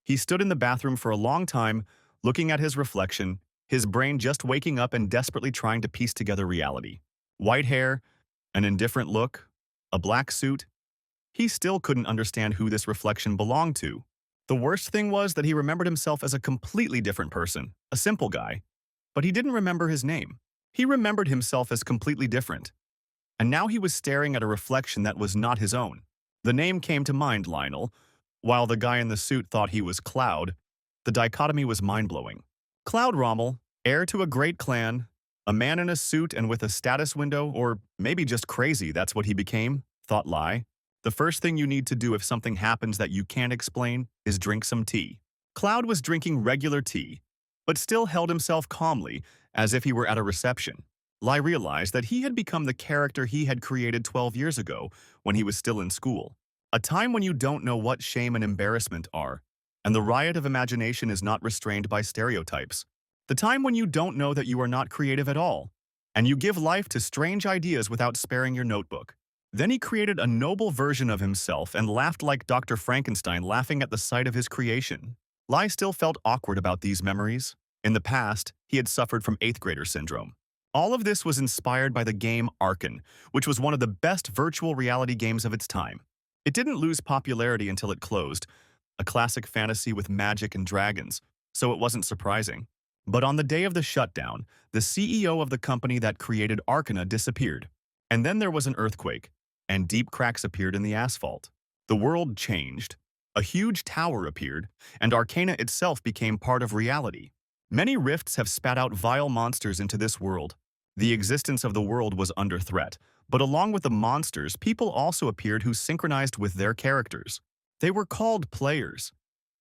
He stood in the bathroom for a long time, looking at his reflection, his brain just waking up and desperately trying to piece together reality. White hair, an indifferent look, a black suit. He still couldn't understand who this reflection belonged to. The worst thing was that he remembered himself as a completely different person, a simple guy. But he didn't remember his name. He remembered himself as completely different. And now he was staring at a reflection that was not his own. The name came to mind, Lionel. While the guy in the suit thought he was Cloud, the dichotomy was mind-blowing. Cloud Rommel, heir to a great clan, a man in a suit and with a status window, or maybe just crazy, that's what he became, thought Lai. The first thing you need to do if something happens that you can't explain is drink some tea. Cloud was drinking regular tea, but still held himself calmly, as if he were at a reception. Lai realized that he had become the character he had created 12 years ago when he was still in school. A time when you don't know what shame and embarrassment are, and the riot of imagination is not restrained by stereotypes. The time when you don't know that you are not creative at all, and you give life to strange ideas without sparing your notebook. Then he created a noble version of himself and laughed like Dr. Frankenstein laughing at the sight of his creation. Lai still felt awkward about these memories. In the past, he had suffered from 8th grader syndrome. All of this was inspired by the game Arkan, which was one of the best virtual reality games of its time. It didn't lose popularity until it closed, a classic fantasy with magic and dragons, so it wasn't surprising. But on the day of the shutdown, the CEO of the company that created Arcana disappeared. And then there was an earthquake, and deep cracks appeared in the asphalt. The world changed. A huge tower appeared, and Arcana itself became part of reality. Many rifts have spat out vile monsters into this world. The existence of the world was under threat, but along with the monsters, people also appeared who synchronized with their characters. They were called players,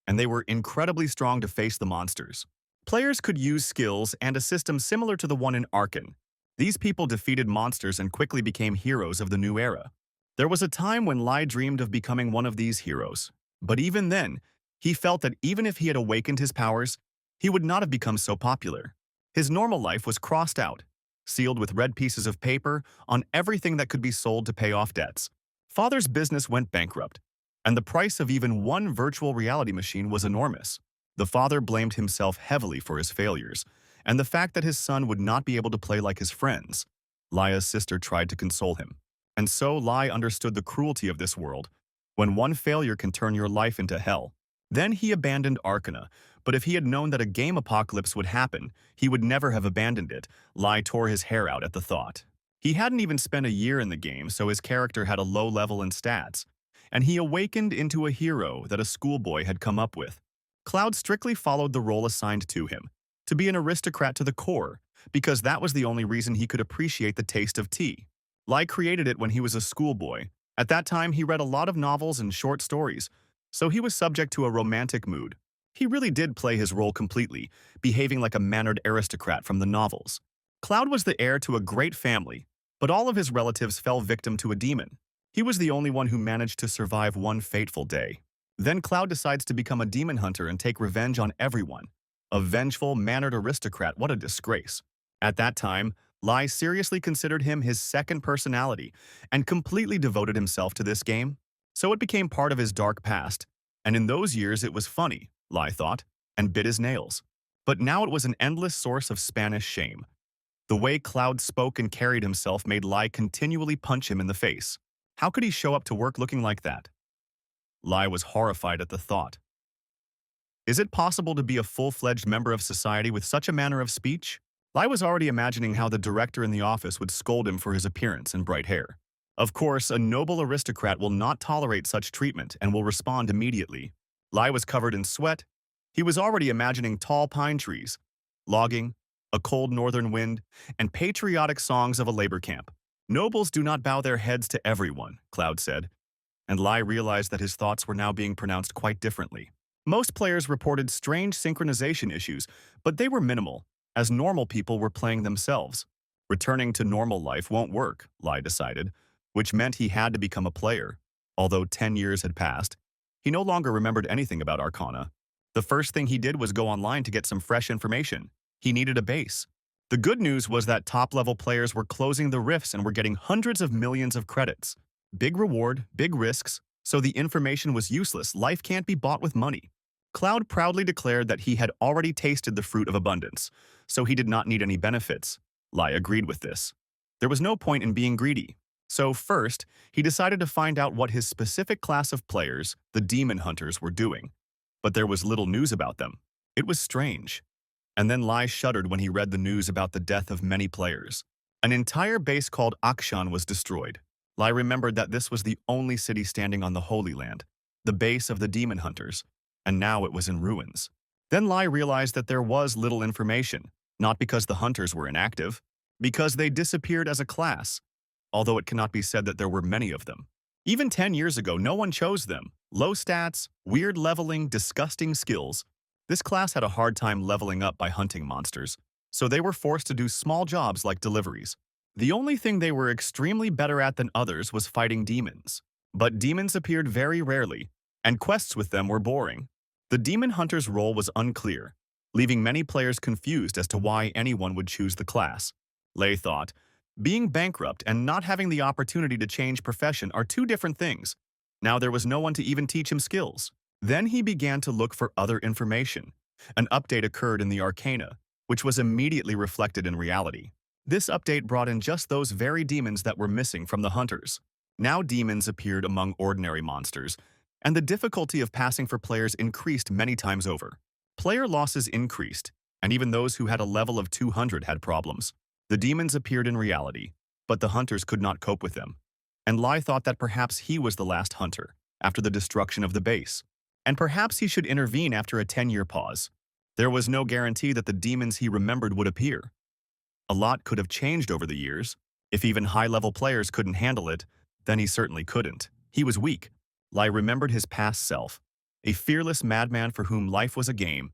and they were incredibly strong to face the monsters. Players could use skills and a system similar to the one in Arkan. These people defeated monsters and quickly became heroes of the new era. There was a time when Lai dreamed of becoming one of these heroes, but even then, he felt that even if he had awakened his powers, he would not have become so popular. His normal life was crossed out, sealed with red pieces of paper on everything that could be sold to pay off debts. Father's business went bankrupt, and the price of even one virtual reality machine was enormous. The father blamed himself heavily for his failures, and the fact that his son would not be able to play like his friends. Lai's sister tried to console him. And so Lai understood the cruelty of this world, when one failure can turn your life into hell. Then he abandoned Arcana, but if he had known that a game apocalypse would happen, he would never have abandoned it. Lai tore his hair out at the thought. He hadn't even spent a year in the game, so his character had a low level in stats, and he awakened into a hero that a schoolboy had come up with. Cloud strictly followed the role assigned to him, to be an aristocrat to the core, because that was the only reason he could appreciate the taste of tea. Lai created it when he was a schoolboy. At that time, he read a lot of novels and short stories, so he was subject to a romantic mood. He really did play his role completely, behaving like a mannered aristocrat from the novels. Cloud was the heir to a great family, but all of his relatives fell victim to a demon. He was the only one who managed to survive one fateful day. Then Cloud decides to become a demon hunter and take revenge on everyone. A vengeful, mannered aristocrat, what a disgrace. At that time, Lai seriously considered him his second personality and completely devoted himself to this game. So it became part of his dark past, and in those years it was funny, Lai thought, and bit his nails. But now it was an endless source of Spanish shame. The way Cloud spoke and carried himself made Lai continually punch him in the face. How could he show up to work looking like that? Lai was horrified at the thought. Is it possible to be a full-fledged member of society with such a manner of speech? Lai was already imagining how the director in the office would scold him for his appearance and bright hair. Of course, a noble aristocrat will not tolerate such treatment and will respond immediately. Lai was covered in sweat. He was already imagining tall pine trees, logging, a cold northern wind, and patriotic songs of a labor camp. Nobles do not bow their heads to everyone, Cloud said, and Lai realized that his thoughts were now being pronounced quite differently. Most players reported strange synchronization issues, but they were minimal, as normal people were playing themselves. Returning to normal life won't work, Lai decided, which meant he had to become a player. Although 10 years had passed, he no longer remembered anything about Arcana. The first thing he did was go online to get some fresh information. He needed a base. The good news was that top-level players were closing the rifts and were getting hundreds of millions of credits. Big reward, big risks, so the information was useless. Life can't be bought with money. Cloud proudly declared that he had already tasted the fruit of abundance, so he did not need any benefits. Lai agreed with this. There was no point in being greedy. So first, he decided to find out what his specific class of players, the demon hunters, were doing. But there was little news about them. It was strange. And then Lai shuddered when he read the news about the death of many players. An entire base called Akshan was destroyed. Lai remembered that this was the only city standing on the Holy Land, the base of the demon hunters, and now it was in ruins. Then Lai realized that there was little information, not because the hunters were inactive, because they disappeared as a class, although it cannot be said that there were many of them. Even 10 years ago, no one chose them. Low stats, weird leveling, disgusting skills. This class had a hard time leveling up by hunting monsters, so they were forced to do small jobs like deliveries. The only thing they were extremely better at than others was fighting demons. But demons appeared very rarely, and quests with them were boring. The demon hunter's role was unclear, leaving many players confused as to why anyone would choose the class. Lei thought, being bankrupt and not having the opportunity to change profession are two different things. Now there was no one to even teach him skills. Then he began to look for other information. An update occurred in the Arcana, which was immediately reflected in reality. This update brought in just those very demons that were missing from the hunters. Now demons appeared among ordinary monsters, and the difficulty of passing for players increased many times over. Player losses increased, and even those who had a level of 200 had problems. The demons appeared in reality, but the hunters could not cope with them. And Lai thought that perhaps he was the last hunter, after the destruction of the base. And perhaps he should intervene after a 10-year pause. There was no guarantee that the demons he remembered would appear. A lot could have changed over the years. If even high-level players couldn't handle it, then he certainly couldn't. He was weak. Lai remembered his past self, a fearless madman for whom life was a game.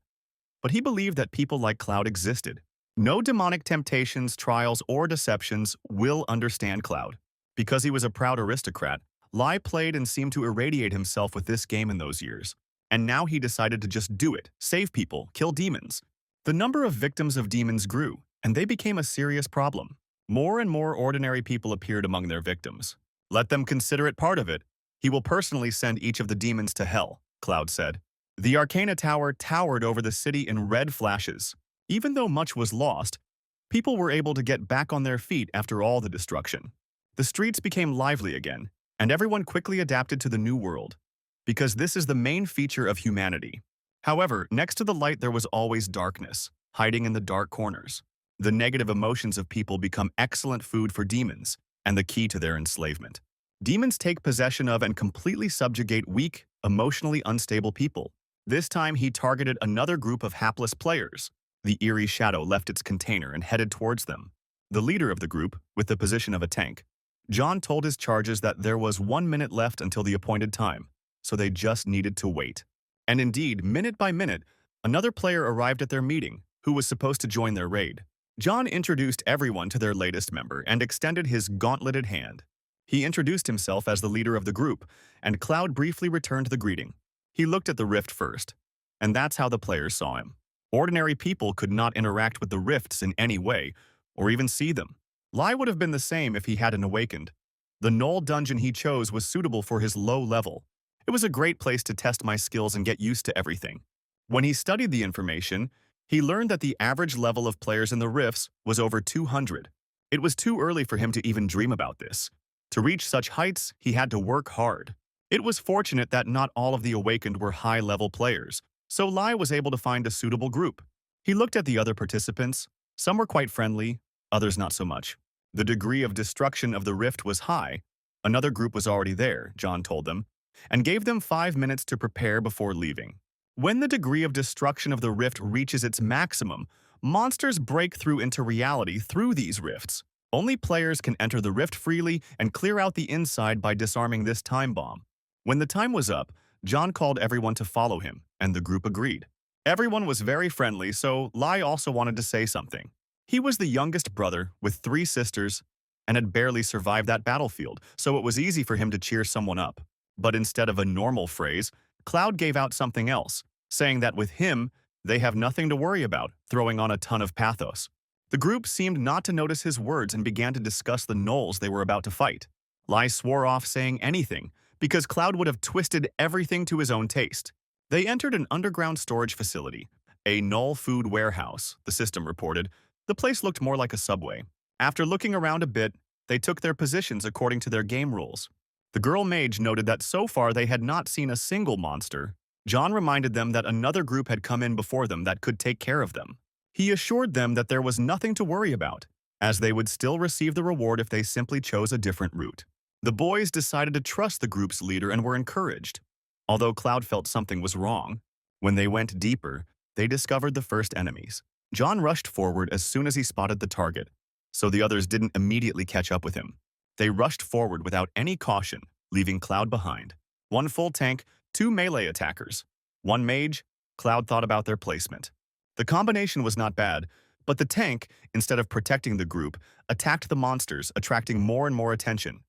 But he believed that people like Cloud existed. No demonic temptations, trials, or deceptions will understand Cloud. Because he was a proud aristocrat, Lai played and seemed to irradiate himself with this game in those years. And now he decided to just do it, save people, kill demons. The number of victims of demons grew, and they became a serious problem. More and more ordinary people appeared among their victims. Let them consider it part of it. He will personally send each of the demons to hell, Cloud said. The Arcana Tower towered over the city in red flashes. Even though much was lost, people were able to get back on their feet after all the destruction. The streets became lively again, and everyone quickly adapted to the new world, because this is the main feature of humanity. However, next to the light there was always darkness, hiding in the dark corners. The negative emotions of people become excellent food for demons, and the key to their enslavement. Demons take possession of and completely subjugate weak, emotionally unstable people. This time he targeted another group of hapless players. The eerie shadow left its container and headed towards them. The leader of the group, with the position of a tank, John told his charges that there was 1 minute left until the appointed time, so they just needed to wait. And indeed, minute by minute, another player arrived at their meeting, who was supposed to join their raid. John introduced everyone to their latest member and extended his gauntleted hand. He introduced himself as the leader of the group, and Cloud briefly returned the greeting. He looked at the rift first, and that's how the players saw him. Ordinary people could not interact with the rifts in any way, or even see them. Lai would have been the same if he hadn't awakened. The Knoll dungeon he chose was suitable for his low level. It was a great place to test my skills and get used to everything. When he studied the information, he learned that the average level of players in the rifts was over 200. It was too early for him to even dream about this. To reach such heights, he had to work hard. It was fortunate that not all of the awakened were high-level players, so Lai was able to find a suitable group. He looked at the other participants. Some were quite friendly, others not so much. The degree of destruction of the rift was high. Another group was already there, John told them, and gave them 5 minutes to prepare before leaving. When the degree of destruction of the rift reaches its maximum, monsters break through into reality through these rifts. Only players can enter the rift freely and clear out the inside by disarming this time bomb. When the time was up, John called everyone to follow him, and the group agreed. Everyone was very friendly, so Lai also wanted to say something. He was the youngest brother with 3 sisters and had barely survived that battlefield, so it was easy for him to cheer someone up. But instead of a normal phrase, Cloud gave out something else, saying that with him, they have nothing to worry about, throwing on a ton of pathos. The group seemed not to notice his words and began to discuss the gnolls they were about to fight. Lai swore off saying anything, because Cloud would have twisted everything to his own taste. They entered an underground storage facility, a null food warehouse, the system reported. The place looked more like a subway. After looking around a bit, they took their positions according to their game rules. The girl mage noted that so far they had not seen a single monster. John reminded them that another group had come in before them that could take care of them. He assured them that there was nothing to worry about, as they would still receive the reward if they simply chose a different route. The boys decided to trust the group's leader and were encouraged. Although Cloud felt something was wrong, when they went deeper, they discovered the first enemies. John rushed forward as soon as he spotted the target, so the others didn't immediately catch up with him. They rushed forward without any caution, leaving Cloud behind. One full tank, two melee attackers. One mage. Cloud thought about their placement. The combination was not bad, but the tank, instead of protecting the group, attacked the monsters, attracting more and more attention.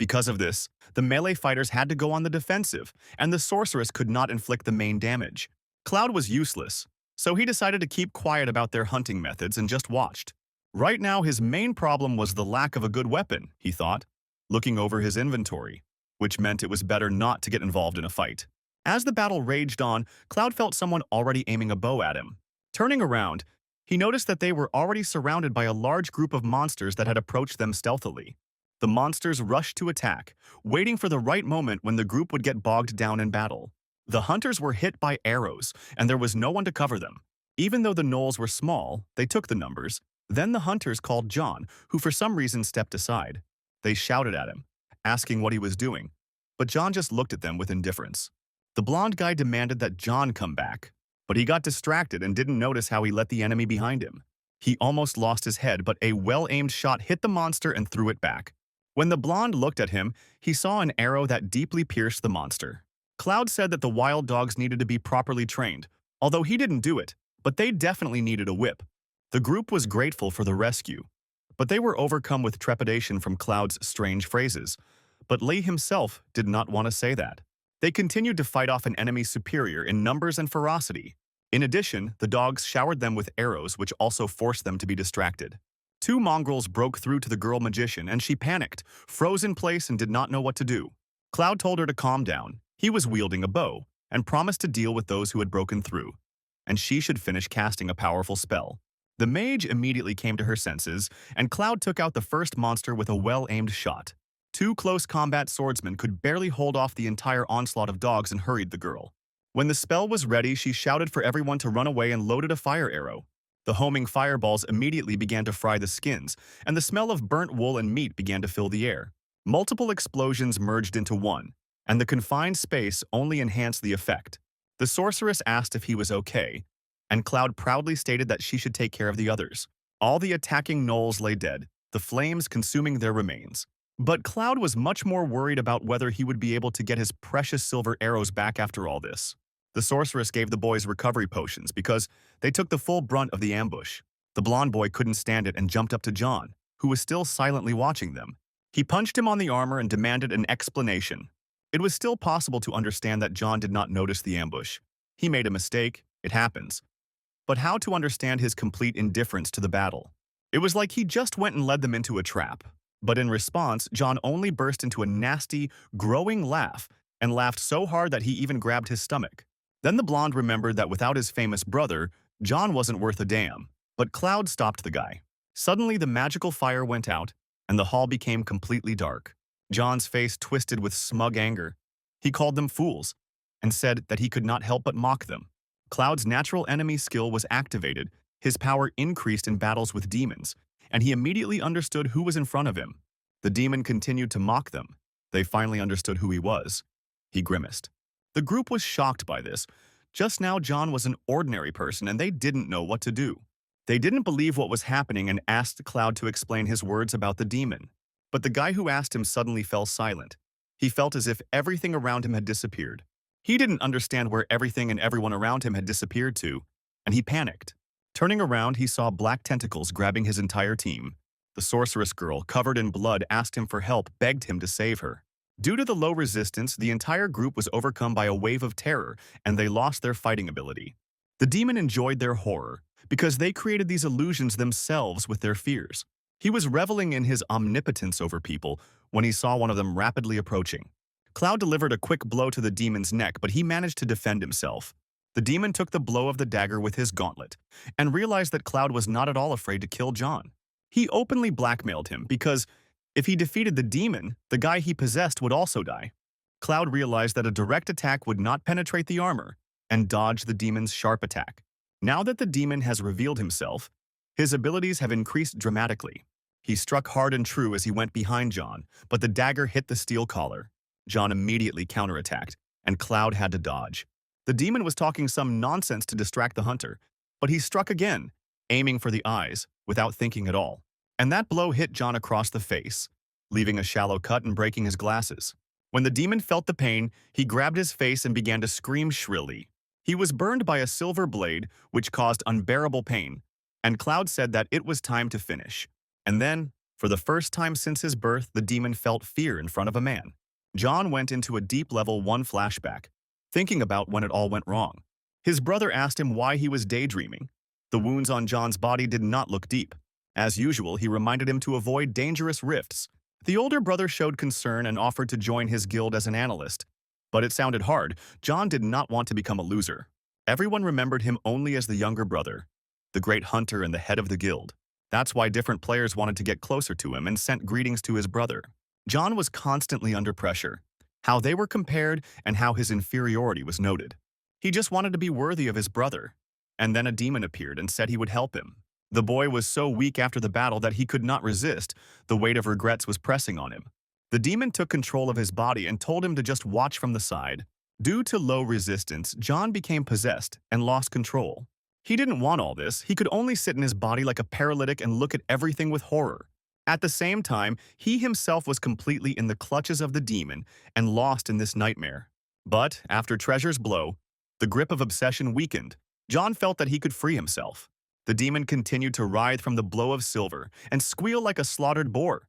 Because of this, the melee fighters had to go on the defensive, and the sorceress could not inflict the main damage. Cloud was useless, so he decided to keep quiet about their hunting methods and just watched. Right now, his main problem was the lack of a good weapon, he thought, looking over his inventory, which meant it was better not to get involved in a fight. As the battle raged on, Cloud felt someone already aiming a bow at him. Turning around, he noticed that they were already surrounded by a large group of monsters that had approached them stealthily. The monsters rushed to attack, waiting for the right moment when the group would get bogged down in battle. The hunters were hit by arrows, and there was no one to cover them. Even though the gnolls were small, they took the numbers. Then the hunters called John, who for some reason stepped aside. They shouted at him, asking what he was doing, but John just looked at them with indifference. The blonde guy demanded that John come back, but he got distracted and didn't notice how he let the enemy behind him. He almost lost his head, but a well-aimed shot hit the monster and threw it back. When the blonde looked at him, he saw an arrow that deeply pierced the monster. Cloud said that the wild dogs needed to be properly trained, although he didn't do it, but they definitely needed a whip. The group was grateful for the rescue, but they were overcome with trepidation from Cloud's strange phrases. But Lee himself did not want to say that. They continued to fight off an enemy superior in numbers and ferocity. In addition, the dogs showered them with arrows, which also forced them to be distracted. Two mongrels broke through to the girl magician, and she panicked, froze in place, and did not know what to do. Cloud told her to calm down. He was wielding a bow, and promised to deal with those who had broken through, and she should finish casting a powerful spell. The mage immediately came to her senses, and Cloud took out the first monster with a well-aimed shot. Two close combat swordsmen could barely hold off the entire onslaught of dogs and hurried the girl. When the spell was ready, she shouted for everyone to run away and loaded a fire arrow. The homing fireballs immediately began to fry the skins, and the smell of burnt wool and meat began to fill the air. Multiple explosions merged into one, and the confined space only enhanced the effect. The sorceress asked if he was okay, and Cloud proudly stated that she should take care of the others. All the attacking gnolls lay dead, the flames consuming their remains. But Cloud was much more worried about whether he would be able to get his precious silver arrows back after all this. The sorceress gave the boys recovery potions because they took the full brunt of the ambush. The blonde boy couldn't stand it and jumped up to John, who was still silently watching them. He punched him on the armor and demanded an explanation. It was still possible to understand that John did not notice the ambush. He made a mistake, it happens. But how to understand his complete indifference to the battle? It was like he just went and led them into a trap. But in response, John only burst into a nasty, growing laugh and laughed so hard that he even grabbed his stomach. Then the blonde remembered that without his famous brother, John wasn't worth a damn. But Cloud stopped the guy. Suddenly, the magical fire went out, and the hall became completely dark. John's face twisted with smug anger. He called them fools and said that he could not help but mock them. Cloud's natural enemy skill was activated. His power increased in battles with demons, and he immediately understood who was in front of him. The demon continued to mock them. They finally understood who he was. He grimaced. The group was shocked by this. Just now, John was an ordinary person, and they didn't know what to do. They didn't believe what was happening and asked Cloud to explain his words about the demon. But the guy who asked him suddenly fell silent. He felt as if everything around him had disappeared. He didn't understand where everything and everyone around him had disappeared to, and he panicked. Turning around, he saw black tentacles grabbing his entire team. The sorceress girl, covered in blood, asked him for help, begged him to save her. Due to the low resistance, the entire group was overcome by a wave of terror, and they lost their fighting ability. The demon enjoyed their horror, because they created these illusions themselves with their fears. He was reveling in his omnipotence over people when he saw one of them rapidly approaching. Cloud delivered a quick blow to the demon's neck, but he managed to defend himself. The demon took the blow of the dagger with his gauntlet and realized that Cloud was not at all afraid to kill John. He openly blackmailed him because if he defeated the demon, the guy he possessed would also die. Cloud realized that a direct attack would not penetrate the armor and dodged the demon's sharp attack. Now that the demon has revealed himself, his abilities have increased dramatically. He struck hard and true as he went behind John, but the dagger hit the steel collar. John immediately counterattacked, and Cloud had to dodge. The demon was talking some nonsense to distract the hunter, but he struck again, aiming for the eyes, without thinking at all. And that blow hit John across the face, leaving a shallow cut and breaking his glasses. When the demon felt the pain, he grabbed his face and began to scream shrilly. He was burned by a silver blade, which caused unbearable pain, and Cloud said that it was time to finish. And then, for the first time since his birth, the demon felt fear in front of a man. John went into a deep level 1 flashback, thinking about when it all went wrong. His brother asked him why he was daydreaming. The wounds on John's body did not look deep. As usual, he reminded him to avoid dangerous rifts. The older brother showed concern and offered to join his guild as an analyst. But it sounded hard. John did not want to become a loser. Everyone remembered him only as the younger brother, the great hunter and the head of the guild. That's why different players wanted to get closer to him and sent greetings to his brother. John was constantly under pressure, how they were compared and how his inferiority was noted. He just wanted to be worthy of his brother. And then a demon appeared and said he would help him. The boy was so weak after the battle that he could not resist. The weight of regrets was pressing on him. The demon took control of his body and told him to just watch from the side. Due to low resistance, John became possessed and lost control. He didn't want all this. He could only sit in his body like a paralytic and look at everything with horror. At the same time, he himself was completely in the clutches of the demon and lost in this nightmare. But after Treasure's blow, the grip of obsession weakened. John felt that he could free himself. The demon continued to writhe from the blow of silver and squeal like a slaughtered boar.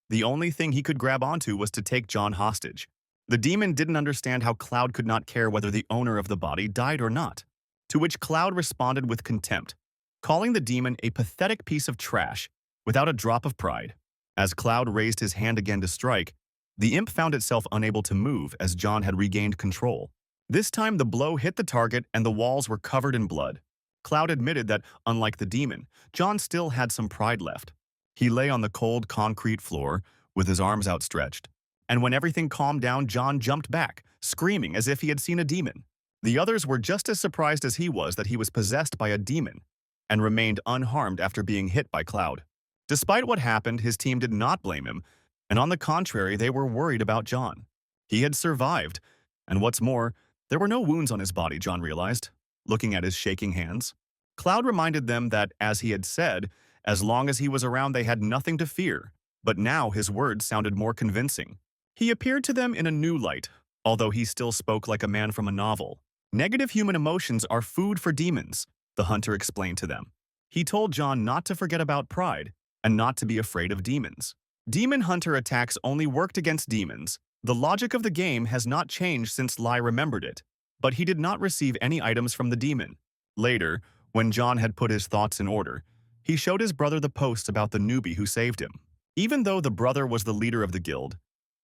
The only thing he could grab onto was to take John hostage. The demon didn't understand how Cloud could not care whether the owner of the body died or not, to which Cloud responded with contempt, calling the demon a pathetic piece of trash without a drop of pride. As Cloud raised his hand again to strike, the imp found itself unable to move as John had regained control. This time the blow hit the target and the walls were covered in blood. Cloud admitted that, unlike the demon, John still had some pride left. He lay on the cold concrete floor with his arms outstretched. And when everything calmed down, John jumped back, screaming as if he had seen a demon. The others were just as surprised as he was that he was possessed by a demon and remained unharmed after being hit by Cloud. Despite what happened, his team did not blame him, and on the contrary, they were worried about John. He had survived, and what's more, there were no wounds on his body, John realized, looking at his shaking hands. Cloud reminded them that, as he had said, as long as he was around they had nothing to fear, but now his words sounded more convincing. He appeared to them in a new light, although he still spoke like a man from a novel. Negative human emotions are food for demons, the hunter explained to them. He told John not to forget about pride and not to be afraid of demons. Demon hunter attacks only worked against demons. The logic of the game has not changed since Lai remembered it, but he did not receive any items from the demon. Later, when John had put his thoughts in order, he showed his brother the posts about the newbie who saved him. Even though the brother was the leader of the guild,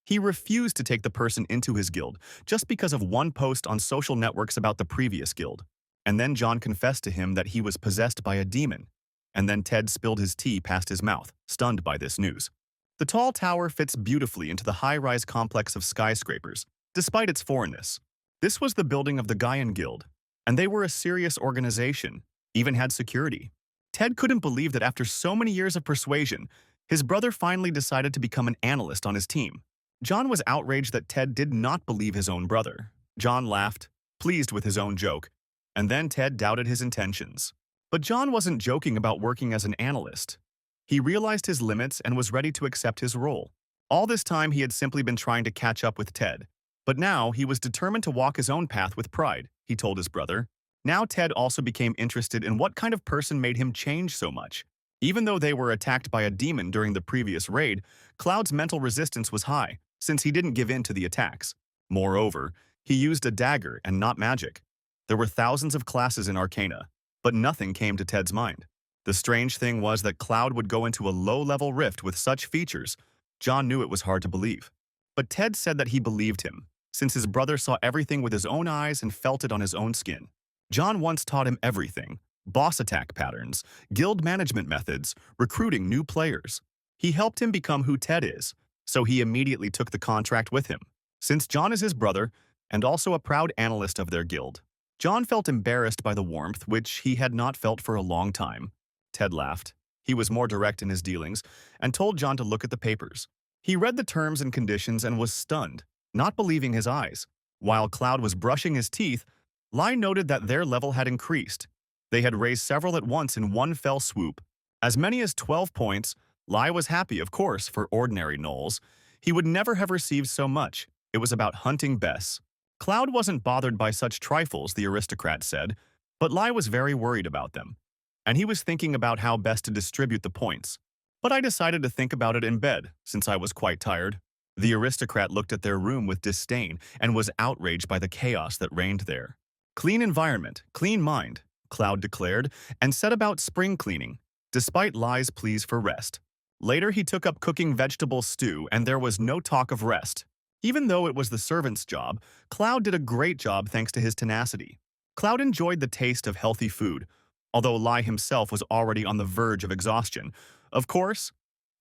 he refused to take the person into his guild just because of one post on social networks about the previous guild. And then John confessed to him that he was possessed by a demon. And then Ted spilled his tea past his mouth, stunned by this news. The tall tower fits beautifully into the high-rise complex of skyscrapers, despite its foreignness. This was the building of the Gaian Guild, and they were a serious organization, even had security. Ted couldn't believe that after so many years of persuasion, his brother finally decided to become an analyst on his team. John was outraged that Ted did not believe his own brother. John laughed, pleased with his own joke, and then Ted doubted his intentions. But John wasn't joking about working as an analyst. He realized his limits and was ready to accept his role. All this time he had simply been trying to catch up with Ted. But now he was determined to walk his own path with pride, he told his brother. Now Ted also became interested in what kind of person made him change so much. Even though they were attacked by a demon during the previous raid, Cloud's mental resistance was high, since he didn't give in to the attacks. Moreover, he used a dagger and not magic. There were thousands of classes in Arcana, but nothing came to Ted's mind. The strange thing was that Cloud would go into a low-level rift with such features. John knew it was hard to believe. But Ted said that he believed him, since his brother saw everything with his own eyes and felt it on his own skin. John once taught him everything: boss attack patterns, guild management methods, recruiting new players. He helped him become who Ted is, so he immediately took the contract with him. Since John is his brother, and also a proud analyst of their guild, John felt embarrassed by the warmth which he had not felt for a long time. Ted laughed. He was more direct in his dealings and told John to look at the papers. He read the terms and conditions and was stunned, not believing his eyes. While Cloud was brushing his teeth, Lai noted that their level had increased. They had raised several at once in one fell swoop. As many as 12 points. Lai was happy, of course, for ordinary gnolls. He would never have received so much. It was about hunting Bess. Cloud wasn't bothered by such trifles, the aristocrat said, but Lai was very worried about them. And he was thinking about how best to distribute the points. But I decided to think about it in bed, since I was quite tired. The aristocrat looked at their room with disdain and was outraged by the chaos that reigned there. Clean environment, clean mind, Cloud declared, and set about spring cleaning, despite Lai's pleas for rest. Later, he took up cooking vegetable stew, and there was no talk of rest. Even though it was the servant's job, Cloud did a great job thanks to his tenacity. Cloud enjoyed the taste of healthy food, although Lai himself was already on the verge of exhaustion. Of course,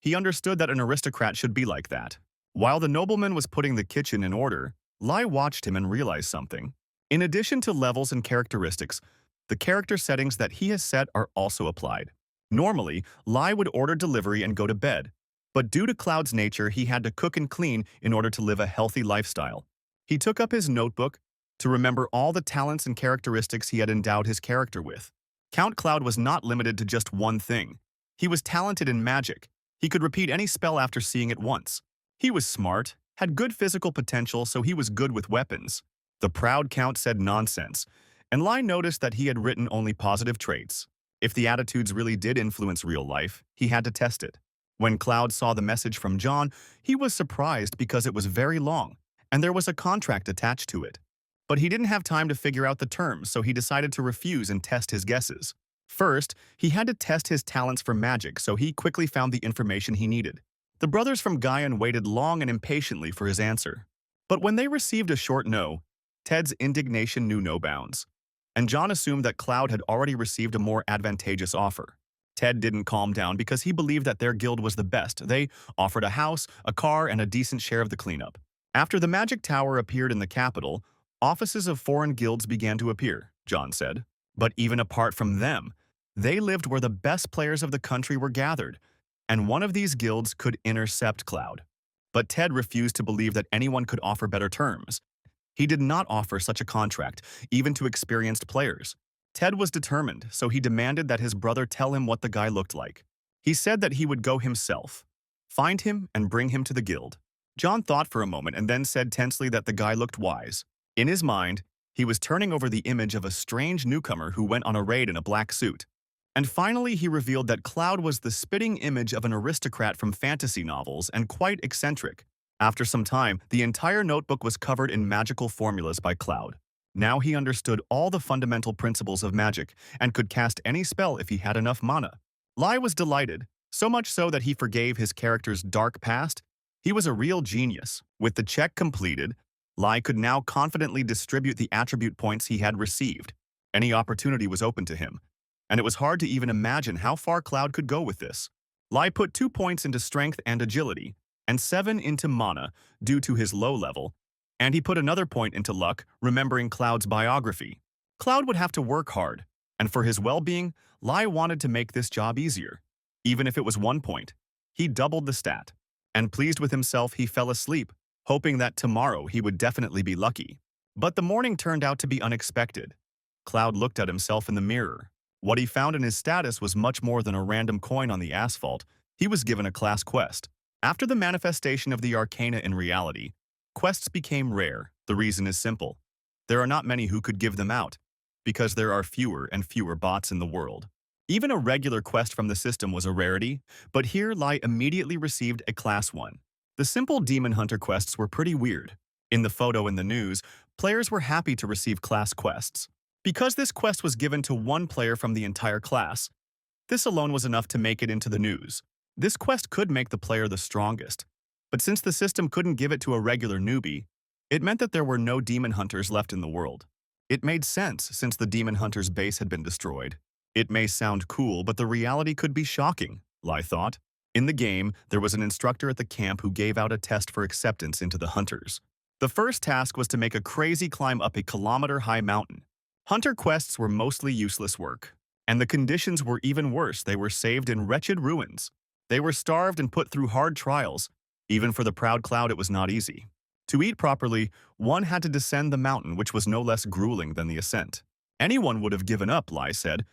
he understood that an aristocrat should be like that. While the nobleman was putting the kitchen in order, Lai watched him and realized something. In addition to levels and characteristics, the character settings that he has set are also applied. Normally, Lai would order delivery and go to bed, but due to Cloud's nature, he had to cook and clean in order to live a healthy lifestyle. He took up his notebook to remember all the talents and characteristics he had endowed his character with. Count Cloud was not limited to just one thing. He was talented in magic. He could repeat any spell after seeing it once. He was smart, had good physical potential, so he was good with weapons. The proud Count said nonsense, and Lai noticed that he had written only positive traits. If the attitudes really did influence real life, he had to test it. When Cloud saw the message from John, he was surprised because it was very long, and there was a contract attached to it. But he didn't have time to figure out the terms, so he decided to refuse and test his guesses. First, he had to test his talents for magic, so he quickly found the information he needed. The brothers from Gaian waited long and impatiently for his answer. But when they received a short no, Ted's indignation knew no bounds, and John assumed that Cloud had already received a more advantageous offer. Ted didn't calm down because he believed that their guild was the best. They offered a house, a car, and a decent share of the cleanup. After the magic tower appeared in the capital, offices of foreign guilds began to appear, John said. But even apart from them, they lived where the best players of the country were gathered, and one of these guilds could intercept Cloud. But Ted refused to believe that anyone could offer better terms. He did not offer such a contract, even to experienced players. Ted was determined, so he demanded that his brother tell him what the guy looked like. He said that he would go himself, find him, and bring him to the guild. John thought for a moment and then said tensely that the guy looked wise. In his mind, he was turning over the image of a strange newcomer who went on a raid in a black suit. And finally, he revealed that Cloud was the spitting image of an aristocrat from fantasy novels and quite eccentric. After some time, the entire notebook was covered in magical formulas by Cloud. Now he understood all the fundamental principles of magic and could cast any spell if he had enough mana. Lai was delighted, so much so that he forgave his character's dark past. He was a real genius. With the check completed, Lai could now confidently distribute the attribute points he had received. Any opportunity was open to him, and it was hard to even imagine how far Cloud could go with this. Lai put 2 points into strength and agility, and 7 into mana due to his low level, and he put another point into luck, remembering Cloud's biography. Cloud would have to work hard, and for his well-being, Lai wanted to make this job easier. Even if it was 1 point, he doubled the stat, and pleased with himself, he fell asleep, hoping that tomorrow he would definitely be lucky. But the morning turned out to be unexpected. Cloud looked at himself in the mirror. What he found in his status was much more than a random coin on the asphalt. He was given a class quest. After the manifestation of the arcana in reality, quests became rare. The reason is simple. There are not many who could give them out, because there are fewer and fewer bots in the world. Even a regular quest from the system was a rarity, but here Lai immediately received a class 1. The simple demon hunter quests were pretty weird. In the photo in the news, players were happy to receive class quests. Because this quest was given to one player from the entire class, this alone was enough to make it into the news. This quest could make the player the strongest, But since the system couldn't give it to a regular newbie, it meant that there were no demon hunters left in the world. It made sense since the demon hunter's base had been destroyed. It may sound cool, but the reality could be shocking, Lai thought. In the game, there was an instructor at the camp who gave out a test for acceptance into the hunters. The first task was to make a crazy climb up a kilometer-high mountain. Hunter quests were mostly useless work, and the conditions were even worse. They were saved in wretched ruins. They were starved and put through hard trials. Even for the proud Cloud, it was not easy. To eat properly, one had to descend the mountain, which was no less grueling than the ascent. Anyone would have given up, Lai said,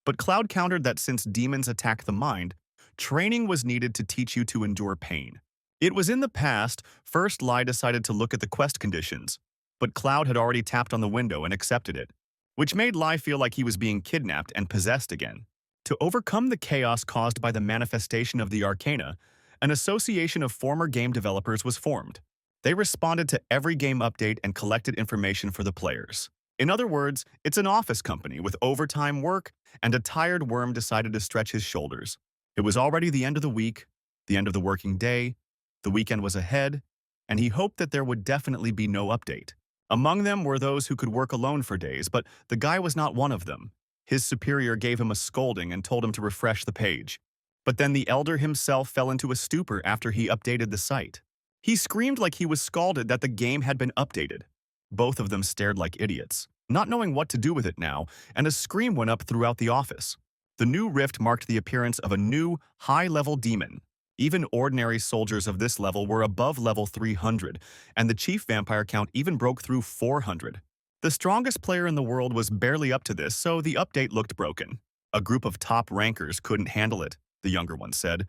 but Cloud countered that since demons attack the mind, training was needed to teach you to endure pain. It was in the past. First, Lai decided to look at the quest conditions, but Cloud had already tapped on the window and accepted it, which made Lai feel like he was being kidnapped and possessed again. To overcome the chaos caused by the manifestation of the arcana, an association of former game developers was formed. They responded to every game update and collected information for the players. In other words, it's an office company with overtime work, and a tired worm decided to stretch his shoulders. It was already the end of the week, the end of the working day, the weekend was ahead, and he hoped that there would definitely be no update. Among them were those who could work alone for days, but the guy was not one of them. His superior gave him a scolding and told him to refresh the page. But then the elder himself fell into a stupor after he updated the site. He screamed like he was scalded that the game had been updated. Both of them stared like idiots, not knowing what to do with it now, and a scream went up throughout the office. The new rift marked the appearance of a new, high-level demon. Even ordinary soldiers of this level were above level 300, and the chief vampire count even broke through 400. The strongest player in the world was barely up to this, so the update looked broken. A group of top rankers couldn't handle it, the younger one said,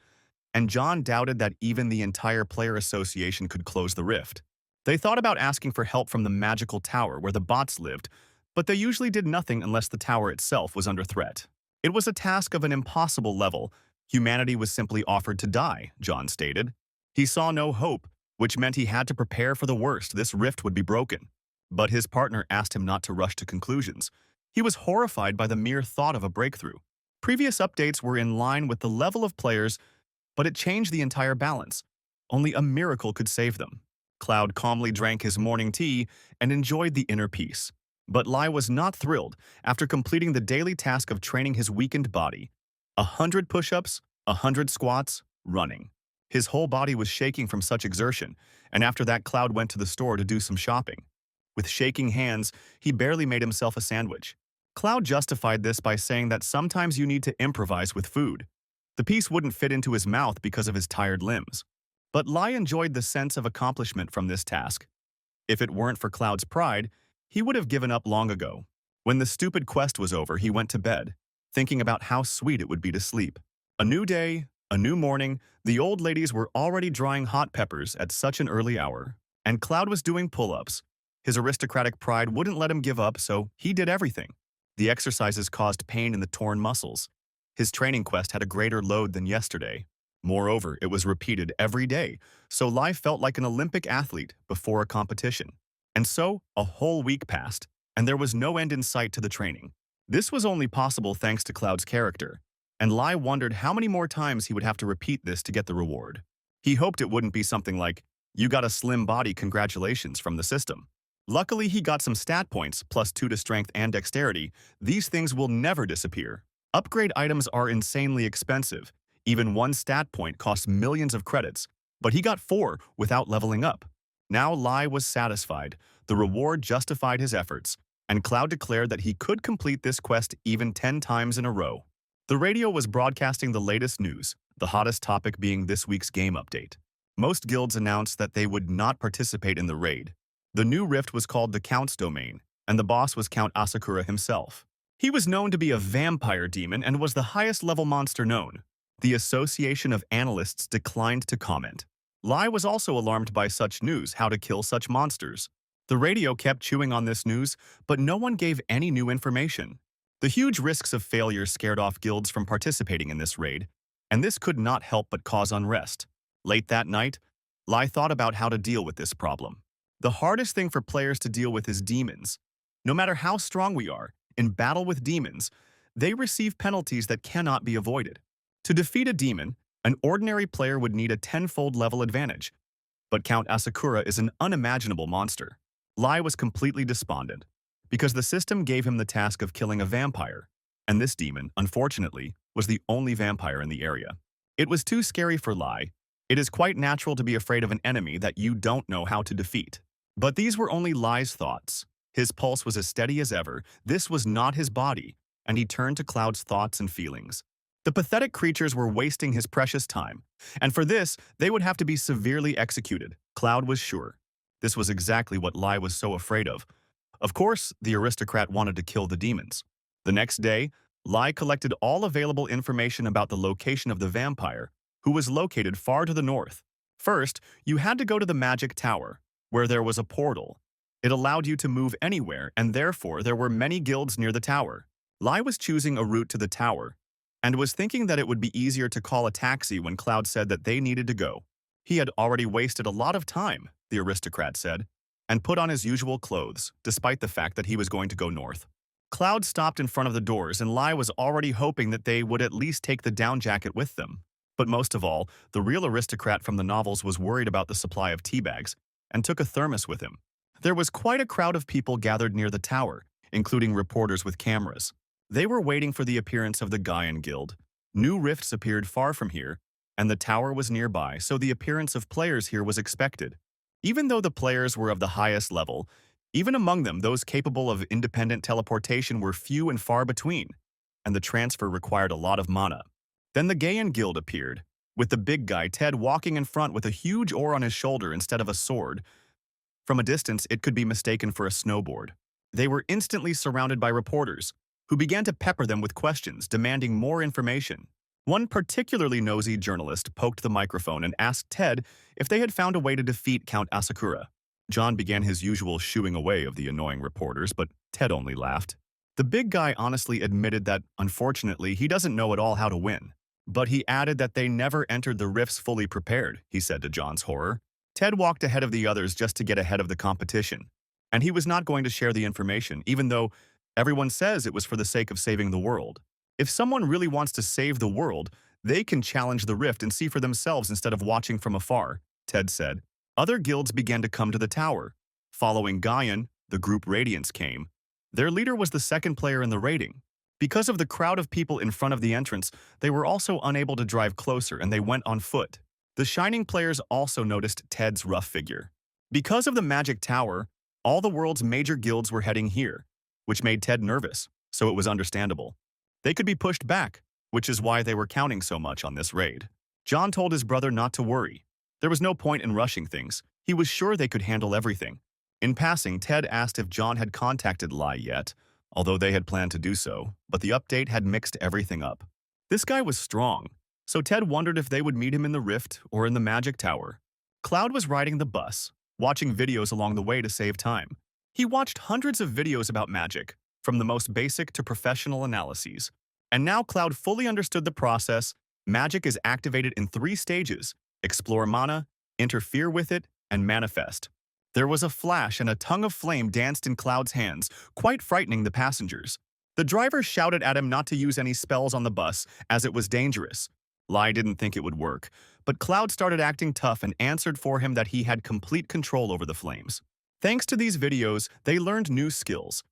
and John doubted that even the entire player association could close the rift. They thought about asking for help from the magical tower where the bots lived, but they usually did nothing unless the tower itself was under threat. It was a task of an impossible level. Humanity was simply offered to die, John stated. He saw no hope, which meant he had to prepare for the worst. This rift would be broken. But his partner asked him not to rush to conclusions. He was horrified by the mere thought of a breakthrough. Previous updates were in line with the level of players, but it changed the entire balance. Only a miracle could save them. Cloud calmly drank his morning tea and enjoyed the inner peace. But Lai was not thrilled after completing the daily task of training his weakened body. 100 push-ups, 100 squats, running. His whole body was shaking from such exertion, and after that Cloud went to the store to do some shopping. With shaking hands, he barely made himself a sandwich. Cloud justified this by saying that sometimes you need to improvise with food. The piece wouldn't fit into his mouth because of his tired limbs. But Lai enjoyed the sense of accomplishment from this task. If it weren't for Cloud's pride, he would have given up long ago. When the stupid quest was over, he went to bed, thinking about how sweet it would be to sleep. A new day, a new morning, the old ladies were already drying hot peppers at such an early hour, and Cloud was doing pull-ups. His aristocratic pride wouldn't let him give up, so he did everything. The exercises caused pain in the torn muscles. His training quest had a greater load than yesterday. Moreover, it was repeated every day, so Lai felt like an Olympic athlete before a competition. And so, a whole week passed, and there was no end in sight to the training. This was only possible thanks to Cloud's character, and Lai wondered how many more times he would have to repeat this to get the reward. He hoped it wouldn't be something like, "You got a slim body, congratulations," from the system. Luckily, he got some stat points, +2 to strength and dexterity. These things will never disappear. Upgrade items are insanely expensive. Even one stat point costs millions of credits, but he got 4 without leveling up. Now Lai was satisfied. The reward justified his efforts, and Cloud declared that he could complete this quest even 10 times in a row. The radio was broadcasting the latest news, the hottest topic being this week's game update. Most guilds announced that they would not participate in the raid. The new rift was called the Count's Domain, and the boss was Count Asakura himself. He was known to be a vampire demon and was the highest level monster known. The Association of Analysts declined to comment. Lai was also alarmed by such news, how to kill such monsters. The radio kept chewing on this news, but no one gave any new information. The huge risks of failure scared off guilds from participating in this raid, and this could not help but cause unrest. Late that night, Lai thought about how to deal with this problem. The hardest thing for players to deal with is demons. No matter how strong we are, in battle with demons, they receive penalties that cannot be avoided. To defeat a demon, an ordinary player would need a 10-fold level advantage, but Count Asakura is an unimaginable monster. Lai was completely despondent, because the system gave him the task of killing a vampire, and this demon, unfortunately, was the only vampire in the area. It was too scary for Lai. It is quite natural to be afraid of an enemy that you don't know how to defeat. But these were only Lai's thoughts. His pulse was as steady as ever. This was not his body, and he turned to Cloud's thoughts and feelings. The pathetic creatures were wasting his precious time, and for this, they would have to be severely executed. Cloud was sure. This was exactly what Lai was so afraid of. Of course, the aristocrat wanted to kill the demons. The next day, Lai collected all available information about the location of the vampire, who was located far to the north. First, you had to go to the magic tower, where there was a portal. It allowed you to move anywhere, and therefore there were many guilds near the tower. Lai was choosing a route to the tower, and was thinking that it would be easier to call a taxi when Cloud said that they needed to go. He had already wasted a lot of time, the aristocrat said, and put on his usual clothes, despite the fact that he was going to go north. Cloud stopped in front of the doors, and Lai was already hoping that they would at least take the down jacket with them. But most of all, the real aristocrat from the novels was worried about the supply of tea bags, and took a thermos with him. There was quite a crowd of people gathered near the tower, including reporters with cameras. They were waiting for the appearance of the Gaian Guild. New rifts appeared far from here, and the tower was nearby, so the appearance of players here was expected. Even though the players were of the highest level, even among them those capable of independent teleportation were few and far between, and the transfer required a lot of mana. Then the Gaian Guild appeared, with the big guy Ted walking in front with a huge oar on his shoulder instead of a sword. From a distance, it could be mistaken for a snowboard. They were instantly surrounded by reporters, who began to pepper them with questions, demanding more information. One particularly nosy journalist poked the microphone and asked Ted if they had found a way to defeat Count Asakura. John began his usual shooing away of the annoying reporters, but Ted only laughed. The big guy honestly admitted that, unfortunately, he doesn't know at all how to win. But he added that they never entered the rifts fully prepared, he said to John's horror. Ted walked ahead of the others just to get ahead of the competition, and he was not going to share the information, even though everyone says it was for the sake of saving the world. If someone really wants to save the world, they can challenge the rift and see for themselves instead of watching from afar, Ted said. Other guilds began to come to the tower. Following Gaian, the group Radiance came. Their leader was the second player in the rating. Because of the crowd of people in front of the entrance, they were also unable to drive closer and they went on foot. The Shining players also noticed Ted's rough figure. Because of the magic tower, all the world's major guilds were heading here, which made Ted nervous, so it was understandable. They could be pushed back, which is why they were counting so much on this raid. John told his brother not to worry. There was no point in rushing things. He was sure they could handle everything. In passing, Ted asked if John had contacted Lai yet, although they had planned to do so, but the update had mixed everything up. This guy was strong, so Ted wondered if they would meet him in the rift or in the magic tower. Cloud was riding the bus, watching videos along the way to save time. He watched hundreds of videos about magic, from the most basic to professional analyses. And now Cloud fully understood the process. Magic is activated in 3 stages: explore mana, interfere with it, and manifest. There was a flash and a tongue of flame danced in Cloud's hands, quite frightening the passengers. The driver shouted at him not to use any spells on the bus, as it was dangerous. Lai didn't think it would work, but Cloud started acting tough and answered for him that he had complete control over the flames. Thanks to these videos, they learned new skills.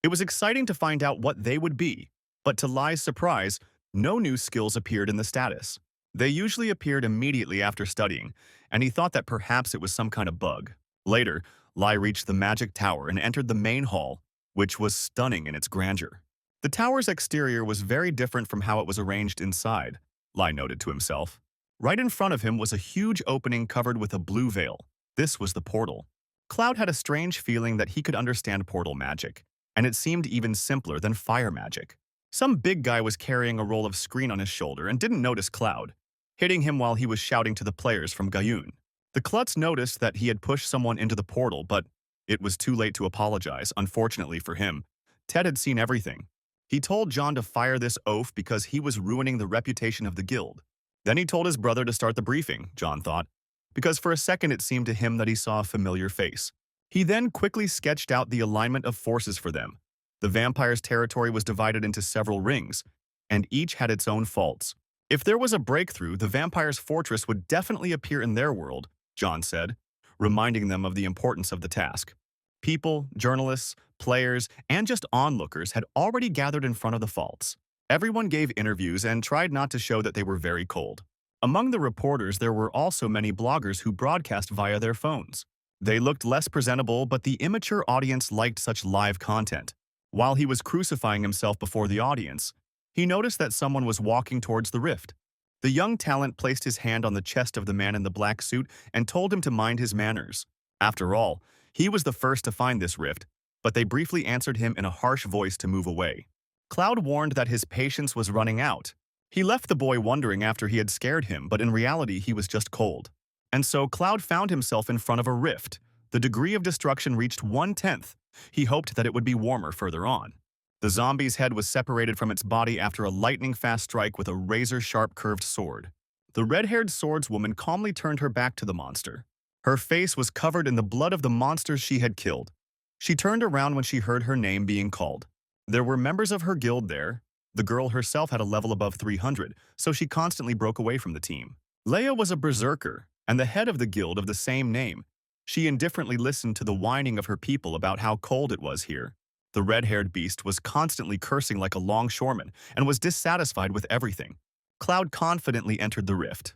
It was exciting to find out what they would be, but to Lai's surprise, no new skills appeared in the status. They usually appeared immediately after studying, and he thought that perhaps it was some kind of bug. Later, Lai reached the magic tower and entered the main hall, which was stunning in its grandeur. The tower's exterior was very different from how it was arranged inside, Lai noted to himself. Right in front of him was a huge opening covered with a blue veil. This was the portal. Cloud had a strange feeling that he could understand portal magic, and it seemed even simpler than fire magic. Some big guy was carrying a roll of screen on his shoulder and didn't notice Cloud, hitting him while he was shouting to the players from Gayun. The klutz noticed that he had pushed someone into the portal, but it was too late to apologize, unfortunately for him. Ted had seen everything. He told John to fire this oaf because he was ruining the reputation of the guild. Then he told his brother to start the briefing, John thought, because for a second it seemed to him that he saw a familiar face. He then quickly sketched out the alignment of forces for them. The vampire's territory was divided into several rings, and each had its own faults. If there was a breakthrough, the vampire's fortress would definitely appear in their world, John said. reminding them of the importance of the task. People, journalists, players, and just onlookers had already gathered in front of the vaults. Everyone gave interviews and tried not to show that they were very cold. Among the reporters, there were also many bloggers who broadcast via their phones. They looked less presentable, but the immature audience liked such live content. While he was crucifying himself before the audience, he noticed that someone was walking towards the rift. The young talent placed his hand on the chest of the man in the black suit and told him to mind his manners. After all, he was the first to find this rift, but they briefly answered him in a harsh voice to move away. Cloud warned that his patience was running out. He left the boy wondering after he had scared him, but in reality he was just cold. And so Cloud found himself in front of a rift. The degree of destruction reached 1/10. He hoped that it would be warmer further on. The zombie's head was separated from its body after a lightning-fast strike with a razor-sharp curved sword. The red-haired swordswoman calmly turned her back to the monster. Her face was covered in the blood of the monsters she had killed. She turned around when she heard her name being called. There were members of her guild there. The girl herself had a level above 300, so she constantly broke away from the team. Leia was a berserker, and the head of the guild of the same name. She indifferently listened to the whining of her people about how cold it was here. The red-haired beast was constantly cursing like a longshoreman and was dissatisfied with everything. Cloud confidently entered the rift.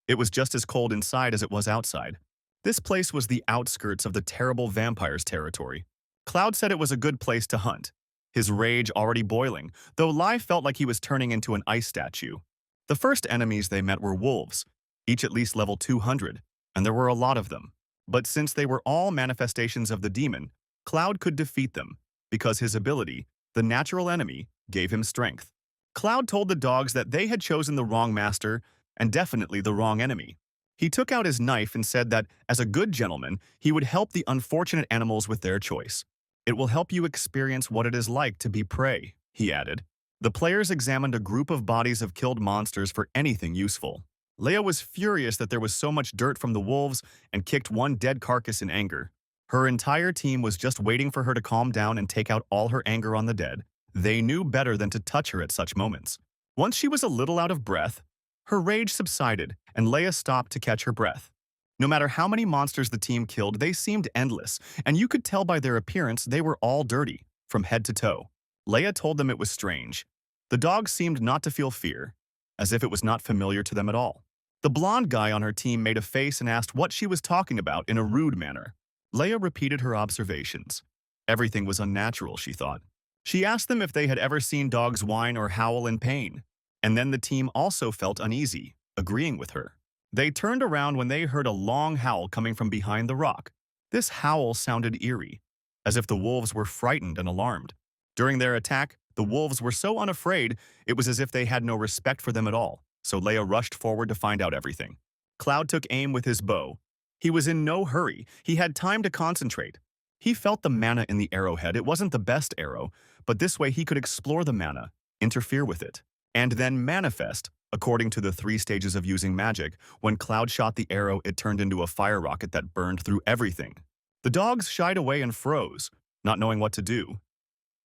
It was just as cold inside as it was outside. This place was the outskirts of the terrible vampire's territory. Cloud said it was a good place to hunt, his rage already boiling, though Lai felt like he was turning into an ice statue. The first enemies they met were wolves, each at least level 200, and there were a lot of them. But since they were all manifestations of the demon, Cloud could defeat them, because his ability, the natural enemy, gave him strength. Cloud told the dogs that they had chosen the wrong master, and definitely the wrong enemy. He took out his knife and said that, as a good gentleman, he would help the unfortunate animals with their choice. It will help you experience what it is like to be prey, he added. The players examined a group of bodies of killed monsters for anything useful. Leia was furious that there was so much dirt from the wolves and kicked one dead carcass in anger. Her entire team was just waiting for her to calm down and take out all her anger on the dead. They knew better than to touch her at such moments. Once she was a little out of breath, her rage subsided and Leia stopped to catch her breath. No matter how many monsters the team killed, they seemed endless, and you could tell by their appearance they were all dirty, from head to toe. Leia told them it was strange. The dogs seemed not to feel fear, as if it was not familiar to them at all. The blonde guy on her team made a face and asked what she was talking about in a rude manner. Leia repeated her observations. Everything was unnatural, she thought. She asked them if they had ever seen dogs whine or howl in pain, and then the team also felt uneasy, agreeing with her. They turned around when they heard a long howl coming from behind the rock. This howl sounded eerie, as if the wolves were frightened and alarmed. During their attack, the wolves were so unafraid, it was as if they had no respect for them at all, so Leia rushed forward to find out everything. Cloud took aim with his bow. He was in no hurry. He had time to concentrate. He felt the mana in the arrowhead. It wasn't the best arrow, but this way he could explore the mana, interfere with it, and then manifest. According to the 3 stages of using magic, when Cloud shot the arrow, it turned into a fire rocket that burned through everything. The dogs shied away and froze, not knowing what to do.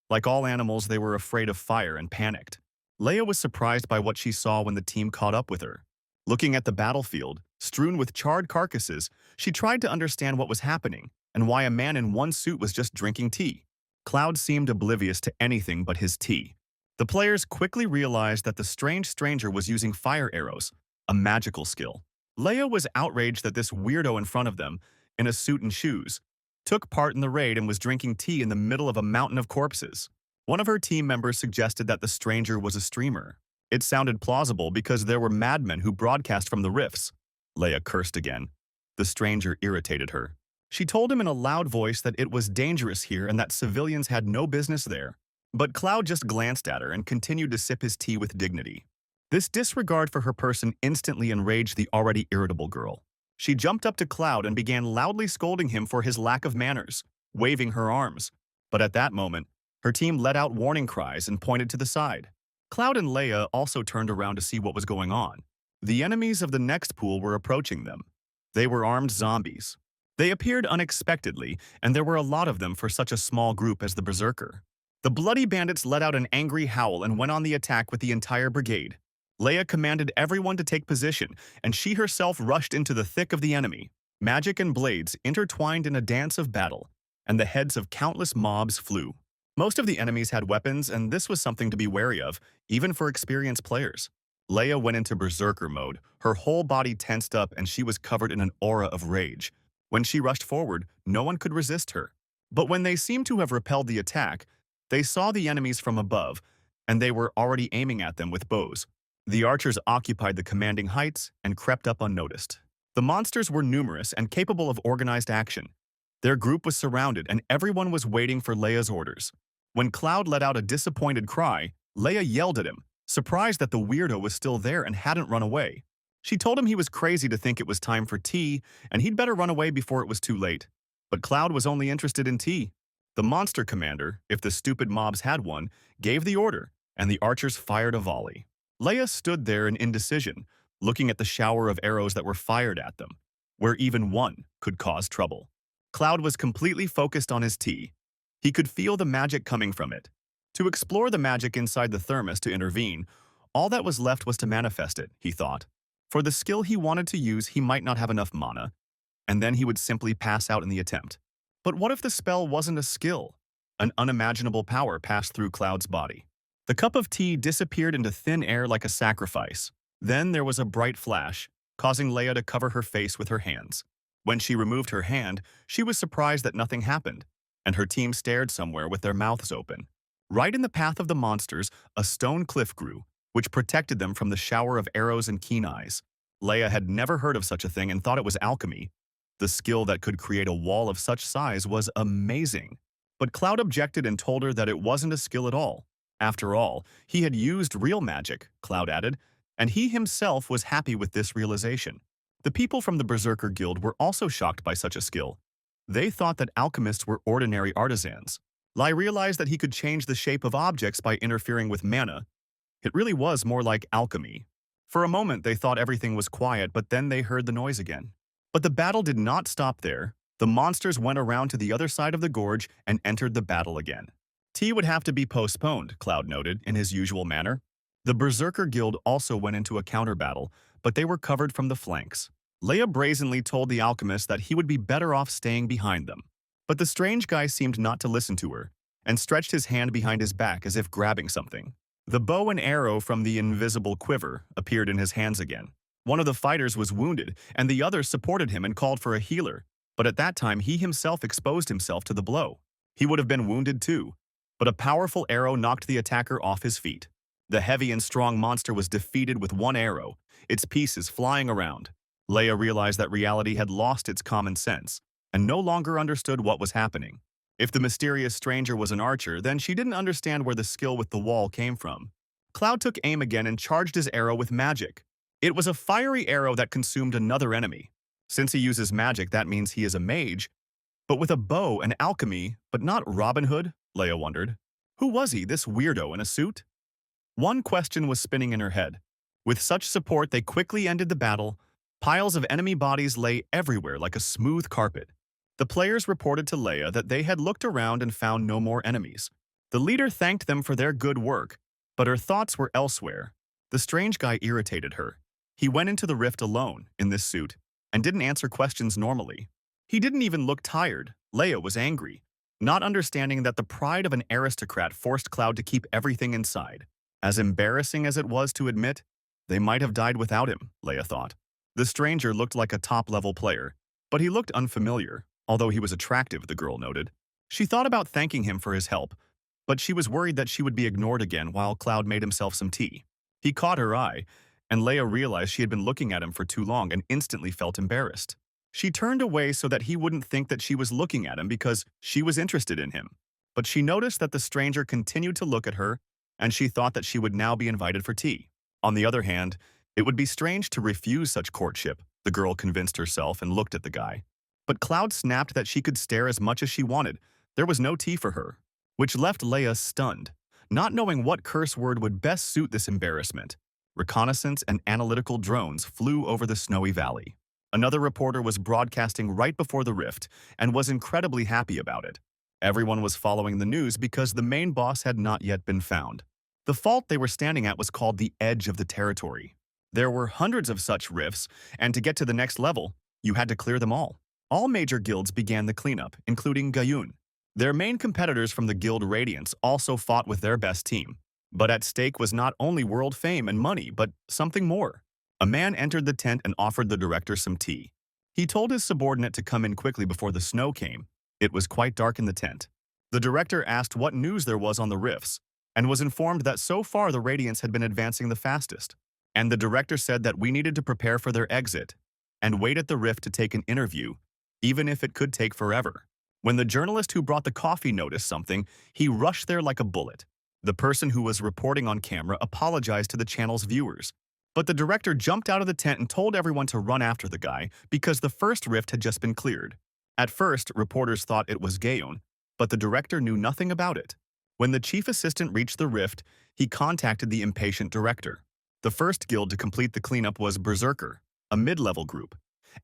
Like all animals, they were afraid of fire and panicked. Leia was surprised by what she saw when the team caught up with her. Looking at the battlefield, strewn with charred carcasses, she tried to understand what was happening and why a man in one suit was just drinking tea. Cloud seemed oblivious to anything but his tea. The players quickly realized that the strange stranger was using fire arrows, a magical skill. Leia was outraged that this weirdo in front of them, in a suit and shoes, took part in the raid and was drinking tea in the middle of a mountain of corpses. One of her team members suggested that the stranger was a streamer. It sounded plausible because there were madmen who broadcast from the rifts. Leia cursed again. The stranger irritated her. She told him in a loud voice that it was dangerous here and that civilians had no business there. But Cloud just glanced at her and continued to sip his tea with dignity. This disregard for her person instantly enraged the already irritable girl. She jumped up to Cloud and began loudly scolding him for his lack of manners, waving her arms. But at that moment, her team let out warning cries and pointed to the side. Cloud and Leia also turned around to see what was going on. The enemies of the next pool were approaching them. They were armed zombies. They appeared unexpectedly, and there were a lot of them for such a small group as the Berserker. The bloody bandits let out an angry howl and went on the attack with the entire brigade. Leia commanded everyone to take position, and she herself rushed into the thick of the enemy. Magic and blades intertwined in a dance of battle, and the heads of countless mobs flew. Most of the enemies had weapons, and this was something to be wary of, even for experienced players. Leia went into berserker mode, her whole body tensed up and she was covered in an aura of rage. When she rushed forward, no one could resist her. But when they seemed to have repelled the attack, they saw the enemies from above, and they were already aiming at them with bows. The archers occupied the commanding heights and crept up unnoticed. The monsters were numerous and capable of organized action. Their group was surrounded and everyone was waiting for Leia's orders. When Cloud let out a disappointed cry, Leia yelled at him, surprised that the weirdo was still there and hadn't run away. She told him he was crazy to think it was time for tea and he'd better run away before it was too late. But Cloud was only interested in tea. The monster commander, if the stupid mobs had one, gave the order, and the archers fired a volley. Leia stood there in indecision, looking at the shower of arrows that were fired at them, where even one could cause trouble. Cloud was completely focused on his tea. He could feel the magic coming from it. To explore the magic inside the thermos to intervene, all that was left was to manifest it, he thought. For the skill he wanted to use, he might not have enough mana, and then he would simply pass out in the attempt. But what if the spell wasn't a skill? An unimaginable power passed through Cloud's body. The cup of tea disappeared into thin air like a sacrifice. Then there was a bright flash, causing Leia to cover her face with her hands. When she removed her hand, she was surprised that nothing happened, and her team stared somewhere with their mouths open. Right in the path of the monsters, a stone cliff grew, which protected them from the shower of arrows and keen eyes. Leia had never heard of such a thing and thought it was alchemy. The skill that could create a wall of such size was amazing. But Cloud objected and told her that it wasn't a skill at all. After all, he had used real magic, Cloud added, and he himself was happy with this realization. The people from the Berserker Guild were also shocked by such a skill. They thought that alchemists were ordinary artisans. Lai realized that he could change the shape of objects by interfering with mana. It really was more like alchemy. For a moment, they thought everything was quiet, but then they heard the noise again. But the battle did not stop there. The monsters went around to the other side of the gorge and entered the battle again. Tea would have to be postponed, Cloud noted, in his usual manner. The Berserker Guild also went into a counter battle, but they were covered from the flanks. Leia brazenly told the alchemist that he would be better off staying behind them. But the strange guy seemed not to listen to her, and stretched his hand behind his back as if grabbing something. The bow and arrow from the invisible quiver appeared in his hands again. One of the fighters was wounded, and the others supported him and called for a healer. But at that time, he himself exposed himself to the blow. He would have been wounded too, but a powerful arrow knocked the attacker off his feet. The heavy and strong monster was defeated with one arrow, its pieces flying around. Leia realized that reality had lost its common sense, and no longer understood what was happening. If the mysterious stranger was an archer, then she didn't understand where the skill with the wall came from. Cloud took aim again and charged his arrow with magic. It was a fiery arrow that consumed another enemy. Since he uses magic, that means he is a mage. But with a bow and alchemy, but not Robin Hood, Leia wondered. Who was he, this weirdo in a suit? One question was spinning in her head. With such support, they quickly ended the battle. Piles of enemy bodies lay everywhere like a smooth carpet. The players reported to Leia that they had looked around and found no more enemies. The leader thanked them for their good work, but her thoughts were elsewhere. The strange guy irritated her. He went into the rift alone, in this suit, and didn't answer questions normally. He didn't even look tired. Leia was angry, not understanding that the pride of an aristocrat forced Cloud to keep everything inside. As embarrassing as it was to admit, they might have died without him, Leia thought. The stranger looked like a top-level player, but he looked unfamiliar, although he was attractive, the girl noted. She thought about thanking him for his help, but she was worried that she would be ignored again while Cloud made himself some tea. He caught her eye, and Leia realized she had been looking at him for too long and instantly felt embarrassed. She turned away so that he wouldn't think that she was looking at him because she was interested in him. But she noticed that the stranger continued to look at her, and she thought that she would now be invited for tea. On the other hand, it would be strange to refuse such courtship, the girl convinced herself and looked at the guy. But Cloud snapped that she could stare as much as she wanted. There was no tea for her, which left Leia stunned, not knowing what curse word would best suit this embarrassment. Reconnaissance and analytical drones flew over the snowy valley. Another reporter was broadcasting right before the rift and was incredibly happy about it. Everyone was following the news because the main boss had not yet been found. The fault they were standing at was called the edge of the territory. There were hundreds of such rifts, and to get to the next level, You had to clear them all. All major guilds began the cleanup, including Gayun. Their main competitors from the guild Radiance also fought with their best team. But at stake was not only world fame and money, but something more. A man entered the tent and offered the director some tea. He told his subordinate to come in quickly before the snow came. It was quite dark in the tent. The director asked what news there was on the rifts, and was informed that so far the Radiance had been advancing the fastest. And the director said that we needed to prepare for their exit, and wait at the rift to take an interview, even if it could take forever. When the journalist who brought the coffee noticed something, he rushed there like a bullet. The person who was reporting on camera apologized to the channel's viewers, but the director jumped out of the tent and told everyone to run after the guy because the first rift had just been cleared. At first, reporters thought it was Gaon, but the director knew nothing about it. When the chief assistant reached the rift, he contacted the impatient director. The first guild to complete the cleanup was Berserker, a mid-level group,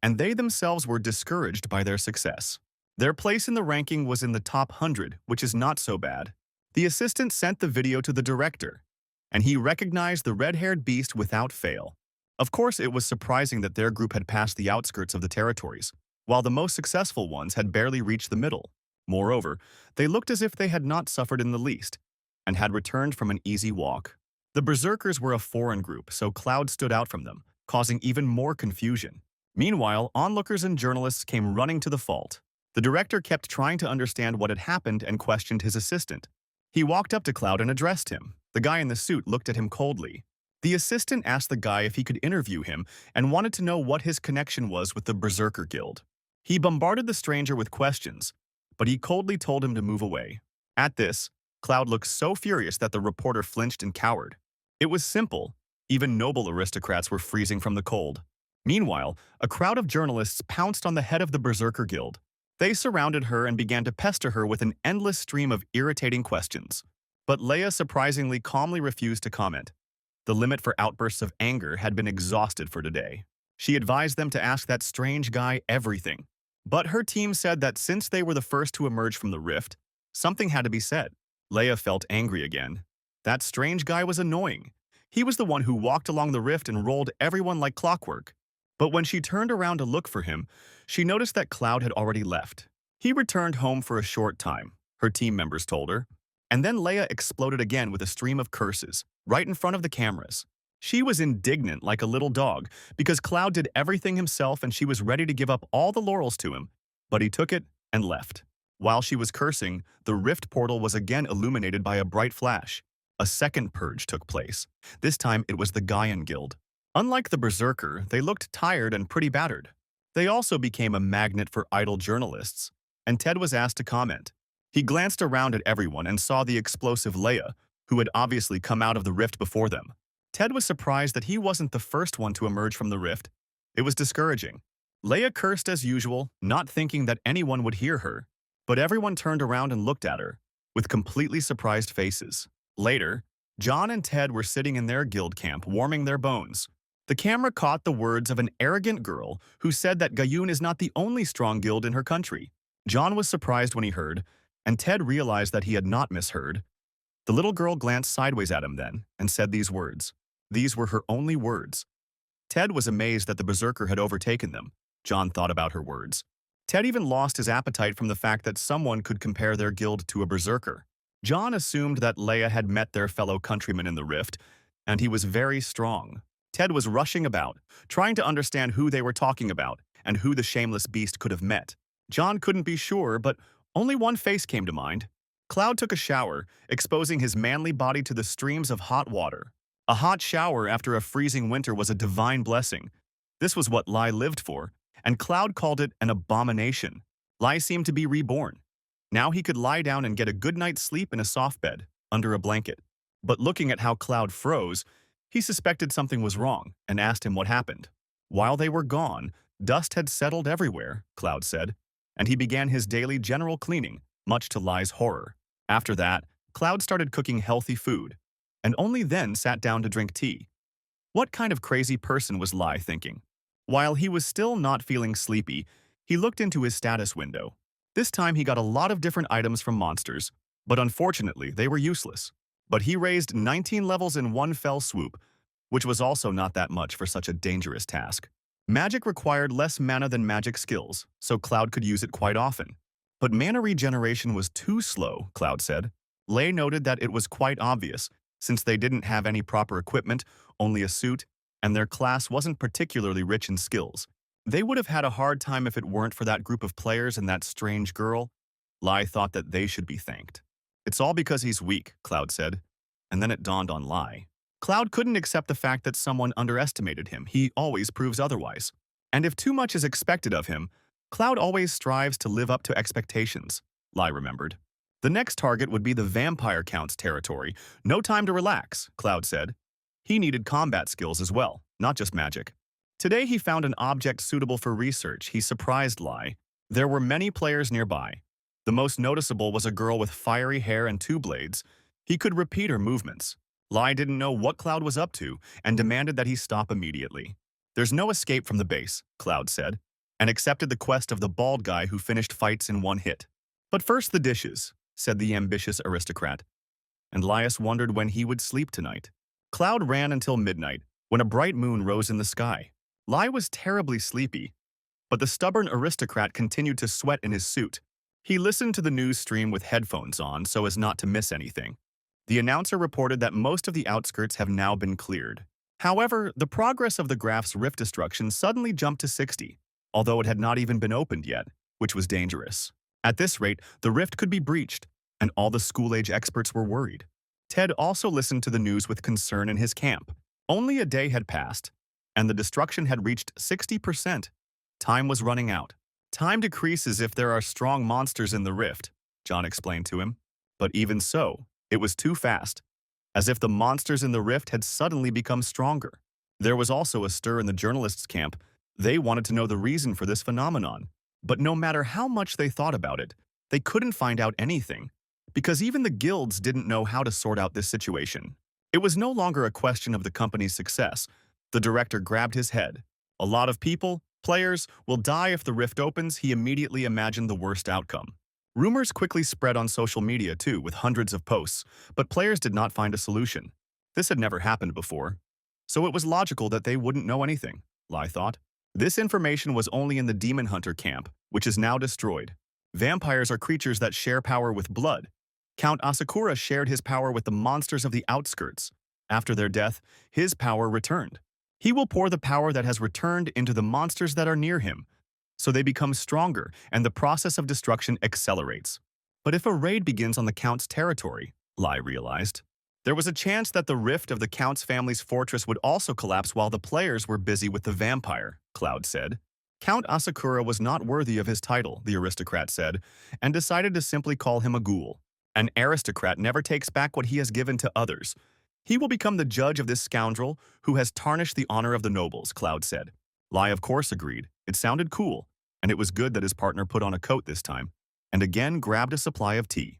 and they themselves were discouraged by their success. Their place in the ranking was in the top 100, which is not so bad. The assistant sent the video to the director, and he recognized the red-haired beast without fail. Of course, it was surprising that their group had passed the outskirts of the territories, while the most successful ones had barely reached the middle. Moreover, they looked as if they had not suffered in the least, and had returned from an easy walk. The Berserkers were a foreign group, so Cloud stood out from them, causing even more confusion. Meanwhile, onlookers and journalists came running to the fault. The director kept trying to understand what had happened and questioned his assistant. He walked up to Cloud and addressed him. The guy in the suit looked at him coldly. The assistant asked the guy if he could interview him and wanted to know what his connection was with the Berserker Guild. He bombarded the stranger with questions, but he coldly told him to move away. At this, Cloud looked so furious that the reporter flinched and cowered. It was simple. Even noble aristocrats were freezing from the cold. Meanwhile, a crowd of journalists pounced on the head of the Berserker Guild. They surrounded her and began to pester her with an endless stream of irritating questions. But Leia surprisingly calmly refused to comment. The limit for outbursts of anger had been exhausted for today. She advised them to ask that strange guy everything. But her team said that since they were the first to emerge from the rift, something had to be said. Leia felt angry again. That strange guy was annoying. He was the one who walked along the rift and rolled everyone like clockwork. But when she turned around to look for him, she noticed that Cloud had already left. He returned home for a short time, her team members told her. And then Leia exploded again with a stream of curses, right in front of the cameras. She was indignant like a little dog because Cloud did everything himself and she was ready to give up all the laurels to him, but he took it and left. While she was cursing, the rift portal was again illuminated by a bright flash. A second purge took place. This time it was the Gaian Guild. Unlike the Berserker, they looked tired and pretty battered. They also became a magnet for idle journalists, and Ted was asked to comment. He glanced around at everyone and saw the explosive Leia, who had obviously come out of the rift before them. Ted was surprised that he wasn't the first one to emerge from the rift. It was discouraging. Leia cursed as usual, not thinking that anyone would hear her, but everyone turned around and looked at her, with completely surprised faces. Later, John and Ted were sitting in their guild camp warming their bones. The camera caught the words of an arrogant girl who said that Gayun is not the only strong guild in her country. John was surprised when he heard, and Ted realized that he had not misheard. The little girl glanced sideways at him then and said these words. These were her only words. Ted was amazed that the Berserker had overtaken them. John thought about her words. Ted even lost his appetite from the fact that someone could compare their guild to a Berserker. John assumed that Leia had met their fellow countrymen in the rift, and he was very strong. Ted was rushing about, trying to understand who they were talking about and who the shameless beast could have met. John couldn't be sure, but only one face came to mind. Cloud took a shower, exposing his manly body to the streams of hot water. A hot shower after a freezing winter was a divine blessing. This was what Lai lived for, and Cloud called it an abomination. Lai seemed to be reborn. Now he could lie down and get a good night's sleep in a soft bed, under a blanket. But looking at how Cloud froze, he suspected something was wrong and asked him what happened. While they were gone, dust had settled everywhere, Cloud said, and he began his daily general cleaning, much to Lai's horror. After that, Cloud started cooking healthy food, and only then sat down to drink tea. What kind of crazy person was Lai thinking? While he was still not feeling sleepy, he looked into his status window. This time he got a lot of different items from monsters, but unfortunately they were useless. But he raised 19 levels in one fell swoop, which was also not that much for such a dangerous task. Magic required less mana than magic skills, so Cloud could use it quite often. But mana regeneration was too slow, Cloud said. Lei noted that it was quite obvious, since they didn't have any proper equipment, only a suit, and their class wasn't particularly rich in skills. They would have had a hard time if it weren't for that group of players and that strange girl. Lai thought that they should be thanked. It's all because he's weak, Cloud said. And then it dawned on Lai. Cloud couldn't accept the fact that someone underestimated him. He always proves otherwise. And if too much is expected of him, Cloud always strives to live up to expectations, Lai remembered. The next target would be the Vampire Count's territory. No time to relax, Cloud said. He needed combat skills as well, not just magic. Today he found an object suitable for research. He surprised Lai. There were many players nearby. The most noticeable was a girl with fiery hair and two blades. He could repeat her movements. Lai didn't know what Cloud was up to and demanded that he stop immediately. There's no escape from the base, Cloud said, and accepted the quest of the bald guy who finished fights in one hit. But first the dishes, said the ambitious aristocrat. And Laius wondered when he would sleep tonight. Cloud ran until midnight, when a bright moon rose in the sky. Lai was terribly sleepy, but the stubborn aristocrat continued to sweat in his suit. He listened to the news stream with headphones on so as not to miss anything. The announcer reported that most of the outskirts have now been cleared. However, the progress of the graph's rift destruction suddenly jumped to 60, although it had not even been opened yet, which was dangerous. At this rate, the rift could be breached, and all the school-age experts were worried. Ted also listened to the news with concern in his camp. Only a day had passed, and the destruction had reached 60%. Time was running out. Time decreases if there are strong monsters in the rift, John explained to him. But even so, it was too fast, as if the monsters in the rift had suddenly become stronger. There was also a stir in the journalists' camp. They wanted to know the reason for this phenomenon. But no matter how much they thought about it, they couldn't find out anything, because even the guilds didn't know how to sort out this situation. It was no longer a question of the company's success. The director grabbed his head. A lot of people, players, will die if the rift opens. He immediately imagined the worst outcome. Rumors quickly spread on social media too, with hundreds of posts, but players did not find a solution. This had never happened before, so it was logical that they wouldn't know anything, Lai thought. This information was only in the Demon Hunter camp, which is now destroyed. Vampires are creatures that share power with blood. Count Asakura shared his power with the monsters of the outskirts. After their death, his power returned. He will pour the power that has returned into the monsters that are near him, so they become stronger and the process of destruction accelerates. But if a raid begins on the Count's territory, Lai realized, there was a chance that the rift of the Count's family's fortress would also collapse while the players were busy with the vampire, Cloud said. Count Asakura was not worthy of his title, the aristocrat said, and decided to simply call him a ghoul. An aristocrat never takes back what he has given to others. He will become the judge of this scoundrel who has tarnished the honor of the nobles, Cloud said. Lai of course agreed. It sounded cool, and it was good that his partner put on a coat this time, and again grabbed a supply of tea.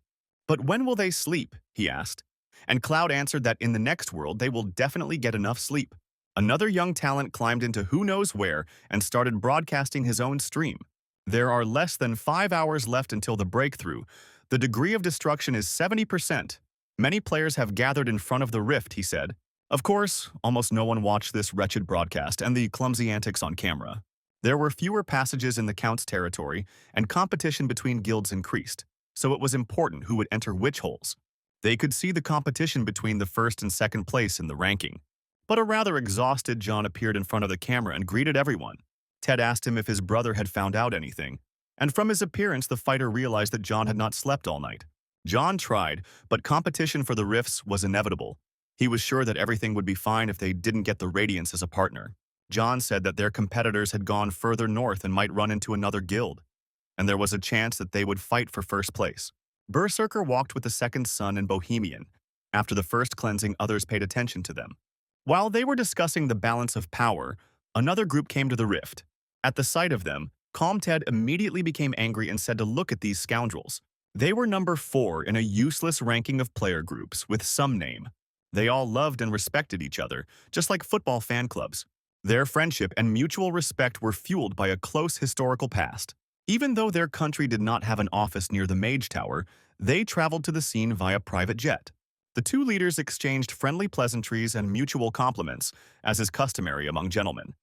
But when will they sleep, he asked. And Cloud answered that in the next world they will definitely get enough sleep. Another young talent climbed into who knows where and started broadcasting his own stream. There are less than 5 hours left until the breakthrough. The degree of destruction is 70%. Many players have gathered in front of the rift, he said. Of course, almost no one watched this wretched broadcast and the clumsy antics on camera. There were fewer passages in the Count's territory, and competition between guilds increased, so it was important who would enter which holes. They could see the competition between the first and second place in the ranking. But a rather exhausted John appeared in front of the camera and greeted everyone. Ted asked him if his brother had found out anything, and from his appearance the fighter realized that John had not slept all night. John tried, but competition for the rifts was inevitable. He was sure that everything would be fine if they didn't get the Radiance as a partner. John said that their competitors had gone further north and might run into another guild, and there was a chance that they would fight for first place. Berserker walked with the second son and Bohemian. After the first cleansing, others paid attention to them. While they were discussing the balance of power, another group came to the rift. At the sight of them, Calm Ted immediately became angry and said to look at these scoundrels. They were number 4 in a useless ranking of player groups with some name. They all loved and respected each other, just like football fan clubs. Their friendship and mutual respect were fueled by a close historical past. Even though their country did not have an office near the Mage Tower, they traveled to the scene via private jet. The two leaders exchanged friendly pleasantries and mutual compliments, as is customary among gentlemen.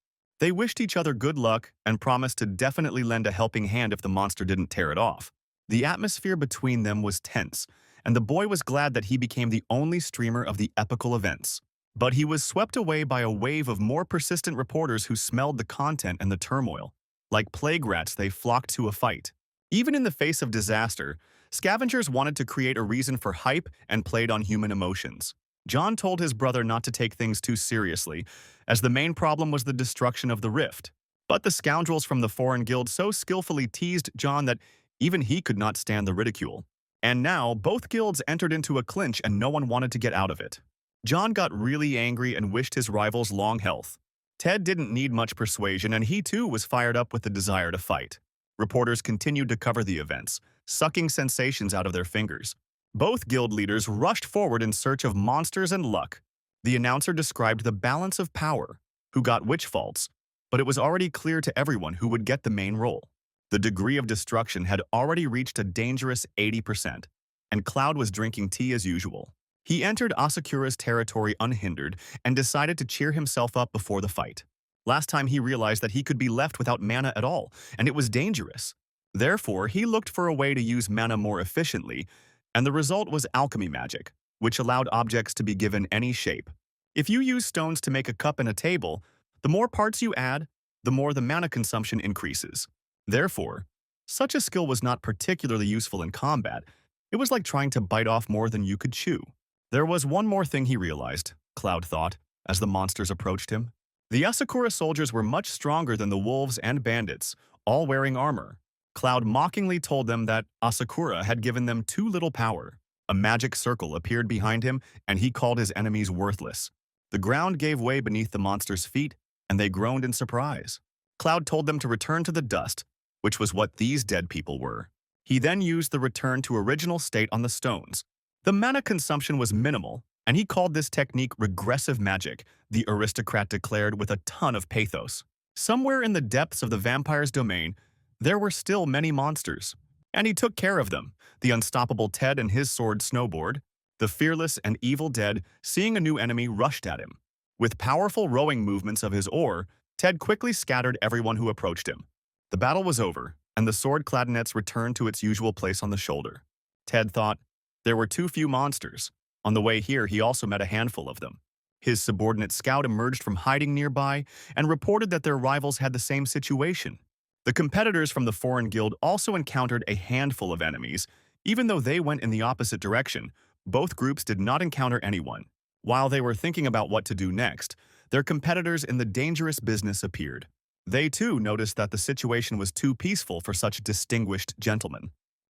They wished each other good luck and promised to definitely lend a helping hand if the monster didn't tear it off. The atmosphere between them was tense, and the boy was glad that he became the only streamer of the epical events. But he was swept away by a wave of more persistent reporters who smelled the content and the turmoil. Like plague rats, they flocked to a fight. Even in the face of disaster, scavengers wanted to create a reason for hype and played on human emotions. John told his brother not to take things too seriously, as the main problem was the destruction of the rift. But the scoundrels from the foreign guild so skillfully teased John that even he could not stand the ridicule. And now, both guilds entered into a clinch and no one wanted to get out of it. John got really angry and wished his rivals long health. Ted didn't need much persuasion and he too was fired up with the desire to fight. Reporters continued to cover the events, sucking sensations out of their fingers. Both guild leaders rushed forward in search of monsters and luck. The announcer described the balance of power, who got which faults, but it was already clear to everyone who would get the main role. The degree of destruction had already reached a dangerous 80%, and Cloud was drinking tea as usual. He entered Asakura's territory unhindered and decided to cheer himself up before the fight. Last time he realized that he could be left without mana at all, and it was dangerous. Therefore, he looked for a way to use mana more efficiently, and the result was alchemy magic, which allowed objects to be given any shape. If you use stones to make a cup and a table, the more parts you add, the more the mana consumption increases. Therefore, such a skill was not particularly useful in combat. It was like trying to bite off more than you could chew. There was one more thing he realized, Cloud thought, as the monsters approached him. The Asakura soldiers were much stronger than the wolves and bandits, all wearing armor. Cloud mockingly told them that Asakura had given them too little power. A magic circle appeared behind him, and he called his enemies worthless. The ground gave way beneath the monsters' feet, and they groaned in surprise. Cloud told them to return to the dust, which was what these dead people were. He then used the return to original state on the stones. The mana consumption was minimal, and he called this technique regressive magic, the aristocrat declared with a ton of pathos. Somewhere in the depths of the vampire's domain, there were still many monsters, and he took care of them. The unstoppable Ted and his sword snowboard. The fearless and evil Dead, seeing a new enemy, rushed at him. With powerful rowing movements of his oar, Ted quickly scattered everyone who approached him. The battle was over, and the sword clarinets returned to its usual place on the shoulder. Ted thought, there were too few monsters. On the way here, he also met a handful of them. His subordinate scout emerged from hiding nearby and reported that their rivals had the same situation. The competitors from the foreign guild also encountered a handful of enemies. Even though they went in the opposite direction, both groups did not encounter anyone. While they were thinking about what to do next, their competitors in the dangerous business appeared. They too noticed that the situation was too peaceful for such distinguished gentlemen.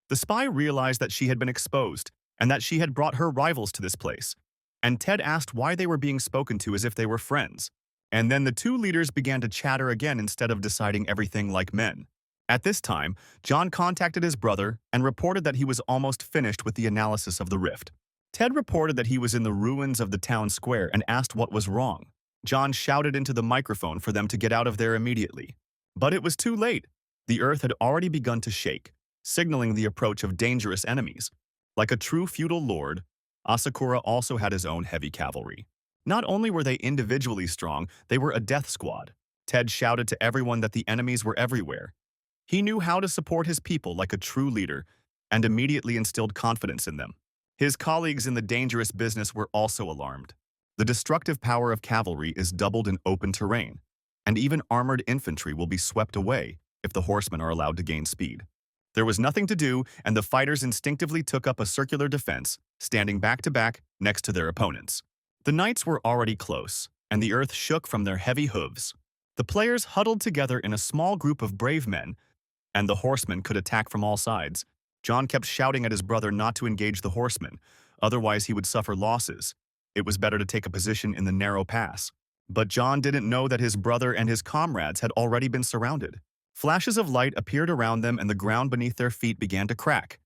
The spy realized that she had been exposed and that she had brought her rivals to this place, and Ted asked why they were being spoken to as if they were friends. And then the two leaders began to chatter again instead of deciding everything like men. At this time, John contacted his brother and reported that he was almost finished with the analysis of the rift. Ted reported that he was in the ruins of the town square and asked what was wrong. John shouted into the microphone for them to get out of there immediately. But it was too late. The earth had already begun to shake, signaling the approach of dangerous enemies. Like a true feudal lord, Asakura also had his own heavy cavalry. Not only were they individually strong, they were a death squad. Ted shouted to everyone that the enemies were everywhere. He knew how to support his people like a true leader and immediately instilled confidence in them. His colleagues in the dangerous business were also alarmed. The destructive power of cavalry is doubled in open terrain, and even armored infantry will be swept away if the horsemen are allowed to gain speed. There was nothing to do, and the fighters instinctively took up a circular defense, standing back to back next to their opponents. The knights were already close, and the earth shook from their heavy hooves. The players huddled together in a small group of brave men, and the horsemen could attack from all sides. John kept shouting at his brother not to engage the horsemen, otherwise he would suffer losses. It was better to take a position in the narrow pass. But John didn't know that his brother and his comrades had already been surrounded. Flashes of light appeared around them and the ground beneath their feet began to crack.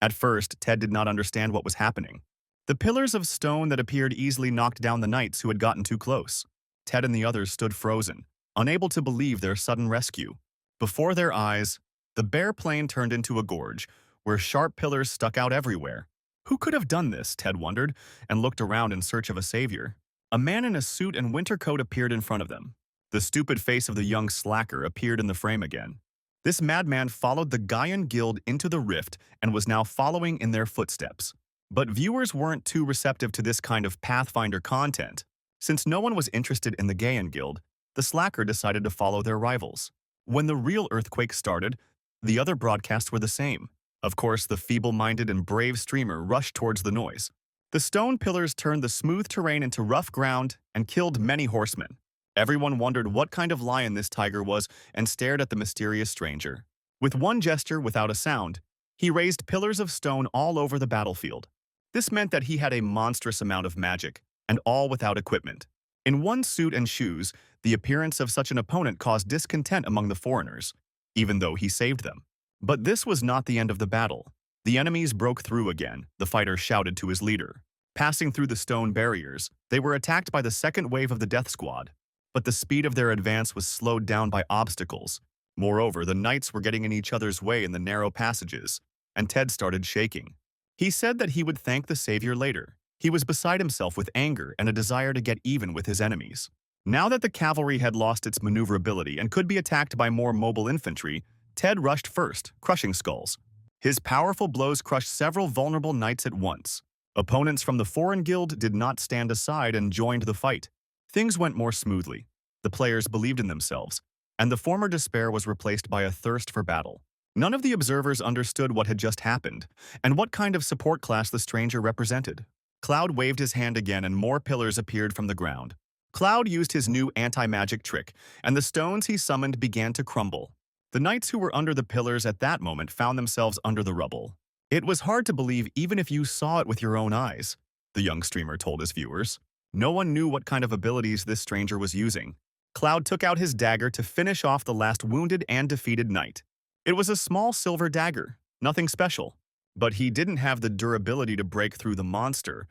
At first, Ted did not understand what was happening. The pillars of stone that appeared easily knocked down the knights who had gotten too close. Ted and the others stood frozen, unable to believe their sudden rescue. Before their eyes, the bare plain turned into a gorge, where sharp pillars stuck out everywhere. Who could have done this, Ted wondered, and looked around in search of a savior. A man in a suit and winter coat appeared in front of them. The stupid face of the young slacker appeared in the frame again. This madman followed the Gaian Guild into the rift and was now following in their footsteps. But viewers weren't too receptive to this kind of Pathfinder content. Since no one was interested in the Gaian Guild, the slacker decided to follow their rivals. When the real earthquake started, the other broadcasts were the same. Of course, the feeble-minded and brave streamer rushed towards the noise. The stone pillars turned the smooth terrain into rough ground and killed many horsemen. Everyone wondered what kind of lion this tiger was and stared at the mysterious stranger. With one gesture without a sound, he raised pillars of stone all over the battlefield. This meant that he had a monstrous amount of magic, and all without equipment. In one suit and shoes, the appearance of such an opponent caused discontent among the foreigners, even though he saved them. But this was not the end of the battle. The enemies broke through again, the fighter shouted to his leader. Passing through the stone barriers, they were attacked by the second wave of the death squad. But the speed of their advance was slowed down by obstacles. Moreover, the knights were getting in each other's way in the narrow passages, and Ted started shaking. He said that he would thank the savior later. He was beside himself with anger and a desire to get even with his enemies. Now that the cavalry had lost its maneuverability and could be attacked by more mobile infantry, Ted rushed first, crushing skulls. His powerful blows crushed several vulnerable knights at once. Opponents from the foreign guild did not stand aside and joined the fight. Things went more smoothly. The players believed in themselves, and the former despair was replaced by a thirst for battle. None of the observers understood what had just happened, and what kind of support class the stranger represented. Cloud waved his hand again and more pillars appeared from the ground. Cloud used his new anti-magic trick, and the stones he summoned began to crumble. The knights who were under the pillars at that moment found themselves under the rubble. It was hard to believe even if you saw it with your own eyes, the young streamer told his viewers. No one knew what kind of abilities this stranger was using. Cloud took out his dagger to finish off the last wounded and defeated knight. It was a small silver dagger, nothing special. But he didn't have the durability to break through the monster.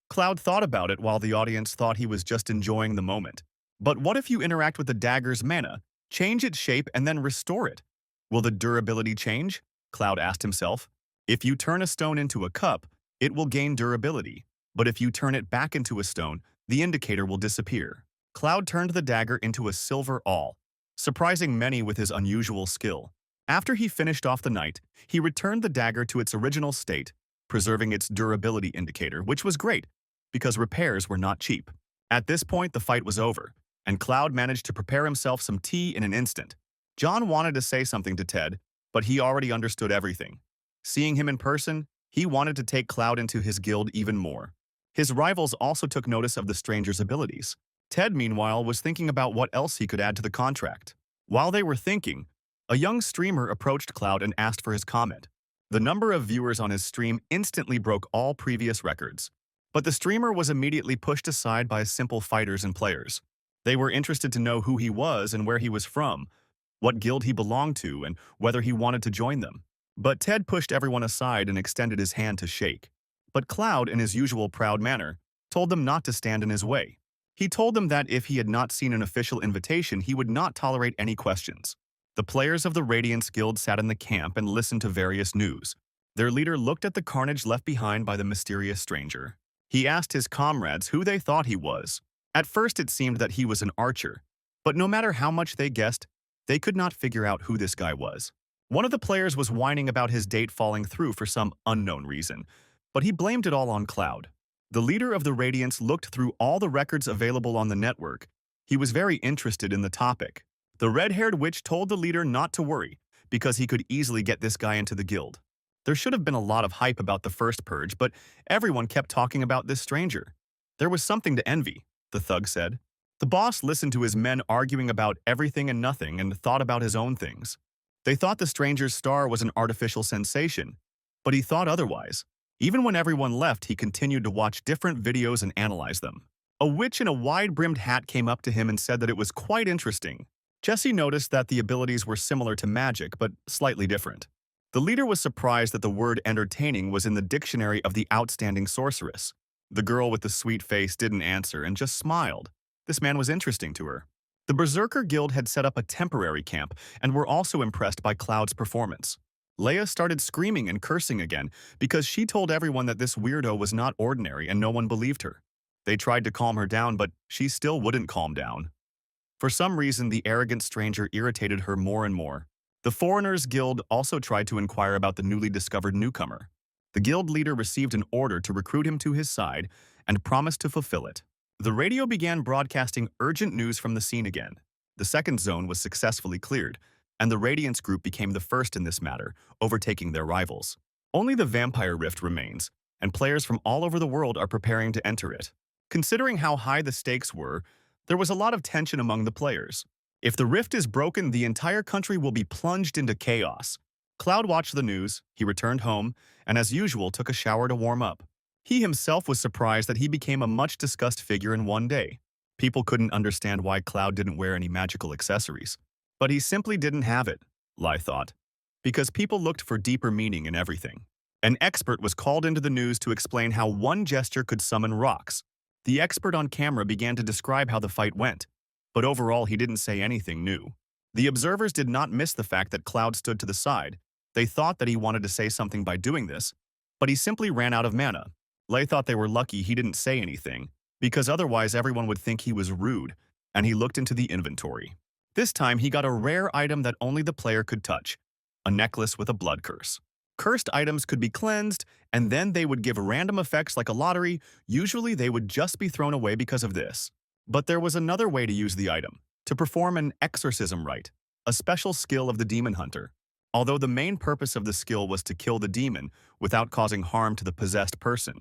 Cloud thought about it while the audience thought he was just enjoying the moment. But what if you interact with the dagger's mana, change its shape, and then restore it? Will the durability change? Cloud asked himself. If you turn a stone into a cup, it will gain durability. But if you turn it back into a stone, the indicator will disappear. Cloud turned the dagger into a silver awl, surprising many with his unusual skill. After he finished off the knight, he returned the dagger to its original state, preserving its durability indicator, which was great, because repairs were not cheap. At this point, the fight was over, and Cloud managed to prepare himself some tea in an instant. John wanted to say something to Ted, but he already understood everything. Seeing him in person, he wanted to take Cloud into his guild even more. His rivals also took notice of the stranger's abilities. Ted, meanwhile, was thinking about what else he could add to the contract. While they were thinking, a young streamer approached Cloud and asked for his comment. The number of viewers on his stream instantly broke all previous records. But the streamer was immediately pushed aside by simple fighters and players. They were interested to know who he was and where he was from, what guild he belonged to, and whether he wanted to join them. But Ted pushed everyone aside and extended his hand to shake. But Cloud, in his usual proud manner, told them not to stand in his way. He told them that if he had not seen an official invitation, he would not tolerate any questions. The players of the Radiance Guild sat in the camp and listened to various news. Their leader looked at the carnage left behind by the mysterious stranger. He asked his comrades who they thought he was. At first it seemed that he was an archer, but no matter how much they guessed, they could not figure out who this guy was. One of the players was whining about his date falling through for some unknown reason, but he blamed it all on Cloud. The leader of the Radiance looked through all the records available on the network. He was very interested in the topic. The red-haired witch told the leader not to worry, because he could easily get this guy into the guild. There should have been a lot of hype about the first purge, but everyone kept talking about this stranger. There was something to envy, the thug said. The boss listened to his men arguing about everything and nothing and thought about his own things. They thought the stranger's star was an artificial sensation, but he thought otherwise. Even when everyone left, he continued to watch different videos and analyze them. A witch in a wide-brimmed hat came up to him and said that it was quite interesting. Jesse noticed that the abilities were similar to magic, but slightly different. The leader was surprised that the word entertaining was in the dictionary of the outstanding sorceress. The girl with the sweet face didn't answer and just smiled. This man was interesting to her. The Berserker Guild had set up a temporary camp and were also impressed by Cloud's performance. Leia started screaming and cursing again because she told everyone that this weirdo was not ordinary and no one believed her. They tried to calm her down, but she still wouldn't calm down. For some reason, the arrogant stranger irritated her more and more. The Foreigners Guild also tried to inquire about the newly discovered newcomer. The guild leader received an order to recruit him to his side and promised to fulfill it. The radio began broadcasting urgent news from the scene again. The second zone was successfully cleared, and the Radiance group became the first in this matter, overtaking their rivals. Only the Vampire Rift remains, and players from all over the world are preparing to enter it. Considering how high the stakes were, there was a lot of tension among the players. If the rift is broken, the entire country will be plunged into chaos. Cloud watched the news, he returned home, and as usual took a shower to warm up. He himself was surprised that he became a much-discussed figure in one day. People couldn't understand why Cloud didn't wear any magical accessories. But he simply didn't have it, Lai thought, because people looked for deeper meaning in everything. An expert was called into the news to explain how one gesture could summon rocks. The expert on camera began to describe how the fight went, but overall he didn't say anything new. The observers did not miss the fact that Cloud stood to the side. They thought that he wanted to say something by doing this, but he simply ran out of mana. Lei thought they were lucky he didn't say anything, because otherwise everyone would think he was rude, and he looked into the inventory. This time he got a rare item that only the player could touch, a necklace with a blood curse. Cursed items could be cleansed, and then they would give random effects like a lottery. Usually they would just be thrown away because of this. But there was another way to use the item, to perform an exorcism rite, a special skill of the demon hunter. Although the main purpose of the skill was to kill the demon without causing harm to the possessed person.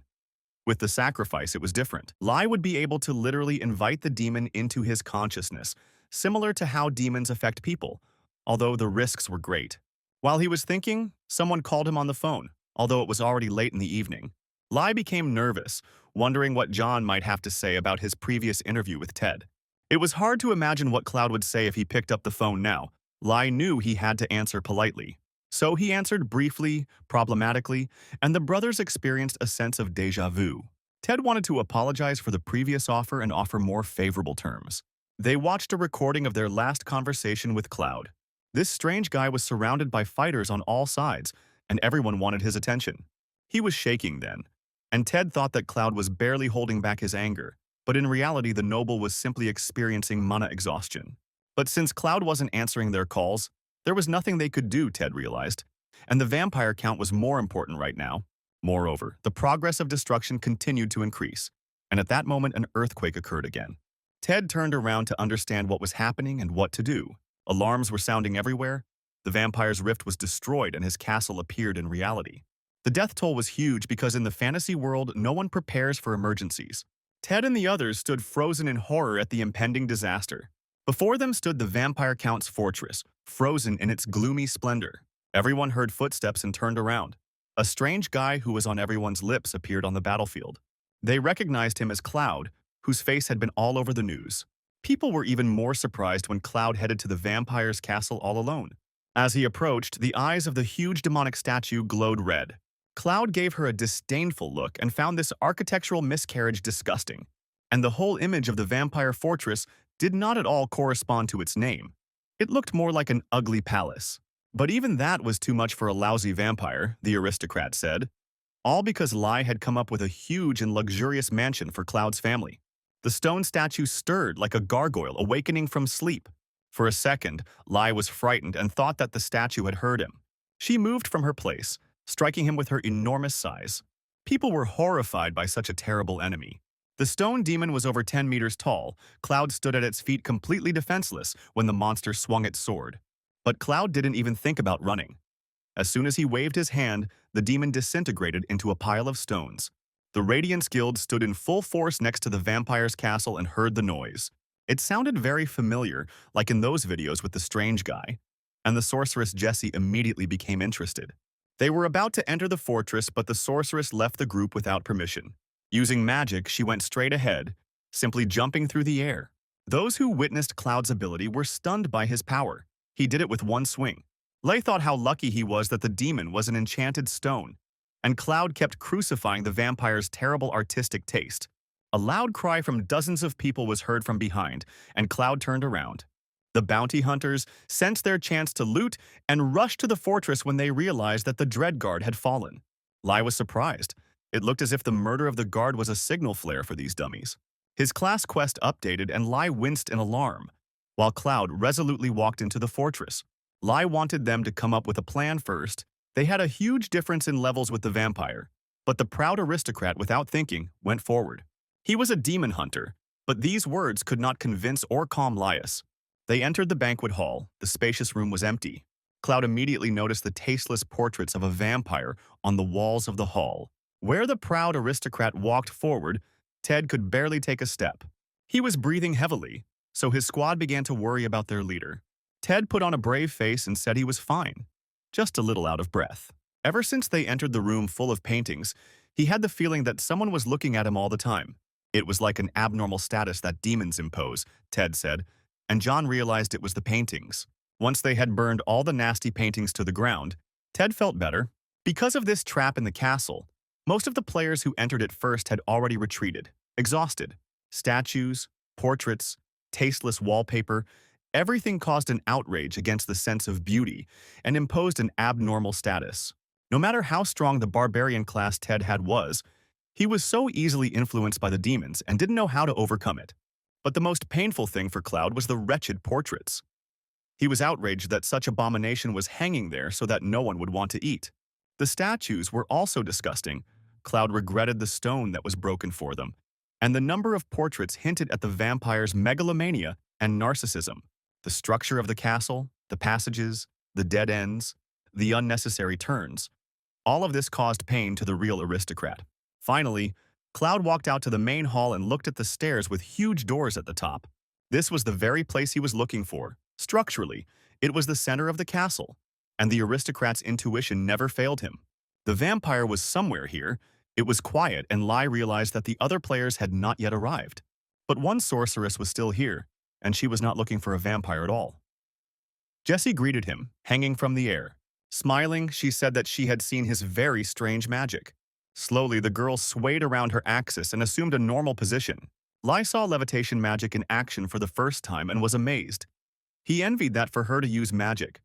With the sacrifice, it was different. Lai would be able to literally invite the demon into his consciousness, similar to how demons affect people, although the risks were great. While he was thinking, someone called him on the phone, although it was already late in the evening. Lai became nervous, wondering what John might have to say about his previous interview with Ted. It was hard to imagine what Cloud would say if he picked up the phone now. Lai knew he had to answer politely. So he answered briefly, problematically, and the brothers experienced a sense of déjà vu. Ted wanted to apologize for the previous offer and offer more favorable terms. They watched a recording of their last conversation with Cloud. This strange guy was surrounded by fighters on all sides, and everyone wanted his attention. He was shaking then, and Ted thought that Cloud was barely holding back his anger, but in reality the noble was simply experiencing mana exhaustion. But since Cloud wasn't answering their calls, there was nothing they could do, Ted realized, and the vampire count was more important right now. Moreover, the progress of destruction continued to increase, and at that moment an earthquake occurred again. Ted turned around to understand what was happening and what to do. Alarms were sounding everywhere. The vampire's rift was destroyed and his castle appeared in reality. The death toll was huge because in the fantasy world, no one prepares for emergencies. Ted and the others stood frozen in horror at the impending disaster. Before them stood the vampire count's fortress, frozen in its gloomy splendor. Everyone heard footsteps and turned around. A strange guy who was on everyone's lips appeared on the battlefield. They recognized him as Cloud, whose face had been all over the news. People were even more surprised when Cloud headed to the vampire's castle all alone. As he approached, the eyes of the huge demonic statue glowed red. Cloud gave her a disdainful look and found this architectural miscarriage disgusting. And the whole image of the vampire fortress did not at all correspond to its name. It looked more like an ugly palace. But even that was too much for a lousy vampire, the aristocrat said. All because Lai had come up with a huge and luxurious mansion for Cloud's family. The stone statue stirred like a gargoyle awakening from sleep. For a second, Lai was frightened and thought that the statue had heard him. She moved from her place, striking him with her enormous size. People were horrified by such a terrible enemy. The stone demon was over 10 meters tall. Cloud stood at its feet completely defenseless when the monster swung its sword. But Cloud didn't even think about running. As soon as he waved his hand, the demon disintegrated into a pile of stones. The Radiance Guild stood in full force next to the vampire's castle and heard the noise. It sounded very familiar, like in those videos with the strange guy, and the sorceress Jessie immediately became interested. They were about to enter the fortress, but the sorceress left the group without permission. Using magic, she went straight ahead, simply jumping through the air. Those who witnessed Cloud's ability were stunned by his power. He did it with one swing. Lei thought how lucky he was that the demon was an enchanted stone, and Cloud kept crucifying the vampire's terrible artistic taste. A loud cry from dozens of people was heard from behind, and Cloud turned around. The bounty hunters sensed their chance to loot and rushed to the fortress when they realized that the dread guard had fallen. Lai was surprised. It looked as if the murder of the guard was a signal flare for these dummies. His class quest updated and Lai winced in alarm. while Cloud resolutely walked into the fortress. Lai wanted them to come up with a plan first. They had a huge difference in levels with the vampire, but the proud aristocrat, without thinking, went forward. He was a demon hunter, but these words could not convince or calm Laius. They entered the banquet hall. The spacious room was empty. Cloud immediately noticed the tasteless portraits of a vampire on the walls of the hall. Where the proud aristocrat walked forward, Ted could barely take a step. He was breathing heavily, so his squad began to worry about their leader. Ted put on a brave face and said he was fine, just a little out of breath. Ever since they entered the room full of paintings, he had the feeling that someone was looking at him all the time. It was like an abnormal status that demons impose, Ted said, and John realized it was the paintings. Once they had burned all the nasty paintings to the ground, Ted felt better. Because of this trap in the castle, most of the players who entered it first had already retreated, exhausted. Statues, portraits, tasteless wallpaper, everything caused an outrage against the sense of beauty and imposed an abnormal status. No matter how strong the barbarian class Ted had was, he was so easily influenced by the demons and didn't know how to overcome it. But the most painful thing for Cloud was the wretched portraits. He was outraged that such abomination was hanging there so that no one would want to eat. The statues were also disgusting. Cloud regretted the stone that was broken for them, and the number of portraits hinted at the vampire's megalomania and narcissism. The structure of the castle, the passages, the dead ends, the unnecessary turns. All of this caused pain to the real aristocrat. Finally, Cloud walked out to the main hall and looked at the stairs with huge doors at the top. This was the very place he was looking for. Structurally, it was the center of the castle, and the aristocrat's intuition never failed him. The vampire was somewhere here. It was quiet, and Lai realized that the other players had not yet arrived. But one sorceress was still here, and she was not looking for a vampire at all. Jessie greeted him, hanging from the air. Smiling, she said that she had seen his very strange magic. Slowly, the girl swayed around her axis and assumed a normal position. Lai saw levitation magic in action for the first time and was amazed. He envied that for her to use magic,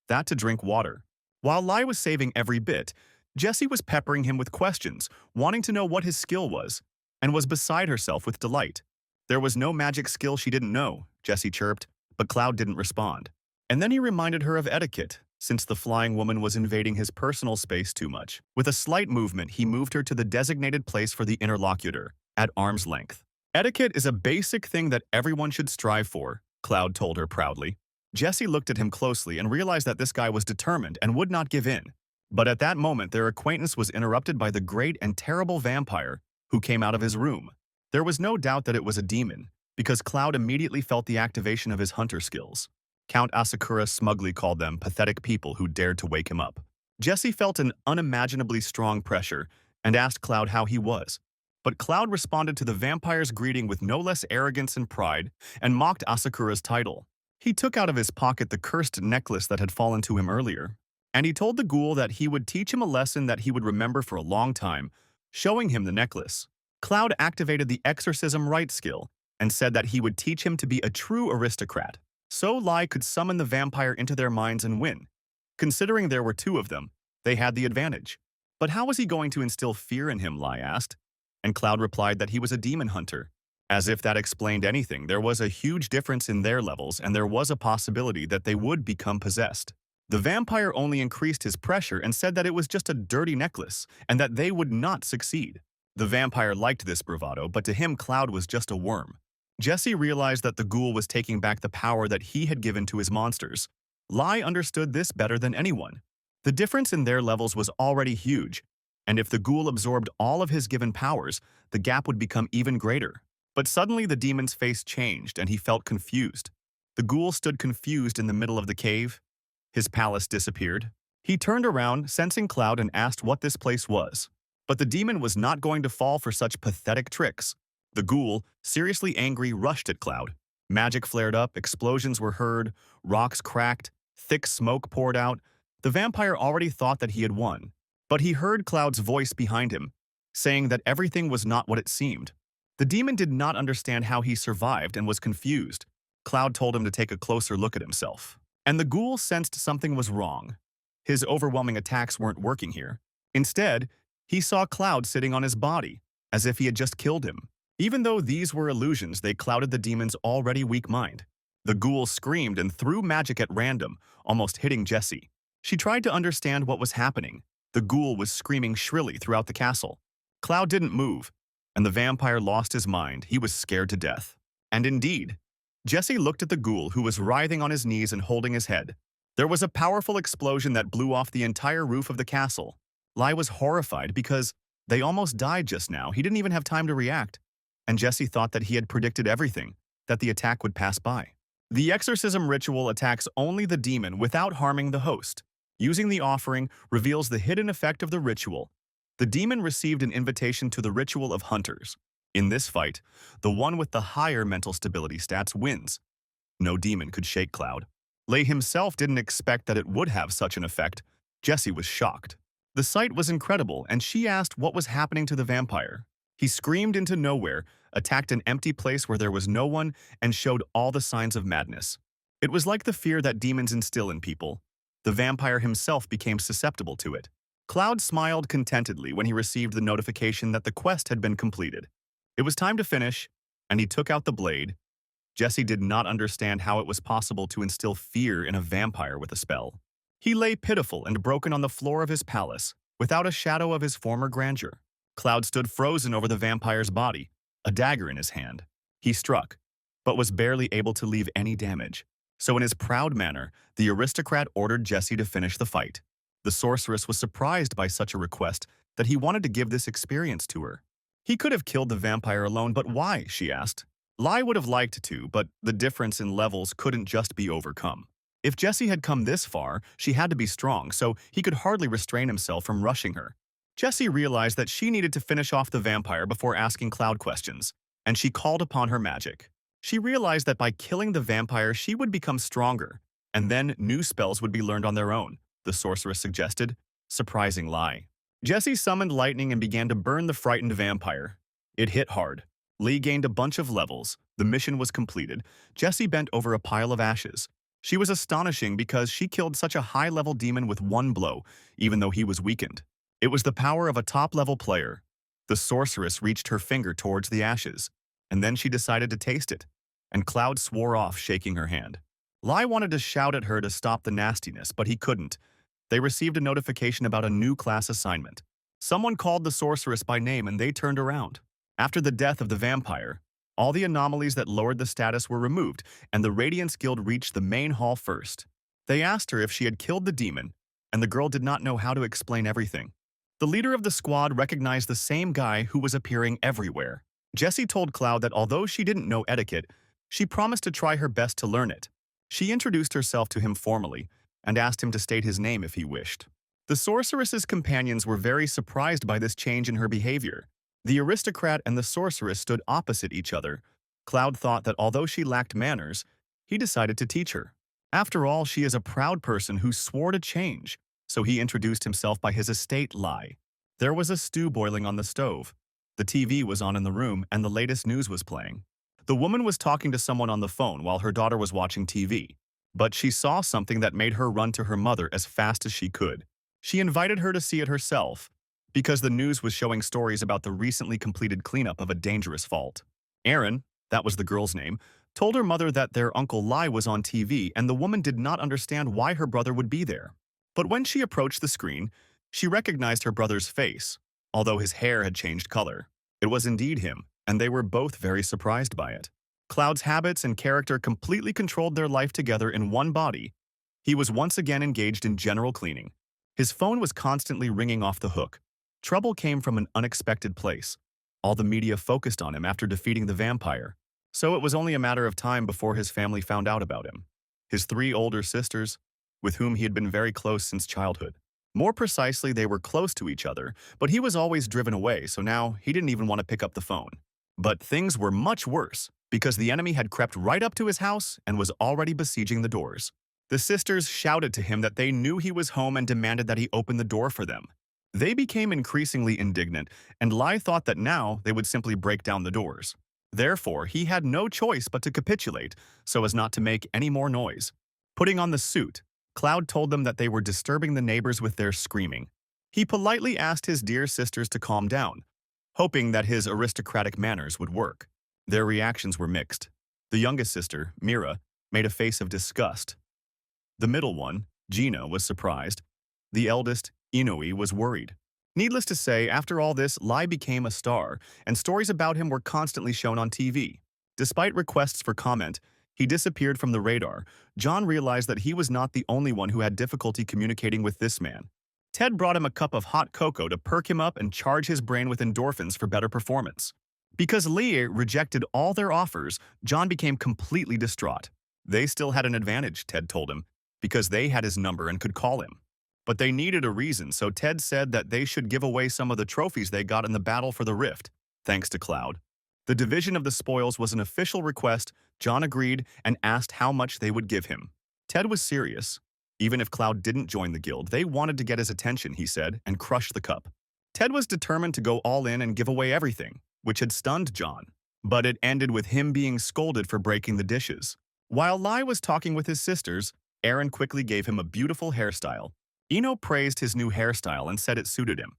that to drink water. While Lai was saving every bit, Jessie was peppering him with questions, wanting to know what his skill was, and was beside herself with delight. There was no magic skill she didn't know, Jessie chirped, but Cloud didn't respond. And then he reminded her of etiquette, since the flying woman was invading his personal space too much. With a slight movement, he moved her to the designated place for the interlocutor, at arm's length. Etiquette is a basic thing that everyone should strive for, Cloud told her proudly. Jessie looked at him closely and realized that this guy was determined and would not give in. But at that moment, their acquaintance was interrupted by the great and terrible vampire who came out of his room. There was no doubt that it was a demon, because Cloud immediately felt the activation of his hunter skills. Count Asakura smugly called them pathetic people who dared to wake him up. Jessie felt an unimaginably strong pressure and asked Cloud how he was. But Cloud responded to the vampire's greeting with no less arrogance and pride and mocked Asakura's title. He took out of his pocket the cursed necklace that had fallen to him earlier, and he told the ghoul that he would teach him a lesson that he would remember for a long time, showing him the necklace. Cloud activated the exorcism rite skill and said that he would teach him to be a true aristocrat. So Lai could summon the vampire into their minds and win. Considering there were two of them, they had the advantage. But how was he going to instill fear in him, Lai asked. And Cloud replied that he was a demon hunter. As if that explained anything, there was a huge difference in their levels, and there was a possibility that they would become possessed. The vampire only increased his pressure and said that it was just a dirty necklace, and that they would not succeed. The vampire liked this bravado, but to him Cloud was just a worm. Jessie realized that the ghoul was taking back the power that he had given to his monsters. Lai understood this better than anyone. The difference in their levels was already huge, and if the ghoul absorbed all of his given powers, the gap would become even greater. But suddenly the demon's face changed and he felt confused. The ghoul stood confused in the middle of the cave. His palace disappeared. He turned around, sensing Cloud, and asked what this place was. But the demon was not going to fall for such pathetic tricks. The ghoul, seriously angry, rushed at Cloud. Magic flared up, explosions were heard, rocks cracked, thick smoke poured out. The vampire already thought that he had won. But he heard Cloud's voice behind him, saying that everything was not what it seemed. The demon did not understand how he survived and was confused. Cloud told him to take a closer look at himself. And the ghoul sensed something was wrong. His overwhelming attacks weren't working here. Instead, he saw Cloud sitting on his body, as if he had just killed him. Even though these were illusions, they clouded the demon's already weak mind. The ghoul screamed and threw magic at random, almost hitting Jessie. She tried to understand what was happening. The ghoul was screaming shrilly throughout the castle. Cloud didn't move, and the vampire lost his mind. He was scared to death. And indeed, Jessie looked at the ghoul who was writhing on his knees and holding his head. There was a powerful explosion that blew off the entire roof of the castle. Lai was horrified because they almost died just now. He didn't even have time to react. And Jessie thought that he had predicted everything, that the attack would pass by. The exorcism ritual attacks only the demon without harming the host. Using the offering reveals the hidden effect of the ritual. The demon received an invitation to the ritual of hunters. In this fight, the one with the higher mental stability stats wins. No demon could shake Cloud. Lei himself didn't expect that it would have such an effect. Jessie was shocked. The sight was incredible, and she asked what was happening to the vampire. He screamed into nowhere, attacked an empty place where there was no one, and showed all the signs of madness. It was like the fear that demons instill in people. The vampire himself became susceptible to it. Cloud smiled contentedly when he received the notification that the quest had been completed. It was time to finish, and he took out the blade. Jessie did not understand how it was possible to instill fear in a vampire with a spell. He lay pitiful and broken on the floor of his palace, without a shadow of his former grandeur. Cloud stood frozen over the vampire's body, a dagger in his hand. He struck, but was barely able to leave any damage. So in his proud manner, the aristocrat ordered Jessie to finish the fight. The sorceress was surprised by such a request that he wanted to give this experience to her. He could have killed the vampire alone, but why, she asked. Lai would have liked to, but the difference in levels couldn't just be overcome. If Jessie had come this far, she had to be strong, so he could hardly restrain himself from rushing her. Jessie realized that she needed to finish off the vampire before asking Cloud questions, and she called upon her magic. She realized that by killing the vampire, she would become stronger, and then new spells would be learned on their own, the sorceress suggested, surprising Lai. Jessie summoned lightning and began to burn the frightened vampire. It hit hard. Lee gained a bunch of levels. The mission was completed. Jessie bent over a pile of ashes. She was astonishing because she killed such a high-level demon with one blow, even though he was weakened. It was the power of a top-level player. The sorceress reached her finger towards the ashes, and then she decided to taste it, and Cloud swore off, shaking her hand. Lai wanted to shout at her to stop the nastiness, but he couldn't. They received a notification about a new class assignment. Someone called the sorceress by name and they turned around. After the death of the vampire, all the anomalies that lowered the status were removed, and the Radiance Guild reached the main hall first. They asked her if she had killed the demon, and the girl did not know how to explain everything. The leader of the squad recognized the same guy who was appearing everywhere. Jessie told Cloud that although she didn't know etiquette, she promised to try her best to learn it. She introduced herself to him formally and asked him to state his name if he wished. The sorceress's companions were very surprised by this change in her behavior. The aristocrat and the sorceress stood opposite each other. Cloud thought that although she lacked manners, he decided to teach her. After all, she is a proud person who swore to change, so he introduced himself by his estate Lai. There was a stew boiling on the stove. The TV was on in the room and the latest news was playing. The woman was talking to someone on the phone while her daughter was watching TV. But she saw something that made her run to her mother as fast as she could. She invited her to see it herself, because the news was showing stories about the recently completed cleanup of a dangerous fault. Erin, that was the girl's name, told her mother that their Uncle Lai was on TV and the woman did not understand why her brother would be there. But when she approached the screen, she recognized her brother's face, although his hair had changed color. It was indeed him, and they were both very surprised by it. Cloud's habits and character completely controlled their life together in one body. He was once again engaged in general cleaning. His phone was constantly ringing off the hook. Trouble came from an unexpected place. All the media focused on him after defeating the vampire, so it was only a matter of time before his family found out about him. His 3 older sisters, with whom he had been very close since childhood. More precisely, they were close to each other, but he was always driven away, so now he didn't even want to pick up the phone. But things were much worse, because the enemy had crept right up to his house and was already besieging the doors. The sisters shouted to him that they knew he was home and demanded that he open the door for them. They became increasingly indignant, and Lai thought that now they would simply break down the doors. Therefore, he had no choice but to capitulate so as not to make any more noise. Putting on the suit, Cloud told them that they were disturbing the neighbors with their screaming. He politely asked his dear sisters to calm down, hoping that his aristocratic manners would work. Their reactions were mixed. The youngest sister, Mira, made a face of disgust. The middle one, Gina, was surprised. The eldest, Inui, was worried. Needless to say, after all this, Lai became a star, and stories about him were constantly shown on TV. Despite requests for comment, he disappeared from the radar. John realized that he was not the only one who had difficulty communicating with this man. Ted brought him a cup of hot cocoa to perk him up and charge his brain with endorphins for better performance. Because Lee rejected all their offers, John became completely distraught. They still had an advantage, Ted told him, because they had his number and could call him. But they needed a reason, so Ted said that they should give away some of the trophies they got in the battle for the rift, thanks to Cloud. The division of the spoils was an official request. John agreed and asked how much they would give him. Ted was serious. Even if Cloud didn't join the guild, they wanted to get his attention, he said, and crush the cup. Ted was determined to go all in and give away everything, which had stunned John. But it ended with him being scolded for breaking the dishes. While Lai was talking with his sisters, Aaron quickly gave him a beautiful hairstyle. Eno praised his new hairstyle and said it suited him.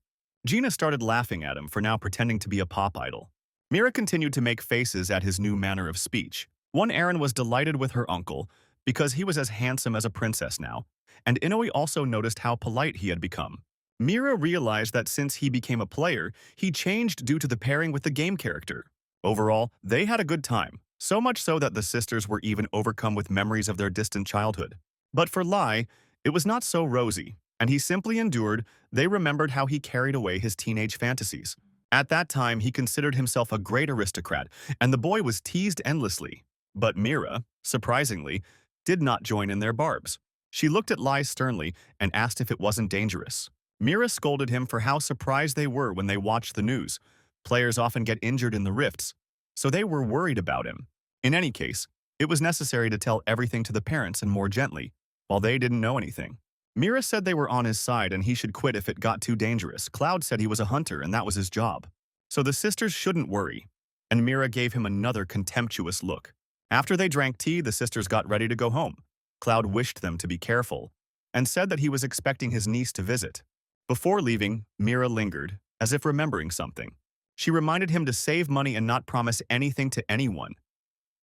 Gina started laughing at him for now pretending to be a pop idol. Mira continued to make faces at his new manner of speech. One Aaron was delighted with her uncle because he was as handsome as a princess now, and Inui also noticed how polite he had become. Mira realized that since he became a player, he changed due to the pairing with the game character. Overall, they had a good time, so much so that the sisters were even overcome with memories of their distant childhood. But for Lai, it was not so rosy, and he simply endured. They remembered how he carried away his teenage fantasies. At that time, he considered himself a great aristocrat, and the boy was teased endlessly. But Mira, surprisingly, did not join in their barbs. She looked at Lai sternly and asked if it wasn't dangerous. Mira scolded him for how surprised they were when they watched the news. Players often get injured in the rifts, so they were worried about him. In any case, it was necessary to tell everything to the parents and more gently, while they didn't know anything. Mira said they were on his side and he should quit if it got too dangerous. Cloud said he was a hunter and that was his job. So the sisters shouldn't worry. And Mira gave him another contemptuous look. After they drank tea, the sisters got ready to go home. Cloud wished them to be careful and said that he was expecting his niece to visit. Before leaving, Mira lingered, as if remembering something. She reminded him to save money and not promise anything to anyone.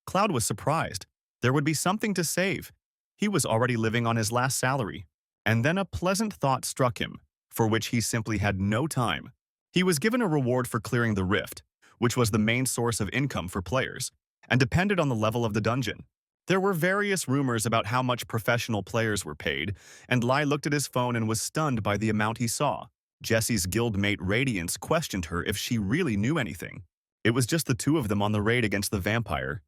Cloud was surprised. There would be something to save. He was already living on his last salary. And then a pleasant thought struck him, for which he simply had no time. He was given a reward for clearing the rift, which was the main source of income for players, and depended on the level of the dungeon. There were various rumors about how much professional players were paid, and Lai looked at his phone and was stunned by the amount he saw. Jesse's guildmate Radiance questioned her if she really knew anything. It was just the two of them on the raid against the vampire,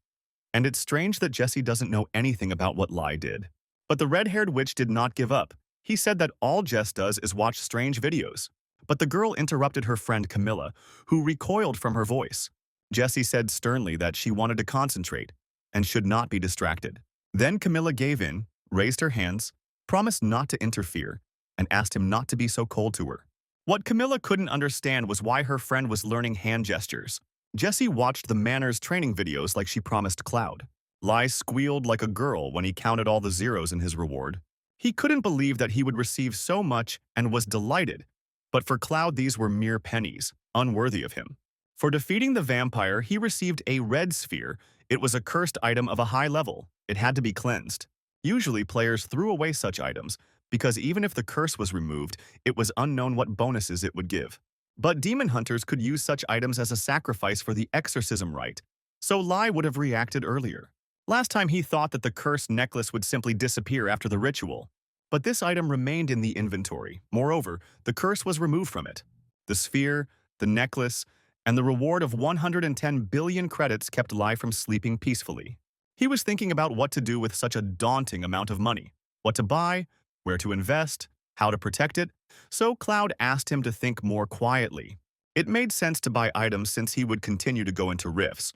and it's strange that Jesse doesn't know anything about what Lai did. But the red-haired witch did not give up. He said that all Jess does is watch strange videos. But the girl interrupted her friend Camilla, who recoiled from her voice. Jessie said sternly that she wanted to concentrate and should not be distracted. Then Camilla gave in, raised her hands, promised not to interfere, and asked him not to be so cold to her. What Camilla couldn't understand was why her friend was learning hand gestures. Jessie watched the manners training videos like she promised Cloud. Lai squealed like a girl when he counted all the zeros in his reward. He couldn't believe that he would receive so much and was delighted. But for Cloud, these were mere pennies, unworthy of him. For defeating the vampire, he received a red sphere. It was a cursed item of a high level. It had to be cleansed. Usually, players threw away such items, because even if the curse was removed, it was unknown what bonuses it would give. But demon hunters could use such items as a sacrifice for the exorcism rite, so Lai would have reacted earlier. Last time he thought that the cursed necklace would simply disappear after the ritual. But this item remained in the inventory. Moreover, the curse was removed from it. The sphere, the necklace, and the reward of 110 billion credits kept Lai from sleeping peacefully. He was thinking about what to do with such a daunting amount of money. What to buy, where to invest, how to protect it. So Cloud asked him to think more quietly. It made sense to buy items since he would continue to go into rifts.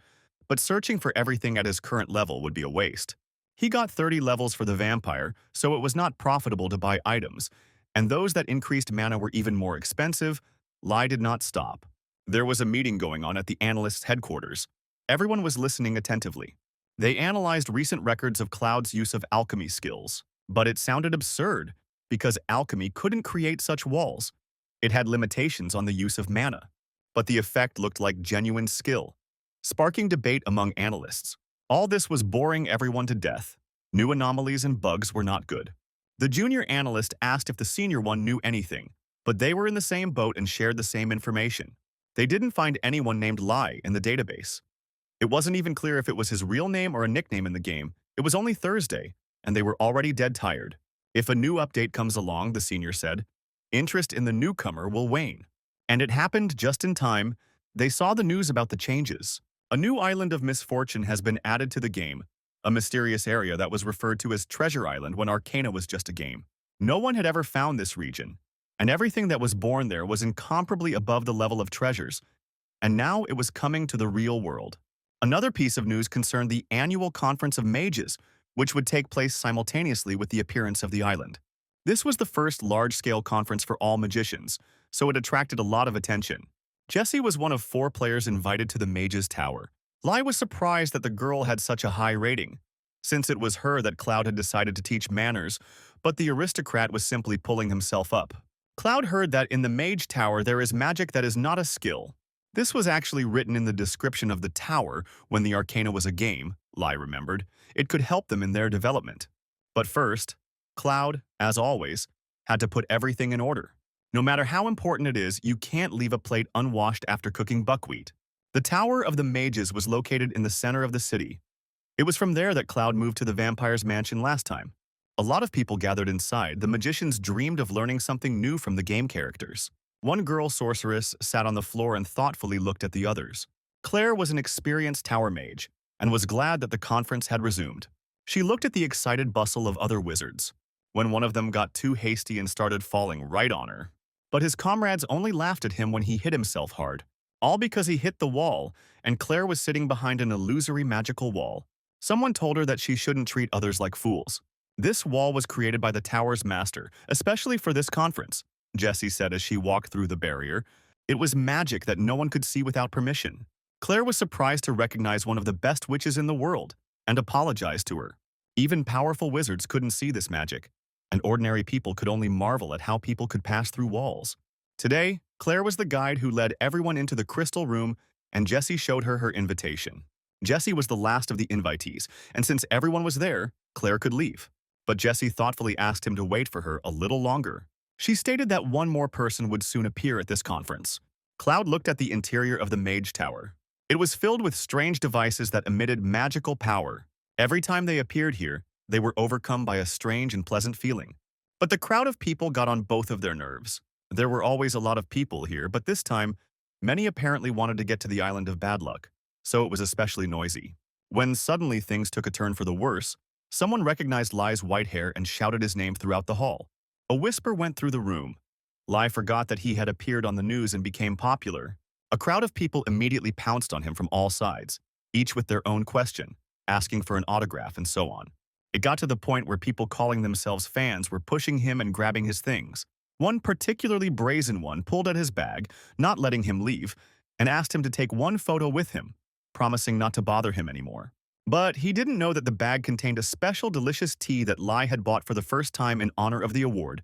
But searching for everything at his current level would be a waste. He got 30 levels for the vampire, so it was not profitable to buy items, and those that increased mana were even more expensive. Lai did not stop. There was a meeting going on at the analyst's headquarters. Everyone was listening attentively. They analyzed recent records of Cloud's use of alchemy skills, but it sounded absurd because alchemy couldn't create such walls. It had limitations on the use of mana, but the effect looked like genuine skill, sparking debate among analysts. All this was boring everyone to death. New anomalies and bugs were not good. The junior analyst asked if the senior one knew anything, but they were in the same boat and shared the same information. They didn't find anyone named Lai in the database. It wasn't even clear if it was his real name or a nickname in the game. It was only Thursday, and they were already dead tired. If a new update comes along, the senior said, interest in the newcomer will wane. And it happened just in time. They saw the news about the changes. A new island of misfortune has been added to the game, a mysterious area that was referred to as Treasure Island when Arcana was just a game. No one had ever found this region, and everything that was born there was incomparably above the level of treasures, and now it was coming to the real world. Another piece of news concerned the annual Conference of Mages, which would take place simultaneously with the appearance of the island. This was the first large-scale conference for all magicians, so it attracted a lot of attention. Jessie was one of 4 players invited to the Mage's Tower. Lai was surprised that the girl had such a high rating, since it was her that Cloud had decided to teach manners, but the aristocrat was simply pulling himself up. Cloud heard that in the Mage Tower there is magic that is not a skill. This was actually written in the description of the tower when the Arcana was a game, Lai remembered. It could help them in their development. But first, Cloud, as always, had to put everything in order. No matter how important it is, you can't leave a plate unwashed after cooking buckwheat. The Tower of the Mages was located in the center of the city. It was from there that Cloud moved to the vampire's mansion last time. A lot of people gathered inside. The magicians dreamed of learning something new from the game characters. One girl sorceress sat on the floor and thoughtfully looked at the others. Claire was an experienced tower mage and was glad that the conference had resumed. She looked at the excited bustle of other wizards, when one of them got too hasty and started falling right on her. But his comrades only laughed at him when he hit himself hard, all because he hit the wall, and Claire was sitting behind an illusory magical wall. Someone told her that she shouldn't treat others like fools. This wall was created by the tower's master, especially for this conference, Jessie said as she walked through the barrier. It was magic that no one could see without permission. Claire was surprised to recognize one of the best witches in the world and apologized to her. Even powerful wizards couldn't see this magic, and ordinary people could only marvel at how people could pass through walls. Today, Claire was the guide who led everyone into the crystal room, and Jessie showed her her invitation. Jessie was the last of the invitees, and since everyone was there, Claire could leave. But Jessie thoughtfully asked him to wait for her a little longer. She stated that one more person would soon appear at this conference. Cloud looked at the interior of the Mage Tower. It was filled with strange devices that emitted magical power. Every time they appeared here, they were overcome by a strange and pleasant feeling. But the crowd of people got on both of their nerves. There were always a lot of people here, but this time, many apparently wanted to get to the island of bad luck, so it was especially noisy. When suddenly things took a turn for the worse, someone recognized Lai's white hair and shouted his name throughout the hall. A whisper went through the room. Lai forgot that he had appeared on the news and became popular. A crowd of people immediately pounced on him from all sides, each with their own question, asking for an autograph and so on. It got to the point where people calling themselves fans were pushing him and grabbing his things. One particularly brazen one pulled at his bag, not letting him leave, and asked him to take one photo with him, promising not to bother him anymore. But he didn't know that the bag contained a special delicious tea that Lai had bought for the first time in honor of the award,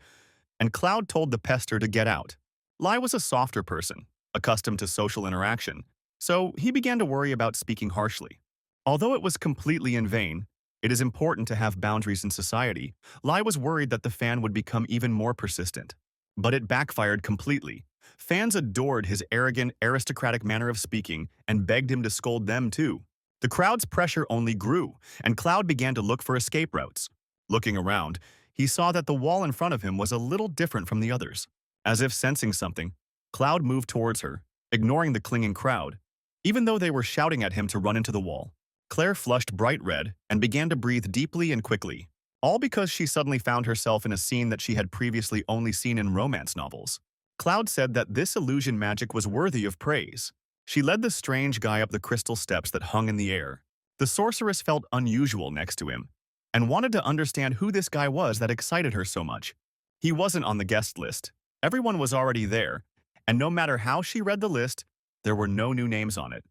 and Cloud told the pester to get out. Lai was a softer person, accustomed to social interaction, so he began to worry about speaking harshly. Although it was completely in vain, it is important to have boundaries in society. Lai was worried that the fan would become even more persistent. But it backfired completely. Fans adored his arrogant, aristocratic manner of speaking and begged him to scold them too. The crowd's pressure only grew, and Cloud began to look for escape routes. Looking around, he saw that the wall in front of him was a little different from the others. As if sensing something, Cloud moved towards her, ignoring the clinging crowd, even though they were shouting at him to run into the wall. Claire flushed bright red and began to breathe deeply and quickly, all because she suddenly found herself in a scene that she had previously only seen in romance novels. Cloud said that this illusion magic was worthy of praise. She led the strange guy up the crystal steps that hung in the air. The sorceress felt unusual next to him and wanted to understand who this guy was that excited her so much. He wasn't on the guest list. Everyone was already there, and no matter how she read the list, there were no new names on it.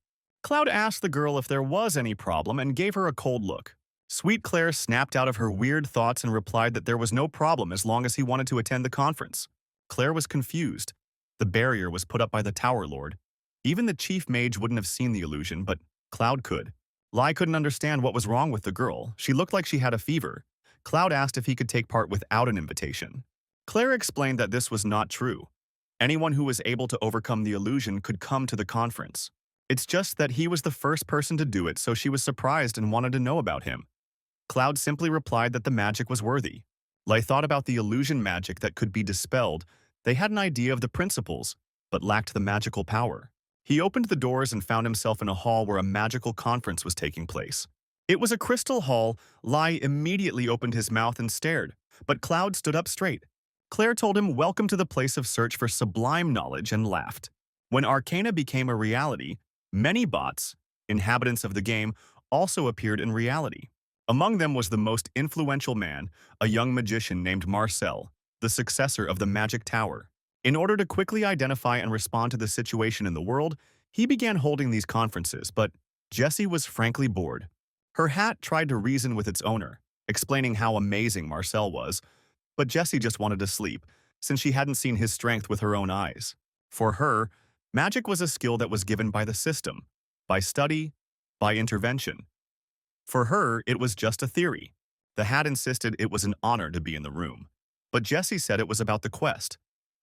Cloud asked the girl if there was any problem and gave her a cold look. Sweet Claire snapped out of her weird thoughts and replied that there was no problem as long as he wanted to attend the conference. Claire was confused. The barrier was put up by the Tower Lord. Even the chief mage wouldn't have seen the illusion, but Cloud could. Lai couldn't understand what was wrong with the girl. She looked like she had a fever. Cloud asked if he could take part without an invitation. Claire explained that this was not true. Anyone who was able to overcome the illusion could come to the conference. It's just that he was the first person to do it, so she was surprised and wanted to know about him. Cloud simply replied that the magic was worthy. Lai thought about the illusion magic that could be dispelled. They had an idea of the principles, but lacked the magical power. He opened the doors and found himself in a hall where a magical conference was taking place. It was a crystal hall. Lai immediately opened his mouth and stared, but Cloud stood up straight. Claire told him welcome to the place of search for sublime knowledge and laughed. When Arcana became a reality, many bots, inhabitants of the game, also appeared in reality. Among them was the most influential man, a young magician named Marcel, the successor of the Magic Tower. In order to quickly identify and respond to the situation in the world, he began holding these conferences, but Jessie was frankly bored. Her hat tried to reason with its owner, explaining how amazing Marcel was, but Jessie just wanted to sleep, since she hadn't seen his strength with her own eyes. For her, magic was a skill that was given by the system, by study, by intervention. For her, it was just a theory. The hat insisted it was an honor to be in the room, but Jessie said it was about the quest.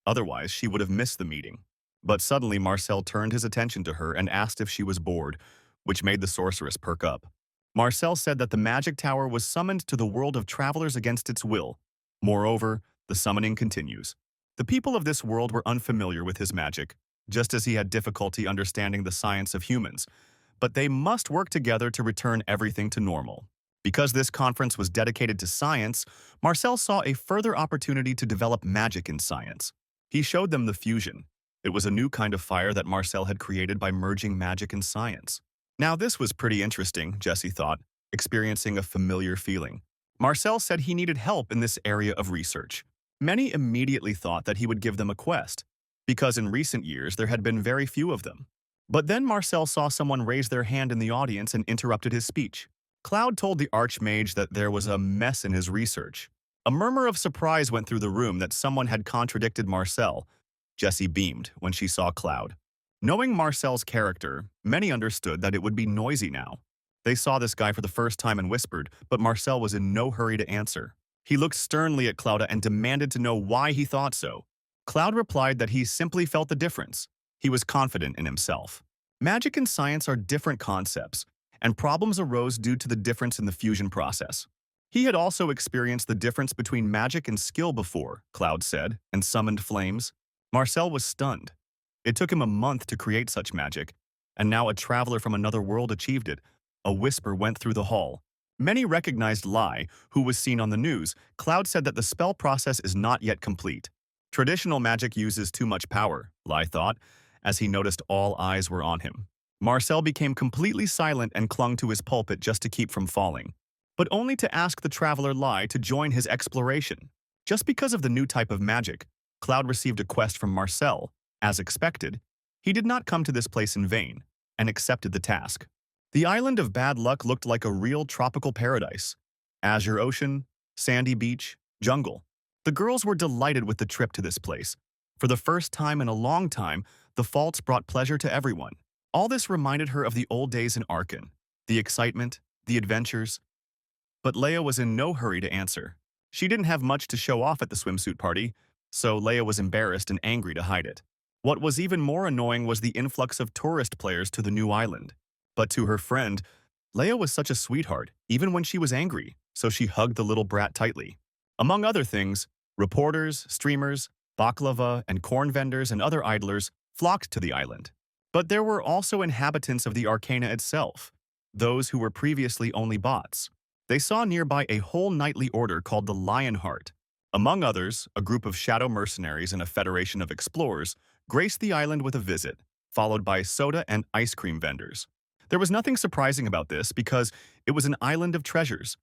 Otherwise, she would have missed the meeting. But suddenly, Marcel turned his attention to her and asked if she was bored, which made the sorceress perk up. Marcel said that the Magic Tower was summoned to the world of travelers against its will. Moreover, the summoning continues. The people of this world were unfamiliar with his magic, just as he had difficulty understanding the science of humans, but they must work together to return everything to normal. Because this conference was dedicated to science, Marcel saw a further opportunity to develop magic in science. He showed them the fusion. It was a new kind of fire that Marcel had created by merging magic and science. Now this was pretty interesting, Jessie thought, experiencing a familiar feeling. Marcel said he needed help in this area of research. Many immediately thought that he would give them a quest, because in recent years there had been very few of them. But then Marcel saw someone raise their hand in the audience and interrupted his speech. Cloud told the Archmage that there was a mess in his research. A murmur of surprise went through the room that someone had contradicted Marcel. Jessie beamed when she saw Cloud. Knowing Marcel's character, many understood that it would be noisy now. They saw this guy for the first time and whispered, but Marcel was in no hurry to answer. He looked sternly at Cloud and demanded to know why he thought so. Cloud replied that he simply felt the difference. He was confident in himself. Magic and science are different concepts, and problems arose due to the difference in the fusion process. He had also experienced the difference between magic and skill before, Cloud said, and summoned flames. Marcel was stunned. It took him a month to create such magic, and now a traveler from another world achieved it. A whisper went through the hall. Many recognized Lai, who was seen on the news. Cloud said that the spell process is not yet complete. Traditional magic uses too much power, Lai thought, as he noticed all eyes were on him. Marcel became completely silent and clung to his pulpit just to keep from falling, but only to ask the traveler Lai to join his exploration. Just because of the new type of magic, Cloud received a quest from Marcel. As expected, he did not come to this place in vain, and accepted the task. The island of Bad Luck looked like a real tropical paradise. Azure ocean, sandy beach, jungle. The girls were delighted with the trip to this place. For the first time in a long time, the faults brought pleasure to everyone. All this reminded her of the old days in Arkan, the excitement, the adventures. But Leia was in no hurry to answer. She didn't have much to show off at the swimsuit party, so Leia was embarrassed and angry to hide it. What was even more annoying was the influx of tourist players to the new island. But to her friend, Leia was such a sweetheart, even when she was angry, so she hugged the little brat tightly. Among other things, reporters, streamers, baklava, and corn vendors and other idlers flocked to the island. But there were also inhabitants of the Arcana itself, those who were previously only bots. They saw nearby a whole knightly order called the Lionheart. Among others, a group of shadow mercenaries and a federation of explorers graced the island with a visit, followed by soda and ice cream vendors. There was nothing surprising about this because it was an island of treasures.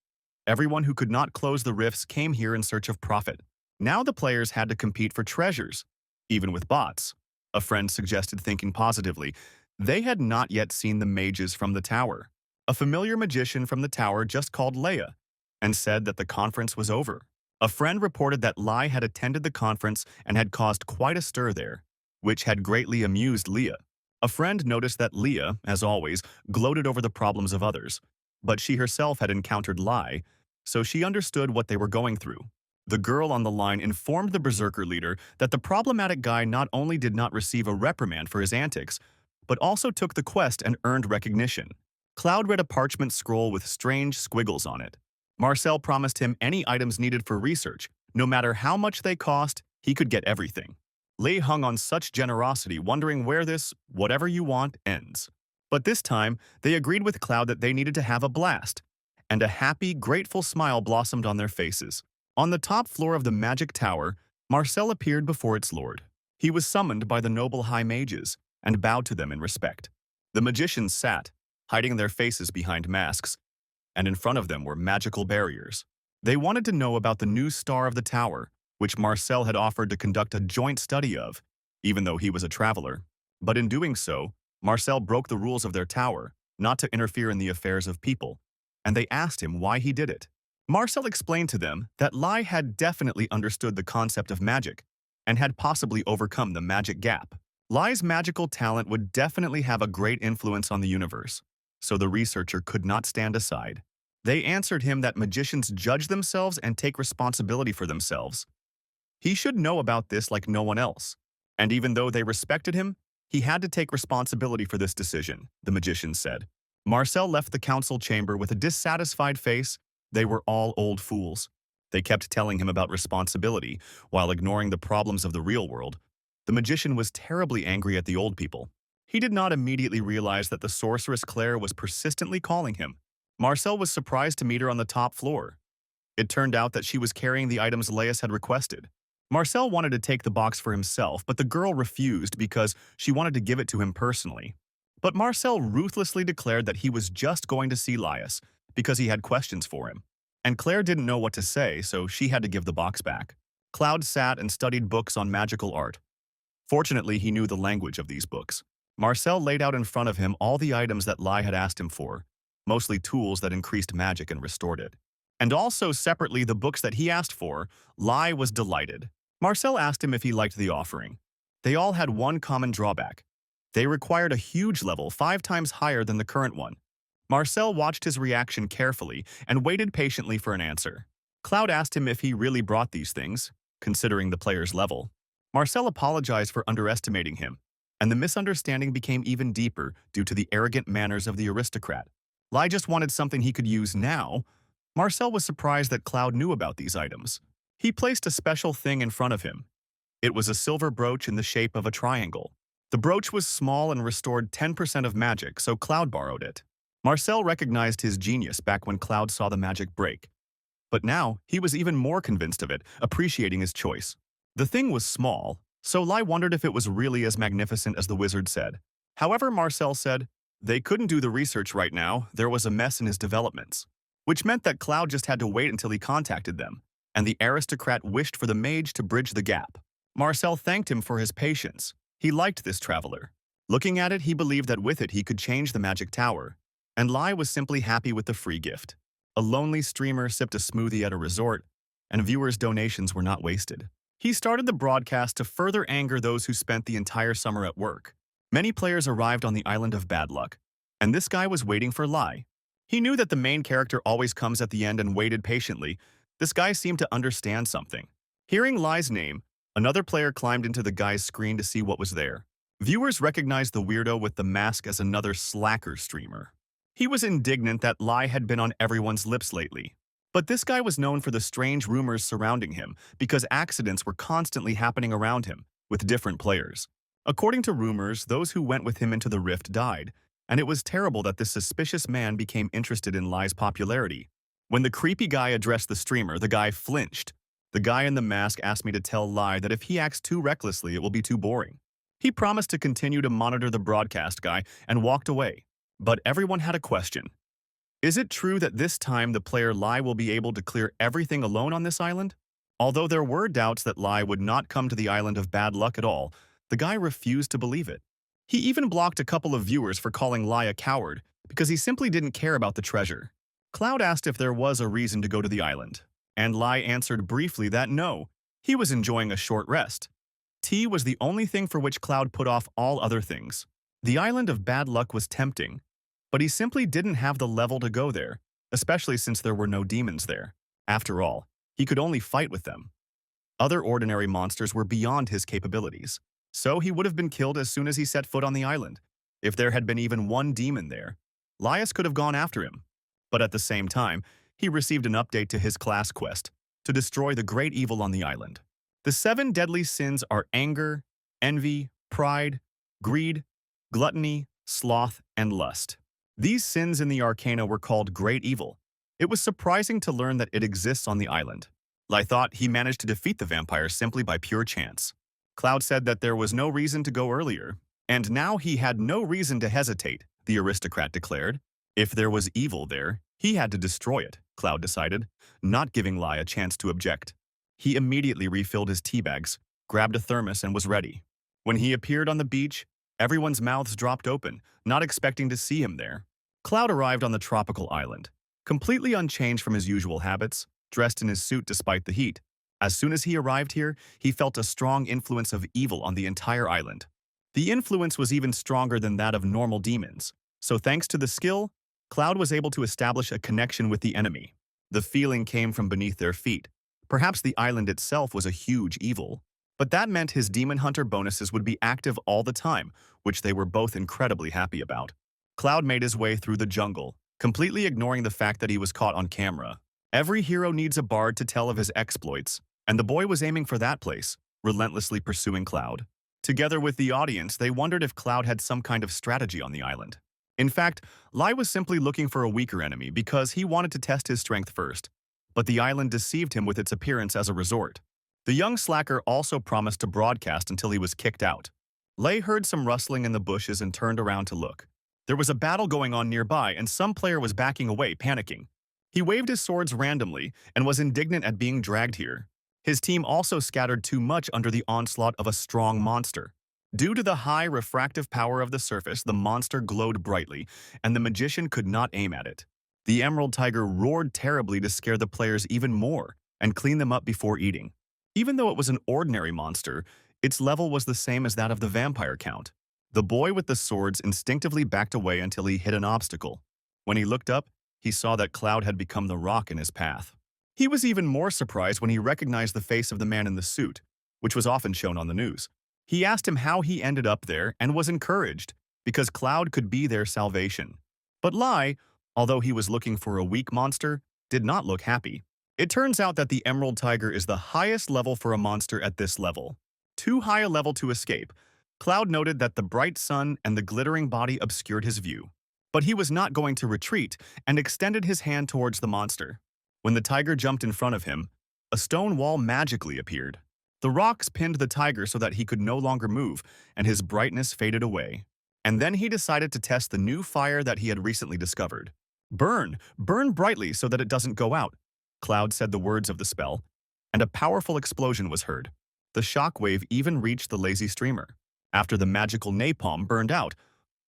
Everyone who could not close the rifts came here in search of profit. Now the players had to compete for treasures, even with bots. A friend suggested thinking positively. They had not yet seen the mages from the tower. A familiar magician from the tower just called Leia and said that the conference was over. A friend reported that Lai had attended the conference and had caused quite a stir there, which had greatly amused Leia. A friend noticed that Leah, as always, gloated over the problems of others, but she herself had encountered Lai, so she understood what they were going through. The girl on the line informed the Berserker leader that the problematic guy not only did not receive a reprimand for his antics, but also took the quest and earned recognition. Cloud read a parchment scroll with strange squiggles on it. Marcel promised him any items needed for research. No matter how much they cost, he could get everything. Lei hung on such generosity, wondering where this whatever you want ends. But this time, they agreed with Cloud that they needed to have a blast, and a happy, grateful smile blossomed on their faces. On the top floor of the magic tower, Marcel appeared before its lord. He was summoned by the noble high mages, and bowed to them in respect. The magicians sat, hiding their faces behind masks, and in front of them were magical barriers. They wanted to know about the new star of the tower, which Marcel had offered to conduct a joint study of, even though he was a traveler. But in doing so, Marcel broke the rules of their tower, not to interfere in the affairs of people, and they asked him why he did it. Marcel explained to them that Lai had definitely understood the concept of magic, and had possibly overcome the magic gap. Lai's magical talent would definitely have a great influence on the universe, so the researcher could not stand aside. They answered him that magicians judge themselves and take responsibility for themselves. He should know about this like no one else, and even though they respected him, he had to take responsibility for this decision, the magicians said. Marcel left the council chamber with a dissatisfied face. They were all old fools. They kept telling him about responsibility, while ignoring the problems of the real world. The magician was terribly angry at the old people. He did not immediately realize that the sorceress Claire was persistently calling him. Marcel was surprised to meet her on the top floor. It turned out that she was carrying the items Laius had requested. Marcel wanted to take the box for himself, but the girl refused because she wanted to give it to him personally. But Marcel ruthlessly declared that he was just going to see Laius because he had questions for him. And Claire didn't know what to say, so she had to give the box back. Cloud sat and studied books on magical art. Fortunately, he knew the language of these books. Marcel laid out in front of him all the items that Lai had asked him for, mostly tools that increased magic and restored it. And also, separately, the books that he asked for. Lai was delighted. Marcel asked him if he liked the offering. They all had one common drawback. They required a huge level, 5 times higher than the current one. Marcel watched his reaction carefully and waited patiently for an answer. Cloud asked him if he really brought these things, considering the player's level. Marcel apologized for underestimating him, and the misunderstanding became even deeper due to the arrogant manners of the aristocrat. Lai just wanted something he could use now. Marcel was surprised that Cloud knew about these items. He placed a special thing in front of him. It was a silver brooch in the shape of a triangle. The brooch was small and restored 10% of magic, so Cloud borrowed it. Marcel recognized his genius back when Cloud saw the magic break. But now, he was even more convinced of it, appreciating his choice. The thing was small, so Lai wondered if it was really as magnificent as the wizard said. However, Marcel said, they couldn't do the research right now, there was a mess in his developments. Which meant that Cloud just had to wait until he contacted them, and the aristocrat wished for the mage to bridge the gap. Marcel thanked him for his patience. He liked this traveler. Looking at it, he believed that with it he could change the magic tower. And Lai was simply happy with the free gift. A lonely streamer sipped a smoothie at a resort, and viewers' donations were not wasted. He started the broadcast to further anger those who spent the entire summer at work. Many players arrived on the island of bad luck, and this guy was waiting for Lai. He knew that the main character always comes at the end and waited patiently. This guy seemed to understand something. Hearing Lai's name, another player climbed into the guy's screen to see what was there. Viewers recognized the weirdo with the mask as another slacker streamer. He was indignant that Lai had been on everyone's lips lately. But this guy was known for the strange rumors surrounding him because accidents were constantly happening around him with different players. According to rumors, those who went with him into the rift died, and it was terrible that this suspicious man became interested in Lai's popularity. When the creepy guy addressed the streamer, the guy flinched. The guy in the mask asked me to tell Lai that if he acts too recklessly, it will be too boring. He promised to continue to monitor the broadcast guy and walked away. But everyone had a question. Is it true that this time the player Lai will be able to clear everything alone on this island? Although there were doubts that Lai would not come to the island of bad luck at all, the guy refused to believe it. He even blocked a couple of viewers for calling Lai a coward because he simply didn't care about the treasure. Cloud asked if there was a reason to go to the island, and Lai answered briefly that no, he was enjoying a short rest. Tea was the only thing for which Cloud put off all other things. The island of bad luck was tempting, but he simply didn't have the level to go there, especially since there were no demons there. After all, he could only fight with them. Other ordinary monsters were beyond his capabilities, so he would have been killed as soon as he set foot on the island. If there had been even one demon there, Laius could have gone after him. But at the same time, he received an update to his class quest to destroy the great evil on the island. The 7 deadly sins are anger, envy, pride, greed, gluttony, sloth, and lust. These sins in the arcana were called great evil. It was surprising to learn that it exists on the island. Lai thought he managed to defeat the vampire simply by pure chance. Cloud said that there was no reason to go earlier, and now he had no reason to hesitate, the aristocrat declared. If there was evil there, he had to destroy it, Cloud decided, not giving Lai a chance to object. He immediately refilled his tea bags, grabbed a thermos, and was ready. When he appeared on the beach, everyone's mouths dropped open, not expecting to see him there. Cloud arrived on the tropical island, completely unchanged from his usual habits, dressed in his suit despite the heat. As soon as he arrived here, he felt a strong influence of evil on the entire island. The influence was even stronger than that of normal demons, so thanks to the skill, Cloud was able to establish a connection with the enemy. The feeling came from beneath their feet. Perhaps the island itself was a huge evil, but that meant his demon hunter bonuses would be active all the time, which they were both incredibly happy about. Cloud made his way through the jungle, completely ignoring the fact that he was caught on camera. Every hero needs a bard to tell of his exploits, and the boy was aiming for that place, relentlessly pursuing Cloud. Together with the audience, they wondered if Cloud had some kind of strategy on the island. In fact, Lai was simply looking for a weaker enemy because he wanted to test his strength first. But the island deceived him with its appearance as a resort. The young slacker also promised to broadcast until he was kicked out. Lai heard some rustling in the bushes and turned around to look. There was a battle going on nearby and some player was backing away, panicking. He waved his swords randomly and was indignant at being dragged here. His team also scattered too much under the onslaught of a strong monster. Due to the high refractive power of the surface, the monster glowed brightly, and the magician could not aim at it. The emerald tiger roared terribly to scare the players even more and clean them up before eating. Even though it was an ordinary monster, its level was the same as that of the vampire count. The boy with the swords instinctively backed away until he hit an obstacle. When he looked up, he saw that Cloud had become the rock in his path. He was even more surprised when he recognized the face of the man in the suit, which was often shown on the news. He asked him how he ended up there and was encouraged, because Cloud could be their salvation. But Lai, although he was looking for a weak monster, did not look happy. It turns out that the Emerald Tiger is the highest level for a monster at this level. Too high a level to escape, Cloud noted that the bright sun and the glittering body obscured his view. But he was not going to retreat and extended his hand towards the monster. When the tiger jumped in front of him, a stone wall magically appeared. The rocks pinned the tiger so that he could no longer move, and his brightness faded away. And then he decided to test the new fire that he had recently discovered. "Burn! Burn brightly so that it doesn't go out," Cloud said the words of the spell, and a powerful explosion was heard. The shockwave even reached the lazy streamer. After the magical napalm burned out,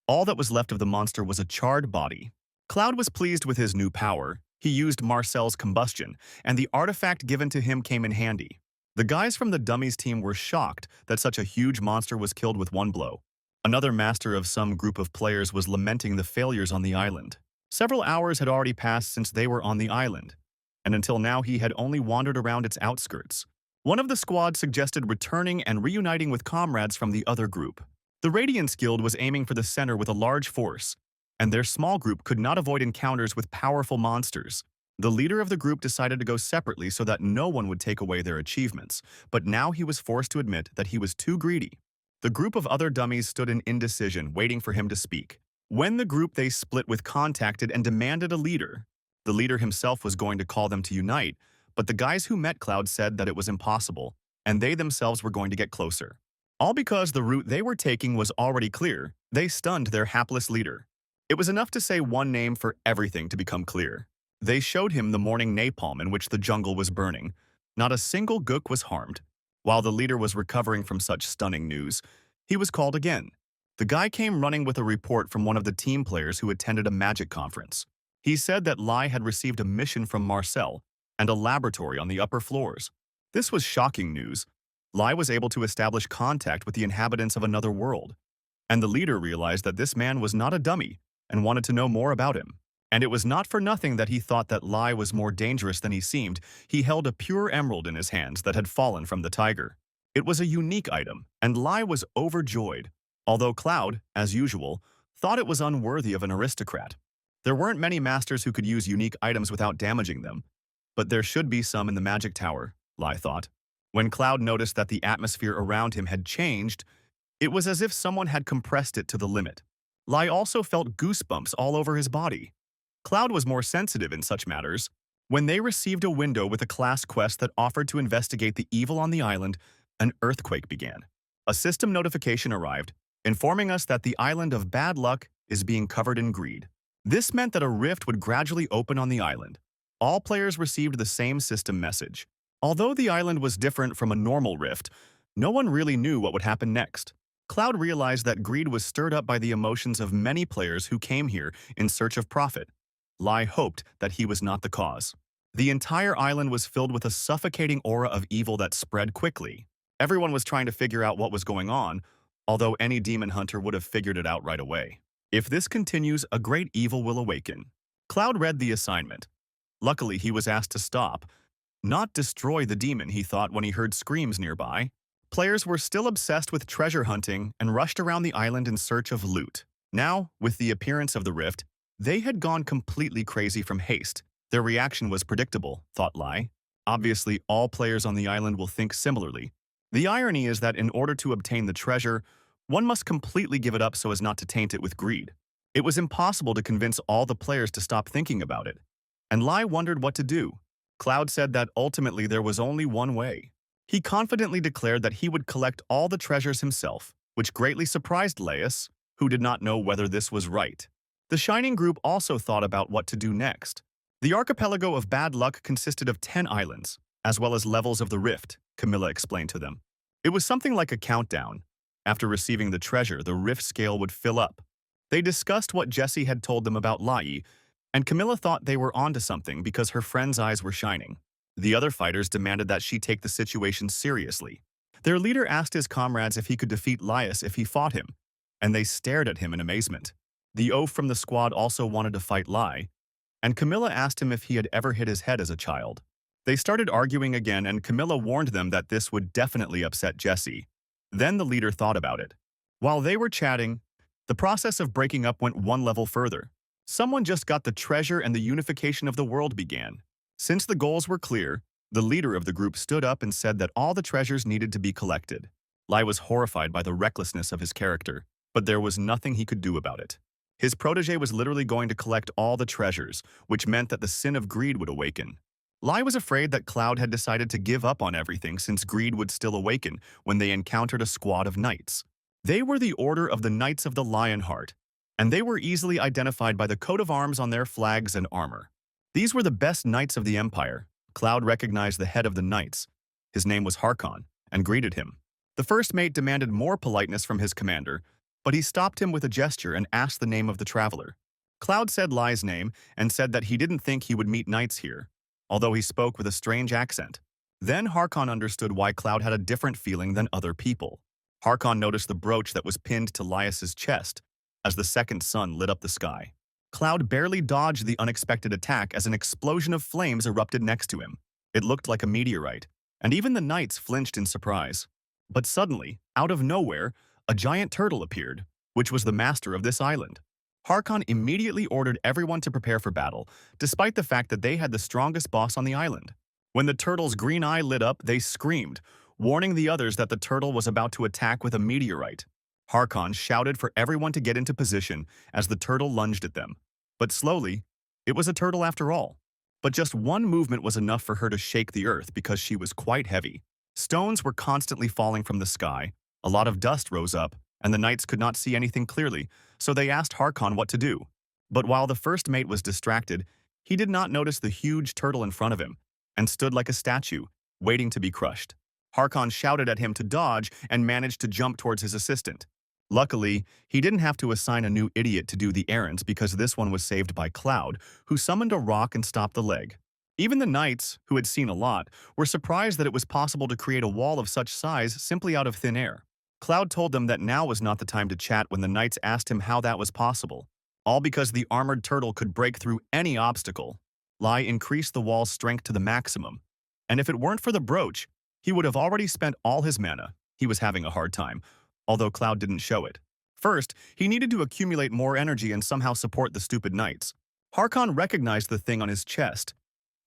all that was left of the monster was a charred body. Cloud was pleased with his new power. He used Marcel's combustion, and the artifact given to him came in handy. The guys from the Dummies team were shocked that such a huge monster was killed with one blow. Another master of some group of players was lamenting the failures on the island. Several hours had already passed since they were on the island, and until now he had only wandered around its outskirts. One of the squad suggested returning and reuniting with comrades from the other group. The Radiance Guild was aiming for the center with a large force, and their small group could not avoid encounters with powerful monsters. The leader of the group decided to go separately so that no one would take away their achievements, but now he was forced to admit that he was too greedy. The group of other dummies stood in indecision, waiting for him to speak. When the group they split with contacted and demanded a leader, the leader himself was going to call them to unite, but the guys who met Cloud said that it was impossible, and they themselves were going to get closer. All because the route they were taking was already clear, they stunned their hapless leader. It was enough to say one name for everything to become clear. They showed him the morning napalm in which the jungle was burning. Not a single gook was harmed. While the leader was recovering from such stunning news, he was called again. The guy came running with a report from one of the team players who attended a magic conference. He said that Lai had received a mission from Marcel and a laboratory on the upper floors. This was shocking news. Lai was able to establish contact with the inhabitants of another world. And the leader realized that this man was not a dummy and wanted to know more about him. And it was not for nothing that he thought that Lai was more dangerous than he seemed. He held a pure emerald in his hands that had fallen from the tiger. It was a unique item, and Lai was overjoyed, although Cloud, as usual, thought it was unworthy of an aristocrat. There weren't many masters who could use unique items without damaging them, but there should be some in the magic tower, Lai thought. When Cloud noticed that the atmosphere around him had changed, it was as if someone had compressed it to the limit. Lai also felt goosebumps all over his body. Cloud was more sensitive in such matters. When they received a window with a class quest that offered to investigate the evil on the island, an earthquake began. A system notification arrived, informing us that the island of bad luck is being covered in greed. This meant that a rift would gradually open on the island. All players received the same system message. Although the island was different from a normal rift, no one really knew what would happen next. Cloud realized that greed was stirred up by the emotions of many players who came here in search of profit. Lai hoped that he was not the cause. The entire island was filled with a suffocating aura of evil that spread quickly. Everyone was trying to figure out what was going on, although any demon hunter would have figured it out right away. If this continues, a great evil will awaken. Cloud read the assignment. Luckily, he was asked to stop, not destroy the demon, he thought when he heard screams nearby. Players were still obsessed with treasure hunting and rushed around the island in search of loot. Now, with the appearance of the rift, they had gone completely crazy from haste. Their reaction was predictable, thought Lai. Obviously, all players on the island will think similarly. The irony is that in order to obtain the treasure, one must completely give it up so as not to taint it with greed. It was impossible to convince all the players to stop thinking about it. And Lai wondered what to do. Cloud said that ultimately there was only one way. He confidently declared that he would collect all the treasures himself, which greatly surprised Laius, who did not know whether this was right. The Shining Group also thought about what to do next. The archipelago of bad luck consisted of 10 islands, as well as levels of the rift, Camilla explained to them. It was something like a countdown. After receiving the treasure, the rift scale would fill up. They discussed what Jessie had told them about Lai, and Camilla thought they were onto something because her friend's eyes were shining. The other fighters demanded that she take the situation seriously. Their leader asked his comrades if he could defeat Laius if he fought him, and they stared at him in amazement. The oaf from the squad also wanted to fight Lai, and Camilla asked him if he had ever hit his head as a child. They started arguing again, and Camilla warned them that this would definitely upset Jessie. Then the leader thought about it. While they were chatting, the process of breaking up went one level further. Someone just got the treasure and the unification of the world began. Since the goals were clear, the leader of the group stood up and said that all the treasures needed to be collected. Lai was horrified by the recklessness of his character, but there was nothing he could do about it. His protege was literally going to collect all the treasures, which meant that the sin of greed would awaken. Lai was afraid that Cloud had decided to give up on everything since greed would still awaken when they encountered a squad of knights. They were the Order of the Knights of the Lionheart, and they were easily identified by the coat of arms on their flags and armor. These were the best knights of the Empire. Cloud recognized the head of the knights. His name was Harkon, and greeted him. The first mate demanded more politeness from his commander, but he stopped him with a gesture and asked the name of the traveler. Cloud said Lai's name and said that he didn't think he would meet knights here, although he spoke with a strange accent. Then Harkon understood why Cloud had a different feeling than other people. Harkon noticed the brooch that was pinned to Laius's chest as the second sun lit up the sky. Cloud barely dodged the unexpected attack as an explosion of flames erupted next to him. It looked like a meteorite, and even the knights flinched in surprise. But suddenly, out of nowhere, a giant turtle appeared, which was the master of this island. Harkon immediately ordered everyone to prepare for battle, despite the fact that they had the strongest boss on the island. When the turtle's green eye lit up, they screamed, warning the others that the turtle was about to attack with a meteorite. Harkon shouted for everyone to get into position as the turtle lunged at them. But slowly, it was a turtle after all. But just one movement was enough for her to shake the earth because she was quite heavy. Stones were constantly falling from the sky, a lot of dust rose up, and the knights could not see anything clearly, so they asked Harkon what to do. But while the first mate was distracted, he did not notice the huge turtle in front of him, and stood like a statue, waiting to be crushed. Harkon shouted at him to dodge and managed to jump towards his assistant. Luckily, he didn't have to assign a new idiot to do the errands because this one was saved by Cloud, who summoned a rock and stopped the leg. Even the knights, who had seen a lot, were surprised that it was possible to create a wall of such size simply out of thin air. Cloud told them that now was not the time to chat when the knights asked him how that was possible, all because the armored turtle could break through any obstacle. Lai increased the wall's strength to the maximum, and if it weren't for the brooch, he would have already spent all his mana. He was having a hard time, although Cloud didn't show it. First, he needed to accumulate more energy and somehow support the stupid knights. Harkon recognized the thing on his chest.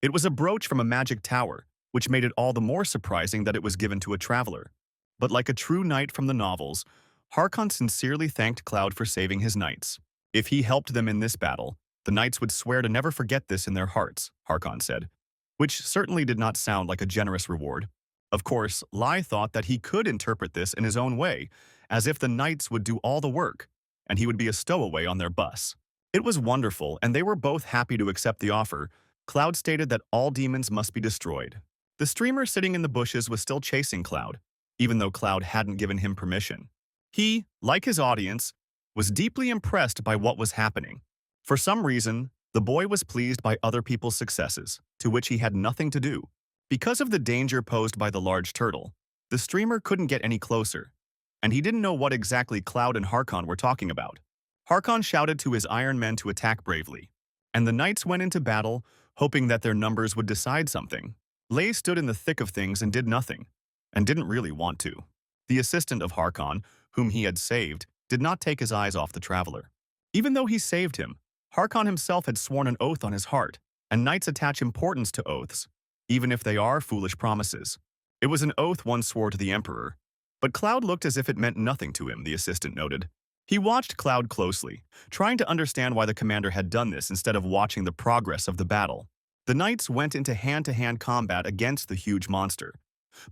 It was a brooch from a magic tower, which made it all the more surprising that it was given to a traveler. But like a true knight from the novels, Harkon sincerely thanked Cloud for saving his knights. If he helped them in this battle, the knights would swear to never forget this in their hearts, Harkon said, which certainly did not sound like a generous reward. Of course, Lai thought that he could interpret this in his own way, as if the knights would do all the work, and he would be a stowaway on their bus. It was wonderful, and they were both happy to accept the offer. Cloud stated that all demons must be destroyed. The streamer sitting in the bushes was still chasing Cloud, even though Cloud hadn't given him permission. He, like his audience, was deeply impressed by what was happening. For some reason, the boy was pleased by other people's successes, to which he had nothing to do. Because of the danger posed by the large turtle, the streamer couldn't get any closer, and he didn't know what exactly Cloud and Harkon were talking about. Harkon shouted to his iron men to attack bravely, and the knights went into battle, hoping that their numbers would decide something. Lei stood in the thick of things and did nothing, and didn't really want to. The assistant of Harkon, whom he had saved, did not take his eyes off the traveler. Even though he saved him, Harkon himself had sworn an oath on his heart, and knights attach importance to oaths, even if they are foolish promises. It was an oath one swore to the Emperor. But Cloud looked as if it meant nothing to him, the assistant noted. He watched Cloud closely, trying to understand why the commander had done this instead of watching the progress of the battle. The knights went into hand-to-hand combat against the huge monster,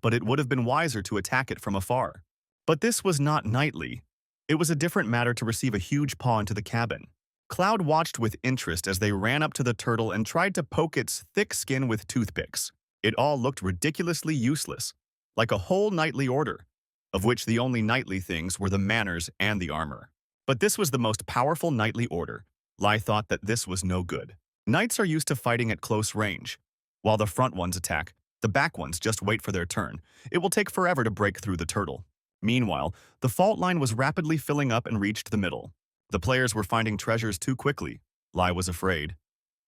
but it would have been wiser to attack it from afar. But this was not knightly. It was a different matter to receive a huge paw into the cabin. Cloud watched with interest as they ran up to the turtle and tried to poke its thick skin with toothpicks. It all looked ridiculously useless, like a whole knightly order, of which the only knightly things were the manners and the armor. But this was the most powerful knightly order. Lai thought that this was no good. Knights are used to fighting at close range. While the front ones attack, the back ones just wait for their turn. It will take forever to break through the turtle. Meanwhile, the fault line was rapidly filling up and reached the middle. The players were finding treasures too quickly. Lai was afraid.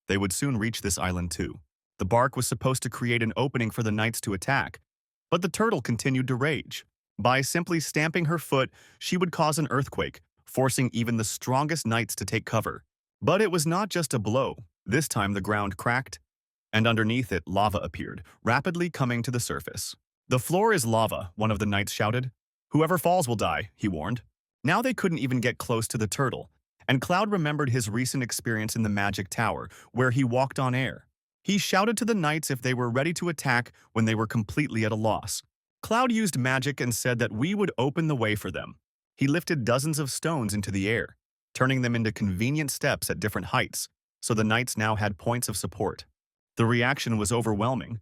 They would soon reach this island too. The bark was supposed to create an opening for the knights to attack, but the turtle continued to rage. By simply stamping her foot, she would cause an earthquake, forcing even the strongest knights to take cover. But it was not just a blow. This time the ground cracked, and underneath it lava appeared, rapidly coming to the surface. "The floor is lava," one of the knights shouted. "Whoever falls will die," he warned. Now they couldn't even get close to the turtle, and Cloud remembered his recent experience in the magic tower, where he walked on air. He shouted to the knights if they were ready to attack when they were completely at a loss. Cloud used magic and said that we would open the way for them. He lifted dozens of stones into the air, turning them into convenient steps at different heights, so the knights now had points of support. The reaction was overwhelming.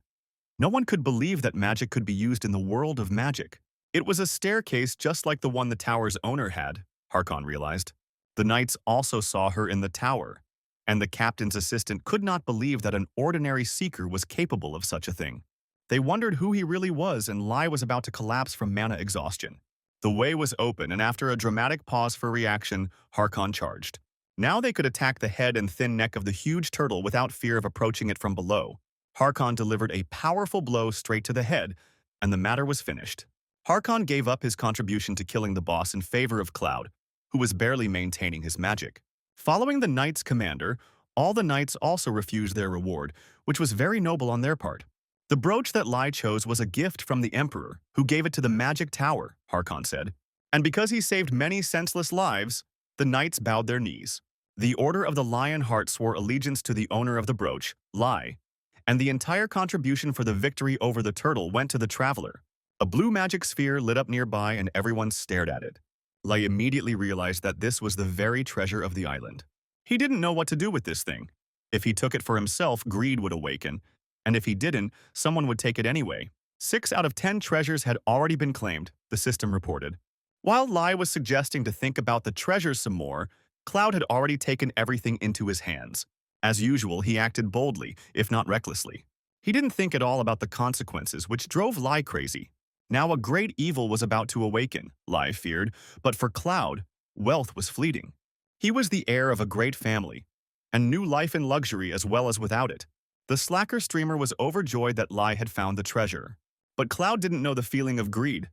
No one could believe that magic could be used in the world of magic. It was a staircase just like the one the tower's owner had, Harkon realized. The knights also saw her in the tower, and the captain's assistant could not believe that an ordinary seeker was capable of such a thing. They wondered who he really was, and Lai was about to collapse from mana exhaustion. The way was open, and after a dramatic pause for reaction, Harkon charged. Now they could attack the head and thin neck of the huge turtle without fear of approaching it from below. Harkon delivered a powerful blow straight to the head, and the matter was finished. Harkon gave up his contribution to killing the boss in favor of Cloud, who was barely maintaining his magic. Following the knight's commander, all the knights also refused their reward, which was very noble on their part. The brooch that Lai chose was a gift from the Emperor, who gave it to the magic tower, Harkon said. And because he saved many senseless lives, the knights bowed their knees. The Order of the Lion Heart swore allegiance to the owner of the brooch, Lai, and the entire contribution for the victory over the turtle went to the traveler. A blue magic sphere lit up nearby and everyone stared at it. Lai immediately realized that this was the very treasure of the island. He didn't know what to do with this thing. If he took it for himself, greed would awaken, and if he didn't, someone would take it anyway. 6 out of 10 treasures had already been claimed, the system reported. While Lai was suggesting to think about the treasures some more, Cloud had already taken everything into his hands. As usual, he acted boldly, if not recklessly. He didn't think at all about the consequences, which drove Lai crazy. Now a great evil was about to awaken, Lai feared, but for Cloud, wealth was fleeting. He was the heir of a great family, and knew life in luxury as well as without it. The slacker streamer was overjoyed that Lai had found the treasure. But Cloud didn't know the feeling of greed.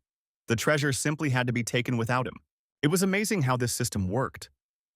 The treasure simply had to be taken without him. It was amazing how this system worked.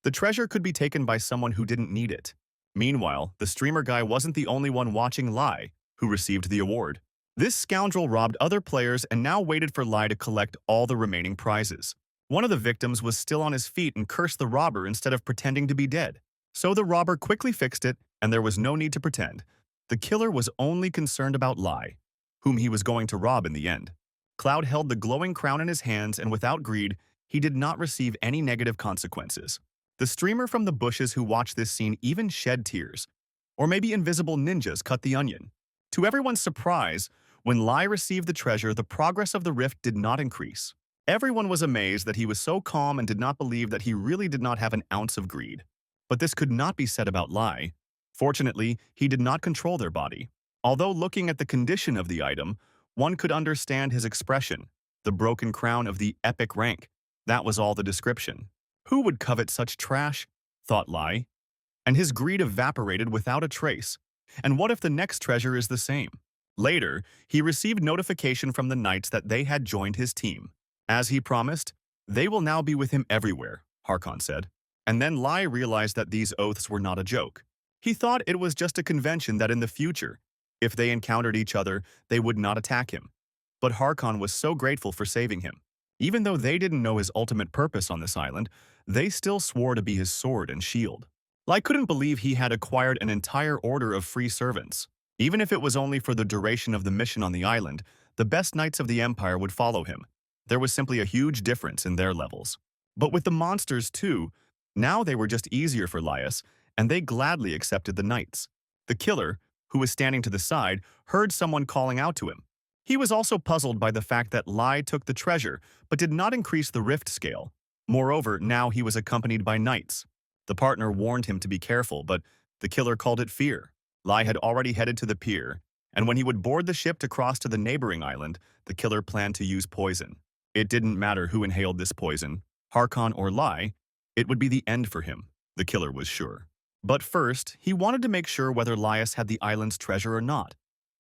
The treasure could be taken by someone who didn't need it. Meanwhile, the streamer guy wasn't the only one watching Lai, who received the award. This scoundrel robbed other players and now waited for Lai to collect all the remaining prizes. One of the victims was still on his feet and cursed the robber instead of pretending to be dead. So the robber quickly fixed it, and there was no need to pretend. The killer was only concerned about Lai, whom he was going to rob in the end. Cloud held the glowing crown in his hands, and without greed, he did not receive any negative consequences. The streamer from the bushes who watched this scene even shed tears. Or maybe invisible ninjas cut the onion. To everyone's surprise, when Lai received the treasure, the progress of the rift did not increase. Everyone was amazed that he was so calm and did not believe that he really did not have an ounce of greed. But this could not be said about Lai. Fortunately, he did not control their body. Although looking at the condition of the item, one could understand his expression, the broken crown of the epic rank. That was all the description. Who would covet such trash? Thought Lai. And his greed evaporated without a trace. And what if the next treasure is the same? Later, he received notification from the knights that they had joined his team. As he promised, they will now be with him everywhere, Harkon said. And then Lai realized that these oaths were not a joke. He thought it was just a convention that in the future, if they encountered each other, they would not attack him. But Harkon was so grateful for saving him. Even though they didn't know his ultimate purpose on this island, they still swore to be his sword and shield. Lai couldn't believe he had acquired an entire order of free servants. Even if it was only for the duration of the mission on the island, the best knights of the Empire would follow him. There was simply a huge difference in their levels. But with the monsters too, now they were just easier for Laius, and they gladly accepted the knights. The killer, who was standing to the side, heard someone calling out to him. He was also puzzled by the fact that Lai took the treasure, but did not increase the rift scale. Moreover, now he was accompanied by knights. The partner warned him to be careful, but the killer called it fear. Lai had already headed to the pier, and when he would board the ship to cross to the neighboring island, the killer planned to use poison. It didn't matter who inhaled this poison, Harkon or Lai, it would be the end for him, the killer was sure. But first, he wanted to make sure whether Laius had the island's treasure or not.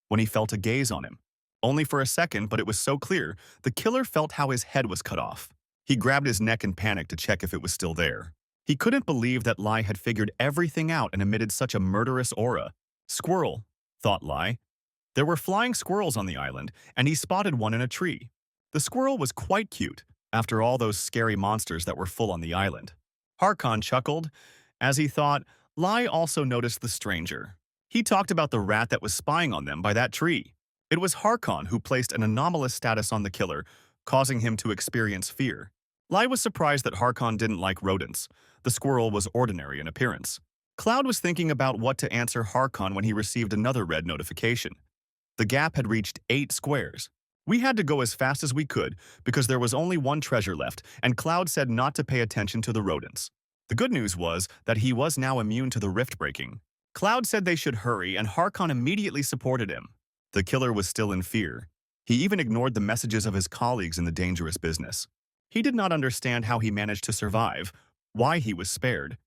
When he felt a gaze on him. Only for a second, but it was so clear, the killer felt how his head was cut off. He grabbed his neck in panic to check if it was still there. He couldn't believe that Lai had figured everything out and emitted such a murderous aura. Squirrel, thought Lai. There were flying squirrels on the island, and he spotted one in a tree. The squirrel was quite cute, after all those scary monsters that were full on the island. Harkon chuckled. As he thought, Lai also noticed the stranger. He talked about the rat that was spying on them by that tree. It was Harkon who placed an anomalous status on the killer, causing him to experience fear. Lai was surprised that Harkon didn't like rodents. The squirrel was ordinary in appearance. Cloud was thinking about what to answer Harkon when he received another red notification. The gap had reached 8 squares. We had to go as fast as we could because there was only one treasure left, and Cloud said not to pay attention to the rodents. The good news was that he was now immune to the rift breaking. Cloud said they should hurry, and Harkon immediately supported him. The killer was still in fear. He even ignored the messages of his colleagues in the dangerous business. He did not understand how he managed to survive, why he was spared.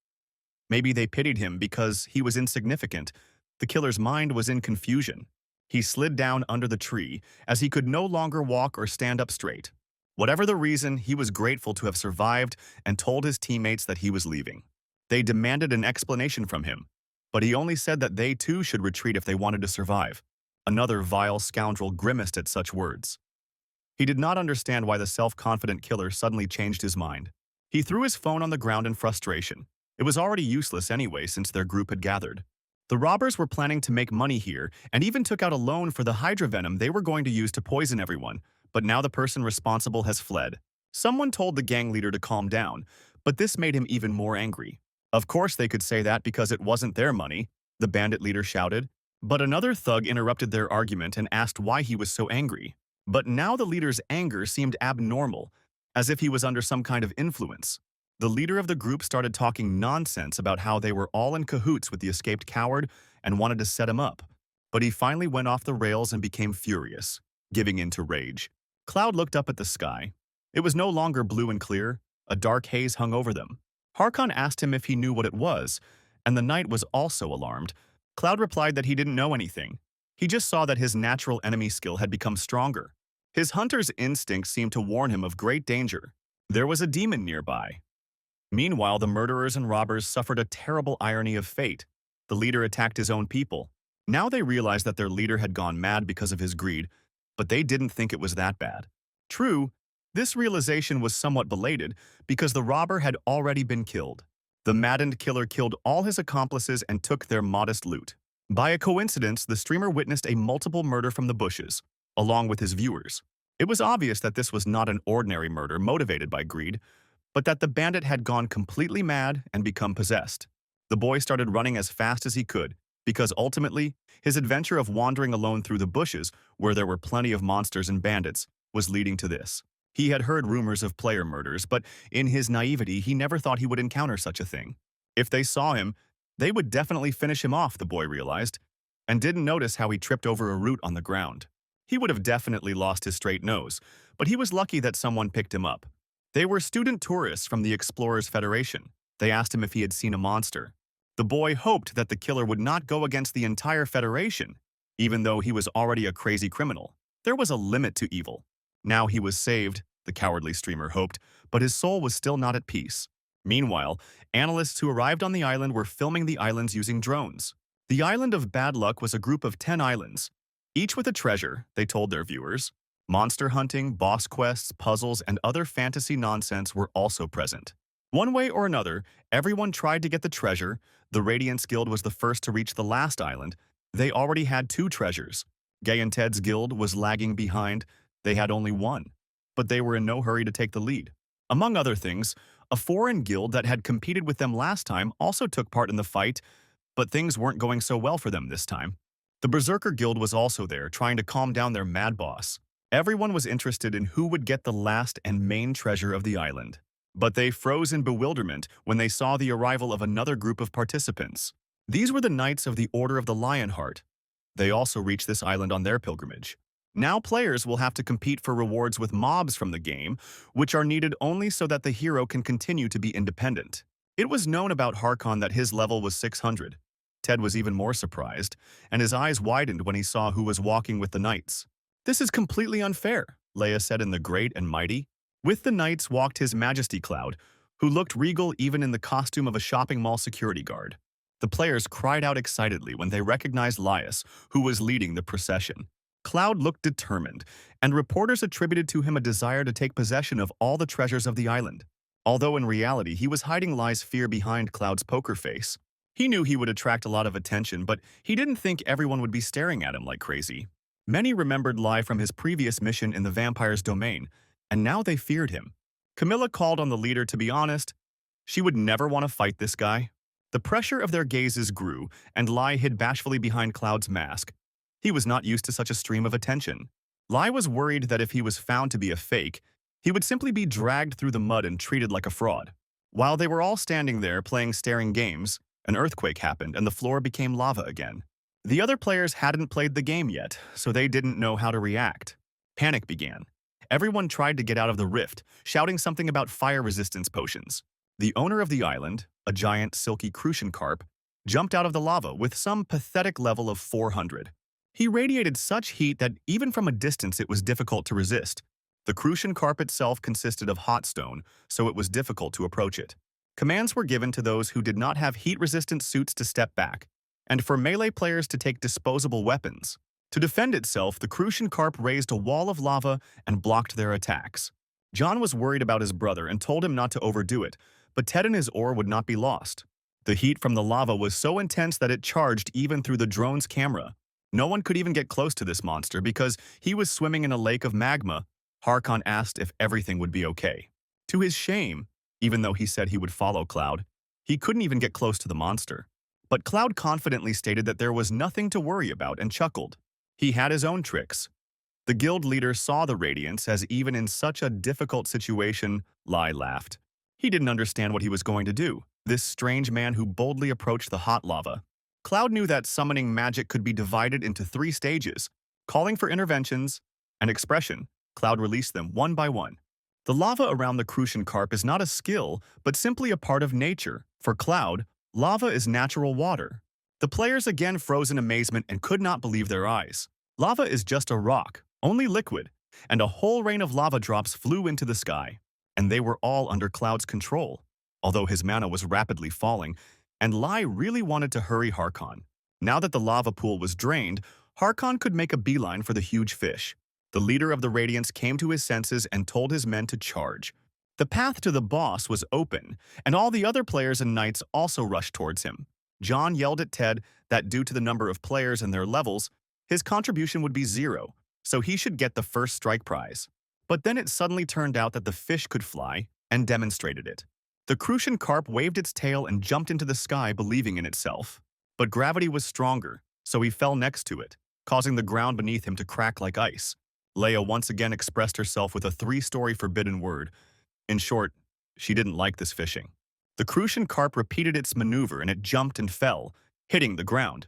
Maybe they pitied him because he was insignificant. The killer's mind was in confusion. He slid down under the tree as he could no longer walk or stand up straight. Whatever the reason, he was grateful to have survived and told his teammates that he was leaving. They demanded an explanation from him, but he only said that they too should retreat if they wanted to survive. Another vile scoundrel grimaced at such words. He did not understand why the self-confident killer suddenly changed his mind. He threw his phone on the ground in frustration. It was already useless anyway since their group had gathered. The robbers were planning to make money here and even took out a loan for the hydra venom they were going to use to poison everyone, but now the person responsible has fled. Someone told the gang leader to calm down, but this made him even more angry. Of course they could say that because it wasn't their money, the bandit leader shouted. But another thug interrupted their argument and asked why he was so angry. But now the leader's anger seemed abnormal, as if he was under some kind of influence. The leader of the group started talking nonsense about how they were all in cahoots with the escaped coward and wanted to set him up. But he finally went off the rails and became furious, giving in to rage. Cloud looked up at the sky. It was no longer blue and clear. A dark haze hung over them. Harkon asked him if he knew what it was, and the knight was also alarmed. Cloud replied that he didn't know anything. He just saw that his natural enemy skill had become stronger. His hunter's instinct seemed to warn him of great danger. There was a demon nearby. Meanwhile, the murderers and robbers suffered a terrible irony of fate. The leader attacked his own people. Now they realized that their leader had gone mad because of his greed, but they didn't think it was that bad. True, this realization was somewhat belated because the robber had already been killed. The maddened killer killed all his accomplices and took their modest loot. By a coincidence, the streamer witnessed a multiple murder from the bushes, along with his viewers. It was obvious that this was not an ordinary murder motivated by greed, but that the bandit had gone completely mad and become possessed. The boy started running as fast as he could, because ultimately, his adventure of wandering alone through the bushes, where there were plenty of monsters and bandits, was leading to this. He had heard rumors of player murders, but in his naivety, he never thought he would encounter such a thing. If they saw him, they would definitely finish him off, the boy realized, and didn't notice how he tripped over a root on the ground. He would have definitely lost his straight nose, but he was lucky that someone picked him up. They were student tourists from the Explorers Federation. They asked him if he had seen a monster. The boy hoped that the killer would not go against the entire Federation, even though he was already a crazy criminal. There was a limit to evil. Now he was saved, the cowardly streamer hoped, but his soul was still not at peace. Meanwhile, analysts who arrived on the island were filming the islands using drones. The island of Bad Luck was a group of 10 islands, each with a treasure, they told their viewers. Monster hunting, boss quests, puzzles, and other fantasy nonsense were also present. One way or another, everyone tried to get the treasure. The Radiance Guild was the first to reach the last island. They already had 2 treasures. Gay and Ted's guild was lagging behind. They had only 1, but they were in no hurry to take the lead. Among other things, a foreign guild that had competed with them last time also took part in the fight, but things weren't going so well for them this time. The Berserker Guild was also there, trying to calm down their mad boss. Everyone was interested in who would get the last and main treasure of the island. But they froze in bewilderment when they saw the arrival of another group of participants. These were the Knights of the Order of the Lionheart. They also reached this island on their pilgrimage. Now players will have to compete for rewards with mobs from the game, which are needed only so that the hero can continue to be independent. It was known about Harkon that his level was 600. Ted was even more surprised, and his eyes widened when he saw who was walking with the knights. "This is completely unfair," Leia said in the Great and Mighty. With the knights walked His Majesty Cloud, who looked regal even in the costume of a shopping mall security guard. The players cried out excitedly when they recognized Laius, who was leading the procession. Cloud looked determined, and reporters attributed to him a desire to take possession of all the treasures of the island. Although in reality, he was hiding Lai's fear behind Cloud's poker face. He knew he would attract a lot of attention, but he didn't think everyone would be staring at him like crazy. Many remembered Lai from his previous mission in the vampire's domain, and now they feared him. Camilla called on the leader to be honest. She would never want to fight this guy. The pressure of their gazes grew, and Lai hid bashfully behind Cloud's mask. He was not used to such a stream of attention. Lai was worried that if he was found to be a fake, he would simply be dragged through the mud and treated like a fraud. While they were all standing there playing staring games, an earthquake happened and the floor became lava again. The other players hadn't played the game yet, so they didn't know how to react. Panic began. Everyone tried to get out of the rift, shouting something about fire resistance potions. The owner of the island, a giant silky crucian carp, jumped out of the lava with some pathetic level of 400. He radiated such heat that even from a distance it was difficult to resist. The crucian carp itself consisted of hot stone, so it was difficult to approach it. Commands were given to those who did not have heat-resistant suits to step back, and for melee players to take disposable weapons. To defend itself, the crucian carp raised a wall of lava and blocked their attacks. John was worried about his brother and told him not to overdo it, but Ted and his ore would not be lost. The heat from the lava was so intense that it charged even through the drone's camera. No one could even get close to this monster because he was swimming in a lake of magma. Harkon asked if everything would be okay. To his shame, even though he said he would follow Cloud, he couldn't even get close to the monster. But Cloud confidently stated that there was nothing to worry about and chuckled. He had his own tricks. The guild leader saw the radiance as even in such a difficult situation, Lai laughed. He didn't understand what he was going to do, this strange man who boldly approached the hot lava. Cloud knew that summoning magic could be divided into 3 stages: calling for interventions, and expression, Cloud released them one by one. The lava around the Crucian Carp is not a skill, but simply a part of nature. For Cloud, lava is natural water. The players again froze in amazement and could not believe their eyes. Lava is just a rock, only liquid, and a whole rain of lava drops flew into the sky. And they were all under Cloud's control, although his mana was rapidly falling, and Lai really wanted to hurry Harkon. Now that the lava pool was drained, Harkon could make a beeline for the huge fish. The leader of the Radiants came to his senses and told his men to charge. The path to the boss was open, and all the other players and knights also rushed towards him. John yelled at Ted that due to the number of players and their levels, his contribution would be 0, so he should get the first strike prize. But then it suddenly turned out that the fish could fly, and demonstrated it. The Crucian Carp waved its tail and jumped into the sky, believing in itself. But gravity was stronger, so he fell next to it, causing the ground beneath him to crack like ice. Leia once again expressed herself with a 3-story forbidden word. In short, she didn't like this fishing. The Crucian Carp repeated its maneuver and it jumped and fell, hitting the ground,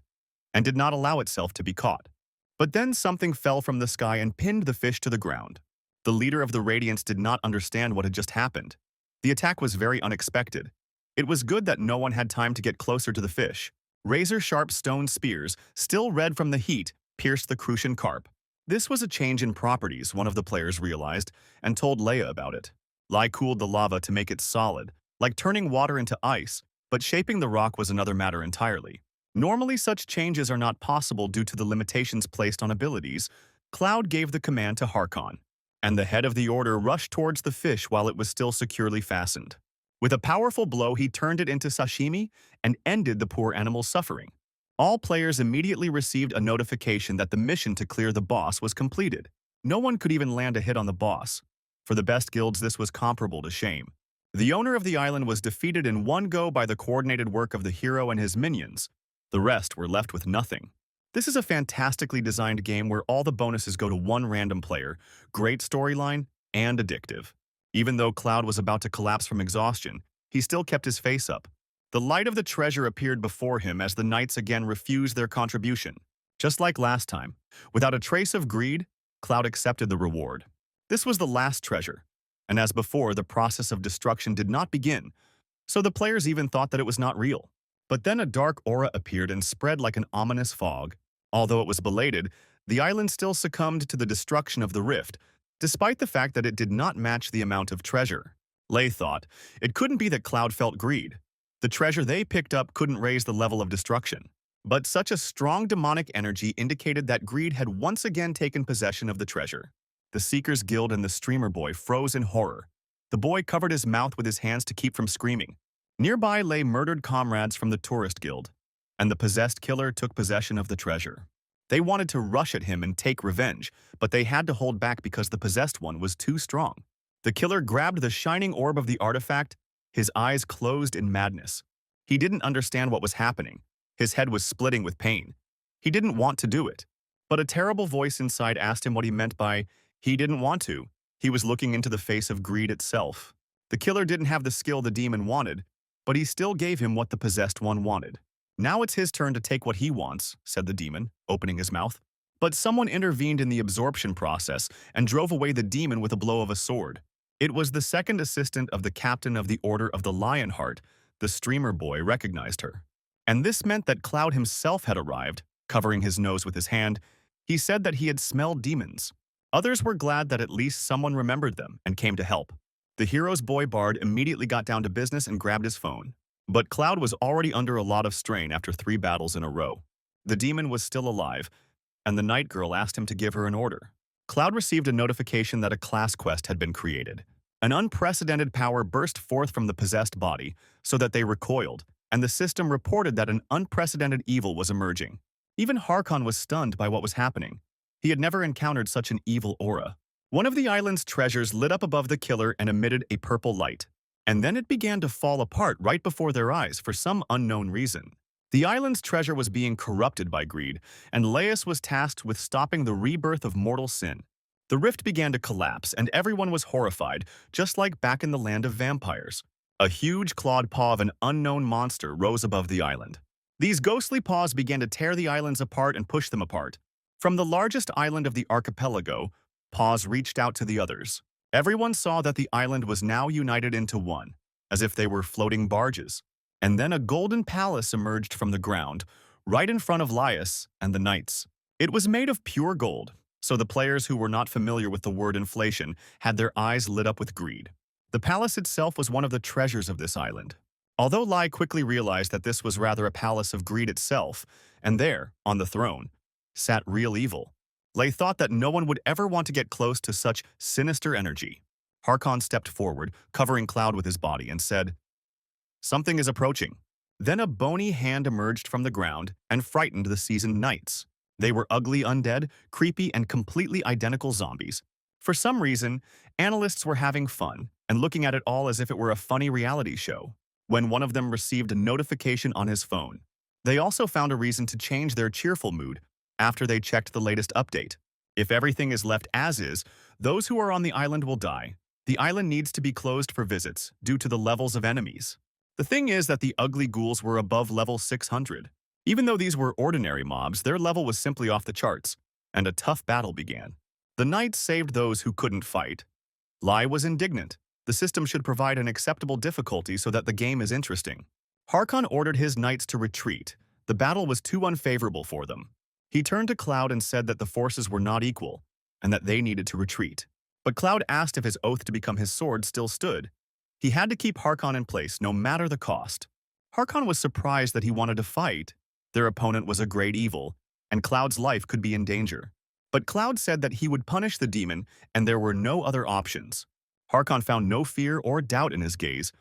and did not allow itself to be caught. But then something fell from the sky and pinned the fish to the ground. The leader of the Radiants did not understand what had just happened. The attack was very unexpected. It was good that no one had time to get closer to the fish. Razor-sharp stone spears, still red from the heat, pierced the Crucian Carp. This was a change in properties, one of the players realized, and told Leia about it. Lai cooled the lava to make it solid, like turning water into ice, but shaping the rock was another matter entirely. Normally such changes are not possible due to the limitations placed on abilities. Cloud gave the command to Harkon, and the head of the order rushed towards the fish while it was still securely fastened. With a powerful blow, he turned it into sashimi and ended the poor animal's suffering. All players immediately received a notification that the mission to clear the boss was completed. No one could even land a hit on the boss. For the best guilds, this was comparable to shame. The owner of the island was defeated in one go by the coordinated work of the hero and his minions. The rest were left with nothing. This is a fantastically designed game where all the bonuses go to one random player, great storyline, and addictive. Even though Cloud was about to collapse from exhaustion, he still kept his face up. The light of the treasure appeared before him as the knights again refused their contribution. Just like last time, without a trace of greed, Cloud accepted the reward. This was the last treasure, and as before, the process of destruction did not begin, so the players even thought that it was not real. But then a dark aura appeared and spread like an ominous fog. Although it was belated, the island still succumbed to the destruction of the rift, despite the fact that it did not match the amount of treasure. Lei thought it couldn't be that Cloud felt greed. The treasure they picked up couldn't raise the level of destruction. But such a strong demonic energy indicated that greed had once again taken possession of the treasure. The Seekers Guild and the streamer boy froze in horror. The boy covered his mouth with his hands to keep from screaming. Nearby lay murdered comrades from the Tourist Guild, and the possessed killer took possession of the treasure. They wanted to rush at him and take revenge, but they had to hold back because the possessed one was too strong. The killer grabbed the shining orb of the artifact, his eyes closed in madness. He didn't understand what was happening. His head was splitting with pain. He didn't want to do it. But a terrible voice inside asked him what he meant by, he didn't want to. He was looking into the face of greed itself. The killer didn't have the skill the demon wanted, but he still gave him what the possessed one wanted. Now it's his turn to take what he wants, said the demon, opening his mouth. But someone intervened in the absorption process and drove away the demon with a blow of a sword. It was the second assistant of the captain of the Order of the Lionheart. The streamer boy recognized her. And this meant that Cloud himself had arrived, covering his nose with his hand. He said that he had smelled demons. Others were glad that at least someone remembered them and came to help. The hero's boy Bard immediately got down to business and grabbed his phone. But Cloud was already under a lot of strain after 3 battles in a row. The demon was still alive, and the night girl asked him to give her an order. Cloud received a notification that a class quest had been created. An unprecedented power burst forth from the possessed body, so that they recoiled, and the system reported that an unprecedented evil was emerging. Even Harkon was stunned by what was happening. He had never encountered such an evil aura. One of the island's treasures lit up above the killer and emitted a purple light. And then it began to fall apart right before their eyes for some unknown reason. The island's treasure was being corrupted by greed, and Laius was tasked with stopping the rebirth of mortal sin. The rift began to collapse, and everyone was horrified, just like back in the land of vampires. A huge clawed paw of an unknown monster rose above the island. These ghostly paws began to tear the islands apart and push them apart. From the largest island of the archipelago, Paws reached out to the others. Everyone saw that the island was now united into one, as if they were floating barges. And then a golden palace emerged from the ground, right in front of Laius and the knights. It was made of pure gold, so the players who were not familiar with the word inflation had their eyes lit up with greed. The palace itself was one of the treasures of this island. Although Lai quickly realized that this was rather a palace of greed itself, and there, on the throne, sat real evil. Lai thought that no one would ever want to get close to such sinister energy. Harkon stepped forward, covering Cloud with his body, and said, "Something is approaching." Then a bony hand emerged from the ground and frightened the seasoned knights. They were ugly undead, creepy, and completely identical zombies. For some reason, analysts were having fun and looking at it all as if it were a funny reality show, when one of them received a notification on his phone. They also found a reason to change their cheerful mood after they checked the latest update. If everything is left as is, those who are on the island will die. The island needs to be closed for visits due to the levels of enemies. The thing is that the ugly ghouls were above level 600. Even though these were ordinary mobs, their level was simply off the charts, and a tough battle began. The knights saved those who couldn't fight. Lai was indignant. The system should provide an acceptable difficulty so that the game is interesting. Harkon ordered his knights to retreat. The battle was too unfavorable for them. He turned to Cloud and said that the forces were not equal, and that they needed to retreat. But Cloud asked if his oath to become his sword still stood. He had to keep Harkon in place, no matter the cost. Harkon was surprised that he wanted to fight. Their opponent was a great evil, and Cloud's life could be in danger. But Cloud said that he would punish the demon, and there were no other options. Harkon found no fear or doubt in his gaze,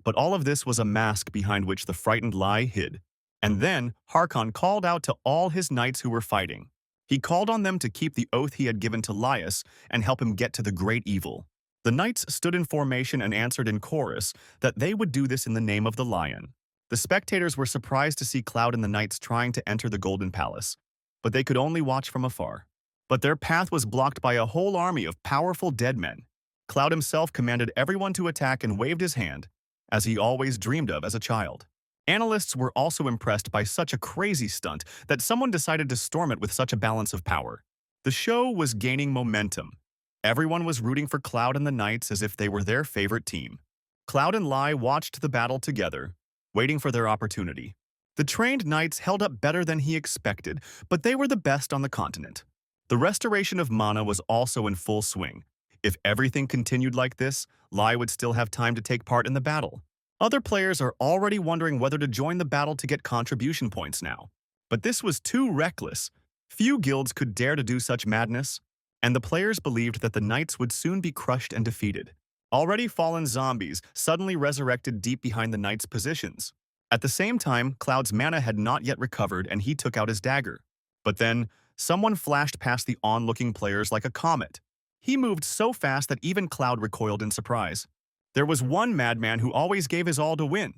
but all of this was a mask behind which the frightened Lai hid. And then Harkon called out to all his knights who were fighting. He called on them to keep the oath he had given to Laius and help him get to the great evil. The knights stood in formation and answered in chorus that they would do this in the name of the lion. The spectators were surprised to see Cloud and the knights trying to enter the Golden Palace, but they could only watch from afar. But their path was blocked by a whole army of powerful dead men. Cloud himself commanded everyone to attack and waved his hand, as he always dreamed of as a child. Analysts were also impressed by such a crazy stunt that someone decided to storm it with such a balance of power. The show was gaining momentum. Everyone was rooting for Cloud and the Knights as if they were their favorite team. Cloud and Lai watched the battle together, waiting for their opportunity. The trained knights held up better than he expected, but they were the best on the continent. The restoration of mana was also in full swing. If everything continued like this, Lai would still have time to take part in the battle. Other players are already wondering whether to join the battle to get contribution points now. But this was too reckless. Few guilds could dare to do such madness, and the players believed that the knights would soon be crushed and defeated. Already fallen zombies suddenly resurrected deep behind the knights' positions. At the same time, Cloud's mana had not yet recovered and he took out his dagger. But then, someone flashed past the onlooking players like a comet. He moved so fast that even Cloud recoiled in surprise. There was one madman who always gave his all to win.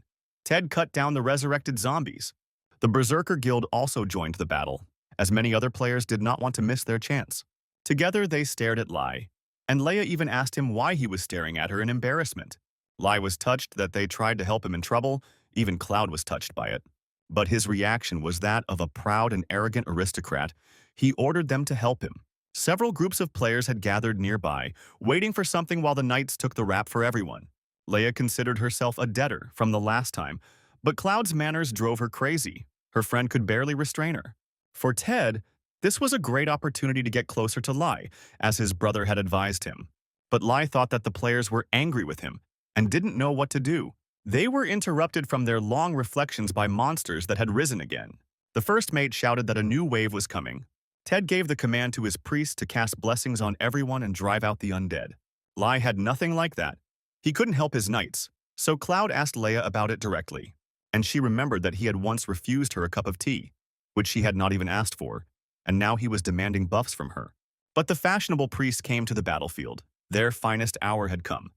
Ted cut down the resurrected zombies. The Berserker Guild also joined the battle, as many other players did not want to miss their chance. Together they stared at Lai, and Leia even asked him why he was staring at her in embarrassment. Lai was touched that they tried to help him in trouble, even Cloud was touched by it. But his reaction was that of a proud and arrogant aristocrat. He ordered them to help him. Several groups of players had gathered nearby, waiting for something while the knights took the rap for everyone. Leia considered herself a debtor from the last time, but Cloud's manners drove her crazy. Her friend could barely restrain her. For Ted, this was a great opportunity to get closer to Lai, as his brother had advised him. But Lai thought that the players were angry with him and didn't know what to do. They were interrupted from their long reflections by monsters that had risen again. The first mate shouted that a new wave was coming. Ted gave the command to his priest to cast blessings on everyone and drive out the undead. Lai had nothing like that. He couldn't help his knights, so Cloud asked Leia about it directly, and she remembered that he had once refused her a cup of tea, which she had not even asked for, and now he was demanding buffs from her. But the fashionable priests came to the battlefield. Their finest hour had come.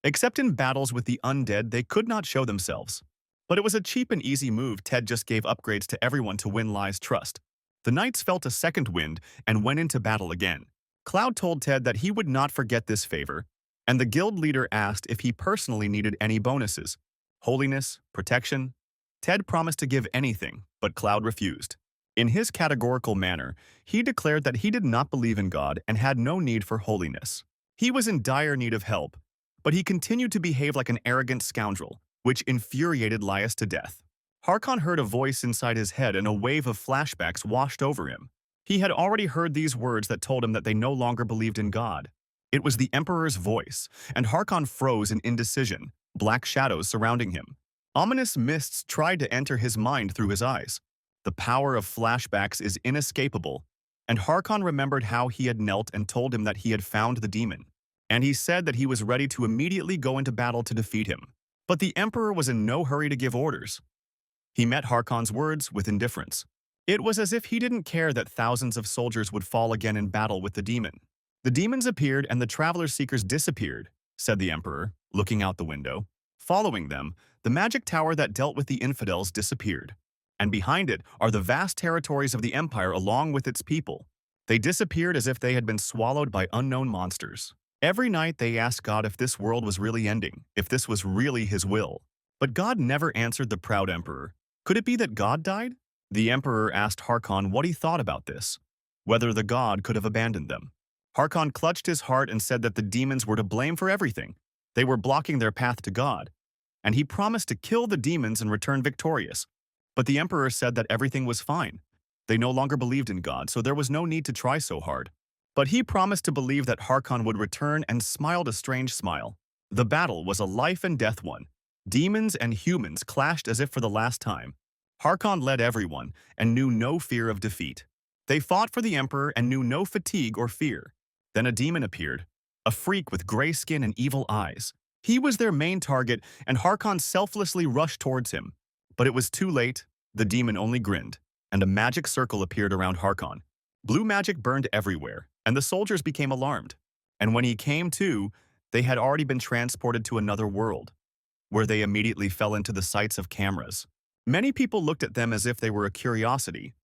Except in battles with the undead, they could not show themselves. But it was a cheap and easy move. Ted just gave upgrades to everyone to win Lai's trust. The knights felt a second wind and went into battle again. Cloud told Ted that he would not forget this favor, and the guild leader asked if he personally needed any bonuses. Holiness, protection. Ted promised to give anything, but Cloud refused. In his categorical manner, he declared that he did not believe in God and had no need for holiness. He was in dire need of help, but he continued to behave like an arrogant scoundrel, which infuriated Laius to death. Harkon heard a voice inside his head and a wave of flashbacks washed over him. He had already heard these words that told him that they no longer believed in God. It was the Emperor's voice, and Harkon froze in indecision, black shadows surrounding him. Ominous mists tried to enter his mind through his eyes. The power of flashbacks is inescapable, and Harkon remembered how he had knelt and told him that he had found the demon, and he said that he was ready to immediately go into battle to defeat him. But the Emperor was in no hurry to give orders. He met Harkon's words with indifference. It was as if he didn't care that thousands of soldiers would fall again in battle with the demon. The demons appeared and the traveler seekers disappeared, said the Emperor, looking out the window. Following them, the magic tower that dealt with the infidels disappeared, and behind it are the vast territories of the Empire along with its people. They disappeared as if they had been swallowed by unknown monsters. Every night they asked God if this world was really ending, if this was really his will. But God never answered the proud Emperor. Could it be that God died? The Emperor asked Harkon what he thought about this, whether the god could have abandoned them. Harkon clutched his heart and said that the demons were to blame for everything. They were blocking their path to God, and he promised to kill the demons and return victorious. But the Emperor said that everything was fine. They no longer believed in God, so there was no need to try so hard. But he promised to believe that Harkon would return and smiled a strange smile. The battle was a life and death one. Demons and humans clashed as if for the last time. Harkon led everyone and knew no fear of defeat. They fought for the Emperor and knew no fatigue or fear. Then a demon appeared, a freak with gray skin and evil eyes. He was their main target, and Harkon selflessly rushed towards him. But it was too late. The demon only grinned, and a magic circle appeared around Harkon. Blue magic burned everywhere, and the soldiers became alarmed. And when he came to, they had already been transported to another world, where they immediately fell into the sights of cameras. Many people looked at them as if they were a curiosity.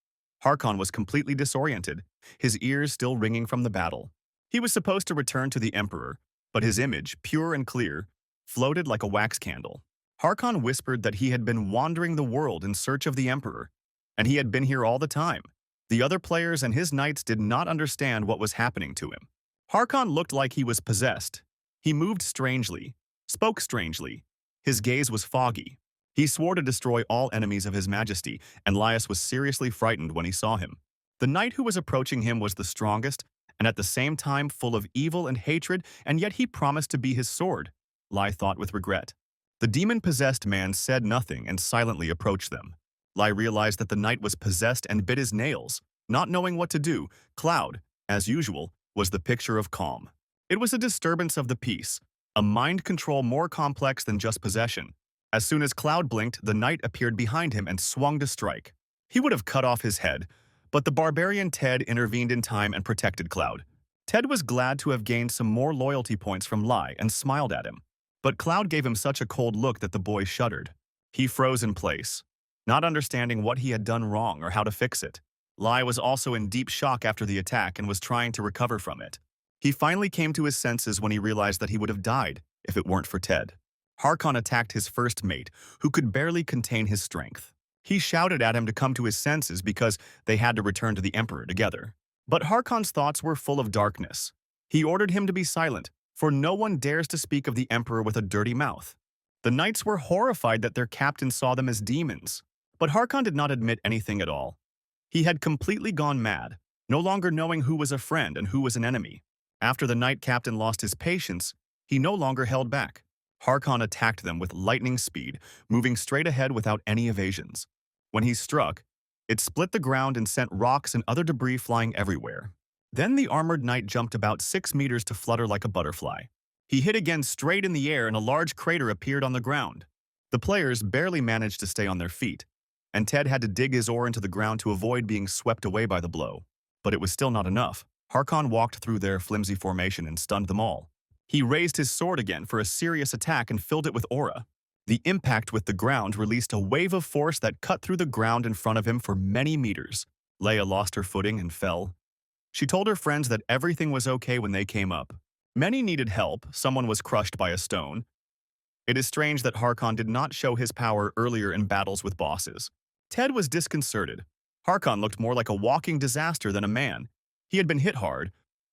Harkon was completely disoriented, his ears still ringing from the battle. He was supposed to return to the Emperor, but his image, pure and clear, floated like a wax candle. Harkon whispered that he had been wandering the world in search of the Emperor, and he had been here all the time. The other players and his knights did not understand what was happening to him. Harkon looked like he was possessed. He moved strangely, spoke strangely. His gaze was foggy. He swore to destroy all enemies of His Majesty, and Laius was seriously frightened when he saw him. The knight who was approaching him was the strongest, and at the same time full of evil and hatred, and yet he promised to be his sword, Lai thought with regret. The demon-possessed man said nothing and silently approached them. Lai realized that the knight was possessed and bit his nails. Not knowing what to do, Cloud, as usual, was the picture of calm. It was a disturbance of the peace, a mind control more complex than just possession. As soon as Cloud blinked, the knight appeared behind him and swung to strike. He would have cut off his head, but the barbarian Ted intervened in time and protected Cloud. Ted was glad to have gained some more loyalty points from Lai and smiled at him. But Cloud gave him such a cold look that the boy shuddered. He froze in place, not understanding what he had done wrong or how to fix it. Lai was also in deep shock after the attack and was trying to recover from it. He finally came to his senses when he realized that he would have died if it weren't for Ted. Harkon attacked his first mate, who could barely contain his strength. He shouted at him to come to his senses because they had to return to the Emperor together. But Harkon's thoughts were full of darkness. He ordered him to be silent, for no one dares to speak of the Emperor with a dirty mouth. The knights were horrified that their captain saw them as demons, but Harkon did not admit anything at all. He had completely gone mad, no longer knowing who was a friend and who was an enemy. After the knight captain lost his patience, he no longer held back. Harkon attacked them with lightning speed, moving straight ahead without any evasions. When he struck, it split the ground and sent rocks and other debris flying everywhere. Then the armored knight jumped about 6 meters to flutter like a butterfly. He hit again straight in the air and a large crater appeared on the ground. The players barely managed to stay on their feet, and Ted had to dig his oar into the ground to avoid being swept away by the blow. But it was still not enough. Harkon walked through their flimsy formation and stunned them all. He raised his sword again for a serious attack and filled it with aura. The impact with the ground released a wave of force that cut through the ground in front of him for many meters. Leia lost her footing and fell. She told her friends that everything was okay when they came up. Many needed help, someone was crushed by a stone. It is strange that Harkon did not show his power earlier in battles with bosses. Ted was disconcerted. Harkon looked more like a walking disaster than a man. He had been hit hard,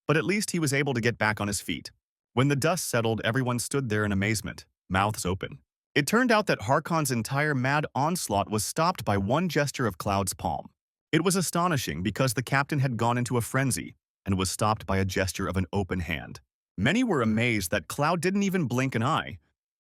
but at least he was able to get back on his feet. When the dust settled, everyone stood there in amazement, mouths open. It turned out that Harkon's entire mad onslaught was stopped by one gesture of Cloud's palm. It was astonishing because the captain had gone into a frenzy and was stopped by a gesture of an open hand. Many were amazed that Cloud didn't even blink an eye,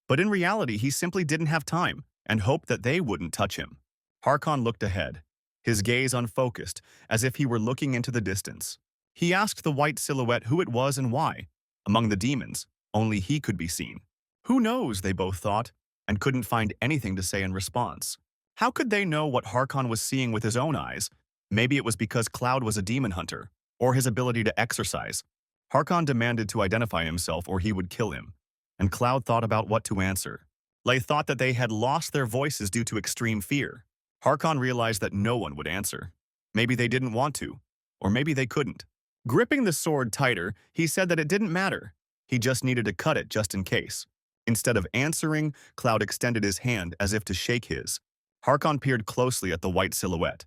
but in reality he simply didn't have time and hoped that they wouldn't touch him. Harkon looked ahead, his gaze unfocused, as if he were looking into the distance. He asked the white silhouette who it was and why. Among the demons, only he could be seen. Who knows, they both thought, and couldn't find anything to say in response. How could they know what Harkon was seeing with his own eyes? Maybe it was because Cloud was a demon hunter, or his ability to exorcise. Harkon demanded to identify himself or he would kill him, and Cloud thought about what to answer. They thought that they had lost their voices due to extreme fear. Harkon realized that no one would answer. Maybe they didn't want to, or maybe they couldn't. Gripping the sword tighter, he said that it didn't matter. He just needed to cut it just in case. Instead of answering, Cloud extended his hand as if to shake his. Harkon peered closely at the white silhouette.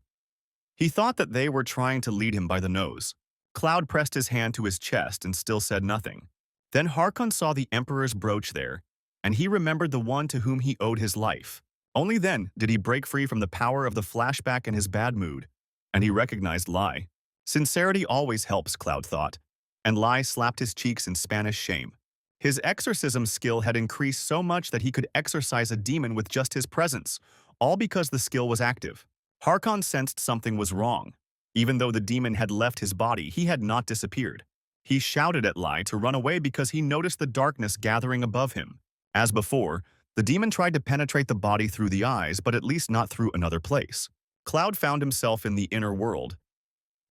He thought that they were trying to lead him by the nose. Cloud pressed his hand to his chest and still said nothing. Then Harkon saw the Emperor's brooch there, and he remembered the one to whom he owed his life. Only then did he break free from the power of the flashback and his bad mood, and he recognized Lai. Sincerity always helps, Cloud thought, and Lai slapped his cheeks in Spanish shame. His exorcism skill had increased so much that he could exorcise a demon with just his presence, all because the skill was active. Harkon sensed something was wrong. Even though the demon had left his body, he had not disappeared. He shouted at Lai to run away because he noticed the darkness gathering above him. As before, the demon tried to penetrate the body through the eyes, but at least not through another place. Cloud found himself in the inner world.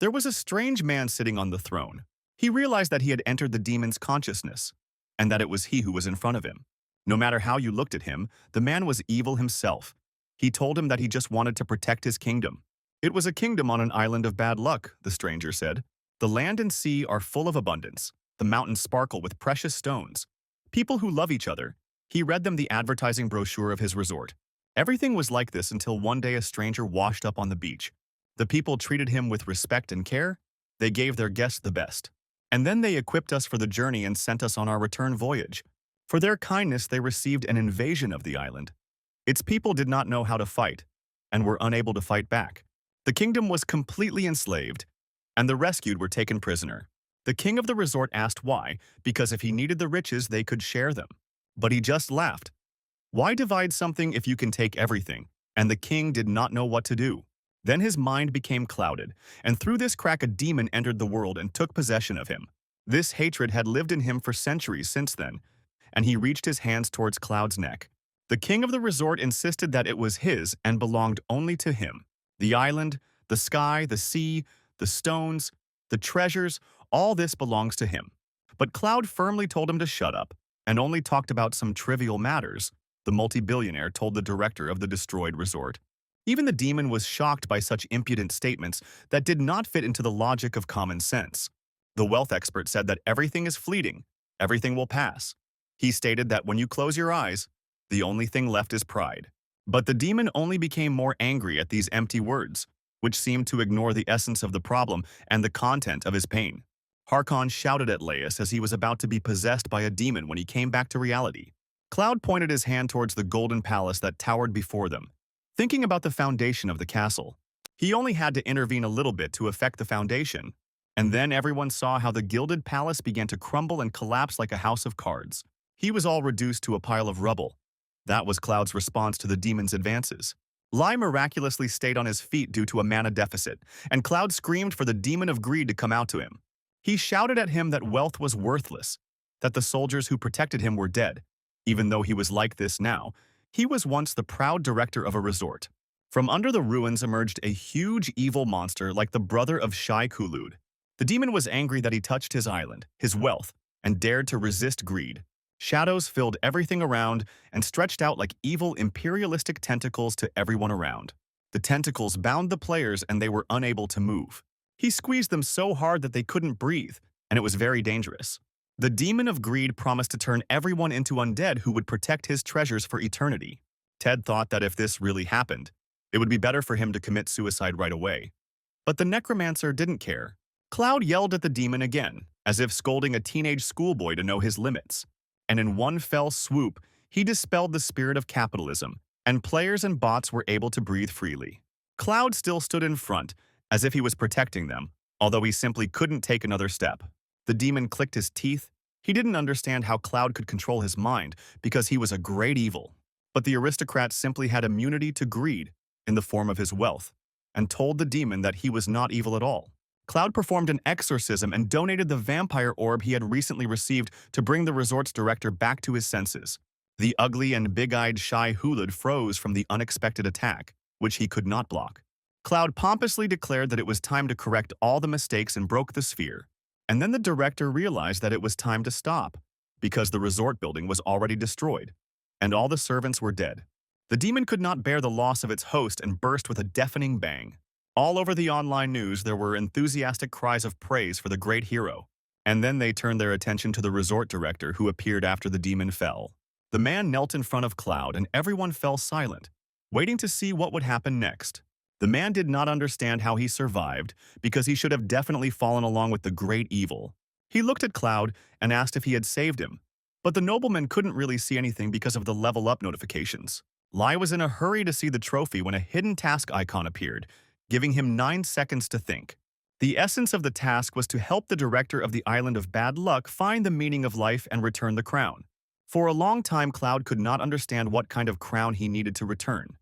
There was a strange man sitting on the throne. He realized that he had entered the demon's consciousness, and that it was he who was in front of him. No matter how you looked at him, the man was evil himself. He told him that he just wanted to protect his kingdom. It was a kingdom on an island of bad luck, the stranger said. The land and sea are full of abundance. The mountains sparkle with precious stones. People who love each other. He read them the advertising brochure of his resort. Everything was like this until one day a stranger washed up on the beach. The people treated him with respect and care. They gave their guests the best. And then they equipped us for the journey and sent us on our return voyage. For their kindness, they received an invasion of the island. Its people did not know how to fight, and were unable to fight back. The kingdom was completely enslaved, and the rescued were taken prisoner. The king of the resort asked why, because if he needed the riches, they could share them. But he just laughed. Why divide something if you can take everything? And the king did not know what to do. Then his mind became clouded, and through this crack a demon entered the world and took possession of him. This hatred had lived in him for centuries since then, and he reached his hands towards Cloud's neck. The king of the resort insisted that it was his and belonged only to him. The island, the sky, the sea, the stones, the treasures, all this belongs to him. But Cloud firmly told him to shut up, and only talked about some trivial matters, the multi-billionaire told the director of the destroyed resort. Even the demon was shocked by such impudent statements that did not fit into the logic of common sense. The wealth expert said that everything is fleeting, everything will pass. He stated that when you close your eyes, the only thing left is pride. But the demon only became more angry at these empty words, which seemed to ignore the essence of the problem and the content of his pain. Harkon shouted at Laius as he was about to be possessed by a demon when he came back to reality. Cloud pointed his hand towards the golden palace that towered before them, thinking about the foundation of the castle. He only had to intervene a little bit to affect the foundation, and then everyone saw how the gilded palace began to crumble and collapse like a house of cards. He was all reduced to a pile of rubble. That was Cloud's response to the demon's advances. Lai miraculously stayed on his feet due to a mana deficit, and Cloud screamed for the demon of greed to come out to him. He shouted at him that wealth was worthless, that the soldiers who protected him were dead. Even though he was like this now, he was once the proud director of a resort. From under the ruins emerged a huge evil monster like the brother of Shai Kulud. The demon was angry that he touched his island, his wealth, and dared to resist greed. Shadows filled everything around and stretched out like evil imperialistic tentacles to everyone around. The tentacles bound the players and they were unable to move. He squeezed them so hard that they couldn't breathe, and it was very dangerous. The demon of greed promised to turn everyone into undead who would protect his treasures for eternity. Ted thought that if this really happened, it would be better for him to commit suicide right away. But the necromancer didn't care. Cloud yelled at the demon again, as if scolding a teenage schoolboy to know his limits. And in one fell swoop, he dispelled the spirit of capitalism, and players and bots were able to breathe freely. Cloud still stood in front, as if he was protecting them, although he simply couldn't take another step. The demon clicked his teeth. He didn't understand how Cloud could control his mind, because he was a great evil. But the aristocrat simply had immunity to greed in the form of his wealth, and told the demon that he was not evil at all. Cloud performed an exorcism and donated the vampire orb he had recently received to bring the resort's director back to his senses. The ugly and big-eyed shy Hulud froze from the unexpected attack, which he could not block. Cloud pompously declared that it was time to correct all the mistakes and broke the sphere. And then the director realized that it was time to stop, because the resort building was already destroyed, and all the servants were dead. The demon could not bear the loss of its host and burst with a deafening bang. All over the online news, there were enthusiastic cries of praise for the great hero. And then they turned their attention to the resort director who appeared after the demon fell. The man knelt in front of Cloud and everyone fell silent, waiting to see what would happen next. The man did not understand how he survived because he should have definitely fallen along with the great evil. He looked at Cloud and asked if he had saved him, but the nobleman couldn't really see anything because of the level up notifications. Lai was in a hurry to see the trophy when a hidden task icon appeared, giving him 9 seconds to think. The essence of the task was to help the director of the Island of Bad Luck find the meaning of life and return the crown. For a long time, Cloud could not understand what kind of crown he needed to return.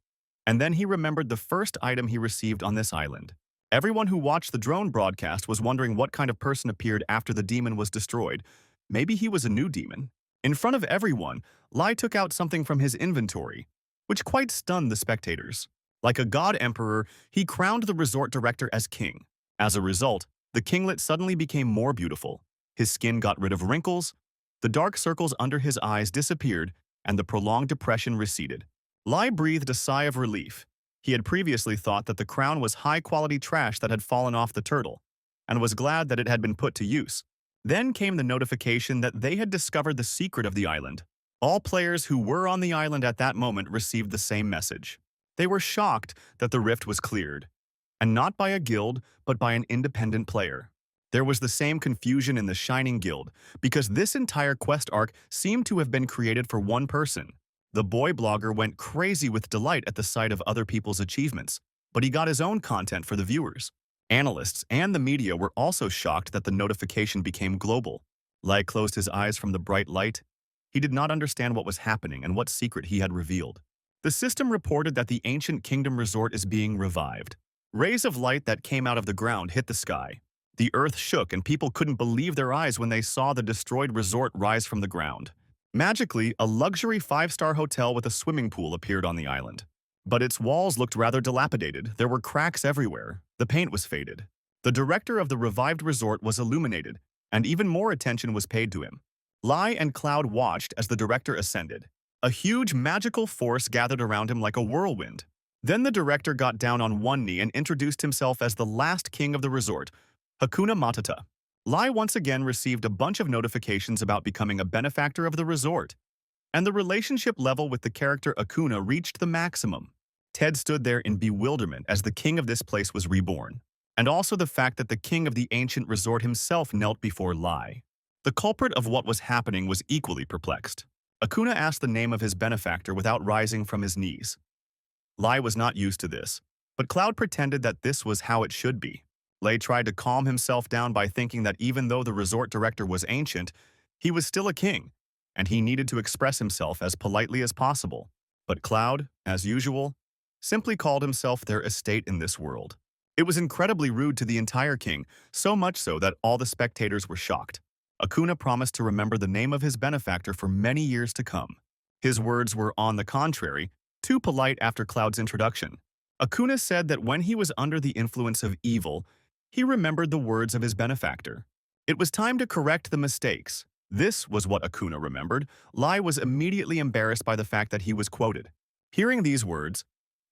And then he remembered the first item he received on this island. Everyone who watched the drone broadcast was wondering what kind of person appeared after the demon was destroyed. Maybe he was a new demon. In front of everyone, Lai took out something from his inventory, which quite stunned the spectators. Like a god emperor, he crowned the resort director as king. As a result, the kinglet suddenly became more beautiful. His skin got rid of wrinkles, the dark circles under his eyes disappeared, and the prolonged depression receded. Lai breathed a sigh of relief. He had previously thought that the crown was high-quality trash that had fallen off the turtle, and was glad that it had been put to use. Then came the notification that they had discovered the secret of the island. All players who were on the island at that moment received the same message. They were shocked that the rift was cleared, and not by a guild, but by an independent player. There was the same confusion in the Shining Guild, because this entire quest arc seemed to have been created for one person. The boy blogger went crazy with delight at the sight of other people's achievements, but he got his own content for the viewers. Analysts and the media were also shocked that the notification became global. Lai closed his eyes from the bright light. He did not understand what was happening and what secret he had revealed. The system reported that the ancient kingdom resort is being revived. Rays of light that came out of the ground hit the sky. The earth shook and people couldn't believe their eyes when they saw the destroyed resort rise from the ground. Magically, a luxury 5-star hotel with a swimming pool appeared on the island. But its walls looked rather dilapidated. There were cracks everywhere. The paint was faded. The director of the revived resort was illuminated, and even more attention was paid to him. Lai and Cloud watched as the director ascended. A huge magical force gathered around him like a whirlwind. Then the director got down on one knee and introduced himself as the last king of the resort, Hakuna Matata. Lai once again received a bunch of notifications about becoming a benefactor of the resort, and the relationship level with the character Akuna reached the maximum. Ted stood there in bewilderment as the king of this place was reborn, and also the fact that the king of the ancient resort himself knelt before Lai. The culprit of what was happening was equally perplexed. Akuna asked the name of his benefactor without rising from his knees. Lai was not used to this, but Cloud pretended that this was how it should be. Lai tried to calm himself down by thinking that even though the resort director was ancient, he was still a king, and he needed to express himself as politely as possible. But Cloud, as usual, simply called himself their estate in this world. It was incredibly rude to the entire king, so much so that all the spectators were shocked. Akuna promised to remember the name of his benefactor for many years to come. His words were, on the contrary, too polite after Cloud's introduction. Akuna said that when he was under the influence of evil, he remembered the words of his benefactor. It was time to correct the mistakes. This was what Akuna remembered. Lai was immediately embarrassed by the fact that he was quoted. Hearing these words,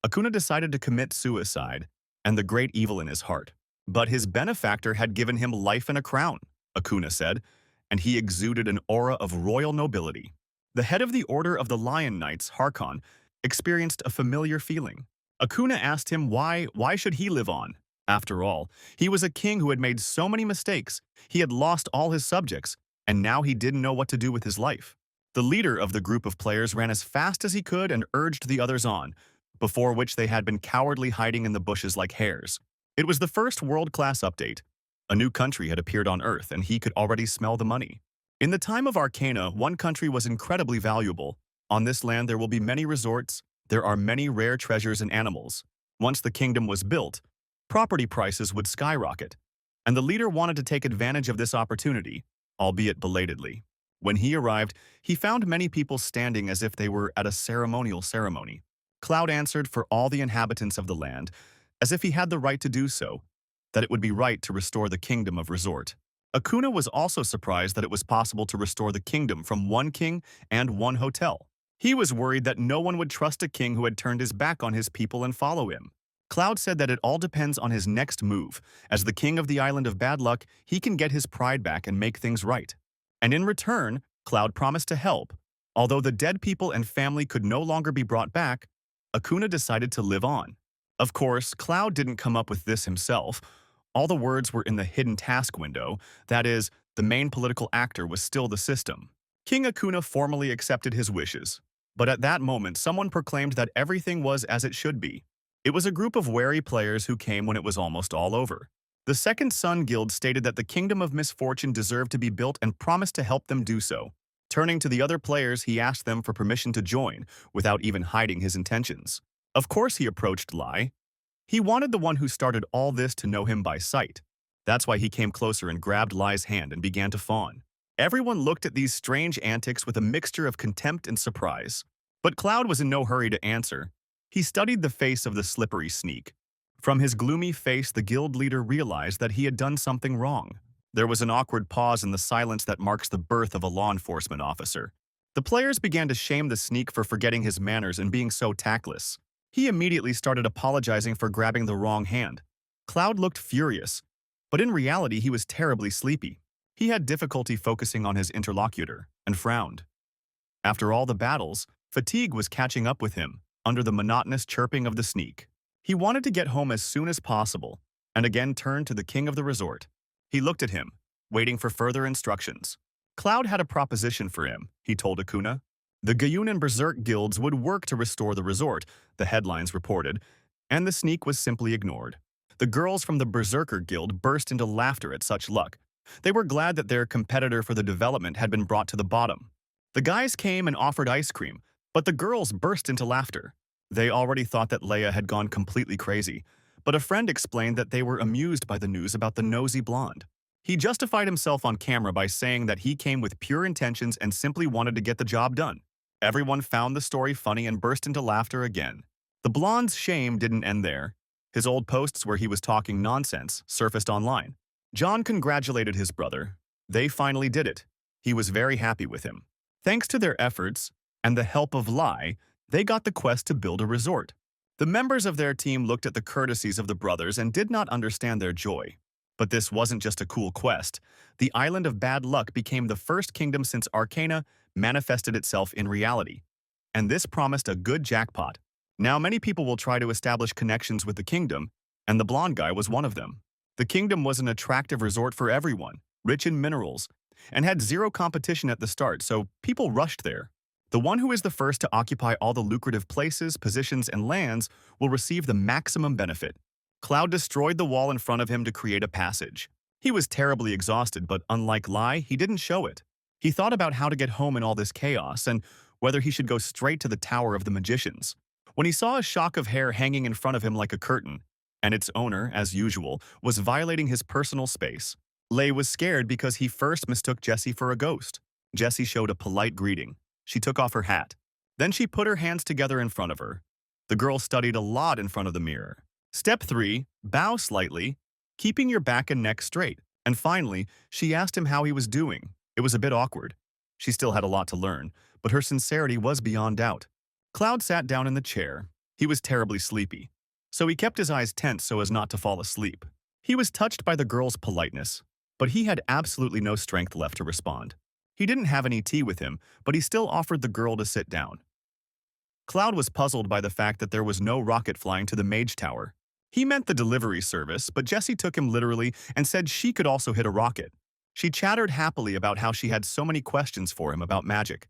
Akuna decided to commit suicide and the great evil in his heart. But his benefactor had given him life and a crown, Akuna said, and he exuded an aura of royal nobility. The head of the Order of the Lion Knights, Harkon, experienced a familiar feeling. Akuna asked him why should he live on? After all, he was a king who had made so many mistakes, he had lost all his subjects, and now he didn't know what to do with his life. The leader of the group of players ran as fast as he could and urged the others on, before which they had been cowardly hiding in the bushes like hares. It was the first world-class update. A new country had appeared on Earth, and he could already smell the money. In the time of Arcana, one country was incredibly valuable. On this land there will be many resorts, there are many rare treasures and animals. Once the kingdom was built, property prices would skyrocket, and the leader wanted to take advantage of this opportunity, albeit belatedly. When he arrived, he found many people standing as if they were at a ceremonial ceremony. Cloud answered for all the inhabitants of the land, as if he had the right to do so, that it would be right to restore the kingdom of Resort. Akuna was also surprised that it was possible to restore the kingdom from one king and one hotel. He was worried that no one would trust a king who had turned his back on his people and follow him. Cloud said that it all depends on his next move. As the king of the island of bad luck, he can get his pride back and make things right. And in return, Cloud promised to help. Although the dead people and family could no longer be brought back, Akuna decided to live on. Of course, Cloud didn't come up with this himself. All the words were in the hidden task window, that is, the main political actor was still the system. King Akuna formally accepted his wishes, but at that moment someone proclaimed that everything was as it should be. It was a group of wary players who came when it was almost all over. The Second Sun Guild stated that the Kingdom of Misfortune deserved to be built and promised to help them do so. Turning to the other players, he asked them for permission to join, without even hiding his intentions. Of course he approached Lai. He wanted the one who started all this to know him by sight. That's why he came closer and grabbed Lai's hand and began to fawn. Everyone looked at these strange antics with a mixture of contempt and surprise. But Cloud was in no hurry to answer. He studied the face of the slippery sneak. From his gloomy face, the guild leader realized that he had done something wrong. There was an awkward pause in the silence that marks the birth of a law enforcement officer. The players began to shame the sneak for forgetting his manners and being so tactless. He immediately started apologizing for grabbing the wrong hand. Cloud looked furious, but in reality he was terribly sleepy. He had difficulty focusing on his interlocutor and frowned. After all the battles, fatigue was catching up with him under the monotonous chirping of the sneak. He wanted to get home as soon as possible and again turned to the king of the resort. He looked at him, waiting for further instructions. Cloud had a proposition for him, he told Akuna. The Gayun and Berserk guilds would work to restore the resort, the headlines reported, and the sneak was simply ignored. The girls from the Berserker Guild burst into laughter at such luck. They were glad that their competitor for the development had been brought to the bottom. The guys came and offered ice cream, but the girls burst into laughter. They already thought that Leia had gone completely crazy, but a friend explained that they were amused by the news about the nosy blonde. He justified himself on camera by saying that he came with pure intentions and simply wanted to get the job done. Everyone found the story funny and burst into laughter again. The blonde's shame didn't end there. His old posts where he was talking nonsense surfaced online. John congratulated his brother. They finally did it. He was very happy with him. Thanks to their efforts and the help of Lai, they got the quest to build a resort. The members of their team looked at the courtesies of the brothers and did not understand their joy. But this wasn't just a cool quest. The Island of Bad Luck became the first kingdom since Arcana manifested itself in reality. And this promised a good jackpot. Now many people will try to establish connections with the kingdom, and the blonde guy was one of them. The kingdom was an attractive resort for everyone, rich in minerals, and had zero competition at the start, so people rushed there. The one who is the first to occupy all the lucrative places, positions, and lands will receive the maximum benefit. Cloud destroyed the wall in front of him to create a passage. He was terribly exhausted, but unlike Lai, he didn't show it. He thought about how to get home in all this chaos and whether he should go straight to the Tower of the Magicians. When he saw a shock of hair hanging in front of him like a curtain, and its owner, as usual, was violating his personal space, Lei was scared because he first mistook Jessie for a ghost. Jessie showed a polite greeting. She took off her hat. Then she put her hands together in front of her. The girl studied a lot in front of the mirror. Step 3, bow slightly, keeping your back and neck straight. And finally, she asked him how he was doing. It was a bit awkward. She still had a lot to learn, but her sincerity was beyond doubt. Cloud sat down in the chair. He was terribly sleepy, so he kept his eyes tense so as not to fall asleep. He was touched by the girl's politeness, but he had absolutely no strength left to respond. He didn't have any tea with him, but he still offered the girl to sit down. Cloud was puzzled by the fact that there was no rocket flying to the Mage Tower. He meant the delivery service, but Jessie took him literally and said she could also hit a rocket. She chattered happily about how she had so many questions for him about magic,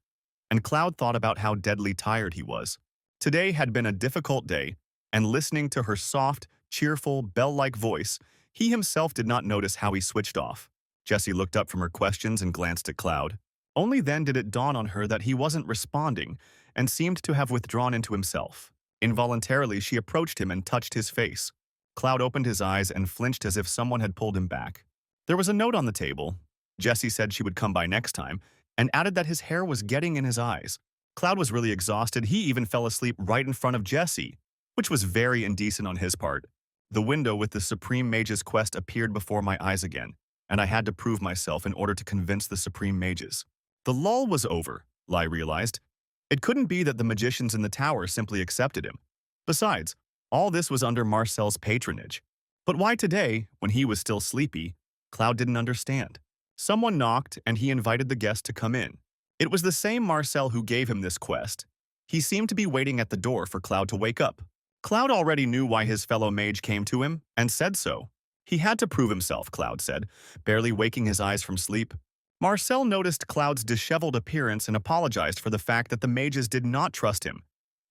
and Cloud thought about how deadly tired he was. Today had been a difficult day, and listening to her soft, cheerful, bell-like voice, he himself did not notice how he switched off. Jessie looked up from her questions and glanced at Cloud. Only then did it dawn on her that he wasn't responding and seemed to have withdrawn into himself. Involuntarily, she approached him and touched his face. Cloud opened his eyes and flinched as if someone had pulled him back. There was a note on the table. Jessie said she would come by next time, and added that his hair was getting in his eyes. Cloud was really exhausted. He even fell asleep right in front of Jessie, which was very indecent on his part. The window with the Supreme Mage's quest appeared before my eyes again, and I had to prove myself in order to convince the Supreme Mages. The lull was over, Lai realized. It couldn't be that the magicians in the tower simply accepted him. Besides, all this was under Marcel's patronage. But why today, when he was still sleepy? Cloud didn't understand. Someone knocked, and he invited the guest to come in. It was the same Marcel who gave him this quest. He seemed to be waiting at the door for Cloud to wake up. Cloud already knew why his fellow mage came to him, and said so. He had to prove himself, Cloud said, barely waking his eyes from sleep. Marcel noticed Cloud's disheveled appearance and apologized for the fact that the mages did not trust him,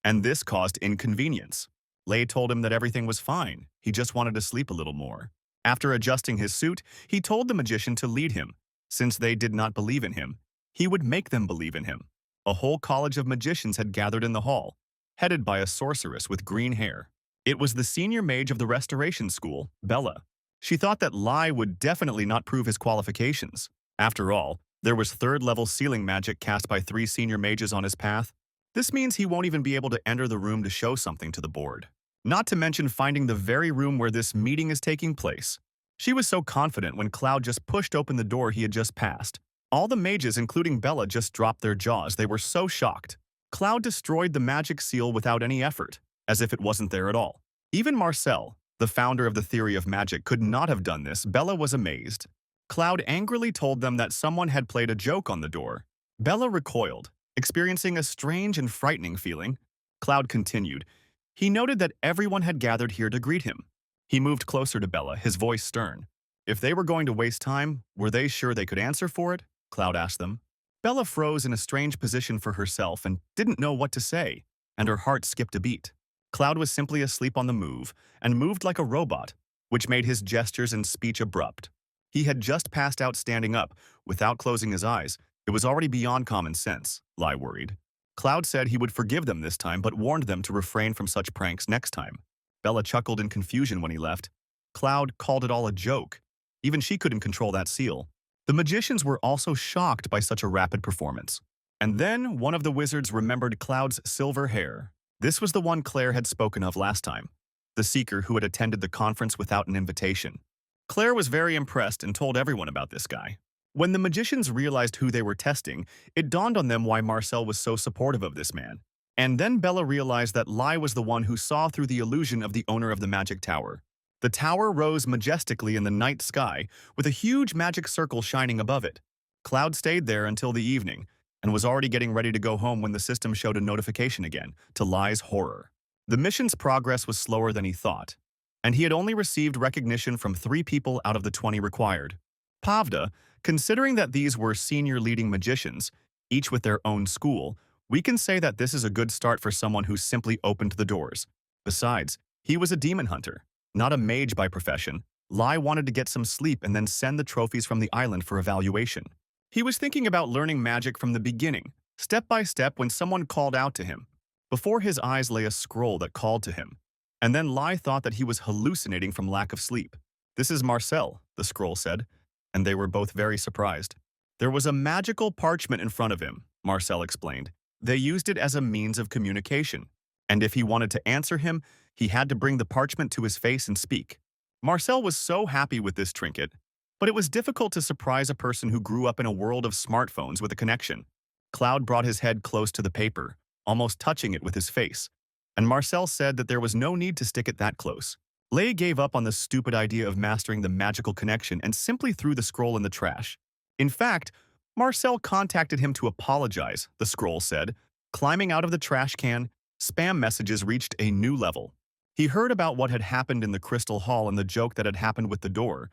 and this caused inconvenience. Lei told him that everything was fine, he just wanted to sleep a little more. After adjusting his suit, he told the magician to lead him. Since they did not believe in him, he would make them believe in him. A whole college of magicians had gathered in the hall, headed by a sorceress with green hair. It was the senior mage of the restoration school, Bella. She thought that Lai would definitely not prove his qualifications. After all, there was third-level sealing magic cast by 3 senior mages on his path. This means he won't even be able to enter the room to show something to the board. Not to mention finding the very room where this meeting is taking place. She was so confident when Cloud just pushed open the door he had just passed. All the mages, including Bella, just dropped their jaws. They were so shocked. Cloud destroyed the magic seal without any effort, as if it wasn't there at all. Even Marcel, the founder of the theory of magic, could not have done this. Bella was amazed. Cloud angrily told them that someone had played a joke on the door. Bella recoiled, experiencing a strange and frightening feeling. Cloud continued. He noted that everyone had gathered here to greet him. He moved closer to Bella, his voice stern. If they were going to waste time, were they sure they could answer for it? Cloud asked them. Bella froze in a strange position for herself and didn't know what to say, and her heart skipped a beat. Cloud was simply asleep on the move and moved like a robot, which made his gestures and speech abrupt. He had just passed out standing up, without closing his eyes. It was already beyond common sense, Lai worried. Cloud said he would forgive them this time but warned them to refrain from such pranks next time. Bella chuckled in confusion when he left. Cloud called it all a joke. Even she couldn't control that seal. The magicians were also shocked by such a rapid performance. And then one of the wizards remembered Cloud's silver hair. This was the one Claire had spoken of last time, the seeker who had attended the conference without an invitation. Claire was very impressed and told everyone about this guy. When the magicians realized who they were testing, it dawned on them why Marcel was so supportive of this man. And then Bella realized that Lai was the one who saw through the illusion of the owner of the magic tower. The tower rose majestically in the night sky, with a huge magic circle shining above it. Cloud stayed there until the evening, and was already getting ready to go home when the system showed a notification again, to Lai's horror. The mission's progress was slower than he thought, and he had only received recognition from 3 people out of the 20 required. Pavda, considering that these were senior leading magicians, each with their own school, we can say that this is a good start for someone who simply opened the doors. Besides, he was a demon hunter, not a mage by profession. Lai wanted to get some sleep and then send the trophies from the island for evaluation. He was thinking about learning magic from the beginning, step by step, when someone called out to him. Before his eyes lay a scroll that called to him, and then Lai thought that he was hallucinating from lack of sleep. "This is Marcel," the scroll said, and they were both very surprised. There was a magical parchment in front of him, Marcel explained. They used it as a means of communication, and if he wanted to answer him, he had to bring the parchment to his face and speak. Marcel was so happy with this trinket, but it was difficult to surprise a person who grew up in a world of smartphones with a connection. Cloud brought his head close to the paper, almost touching it with his face, and Marcel said that there was no need to stick it that close. Lei gave up on the stupid idea of mastering the magical connection and simply threw the scroll in the trash. In fact, Marcel contacted him to apologize, the scroll said. Climbing out of the trash can, spam messages reached a new level. He heard about what had happened in the Crystal Hall and the joke that had happened with the door,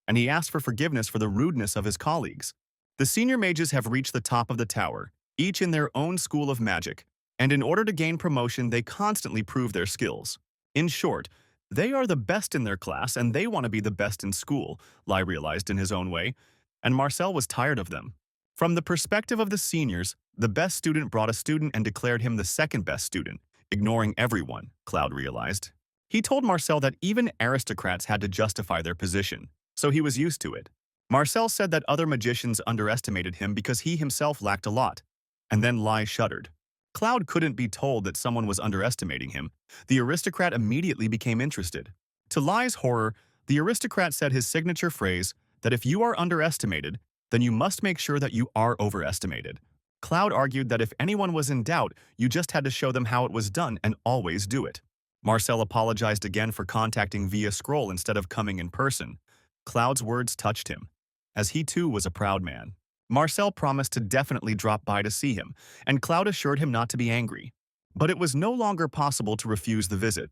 and he asked for forgiveness for the rudeness of his colleagues. The senior mages have reached the top of the tower, each in their own school of magic, and in order to gain promotion, they constantly prove their skills. In short, they are the best in their class and they want to be the best in school, Lai realized in his own way, and Marcel was tired of them. From the perspective of the seniors, the best student brought a student and declared him the second best student, ignoring everyone, Cloud realized. He told Marcel that even aristocrats had to justify their position, so he was used to it. Marcel said that other magicians underestimated him because he himself lacked a lot, and then Lai shuddered. Cloud couldn't be told that someone was underestimating him. The aristocrat immediately became interested. To Lai's horror, the aristocrat said his signature phrase, that if you are underestimated, then you must make sure that you are overestimated. Cloud argued that if anyone was in doubt, you just had to show them how it was done and always do it. Marcel apologized again for contacting via scroll instead of coming in person. Cloud's words touched him, as he too was a proud man. Marcel promised to definitely drop by to see him, and Cloud assured him not to be angry. But it was no longer possible to refuse the visit.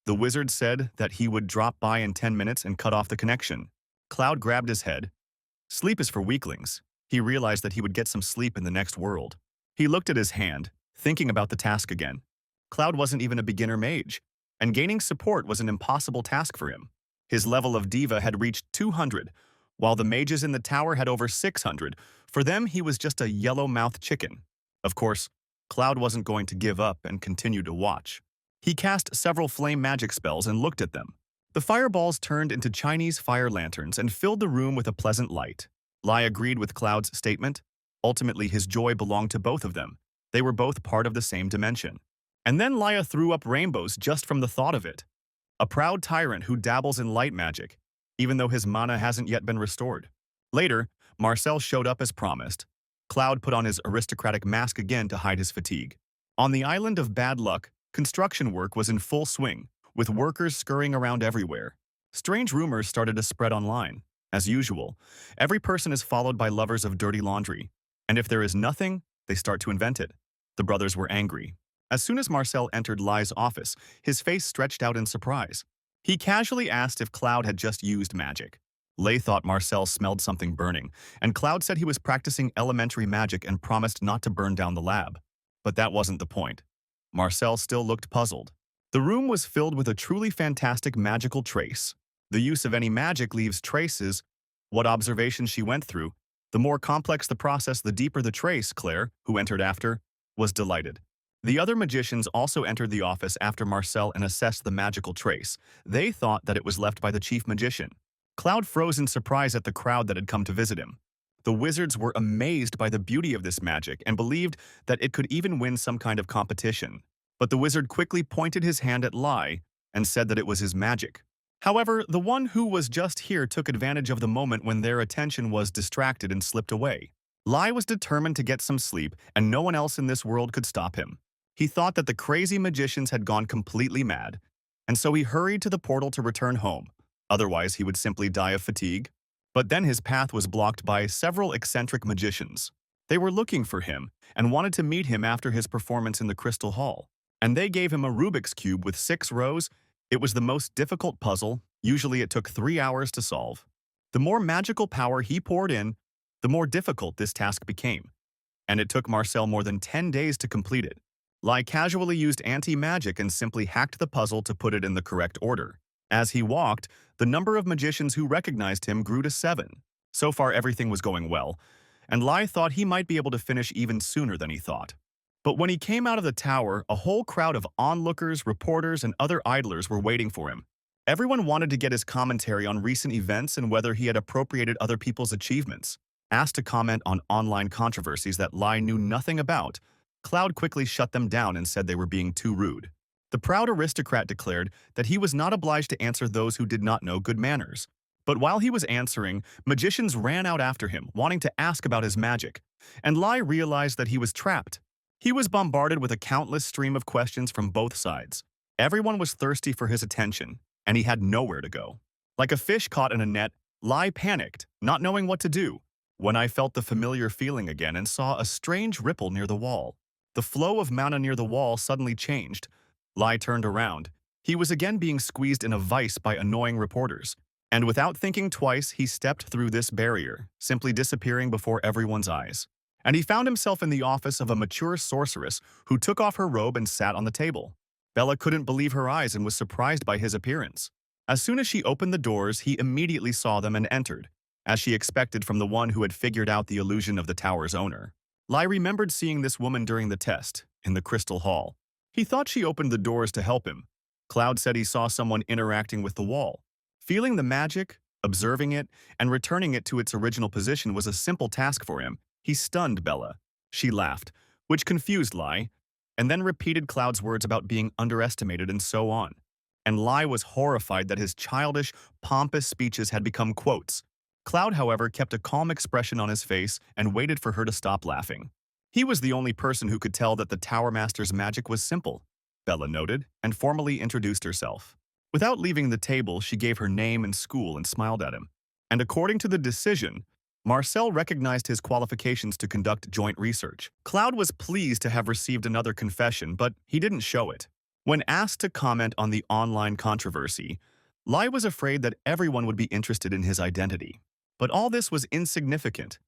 The wizard said that he would drop by in 10 minutes and cut off the connection. Cloud grabbed his head. Sleep is for weaklings. He realized that he would get some sleep in the next world. He looked at his hand, thinking about the task again. Cloud wasn't even a beginner mage, and gaining support was an impossible task for him. His level of diva had reached 200, while the mages in the tower had over 600. For them, he was just a yellow-mouthed chicken. Of course, Cloud wasn't going to give up and continue to watch. He cast several flame magic spells and looked at them. The fireballs turned into Chinese fire lanterns and filled the room with a pleasant light. Lai agreed with Cloud's statement. Ultimately, his joy belonged to both of them. They were both part of the same dimension. And then Laya threw up rainbows just from the thought of it. A proud tyrant who dabbles in light magic, even though his mana hasn't yet been restored. Later, Marcel showed up as promised. Cloud put on his aristocratic mask again to hide his fatigue. On the island of Bad Luck, construction work was in full swing, with workers scurrying around everywhere. Strange rumors started to spread online. As usual, every person is followed by lovers of dirty laundry, and if there is nothing, they start to invent it. The brothers were angry. As soon as Marcel entered Lai's office, his face stretched out in surprise. He casually asked if Cloud had just used magic. Lay thought Marcel smelled something burning, and Cloud said he was practicing elementary magic and promised not to burn down the lab. But that wasn't the point. Marcel still looked puzzled. The room was filled with a truly fantastic magical trace. The use of any magic leaves traces. What observations she went through. The more complex the process, the deeper the trace, Claire, who entered after, was delighted. The other magicians also entered the office after Marcel and assessed the magical trace. They thought that it was left by the chief magician. Cloud froze in surprise at the crowd that had come to visit him. The wizards were amazed by the beauty of this magic and believed that it could even win some kind of competition. But the wizard quickly pointed his hand at Lai and said that it was his magic. However, the one who was just here took advantage of the moment when their attention was distracted and slipped away. Lai was determined to get some sleep, and no one else in this world could stop him. He thought that the crazy magicians had gone completely mad, and so he hurried to the portal to return home. Otherwise, he would simply die of fatigue. But then his path was blocked by several eccentric magicians. They were looking for him and wanted to meet him after his performance in the Crystal Hall. And they gave him a Rubik's Cube with 6 rows. It was the most difficult puzzle. Usually it took 3 hours to solve. The more magical power he poured in, the more difficult this task became. And it took Marcel more than 10 days to complete it. Lai casually used anti-magic and simply hacked the puzzle to put it in the correct order. As he walked, the number of magicians who recognized him grew to 7. So far, everything was going well, and Lai thought he might be able to finish even sooner than he thought. But when he came out of the tower, a whole crowd of onlookers, reporters, and other idlers were waiting for him. Everyone wanted to get his commentary on recent events and whether he had appropriated other people's achievements. Asked to comment on online controversies that Lai knew nothing about, Cloud quickly shut them down and said they were being too rude. The proud aristocrat declared that he was not obliged to answer those who did not know good manners. But while he was answering, magicians ran out after him, wanting to ask about his magic, and Lai realized that he was trapped. He was bombarded with a countless stream of questions from both sides. Everyone was thirsty for his attention, and he had nowhere to go. Like a fish caught in a net, Lai panicked, not knowing what to do, when I felt the familiar feeling again and saw a strange ripple near the wall. The flow of mana near the wall suddenly changed. Lai turned around. He was again being squeezed in a vice by annoying reporters. And without thinking twice, he stepped through this barrier, simply disappearing before everyone's eyes. And he found himself in the office of a mature sorceress who took off her robe and sat on the table. Bella couldn't believe her eyes and was surprised by his appearance. As soon as she opened the doors, he immediately saw them and entered, as she expected from the one who had figured out the illusion of the tower's owner. Lai remembered seeing this woman during the test, in the crystal hall. He thought she opened the doors to help him. Cloud said he saw someone interacting with the wall. Feeling the magic, observing it, and returning it to its original position was a simple task for him. He stunned Bella. She laughed, which confused Lai, and then repeated Cloud's words about being underestimated and so on. And Lai was horrified that his childish, pompous speeches had become quotes. Cloud, however, kept a calm expression on his face and waited for her to stop laughing. He was the only person who could tell that the Tower Master's magic was simple, Bella noted, and formally introduced herself. Without leaving the table, she gave her name and school and smiled at him. And according to the decision, Marcel recognized his qualifications to conduct joint research. Cloud was pleased to have received another confession, but he didn't show it. When asked to comment on the online controversy, Lai was afraid that everyone would be interested in his identity. But all this was insignificant.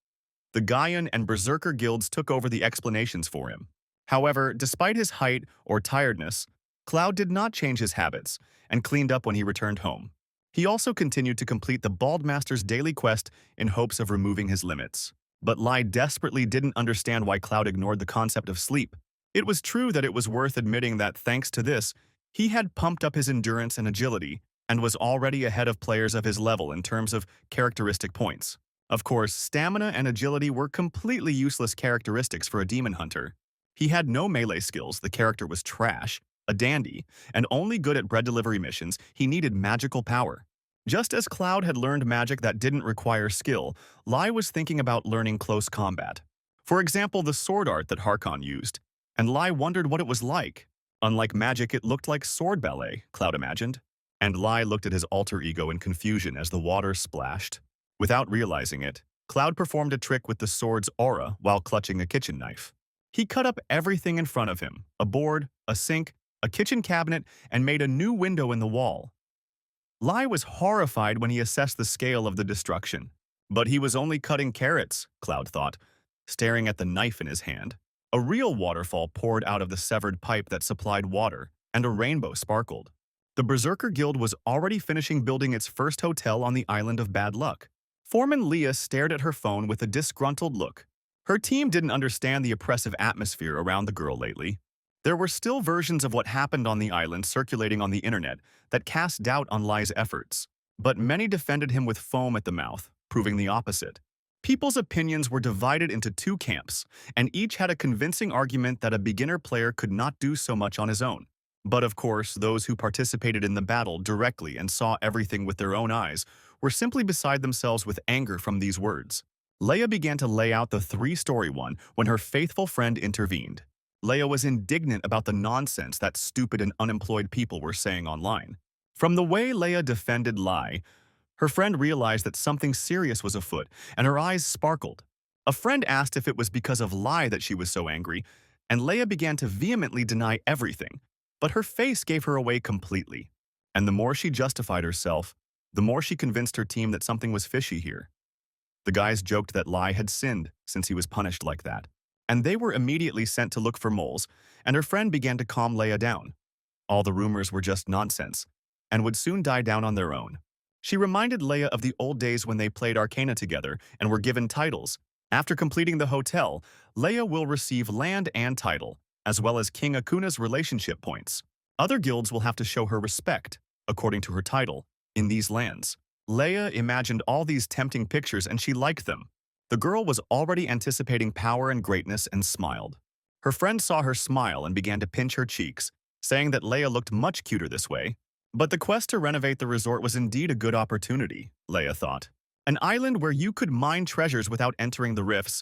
The Gaian and Berserker guilds took over the explanations for him. However, despite his height or tiredness, Cloud did not change his habits and cleaned up when he returned home. He also continued to complete the Bald Master's daily quest in hopes of removing his limits. But Lai desperately didn't understand why Cloud ignored the concept of sleep. It was true that it was worth admitting that thanks to this, he had pumped up his endurance and agility and was already ahead of players of his level in terms of characteristic points. Of course, stamina and agility were completely useless characteristics for a demon hunter. He had no melee skills, the character was trash, a dandy, and only good at bread delivery missions. He needed magical power. Just as Cloud had learned magic that didn't require skill, Lai was thinking about learning close combat. For example, the sword art that Harkon used, and Lai wondered what it was like. Unlike magic, it looked like sword ballet, Cloud imagined. And Lai looked at his alter ego in confusion as the water splashed. Without realizing it, Cloud performed a trick with the sword's aura while clutching a kitchen knife. He cut up everything in front of him, a board, a sink, a kitchen cabinet, and made a new window in the wall. Lai was horrified when he assessed the scale of the destruction. But he was only cutting carrots, Cloud thought, staring at the knife in his hand. A real waterfall poured out of the severed pipe that supplied water, and a rainbow sparkled. The Berserker Guild was already finishing building its first hotel on the island of Bad Luck. Foreman Leah stared at her phone with a disgruntled look. Her team didn't understand the oppressive atmosphere around the girl lately. There were still versions of what happened on the island circulating on the internet that cast doubt on Lai's efforts, but many defended him with foam at the mouth, proving the opposite. People's opinions were divided into two camps, and each had a convincing argument that a beginner player could not do so much on his own. But of course, those who participated in the battle directly and saw everything with their own eyes were simply beside themselves with anger from these words. Leia began to lay out the three-story one when her faithful friend intervened. Leia was indignant about the nonsense that stupid and unemployed people were saying online. From the way Leia defended Lai, her friend realized that something serious was afoot, and her eyes sparkled. A friend asked if it was because of Lai that she was so angry, and Leia began to vehemently deny everything. But her face gave her away completely. And the more she justified herself, the more she convinced her team that something was fishy here. The guys joked that Lai had sinned since he was punished like that. And they were immediately sent to look for moles, and her friend began to calm Leia down. All the rumors were just nonsense, and would soon die down on their own. She reminded Leia of the old days when they played Arcana together and were given titles. After completing the hotel, Leia will receive land and title, as well as King Akuna's relationship points. Other guilds will have to show her respect, according to her title, in these lands. Leia imagined all these tempting pictures and she liked them. The girl was already anticipating power and greatness and smiled. Her friend saw her smile and began to pinch her cheeks, saying that Leia looked much cuter this way. But the quest to renovate the resort was indeed a good opportunity, Leia thought. An island where you could mine treasures without entering the rifts.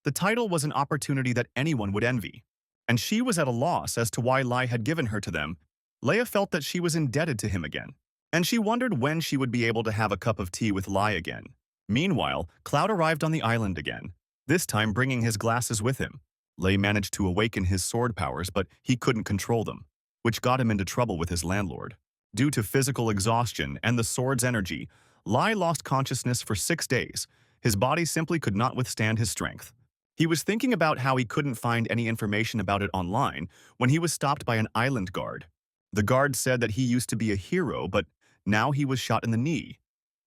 The title was an opportunity that anyone would envy. And she was at a loss as to why Lai had given her to them. Leia felt that she was indebted to him again, and she wondered when she would be able to have a cup of tea with Lai again. Meanwhile, Cloud arrived on the island again, this time bringing his glasses with him. Lai managed to awaken his sword powers, but he couldn't control them. which got him into trouble with his landlord. Due to physical exhaustion and the sword's energy, Lai lost consciousness for 6 days. His body simply could not withstand his strength. He was thinking about how he couldn't find any information about it online when he was stopped by an island guard. The guard said that he used to be a hero, but now he was shot in the knee.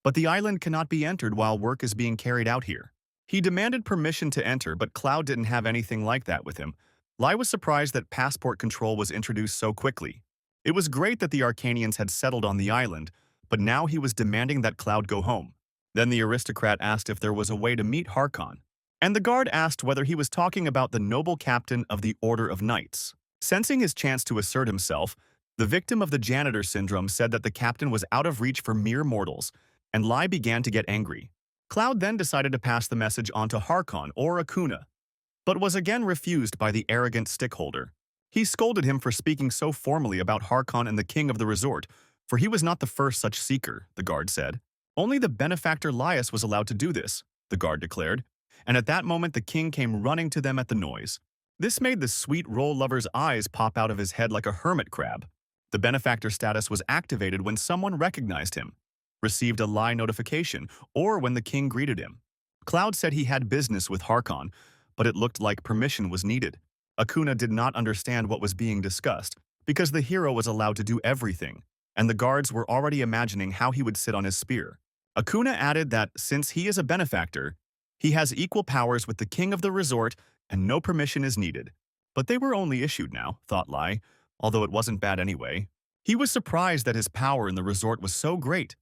But the island cannot be entered while work is being carried out here. He demanded permission to enter, but Cloud didn't have anything like that with him. Lai was surprised that passport control was introduced so quickly. It was great that the Arcanians had settled on the island, but now he was demanding that Cloud go home. Then the aristocrat asked if there was a way to meet Harkon, and the guard asked whether he was talking about the noble captain of the Order of Knights. Sensing his chance to assert himself, the victim of the janitor syndrome said that the captain was out of reach for mere mortals, and Lai began to get angry. Cloud then decided to pass the message on to Harkon or Akuna, but was again refused by the arrogant stickholder. He scolded him for speaking so formally about Harkon and the king of the resort, for he was not the first such seeker, the guard said. Only the benefactor Laius was allowed to do this, the guard declared, and at that moment the king came running to them at the noise. This made the sweet roll lover's eyes pop out of his head like a hermit crab. The benefactor status was activated when someone recognized him, received a Lai notification, or when the king greeted him. Cloud said he had business with Harkon, but it looked like permission was needed. Akuna did not understand what was being discussed, because the hero was allowed to do everything, and the guards were already imagining how he would sit on his spear. Akuna added that since he is a benefactor, he has equal powers with the king of the resort and no permission is needed. But they were only issued now, thought Lai, although it wasn't bad anyway. He was surprised that his power in the resort was so great,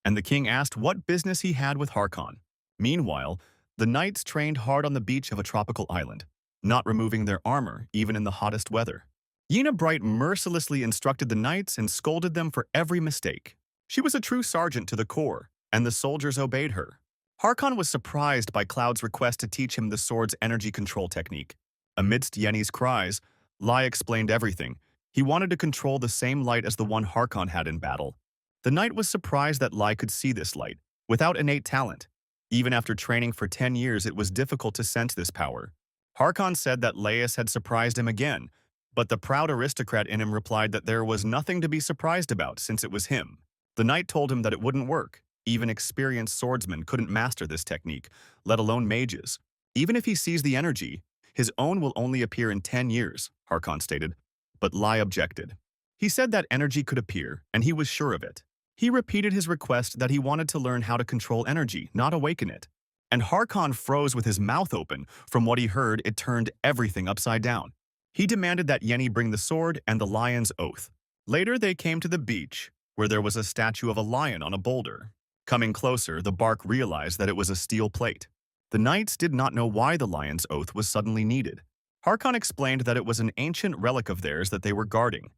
and the king asked what business he had with Harkon. Meanwhile, the knights trained hard on the beach of a tropical island, not removing their armor even in the hottest weather. Yena Bright mercilessly instructed the knights and scolded them for every mistake. She was a true sergeant to the core, and the soldiers obeyed her. Harkon was surprised by Cloud's request to teach him the sword's energy control technique. Amidst Yenny's cries, Lai explained everything. He wanted to control the same light as the one Harkon had in battle. The knight was surprised that Lai could see this light, without innate talent. Even after training for 10 years, it was difficult to sense this power. Harkon said that Laius had surprised him again, but the proud aristocrat in him replied that there was nothing to be surprised about since it was him. The knight told him that it wouldn't work. Even experienced swordsmen couldn't master this technique, let alone mages. Even if he sees the energy, his own will only appear in 10 years, Harkon stated. But Lai objected. He said that energy could appear, and he was sure of it. He repeated his request that he wanted to learn how to control energy, not awaken it. And Harkon froze with his mouth open. From what he heard, it turned everything upside down. He demanded that Yenny bring the sword and the lion's oath. Later, they came to the beach, where there was a statue of a lion on a boulder. Coming closer, the bark realized that it was a steel plate. The knights did not know why the lion's oath was suddenly needed. Harkon explained that it was an ancient relic of theirs that they were guarding.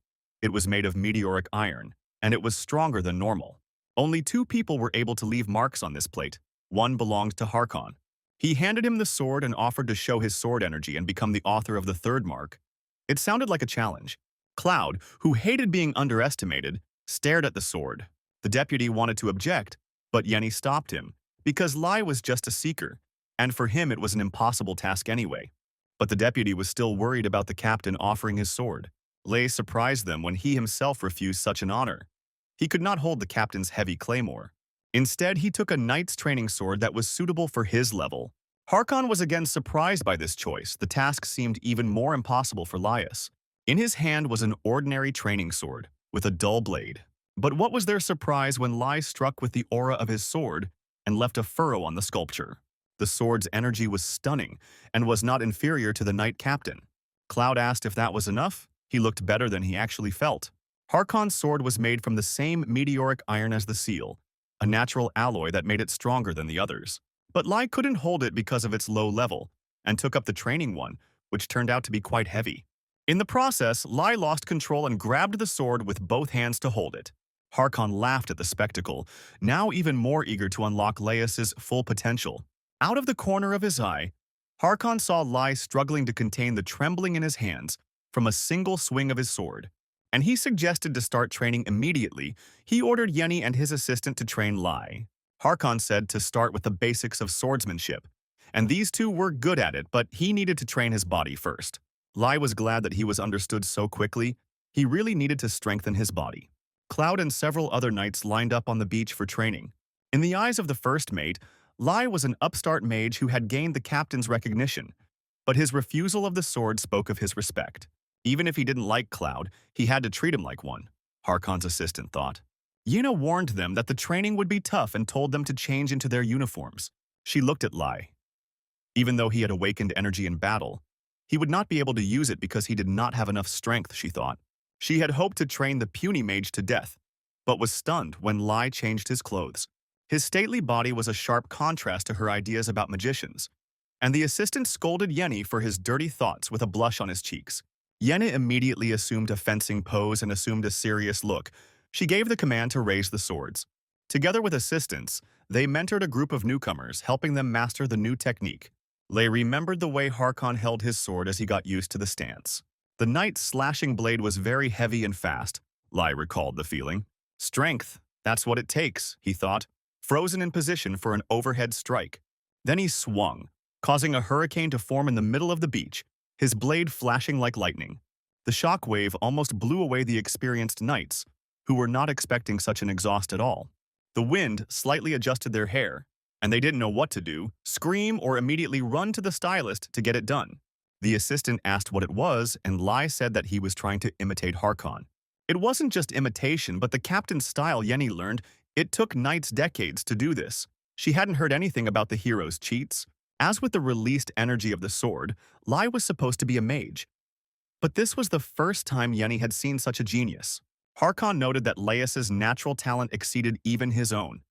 It was made of meteoric iron, and it was stronger than normal. Only 2 people were able to leave marks on this plate. One belonged to Harkon. He handed him the sword and offered to show his sword energy and become the author of the 3rd mark. It sounded like a challenge. Cloud, who hated being underestimated, stared at the sword. The deputy wanted to object, but Yenny stopped him, because Lai was just a seeker, and for him it was an impossible task anyway. But the deputy was still worried about the captain offering his sword. Lai surprised them when he himself refused such an honor. He could not hold the captain's heavy claymore. Instead, he took a knight's training sword that was suitable for his level. Harkon was again surprised by this choice. The task seemed even more impossible for Laius. In his hand was an ordinary training sword, with a dull blade. But what was their surprise when Lai struck with the aura of his sword and left a furrow on the sculpture. The sword's energy was stunning and was not inferior to the knight captain. Cloud asked if that was enough. He looked better than he actually felt. Harkon's sword was made from the same meteoric iron as the seal, a natural alloy that made it stronger than the others. But Lai couldn't hold it because of its low level, and took up the training one, which turned out to be quite heavy. In the process, Lai lost control and grabbed the sword with both hands to hold it. Harkon laughed at the spectacle, now even more eager to unlock Laius's full potential. Out of the corner of his eye, Harkon saw Lai struggling to contain the trembling in his hands from a single swing of his sword, and he suggested to start training immediately. He ordered Yenny and his assistant to train Lai. Harkon said to start with the basics of swordsmanship, and these 2 were good at it, but he needed to train his body first. Lai was glad that he was understood so quickly. He really needed to strengthen his body. Cloud and several other knights lined up on the beach for training. In the eyes of the first mate, Lai was an upstart mage who had gained the captain's recognition, but his refusal of the sword spoke of his respect. Even if he didn't like Cloud, he had to treat him like one, Harkon's assistant thought. Yena warned them that the training would be tough and told them to change into their uniforms. She looked at Lai. Even though he had awakened energy in battle, he would not be able to use it because he did not have enough strength, she thought. She had hoped to train the puny mage to death, but was stunned when Lai changed his clothes. His stately body was a sharp contrast to her ideas about magicians, and the assistant scolded Yenny for his dirty thoughts with a blush on his cheeks. Yenna immediately assumed a fencing pose and assumed a serious look. She gave the command to raise the swords. Together with assistants, they mentored a group of newcomers, helping them master the new technique. Lei remembered the way Harkon held his sword as he got used to the stance. The knight's slashing blade was very heavy and fast, Lai recalled the feeling. Strength, that's what it takes, he thought, frozen in position for an overhead strike. Then he swung, causing a hurricane to form in the middle of the beach, his blade flashing like lightning. The shock wave almost blew away the experienced knights, who were not expecting such an exhaust at all. The wind slightly adjusted their hair, and they didn't know what to do, scream or immediately run to the stylist to get it done. The assistant asked what it was, and Lai said that he was trying to imitate Harkon. It wasn't just imitation, but the captain's style Yenny learned. It took knights decades to do this. She hadn't heard anything about the hero's cheats. As with the released energy of the sword, Lai was supposed to be a mage. But this was the first time Yenny had seen such a genius. Harkon noted that Laius's natural talent exceeded even his own.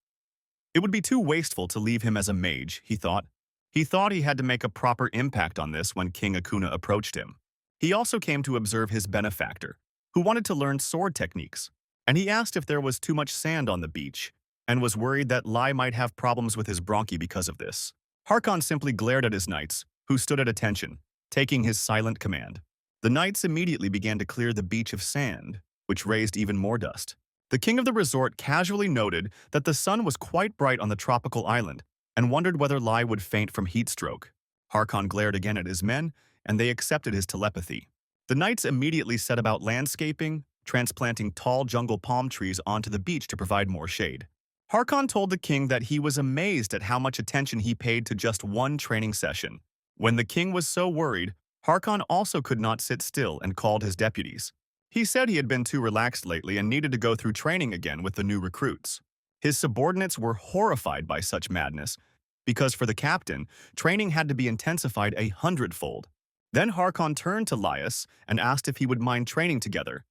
It would be too wasteful to leave him as a mage, he thought. He thought he had to make a proper impact on this when King Akuna approached him. He also came to observe his benefactor, who wanted to learn sword techniques, and he asked if there was too much sand on the beach, and was worried that Lai might have problems with his bronchi because of this. Harkon simply glared at his knights, who stood at attention, taking his silent command. The knights immediately began to clear the beach of sand, which raised even more dust. The king of the resort casually noted that the sun was quite bright on the tropical island and wondered whether Lai would faint from heat stroke. Harkon glared again at his men, and they accepted his telepathy. The knights immediately set about landscaping, transplanting tall jungle palm trees onto the beach to provide more shade. Harkon told the king that he was amazed at how much attention he paid to just one training session. When the king was so worried, Harkon also could not sit still and called his deputies. He said he had been too relaxed lately and needed to go through training again with the new recruits. His subordinates were horrified by such madness, because for the captain, training had to be intensified 100-fold. Then Harkon turned to Laius and asked if he would mind training together,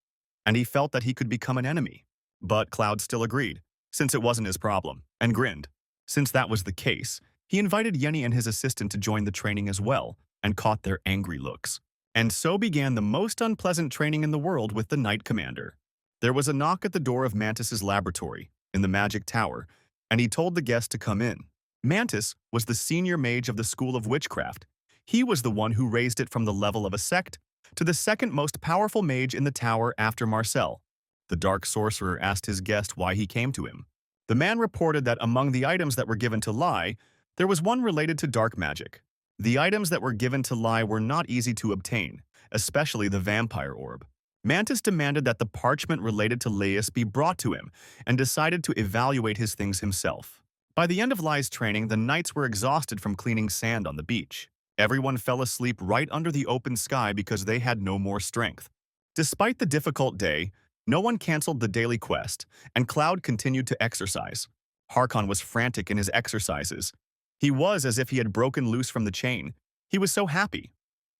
and he felt that he could become an enemy. But Cloud still agreed, since it wasn't his problem, and grinned. Since that was the case, he invited Yenny and his assistant to join the training as well, and caught their angry looks. And so began the most unpleasant training in the world with the Knight Commander. There was a knock at the door of Mantis's laboratory, in the Magic Tower, and he told the guest to come in. Mantis was the senior mage of the School of Witchcraft. He was the one who raised it from the level of a sect to the second most powerful mage in the tower after Marcel. The dark sorcerer asked his guest why he came to him. The man reported that among the items that were given to Lai, there was one related to dark magic. The items that were given to Lai were not easy to obtain, especially the vampire orb. Mantis demanded that the parchment related to Laius be brought to him and decided to evaluate his things himself. By the end of Lai's training, the knights were exhausted from cleaning sand on the beach. Everyone fell asleep right under the open sky because they had no more strength. Despite the difficult day, no one canceled the daily quest, and Cloud continued to exercise. Harkon was frantic in his exercises. He was as if he had broken loose from the chain. He was so happy.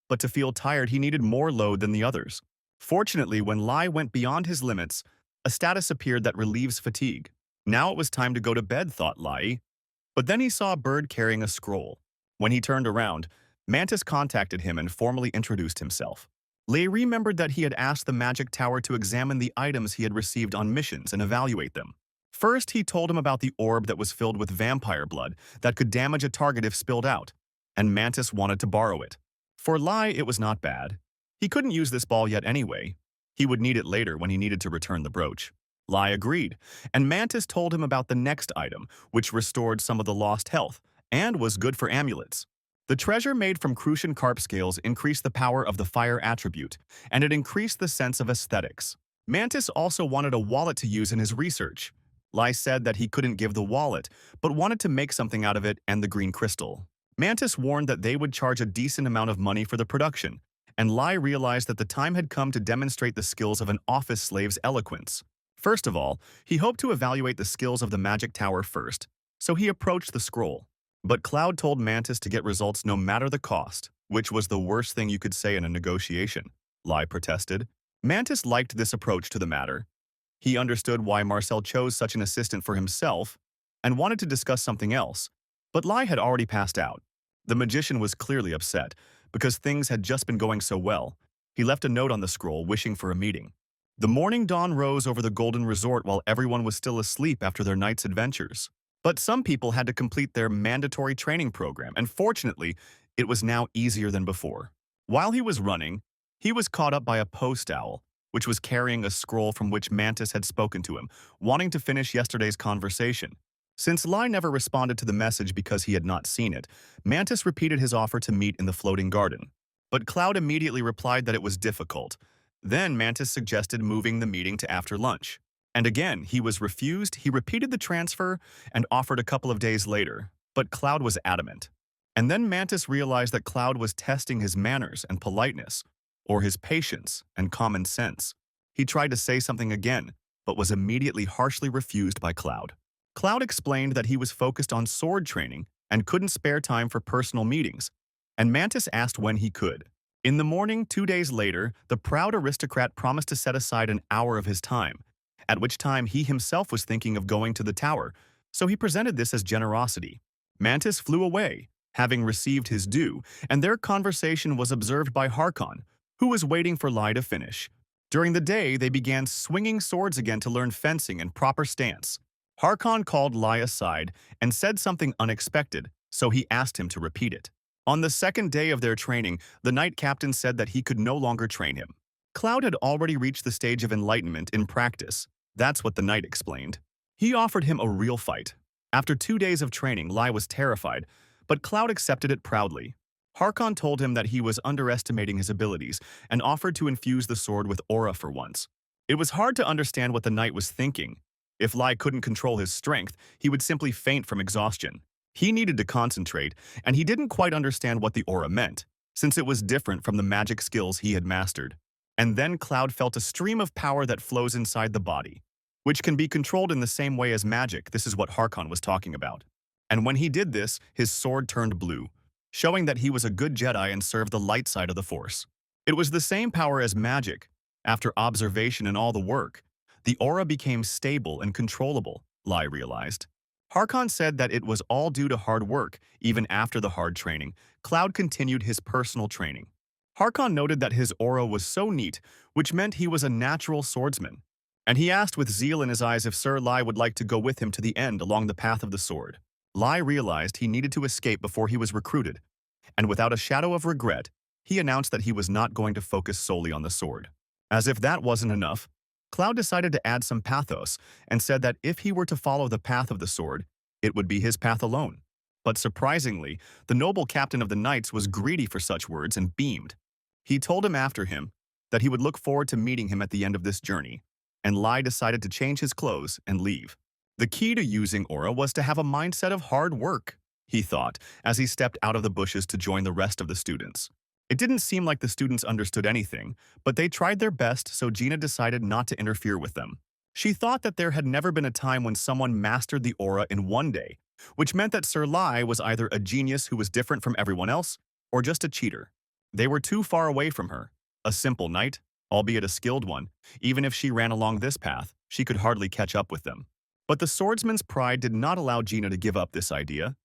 But to feel tired, he needed more load than the others. Fortunately, when Lai went beyond his limits, a status appeared that relieves fatigue. Now it was time to go to bed, thought Lai. But then he saw a bird carrying a scroll. When he turned around, Mantis contacted him and formally introduced himself. Lai remembered that he had asked the Magic Tower to examine the items he had received on missions and evaluate them. First, he told him about the orb that was filled with vampire blood that could damage a target if spilled out, and Mantis wanted to borrow it. For Lai, it was not bad. He couldn't use this ball yet anyway. He would need it later when he needed to return the brooch. Lai agreed, and Mantis told him about the next item, which restored some of the lost health and was good for amulets. The treasure made from crucian carp scales increased the power of the fire attribute, and it increased the sense of aesthetics. Mantis also wanted a wallet to use in his research. Lai said that he couldn't give the wallet, but wanted to make something out of it and the green crystal. Mantis warned that they would charge a decent amount of money for the production, and Lai realized that the time had come to demonstrate the skills of an office slave's eloquence. First of all, he hoped to evaluate the skills of the magic tower first, so he approached the scroll. But Cloud told Mantis to get results no matter the cost, which was the worst thing you could say in a negotiation. Lai protested. Mantis liked this approach to the matter. He understood why Marcel chose such an assistant for himself and wanted to discuss something else, but Lai had already passed out. The magician was clearly upset because things had just been going so well. He left a note on the scroll wishing for a meeting. The morning dawn rose over the Golden Resort while everyone was still asleep after their night's adventures. But some people had to complete their mandatory training program, and fortunately, it was now easier than before. While he was running, he was caught up by a post owl, which was carrying a scroll from which Mantis had spoken to him, wanting to finish yesterday's conversation. Since Lai never responded to the message because he had not seen it, Mantis repeated his offer to meet in the floating garden. But Cloud immediately replied that it was difficult. Then Mantis suggested moving the meeting to after lunch. And again, he was refused. He repeated the transfer and offered a couple of days later, but Cloud was adamant. And then Mantis realized that Cloud was testing his manners and politeness, or his patience and common sense. He tried to say something again, but was immediately harshly refused by Cloud. Cloud explained that he was focused on sword training and couldn't spare time for personal meetings, and Mantis asked when he could. In the morning, 2 days later, the proud aristocrat promised to set aside an hour of his time, at which time he himself was thinking of going to the tower, so he presented this as generosity. Mantis flew away, having received his due, and their conversation was observed by Harkon, who was waiting for Lai to finish. During the day, they began swinging swords again to learn fencing and proper stance. Harkon called Lai aside and said something unexpected, so he asked him to repeat it. On the second day of their training, the knight captain said that he could no longer train him. Cloud had already reached the stage of enlightenment in practice. That's what the knight explained. He offered him a real fight. After 2 days of training, Lai was terrified, but Cloud accepted it proudly. Harkon told him that he was underestimating his abilities and offered to infuse the sword with aura for once. It was hard to understand what the knight was thinking. If Lai couldn't control his strength, he would simply faint from exhaustion. He needed to concentrate, and he didn't quite understand what the aura meant, since it was different from the magic skills he had mastered. And then Cloud felt a stream of power that flows inside the body, which can be controlled in the same way as magic. This is what Harkon was talking about. And when he did this, his sword turned blue, showing that he was a good Jedi and served the light side of the Force. It was the same power as magic. After observation and all the work, the aura became stable and controllable, Lai realized. Harkon said that it was all due to hard work. Even after the hard training, Cloud continued his personal training. Harkon noted that his aura was so neat, which meant he was a natural swordsman. And he asked with zeal in his eyes if Sir Lai would like to go with him to the end along the path of the sword. Lai realized he needed to escape before he was recruited, and without a shadow of regret, he announced that he was not going to focus solely on the sword. As if that wasn't enough, Cloud decided to add some pathos and said that if he were to follow the path of the sword, it would be his path alone. But surprisingly, the noble captain of the knights was greedy for such words and beamed. He told him after him that he would look forward to meeting him at the end of this journey, and Lai decided to change his clothes and leave. The key to using aura was to have a mindset of hard work, he thought, as he stepped out of the bushes to join the rest of the students. It didn't seem like the students understood anything, but they tried their best, so Gina decided not to interfere with them. She thought that there had never been a time when someone mastered the aura in one day, which meant that Sir Lai was either a genius who was different from everyone else, or just a cheater. They were too far away from her. A simple knight, albeit a skilled one. Even if she ran along this path, she could hardly catch up with them. But the swordsman's pride did not allow Gina to give up this idea.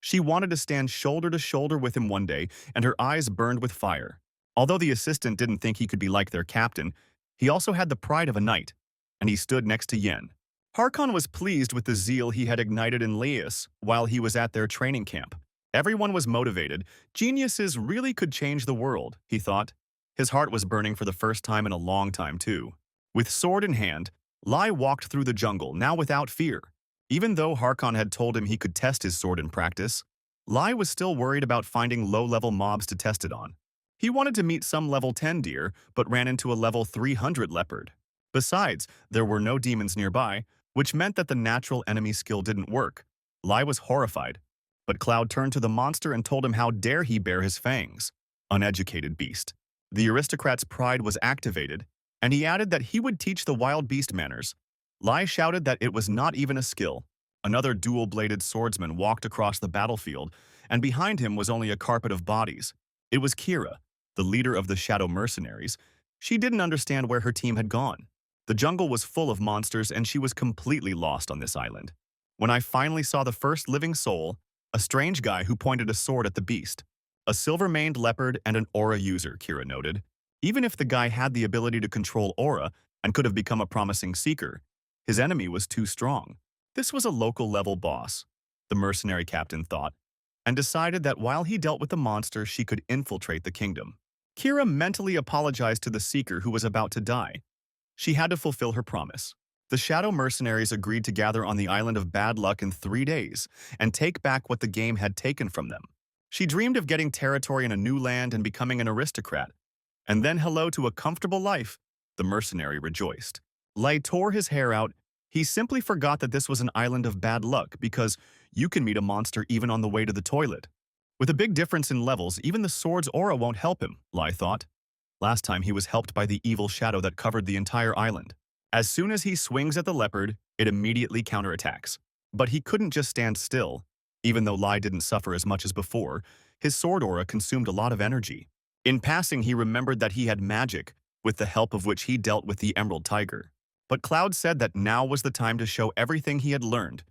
She wanted to stand shoulder to shoulder with him one day, and her eyes burned with fire. Although the assistant didn't think he could be like their captain, he also had the pride of a knight, and he stood next to Yen. Harkon was pleased with the zeal he had ignited in Laius while he was at their training camp. Everyone was motivated. Geniuses really could change the world, he thought. His heart was burning for the first time in a long time, too. With sword in hand, Lai walked through the jungle, now without fear. Even though Harkon had told him he could test his sword in practice, Lai was still worried about finding low-level mobs to test it on. He wanted to meet some level 10 deer, but ran into a level 300 leopard. Besides, there were no demons nearby, which meant that the natural enemy skill didn't work. Lai was horrified, but Cloud turned to the monster and told him how dare he bare his fangs. Uneducated beast. The aristocrat's pride was activated, and he added that he would teach the wild beast manners. Lai shouted that it was not even a skill. Another dual-bladed swordsman walked across the battlefield, and behind him was only a carpet of bodies. It was Kira, the leader of the Shadow Mercenaries. She didn't understand where her team had gone. The jungle was full of monsters, and she was completely lost on this island. When I finally saw the first living soul, a strange guy who pointed a sword at the beast. A silver-maned leopard and an aura user, Kira noted. Even if the guy had the ability to control aura and could have become a promising seeker, his enemy was too strong. This was a local-level boss, the mercenary captain thought, and decided that while he dealt with the monster, she could infiltrate the kingdom. Kira mentally apologized to the seeker who was about to die. She had to fulfill her promise. The Shadow Mercenaries agreed to gather on the island of Bad Luck in 3 days and take back what the game had taken from them. She dreamed of getting territory in a new land and becoming an aristocrat. And then hello to a comfortable life, the mercenary rejoiced. Lai tore his hair out. He simply forgot that this was an island of bad luck because you can meet a monster even on the way to the toilet. With a big difference in levels, even the sword's aura won't help him, Lai thought. Last time he was helped by the evil shadow that covered the entire island. As soon as he swings at the leopard, it immediately counterattacks. But he couldn't just stand still. Even though Lai didn't suffer as much as before, his sword aura consumed a lot of energy. In passing, he remembered that he had magic, with the help of which he dealt with the Emerald Tiger. But Cloud said that now was the time to show everything he had learned,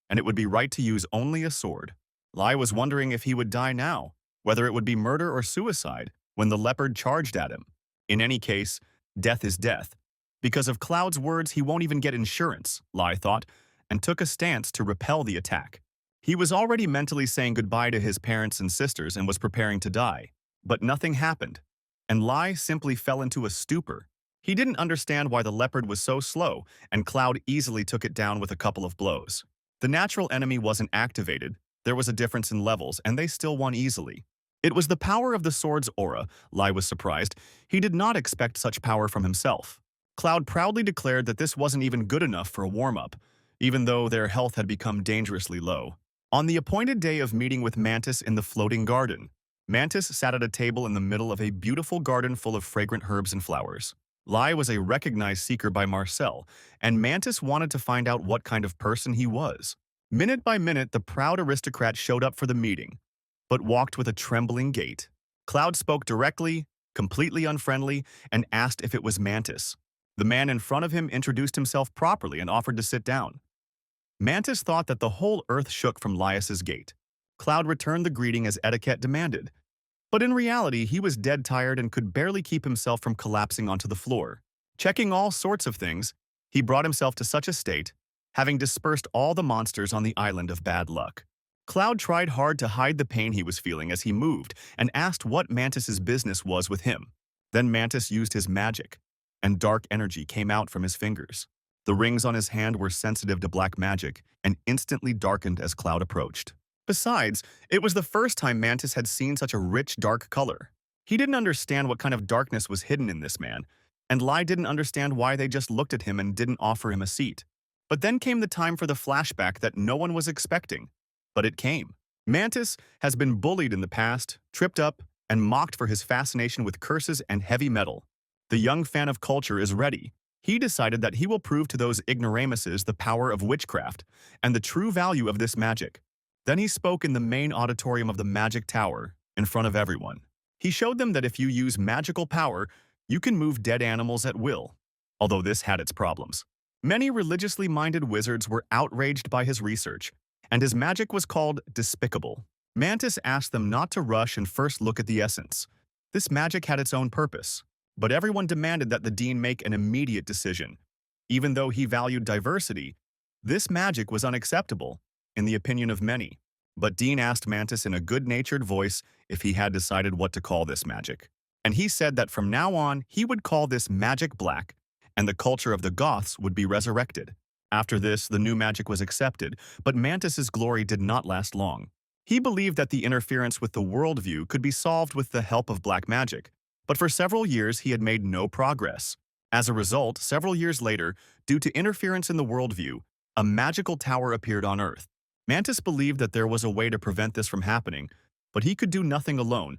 and it would be right to use only a sword. Lai was wondering if he would die now, whether it would be murder or suicide, when the leopard charged at him. In any case, death is death. Because of Cloud's words, he won't even get insurance, Lai thought, and took a stance to repel the attack. He was already mentally saying goodbye to his parents and sisters and was preparing to die. But nothing happened, and Lai simply fell into a stupor. He didn't understand why the leopard was so slow, and Cloud easily took it down with a couple of blows. The natural enemy wasn't activated, there was a difference in levels, and they still won easily. It was the power of the sword's aura. Lai was surprised. He did not expect such power from himself. Cloud proudly declared that this wasn't even good enough for a warm-up, even though their health had become dangerously low. On the appointed day of meeting with Mantis in the floating garden, Mantis sat at a table in the middle of a beautiful garden full of fragrant herbs and flowers. Lai was a recognized seeker by Marcel, and Mantis wanted to find out what kind of person he was. Minute by minute, the proud aristocrat showed up for the meeting, but walked with a trembling gait. Cloud spoke directly, completely unfriendly, and asked if it was Mantis. The man in front of him introduced himself properly and offered to sit down. Mantis thought that the whole earth shook from Laius's gait. Cloud returned the greeting as etiquette demanded. But in reality, he was dead tired and could barely keep himself from collapsing onto the floor. Checking all sorts of things, he brought himself to such a state, having dispersed all the monsters on the island of bad luck. Cloud tried hard to hide the pain he was feeling as he moved and asked what Mantis's business was with him. Then Mantis used his magic, and dark energy came out from his fingers. The rings on his hand were sensitive to black magic and instantly darkened as Cloud approached. Besides, it was the first time Mantis had seen such a rich, dark color. He didn't understand what kind of darkness was hidden in this man, and Lai didn't understand why they just looked at him and didn't offer him a seat. But then came the time for the flashback that no one was expecting. But it came. Mantis has been bullied in the past, tripped up, and mocked for his fascination with curses and heavy metal. The young fan of culture is ready. He decided that he will prove to those ignoramuses the power of witchcraft and the true value of this magic. Then he spoke in the main auditorium of the Magic Tower, in front of everyone. He showed them that if you use magical power, you can move dead animals at will, although this had its problems. Many religiously minded wizards were outraged by his research, and his magic was called despicable. Mantis asked them not to rush and first look at the essence. This magic had its own purpose, but everyone demanded that the dean make an immediate decision. Even though he valued diversity, this magic was unacceptable, in the opinion of many. But Dean asked Mantis in a good-natured voice if he had decided what to call this magic. And he said that from now on, he would call this Magic Black, and the culture of the Goths would be resurrected. After this, the new magic was accepted, but Mantis's glory did not last long. He believed that the interference with the worldview could be solved with the help of black magic, but for several years he had made no progress. As a result, several years later, due to interference in the worldview, a magical tower appeared on Earth. Mantis believed that there was a way to prevent this from happening, but he could do nothing alone,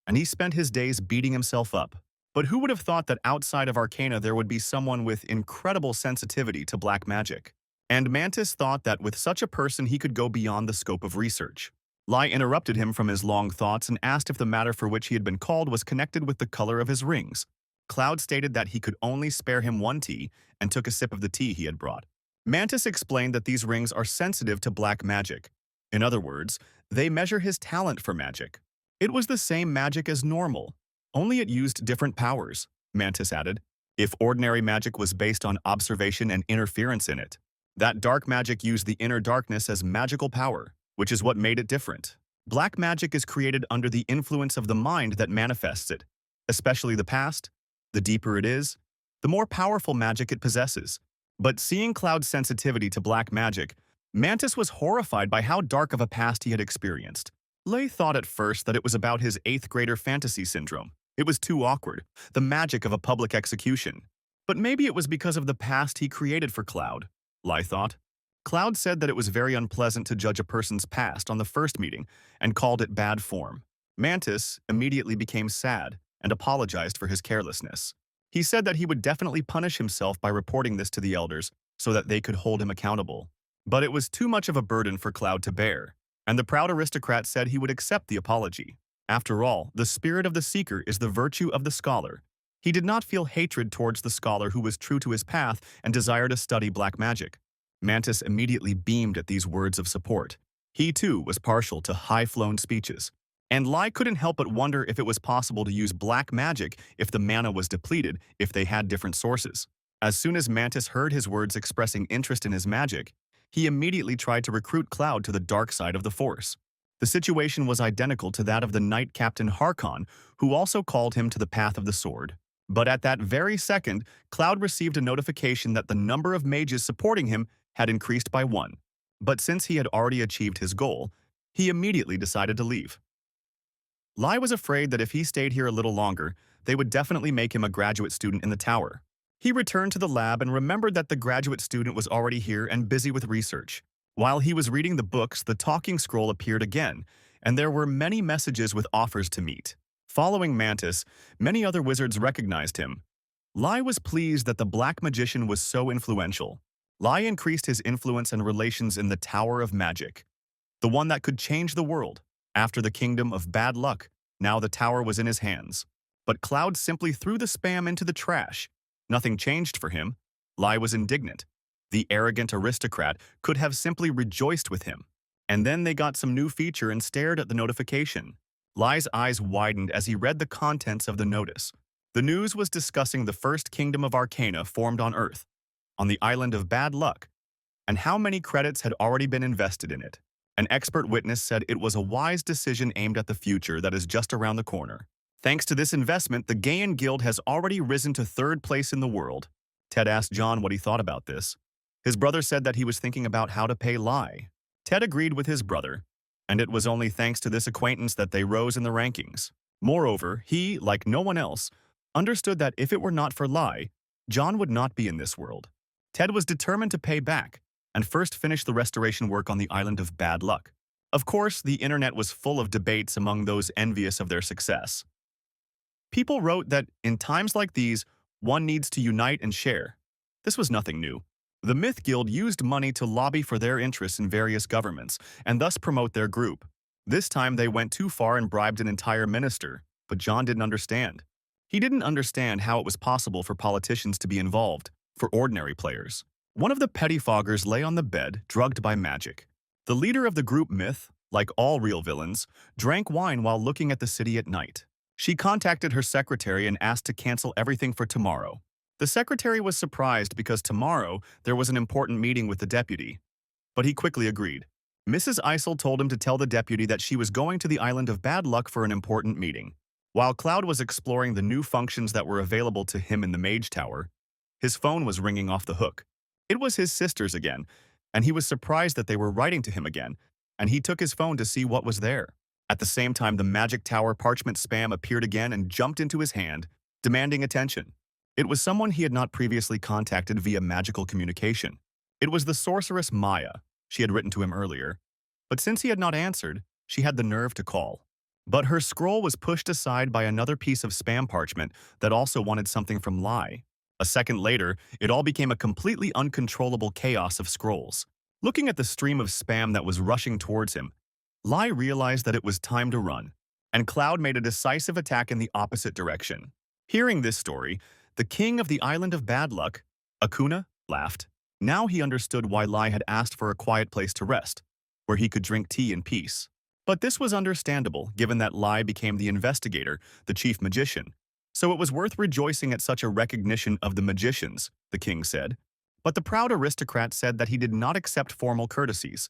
and he spent his days beating himself up. But who would have thought that outside of Arcana there would be someone with incredible sensitivity to black magic? And Mantis thought that with such a person he could go beyond the scope of research. Lai interrupted him from his long thoughts and asked if the matter for which he had been called was connected with the color of his rings. Cloud stated that he could only spare him one tea and took a sip of the tea he had brought. Mantis explained that these rings are sensitive to black magic. In other words, they measure his talent for magic. It was the same magic as normal, only it used different powers, Mantis added. If ordinary magic was based on observation and interference in it, that dark magic used the inner darkness as magical power, which is what made it different. Black magic is created under the influence of the mind that manifests it, especially the past. The deeper it is, the more powerful magic it possesses. But seeing Cloud's sensitivity to black magic, Mantis was horrified by how dark of a past he had experienced. Lei thought at first that it was about his 8th grader fantasy syndrome. It was too awkward, the magic of a public execution. But maybe it was because of the past he created for Cloud, Lei thought. Cloud said that it was very unpleasant to judge a person's past on the first meeting and called it bad form. Mantis immediately became sad and apologized for his carelessness. He said that he would definitely punish himself by reporting this to the elders so that they could hold him accountable. But it was too much of a burden for Cloud to bear, and the proud aristocrat said he would accept the apology. After all, the spirit of the seeker is the virtue of the scholar. He did not feel hatred towards the scholar who was true to his path and desired to study black magic. Mantis immediately beamed at these words of support. He too was partial to high-flown speeches. And Lai couldn't help but wonder if it was possible to use black magic if the mana was depleted, if they had different sources. As soon as Mantis heard his words expressing interest in his magic, he immediately tried to recruit Cloud to the dark side of the Force. The situation was identical to that of the Knight Captain Harkon, who also called him to the path of the sword. But at that very second, Cloud received a notification that the number of mages supporting him had increased by 1. But since he had already achieved his goal, he immediately decided to leave. Lai was afraid that if he stayed here a little longer, they would definitely make him a graduate student in the tower. He returned to the lab and remembered that the graduate student was already here and busy with research. While he was reading the books, the talking scroll appeared again, and there were many messages with offers to meet. Following Mantis, many other wizards recognized him. Lai was pleased that the black magician was so influential. Lai increased his influence and relations in the Tower of Magic, the one that could change the world. After the kingdom of bad luck, now the tower was in his hands. But Cloud simply threw the spam into the trash. Nothing changed for him. Lai was indignant. The arrogant aristocrat could have simply rejoiced with him. And then they got some new feature and stared at the notification. Lai's eyes widened as he read the contents of the notice. The news was discussing the first kingdom of Arcana formed on Earth, on the island of bad luck, and how many credits had already been invested in it. An expert witness said it was a wise decision aimed at the future that is just around the corner. Thanks to this investment, the Gaian Guild has already risen to 3rd place in the world. Ted asked John what he thought about this. His brother said that he was thinking about how to pay Lai. Ted agreed with his brother, and it was only thanks to this acquaintance that they rose in the rankings. Moreover, he, like no one else, understood that if it were not for Lai, John would not be in this world. Ted was determined to pay back, and first finished the restoration work on the island of bad luck. Of course, the internet was full of debates among those envious of their success. People wrote that in times like these, one needs to unite and share. This was nothing new. The Myth Guild used money to lobby for their interests in various governments, and thus promote their group. This time they went too far and bribed an entire minister, but John didn't understand. He didn't understand how it was possible for politicians to be involved, for ordinary players. One of the pettifoggers lay on the bed, drugged by magic. The leader of the group Myth, like all real villains, drank wine while looking at the city at night. She contacted her secretary and asked to cancel everything for tomorrow. The secretary was surprised because tomorrow there was an important meeting with the deputy, but he quickly agreed. Mrs. Isel told him to tell the deputy that she was going to the island of bad luck for an important meeting. While Cloud was exploring the new functions that were available to him in the Mage Tower, his phone was ringing off the hook. It was his sisters again, and he was surprised that they were writing to him again, and he took his phone to see what was there. At the same time, the magic tower parchment spam appeared again and jumped into his hand, demanding attention. It was someone he had not previously contacted via magical communication. It was the sorceress Maya. She had written to him earlier, but since he had not answered, she had the nerve to call. But her scroll was pushed aside by another piece of spam parchment that also wanted something from Lai. A second later, it all became a completely uncontrollable chaos of scrolls. Looking at the stream of spam that was rushing towards him, Lai realized that it was time to run, and Cloud made a decisive attack in the opposite direction. Hearing this story, the king of the island of bad luck, Akuna, laughed. Now he understood why Lai had asked for a quiet place to rest, where he could drink tea in peace. But this was understandable, given that Lai became the investigator, the chief magician. So it was worth rejoicing at such a recognition of the magicians, the king said. But the proud aristocrat said that he did not accept formal courtesies.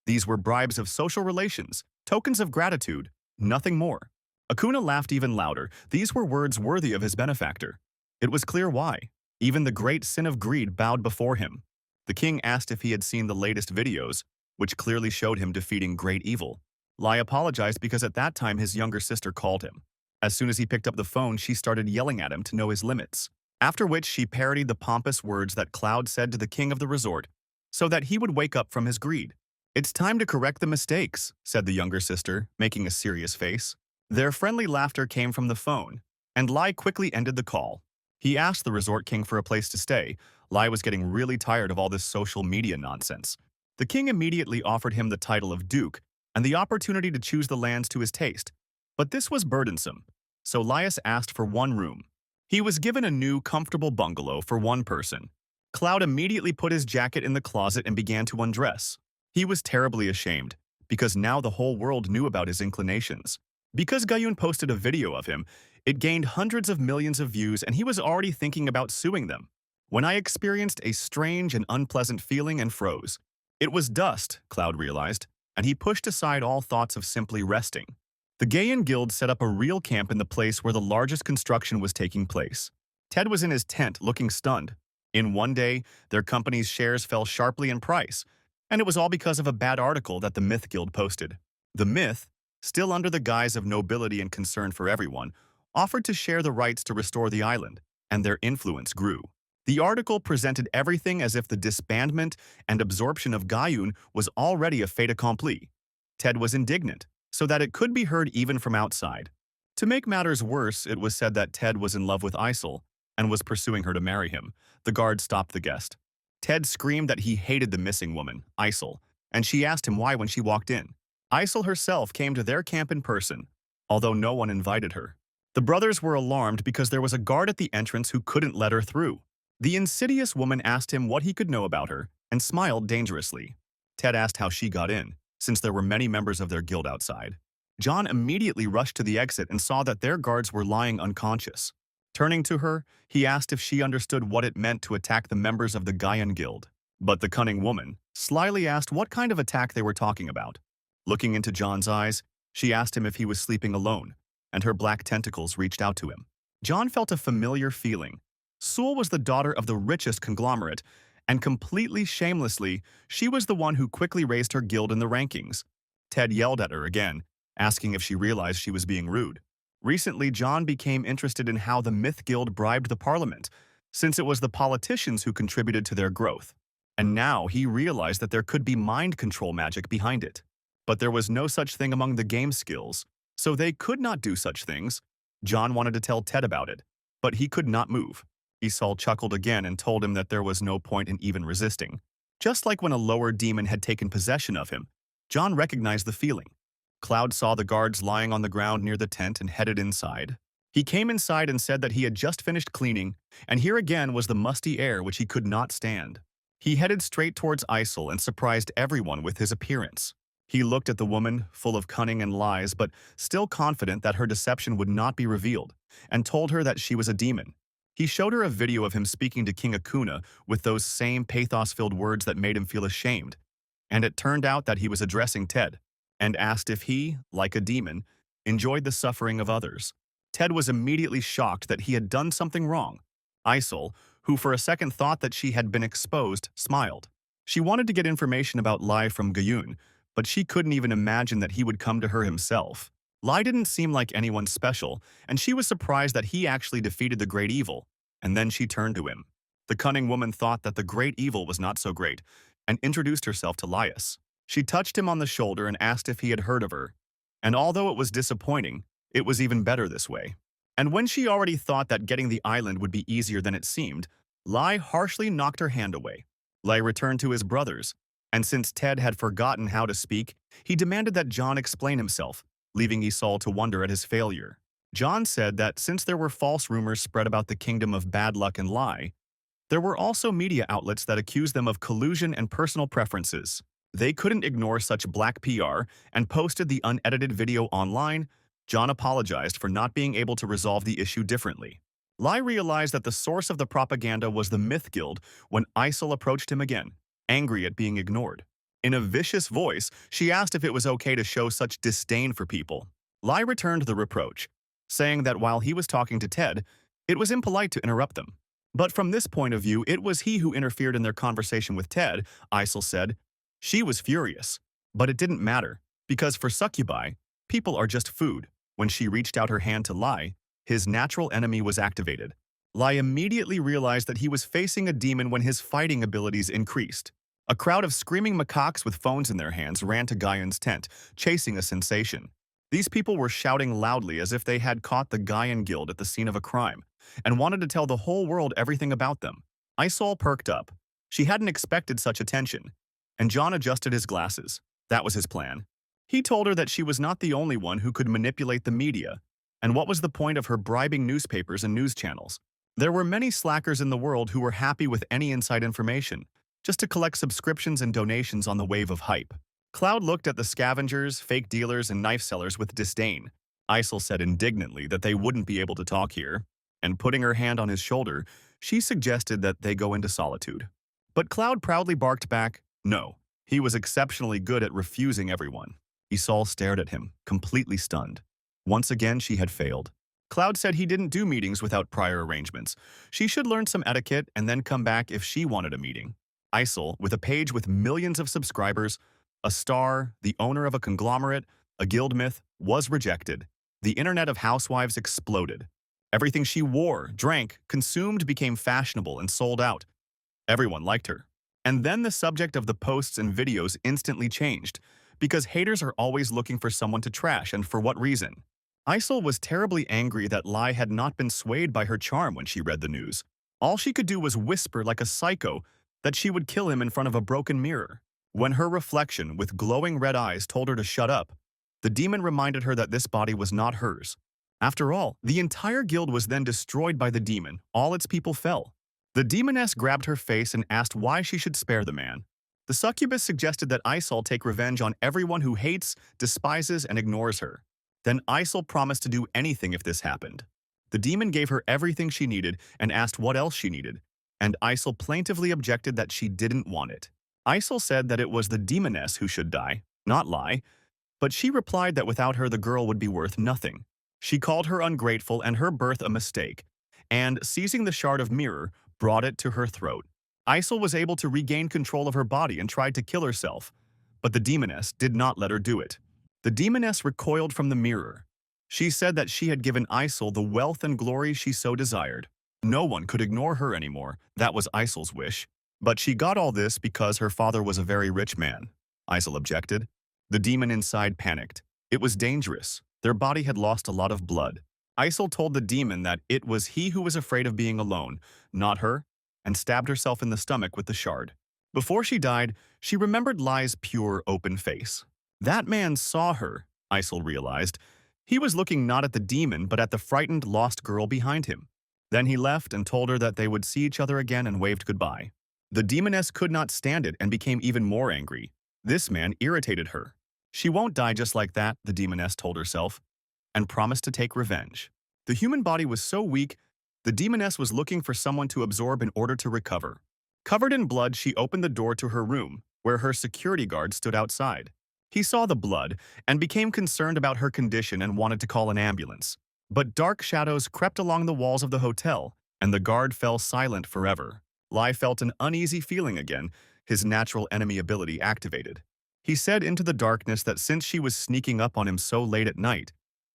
These were bribes of social relations, tokens of gratitude, nothing more. Akuna laughed even louder. These were words worthy of his benefactor. It was clear why. Even the great sin of greed bowed before him. The king asked if he had seen the latest videos, which clearly showed him defeating great evil. Lai apologized because at that time his younger sister called him. As soon as he picked up the phone, she started yelling at him to know his limits. After which she parodied the pompous words that Cloud said to the king of the resort, so that he would wake up from his greed. "It's time to correct the mistakes," said the younger sister, making a serious face. Their friendly laughter came from the phone, and Lai quickly ended the call. He asked the resort king for a place to stay. Lai was getting really tired of all this social media nonsense. The king immediately offered him the title of duke and the opportunity to choose the lands to his taste. But this was burdensome, so Laius asked for one room. He was given a new, comfortable bungalow for one person. Cloud immediately put his jacket in the closet and began to undress. He was terribly ashamed, because now the whole world knew about his inclinations. Because Gayun posted a video of him, it gained hundreds of millions of views and he was already thinking about suing them. When I experienced a strange and unpleasant feeling and froze. It was dust, Cloud realized, and he pushed aside all thoughts of simply resting. The Gaian Guild set up a real camp in the place where the largest construction was taking place. Ted was in his tent, looking stunned. In one day, their company's shares fell sharply in price, and it was all because of a bad article that the Myth Guild posted. The Myth, still under the guise of nobility and concern for everyone, offered to share the rights to restore the island, and their influence grew. The article presented everything as if the disbandment and absorption of Gayun was already a fait accompli. Ted was indignant, so that it could be heard even from outside. To make matters worse, it was said that Ted was in love with Isel and was pursuing her to marry him. The guard stopped the guest. Ted screamed that he hated the missing woman, Isel, and she asked him why when she walked in. Isel herself came to their camp in person, although no one invited her. The brothers were alarmed because there was a guard at the entrance who couldn't let her through. The insidious woman asked him what he could know about her and smiled dangerously. Ted asked how she got in, since there were many members of their guild outside. John immediately rushed to the exit and saw that their guards were lying unconscious. Turning to her, he asked if she understood what it meant to attack the members of the Gaian Guild. But the cunning woman slyly asked what kind of attack they were talking about. Looking into John's eyes, she asked him if he was sleeping alone, and her black tentacles reached out to him. John felt a familiar feeling. Sewell was the daughter of the richest conglomerate, and completely shamelessly, she was the one who quickly raised her guild in the rankings. Ted yelled at her again, asking if she realized she was being rude. Recently, John became interested in how the Myth Guild bribed the parliament, since it was the politicians who contributed to their growth. And now he realized that there could be mind control magic behind it. But there was no such thing among the game skills, so they could not do such things. John wanted to tell Ted about it, but he could not move. Esau chuckled again and told him that there was no point in even resisting. Just like when a lower demon had taken possession of him, John recognized the feeling. Cloud saw the guards lying on the ground near the tent and headed inside. He came inside and said that he had just finished cleaning, and here again was the musty air which he could not stand. He headed straight towards Isel and surprised everyone with his appearance. He looked at the woman, full of cunning and lies, but still confident that her deception would not be revealed, and told her that she was a demon. He showed her a video of him speaking to King Akuna with those same pathos-filled words that made him feel ashamed, and it turned out that he was addressing Ted, and asked if he, like a demon, enjoyed the suffering of others. Ted was immediately shocked that he had done something wrong. Isel, who for a second thought that she had been exposed, smiled. She wanted to get information about Lai from Gayun, but she couldn't even imagine that he would come to her himself. Lai didn't seem like anyone special, and she was surprised that he actually defeated the great evil, and then she turned to him. The cunning woman thought that the great evil was not so great, and introduced herself to Laius. She touched him on the shoulder and asked if he had heard of her, and although it was disappointing, it was even better this way. And when she already thought that getting the island would be easier than it seemed, Lai harshly knocked her hand away. Lai returned to his brothers, and since Ted had forgotten how to speak, he demanded that John explain himself, leaving Esau to wonder at his failure. John said that since there were false rumors spread about the kingdom of bad luck and lie, there were also media outlets that accused them of collusion and personal preferences. They couldn't ignore such black PR and posted the unedited video online. John apologized for not being able to resolve the issue differently. Lai realized that the source of the propaganda was the Myth Guild when Isol approached him again, angry at being ignored. In a vicious voice, she asked if it was okay to show such disdain for people. Lai returned the reproach, saying that while he was talking to Ted, it was impolite to interrupt them. But from this point of view, it was he who interfered in their conversation with Ted, Isol said. She was furious, but it didn't matter, because for succubi, people are just food. When she reached out her hand to Lai, his natural enemy was activated. Lai immediately realized that he was facing a demon when his fighting abilities increased. A crowd of screaming macaques with phones in their hands ran to Gaian's tent, chasing a sensation. These people were shouting loudly as if they had caught the Gaian Guild at the scene of a crime, and wanted to tell the whole world everything about them. Isol perked up. She hadn't expected such attention, and John adjusted his glasses. That was his plan. He told her that she was not the only one who could manipulate the media, and what was the point of her bribing newspapers and news channels? There were many slackers in the world who were happy with any inside information, just to collect subscriptions and donations on the wave of hype. Cloud looked at the scavengers, fake dealers, and knife sellers with disdain. Isol said indignantly that they wouldn't be able to talk here, and putting her hand on his shoulder, she suggested that they go into solitude. But Cloud proudly barked back, no. He was exceptionally good at refusing everyone. Isol stared at him, completely stunned. Once again, she had failed. Cloud said he didn't do meetings without prior arrangements. She should learn some etiquette and then come back if she wanted a meeting. Isol, with a page with millions of subscribers, a star, the owner of a conglomerate, a guild myth, was rejected. The internet of housewives exploded. Everything she wore, drank, consumed became fashionable and sold out. Everyone liked her. And then the subject of the posts and videos instantly changed, because haters are always looking for someone to trash, and for what reason? Isol was terribly angry that Lai had not been swayed by her charm when she read the news. All she could do was whisper like a psycho that she would kill him in front of a broken mirror. When her reflection, with glowing red eyes, told her to shut up, the demon reminded her that this body was not hers. After all, the entire guild was then destroyed by the demon. All its people fell. The demoness grabbed her face and asked why she should spare the man. The succubus suggested that Isol take revenge on everyone who hates, despises, and ignores her. Then Isol promised to do anything if this happened. The demon gave her everything she needed and asked what else she needed, and Isol plaintively objected that she didn't want it. Isol said that it was the demoness who should die, not Lai, but she replied that without her the girl would be worth nothing. She called her ungrateful and her birth a mistake, and, seizing the shard of mirror, brought it to her throat. Isol was able to regain control of her body and tried to kill herself, but the demoness did not let her do it. The demoness recoiled from the mirror. She said that she had given Isol the wealth and glory she so desired. No one could ignore her anymore. That was Isol's wish. But she got all this because her father was a very rich man. Isol objected. The demon inside panicked. It was dangerous. Their body had lost a lot of blood. Isol told the demon that it was he who was afraid of being alone, not her, and stabbed herself in the stomach with the shard. Before she died, she remembered Lai's pure, open face. That man saw her, Isol realized. He was looking not at the demon, but at the frightened, lost girl behind him. Then he left and told her that they would see each other again and waved goodbye. The demoness could not stand it and became even more angry. This man irritated her. She won't die just like that, the demoness told herself, and promised to take revenge. The human body was so weak, the demoness was looking for someone to absorb in order to recover. Covered in blood, she opened the door to her room, where her security guard stood outside. He saw the blood and became concerned about her condition and wanted to call an ambulance. But dark shadows crept along the walls of the hotel, and the guard fell silent forever. Lai felt an uneasy feeling again, his natural enemy ability activated. He said into the darkness that since she was sneaking up on him so late at night,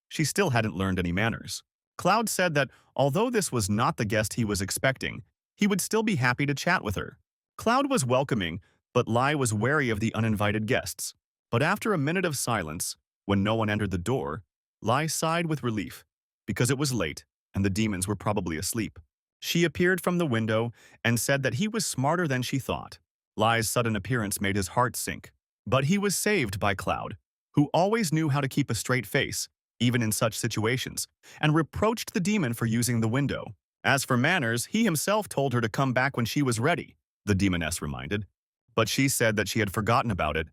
she still hadn't learned any manners. Cloud said that although this was not the guest he was expecting, he would still be happy to chat with her. Cloud was welcoming, but Lai was wary of the uninvited guests. But after a minute of silence, when no one entered the door, Lai sighed with relief, because it was late and the demons were probably asleep. She appeared from the window and said that he was smarter than she thought. Lai's sudden appearance made his heart sink. But he was saved by Cloud, who always knew how to keep a straight face, even in such situations, and reproached the demon for using the window. As for manners, he himself told her to come back when she was ready, the demoness reminded. But she said that she had forgotten about it,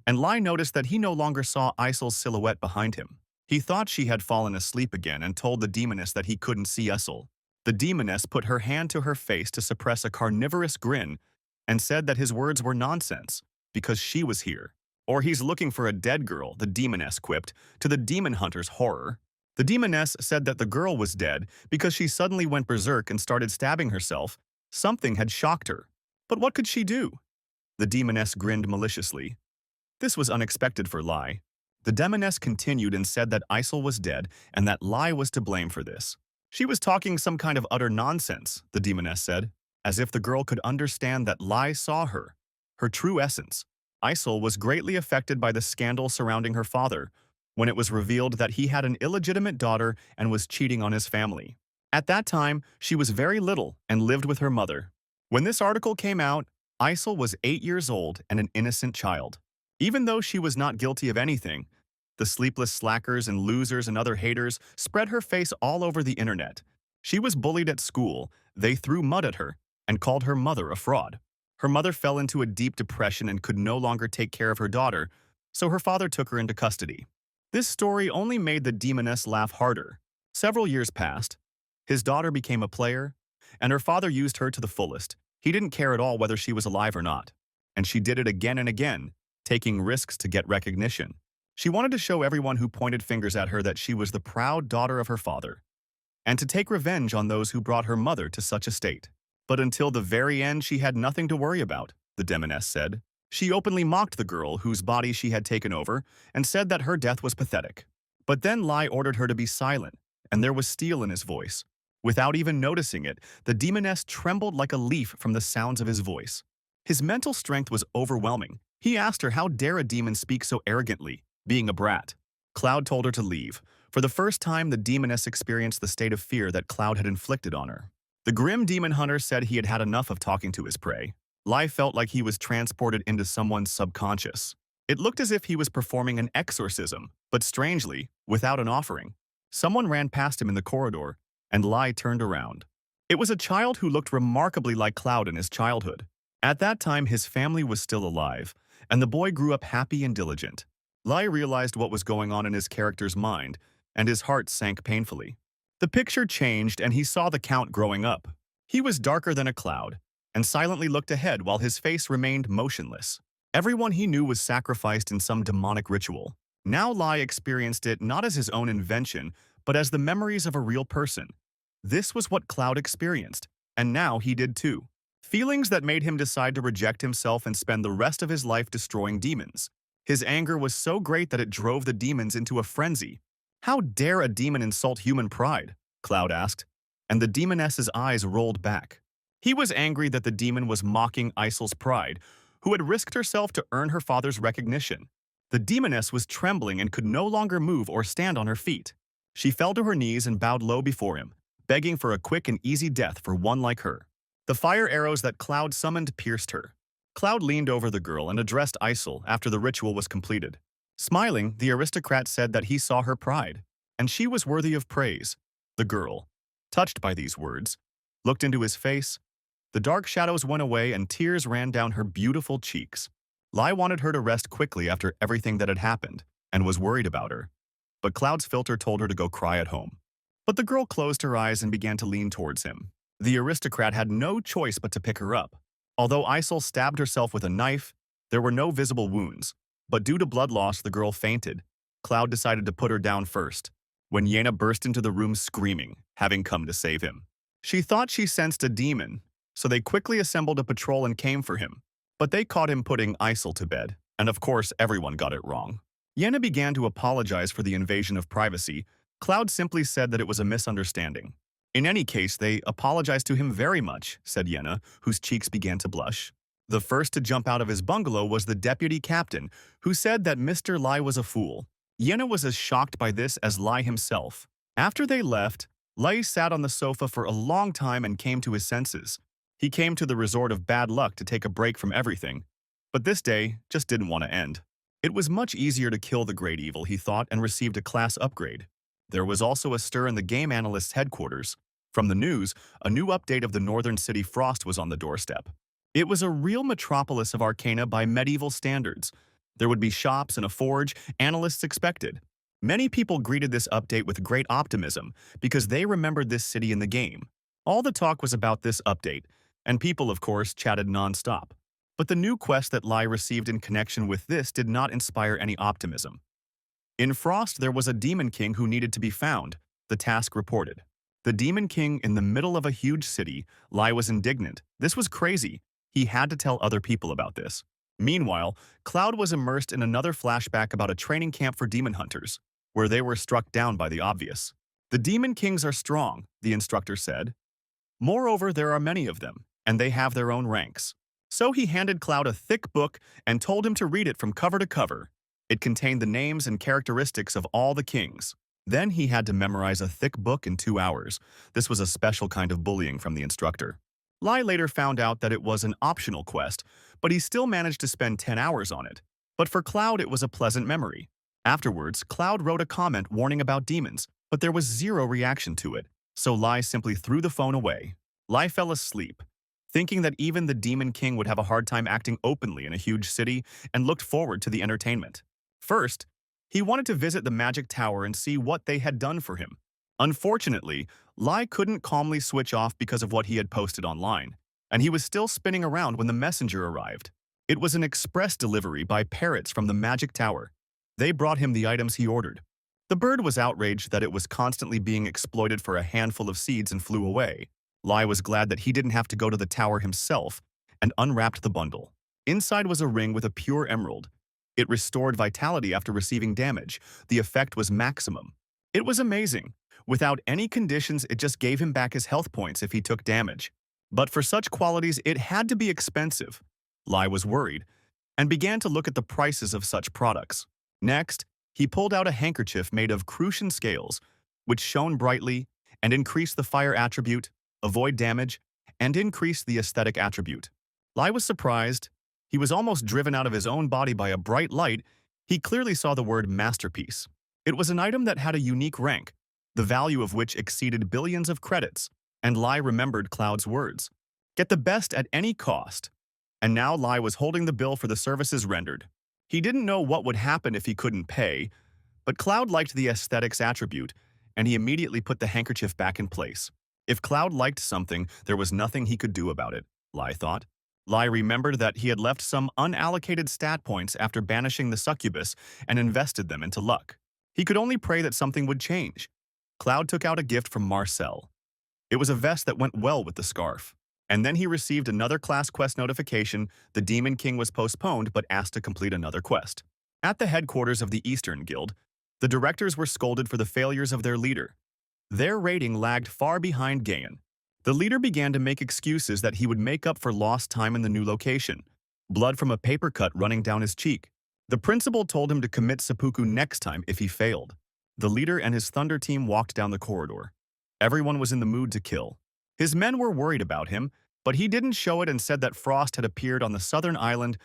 and Lai noticed that he no longer saw Isol's silhouette behind him. He thought she had fallen asleep again and told the demoness that he couldn't see Isol. The demoness put her hand to her face to suppress a carnivorous grin and said that his words were nonsense, because she was here. Or he's looking for a dead girl, the demoness quipped, to the demon hunter's horror. The demoness said that the girl was dead because she suddenly went berserk and started stabbing herself. Something had shocked her. But what could she do? The demoness grinned maliciously. This was unexpected for Lai. The demoness continued and said that Isol was dead and that Lai was to blame for this. She was talking some kind of utter nonsense, the demoness said, as if the girl could understand that Lai saw her, her true essence. Isol was greatly affected by the scandal surrounding her father, when it was revealed that he had an illegitimate daughter and was cheating on his family. At that time, she was very little and lived with her mother. When this article came out, Isol was 8 years old and an innocent child. Even though she was not guilty of anything, the sleepless slackers and losers and other haters spread her face all over the internet. She was bullied at school, they threw mud at her, and called her mother a fraud. Her mother fell into a deep depression and could no longer take care of her daughter, so her father took her into custody. This story only made the demoness laugh harder. Several years passed. His daughter became a player, and her father used her to the fullest. He didn't care at all whether she was alive or not. And she did it again and again, taking risks to get recognition. She wanted to show everyone who pointed fingers at her that she was the proud daughter of her father, and to take revenge on those who brought her mother to such a state. But until the very end, she had nothing to worry about, the demoness said. She openly mocked the girl whose body she had taken over and said that her death was pathetic. But then Lai ordered her to be silent, and there was steel in his voice. Without even noticing it, the demoness trembled like a leaf from the sounds of his voice. His mental strength was overwhelming. He asked her how dare a demon speak so arrogantly, being a brat. Cloud told her to leave. For the first time, the demoness experienced the state of fear that Cloud had inflicted on her. The grim demon hunter said he had had enough of talking to his prey. Lai felt like he was transported into someone's subconscious. It looked as if he was performing an exorcism, but strangely, without an offering. Someone ran past him in the corridor, and Lai turned around. It was a child who looked remarkably like Cloud in his childhood. At that time, his family was still alive, and the boy grew up happy and diligent. Lai realized what was going on in his character's mind, and his heart sank painfully. The picture changed, and he saw the Count growing up. He was darker than a cloud, and silently looked ahead while his face remained motionless. Everyone he knew was sacrificed in some demonic ritual. Now Lai experienced it not as his own invention, but as the memories of a real person. This was what Cloud experienced, and now he did too. Feelings that made him decide to reject himself and spend the rest of his life destroying demons. His anger was so great that it drove the demons into a frenzy. How dare a demon insult human pride? Cloud asked, and the demoness's eyes rolled back. He was angry that the demon was mocking Isol's pride, who had risked herself to earn her father's recognition. The demoness was trembling and could no longer move or stand on her feet. She fell to her knees and bowed low before him, begging for a quick and easy death for one like her. The fire arrows that Cloud summoned pierced her. Cloud leaned over the girl and addressed Isol after the ritual was completed. Smiling, the aristocrat said that he saw her pride, and she was worthy of praise. The girl, touched by these words, looked into his face. The dark shadows went away and tears ran down her beautiful cheeks. Lai wanted her to rest quickly after everything that had happened, and was worried about her. But Cloud's filter told her to go cry at home. But the girl closed her eyes and began to lean towards him. The aristocrat had no choice but to pick her up. Although Isol stabbed herself with a knife, there were no visible wounds. But due to blood loss, the girl fainted. Cloud decided to put her down first, when Yena burst into the room screaming, having come to save him. She thought she sensed a demon, so they quickly assembled a patrol and came for him. But they caught him putting Isol to bed. And of course, everyone got it wrong. Yenna began to apologize for the invasion of privacy. Cloud simply said that it was a misunderstanding. In any case, they apologized to him very much, said Yenna, whose cheeks began to blush. The first to jump out of his bungalow was the deputy captain, who said that Mr. Lai was a fool. Yenna was as shocked by this as Lai himself. After they left, Lai sat on the sofa for a long time and came to his senses. He came to the resort of bad luck to take a break from everything. But this day just didn't want to end. It was much easier to kill the great evil, he thought, and received a class upgrade. There was also a stir in the game analyst's headquarters. From the news, a new update of the northern city Frost was on the doorstep. It was a real metropolis of arcana by medieval standards. There would be shops and a forge, analysts expected. Many people greeted this update with great optimism because they remembered this city in the game. All the talk was about this update, and people, of course, chatted non-stop. But the new quest that Lai received in connection with this did not inspire any optimism. In Frost, there was a demon king who needed to be found, the task reported. The demon king in the middle of a huge city. Lai was indignant. This was crazy. He had to tell other people about this. Meanwhile, Cloud was immersed in another flashback about a training camp for demon hunters, where they were struck down by the obvious. The demon kings are strong, the instructor said. Moreover, there are many of them, and they have their own ranks. So he handed Cloud a thick book and told him to read it from cover to cover. It contained the names and characteristics of all the kings. Then he had to memorize a thick book in 2 hours. This was a special kind of bullying from the instructor. Lai later found out that it was an optional quest, but he still managed to spend 10 hours on it. But for Cloud, it was a pleasant memory. Afterwards, Cloud wrote a comment warning about demons, but there was zero reaction to it, so Lai simply threw the phone away. Lai fell asleep, thinking that even the Demon King would have a hard time acting openly in a huge city, and looked forward to the entertainment. First, he wanted to visit the Magic Tower and see what they had done for him. Unfortunately, Lai couldn't calmly switch off because of what he had posted online, and he was still spinning around when the messenger arrived. It was an express delivery by parrots from the Magic Tower. They brought him the items he ordered. The bird was outraged that it was constantly being exploited for a handful of seeds and flew away. Lai was glad that he didn't have to go to the tower himself and unwrapped the bundle. Inside was a ring with a pure emerald. It restored vitality after receiving damage. The effect was maximum. It was amazing. Without any conditions, it just gave him back his health points if he took damage. But for such qualities, it had to be expensive. Lai was worried and began to look at the prices of such products. Next, he pulled out a handkerchief made of crucian scales, which shone brightly and increased the fire attribute, avoid damage, and increased the aesthetic attribute. Lai was surprised. He was almost driven out of his own body by a bright light. He clearly saw the word masterpiece. It was an item that had a unique rank, the value of which exceeded billions of credits, and Lai remembered Cloud's words. Get the best at any cost. And now Lai was holding the bill for the services rendered. He didn't know what would happen if he couldn't pay, but Cloud liked the aesthetics attribute, and he immediately put the handkerchief back in place. If Cloud liked something, there was nothing he could do about it, Lai thought. Lai remembered that he had left some unallocated stat points after banishing the succubus and invested them into luck. He could only pray that something would change. Cloud took out a gift from Marcel. It was a vest that went well with the scarf. And then he received another class quest notification. The Demon King was postponed but asked to complete another quest. At the headquarters of the Eastern Guild, the directors were scolded for the failures of their leader. Their rating lagged far behind Gaian. The leader began to make excuses that he would make up for lost time in the new location. Blood from a paper cut running down his cheek. The principal told him to commit seppuku next time if he failed. The leader and his thunder team walked down the corridor. Everyone was in the mood to kill. His men were worried about him, but he didn't show it and said that Frost had appeared on the southern island.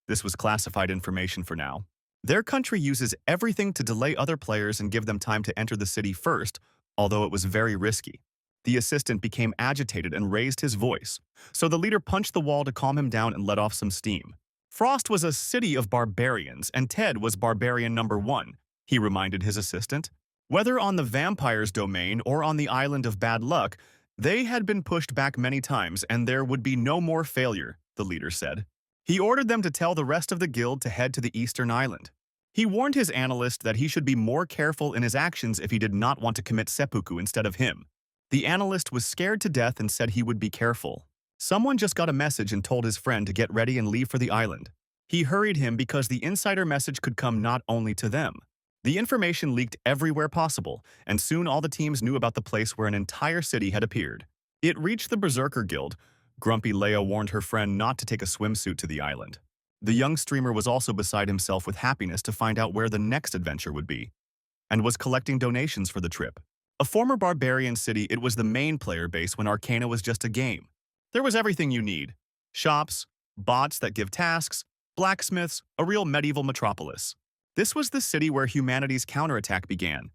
This was classified information for now. Their country uses everything to delay other players and give them time to enter the city first, although it was very risky. The assistant became agitated and raised his voice, so the leader punched the wall to calm him down and let off some steam. Frost was a city of barbarians, and Ted was barbarian number 1, he reminded his assistant. Whether on the vampire's domain or on the island of bad luck, they had been pushed back many times and there would be no more failure, the leader said. He ordered them to tell the rest of the guild to head to the eastern island. He warned his analyst that he should be more careful in his actions if he did not want to commit seppuku instead of him. The analyst was scared to death and said he would be careful. Someone just got a message and told his friend to get ready and leave for the island. He hurried him because the insider message could come not only to them. The information leaked everywhere possible, and soon all the teams knew about the place where an entire city had appeared. It reached the Berserker Guild. Grumpy Leia warned her friend not to take a swimsuit to the island. The young streamer was also beside himself with happiness to find out where the next adventure would be, and was collecting donations for the trip. A former barbarian city, it was the main player base when Arcana was just a game. There was everything you need. Shops, bots that give tasks, blacksmiths, a real medieval metropolis. This was the city where humanity's counterattack began.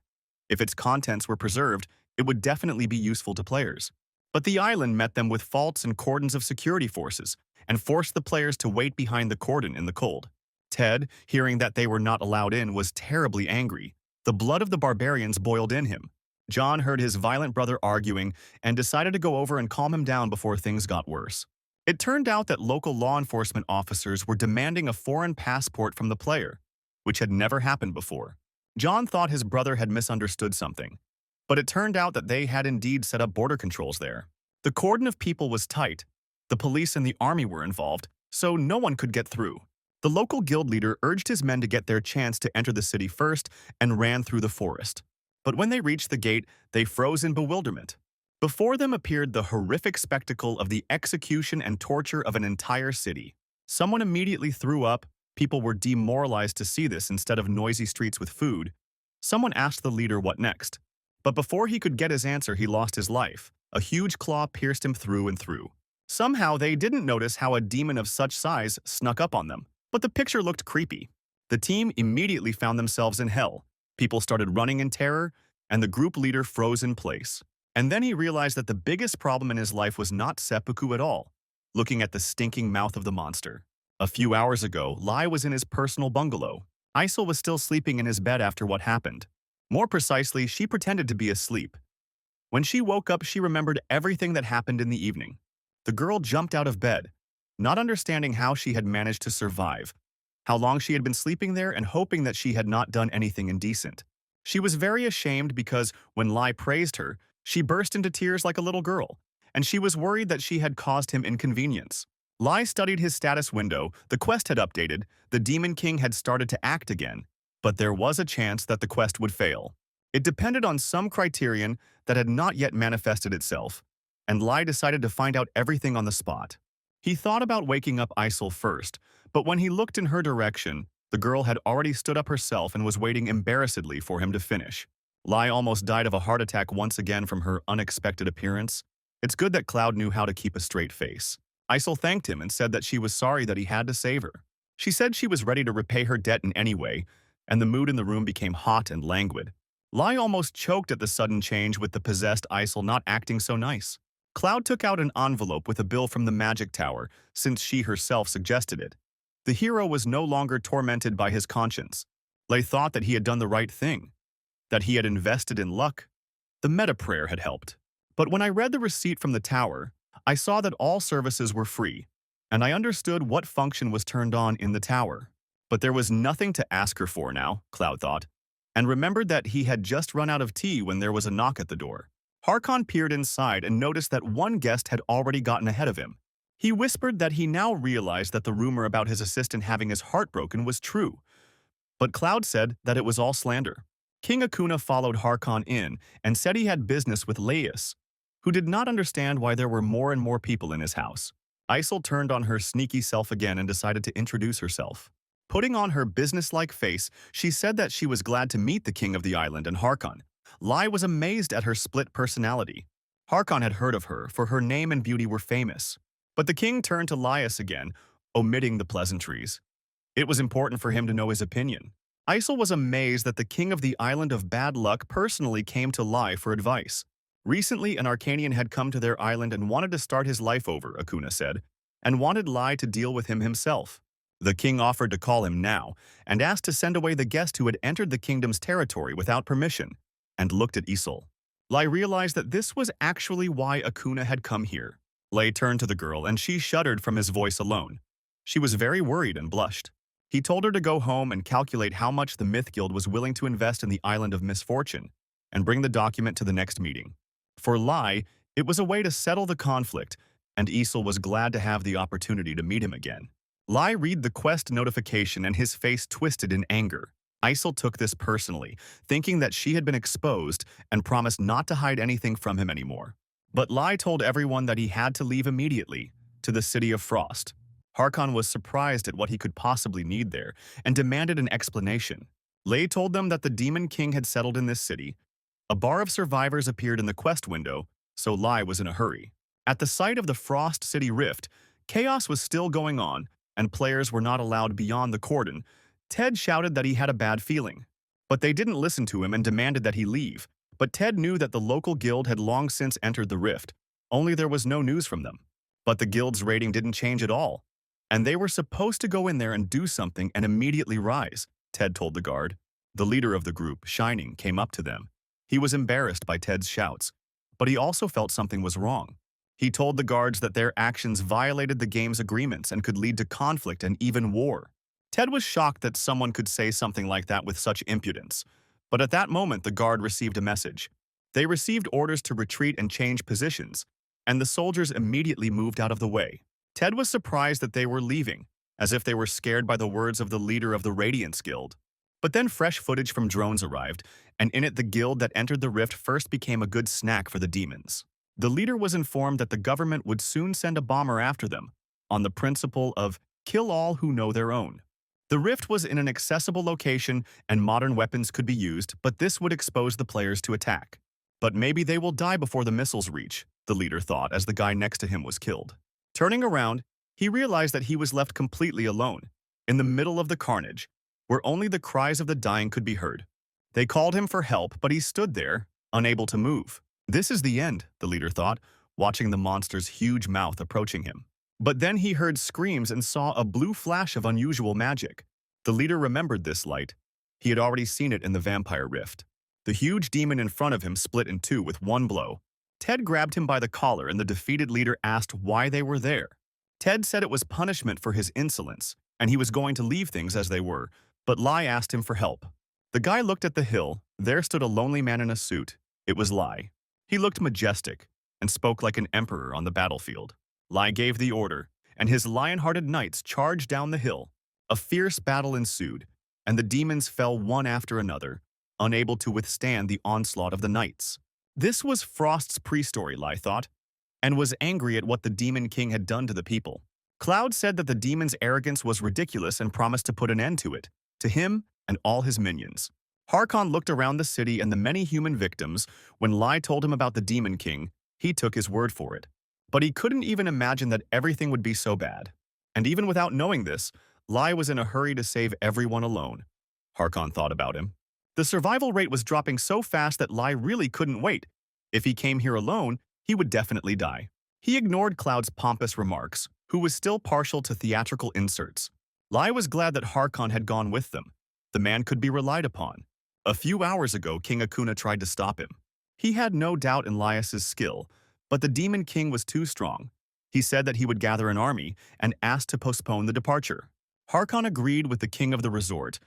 If its contents were preserved, it would definitely be useful to players. But the island met them with faults and cordons of security forces, and forced the players to wait behind the cordon in the cold. Ted, hearing that they were not allowed in, was terribly angry. The blood of the barbarians boiled in him. John heard his violent brother arguing and decided to go over and calm him down before things got worse. It turned out that local law enforcement officers were demanding a foreign passport from the player, which had never happened before. John thought his brother had misunderstood something, but it turned out that they had indeed set up border controls there. The cordon of people was tight. The police and the army were involved, so no one could get through. The local guild leader urged his men to get their chance to enter the city first and ran through the forest. But when they reached the gate, they froze in bewilderment. Before them appeared the horrific spectacle of the execution and torture of an entire city. Someone immediately threw up. People were demoralized to see this instead of noisy streets with food. Someone asked the leader what next. But before he could get his answer, he lost his life. A huge claw pierced him through and through. Somehow, they didn't notice how a demon of such size snuck up on them. But the picture looked creepy. The team immediately found themselves in hell. People started running in terror, and the group leader froze in place. And then he realized that the biggest problem in his life was not seppuku at all, looking at the stinking mouth of the monster. A few hours ago, Lai was in his personal bungalow. Isol was still sleeping in his bed after what happened. More precisely, she pretended to be asleep. When she woke up, she remembered everything that happened in the evening. The girl jumped out of bed, not understanding how she had managed to survive, how long she had been sleeping there, and hoping that she had not done anything indecent. She was very ashamed because when Lai praised her, she burst into tears like a little girl, and she was worried that she had caused him inconvenience. Lai studied his status window. The quest had updated. The Demon King had started to act again, but there was a chance that the quest would fail. It depended on some criterion that had not yet manifested itself, and Lai decided to find out everything on the spot. He thought about waking up Isol first, but when he looked in her direction, the girl had already stood up herself and was waiting embarrassedly for him to finish. Lai almost died of a heart attack once again from her unexpected appearance. It's good that Cloud knew how to keep a straight face. Isol thanked him and said that she was sorry that he had to save her. She said she was ready to repay her debt in any way, and the mood in the room became hot and languid. Lai almost choked at the sudden change with the possessed Isol not acting so nice. Cloud took out an envelope with a bill from the Magic Tower, since she herself suggested it. The hero was no longer tormented by his conscience. Lai thought that he had done the right thing, that he had invested in luck. The meta prayer had helped. But when I read the receipt from the tower, I saw that all services were free, and I understood what function was turned on in the tower. But there was nothing to ask her for now, Cloud thought, and remembered that he had just run out of tea when there was a knock at the door. Harkon peered inside and noticed that one guest had already gotten ahead of him. He whispered that he now realized that the rumor about his assistant having his heart broken was true, but Cloud said that it was all slander. King Akuna followed Harkon in and said he had business with Laius, who did not understand why there were more and more people in his house. Isol turned on her sneaky self again and decided to introduce herself. Putting on her businesslike face, she said that she was glad to meet the king of the island and Harkon. Lai was amazed at her split personality. Harkon had heard of her, for her name and beauty were famous. But the king turned to Laius again, omitting the pleasantries. It was important for him to know his opinion. Isol was amazed that the king of the island of bad luck personally came to Lai for advice. Recently, an Arcanian had come to their island and wanted to start his life over, Akuna said, and wanted Lai to deal with him himself. The king offered to call him now, and asked to send away the guest who had entered the kingdom's territory without permission, and looked at Isol. Lai realized that this was actually why Akuna had come here. Lai turned to the girl, and she shuddered from his voice alone. She was very worried and blushed. He told her to go home and calculate how much the Myth Guild was willing to invest in the Island of Misfortune, and bring the document to the next meeting. For Lai, it was a way to settle the conflict, and Isol was glad to have the opportunity to meet him again. Lai read the quest notification and his face twisted in anger. Isel took this personally, thinking that she had been exposed and promised not to hide anything from him anymore. But Lai told everyone that he had to leave immediately, to the city of Frost. Harkon was surprised at what he could possibly need there and demanded an explanation. Lei told them that the Demon King had settled in this city. A bar of survivors appeared in the quest window, so Lai was in a hurry. At the site of the Frost City Rift, chaos was still going on, and players were not allowed beyond the cordon. Ted shouted that he had a bad feeling. But they didn't listen to him and demanded that he leave. But Ted knew that the local guild had long since entered the rift, only there was no news from them. But the guild's rating didn't change at all, and they were supposed to go in there and do something and immediately rise, Ted told the guard. The leader of the group, Shining, came up to them. He was embarrassed by Ted's shouts, but he also felt something was wrong. He told the guards that their actions violated the game's agreements and could lead to conflict and even war. Ted was shocked that someone could say something like that with such impudence. But at that moment, the guard received a message. They received orders to retreat and change positions, and the soldiers immediately moved out of the way. Ted was surprised that they were leaving, as if they were scared by the words of the leader of the Radiance Guild. But then fresh footage from drones arrived, and in it the guild that entered the rift first became a good snack for the demons. The leader was informed that the government would soon send a bomber after them, on the principle of kill all who know their own. The rift was in an accessible location and modern weapons could be used, but this would expose the players to attack. But maybe they will die before the missiles reach, the leader thought as the guy next to him was killed. Turning around, he realized that he was left completely alone, in the middle of the carnage, where only the cries of the dying could be heard. They called him for help, but he stood there, unable to move. This is the end, the leader thought, watching the monster's huge mouth approaching him. But then he heard screams and saw a blue flash of unusual magic. The leader remembered this light. He had already seen it in the vampire rift. The huge demon in front of him split in two with one blow. Ted grabbed him by the collar and the defeated leader asked why they were there. Ted said it was punishment for his insolence, and he was going to leave things as they were, but Lai asked him for help. The guy looked at the hill. There stood a lonely man in a suit. It was Lai. He looked majestic and spoke like an emperor on the battlefield. Lai gave the order, and his lion-hearted knights charged down the hill. A fierce battle ensued, and the demons fell one after another, unable to withstand the onslaught of the knights. This was Frost's pre-story, Lai thought, and was angry at what the Demon King had done to the people. Cloud said that the demon's arrogance was ridiculous and promised to put an end to it, to him and all his minions. Harkon looked around the city and the many human victims. When Lai told him about the Demon King, he took his word for it. But he couldn't even imagine that everything would be so bad. And even without knowing this, Lai was in a hurry to save everyone alone. Harkon thought about him. The survival rate was dropping so fast that Lai really couldn't wait. If he came here alone, he would definitely die. He ignored Cloud's pompous remarks, who was still partial to theatrical inserts. Lai was glad that Harkon had gone with them. The man could be relied upon. A few hours ago, King Akuna tried to stop him. He had no doubt in Laius's skill, but the Demon King was too strong. He said that he would gather an army and asked to postpone the departure. Harkon agreed with the king of the resort.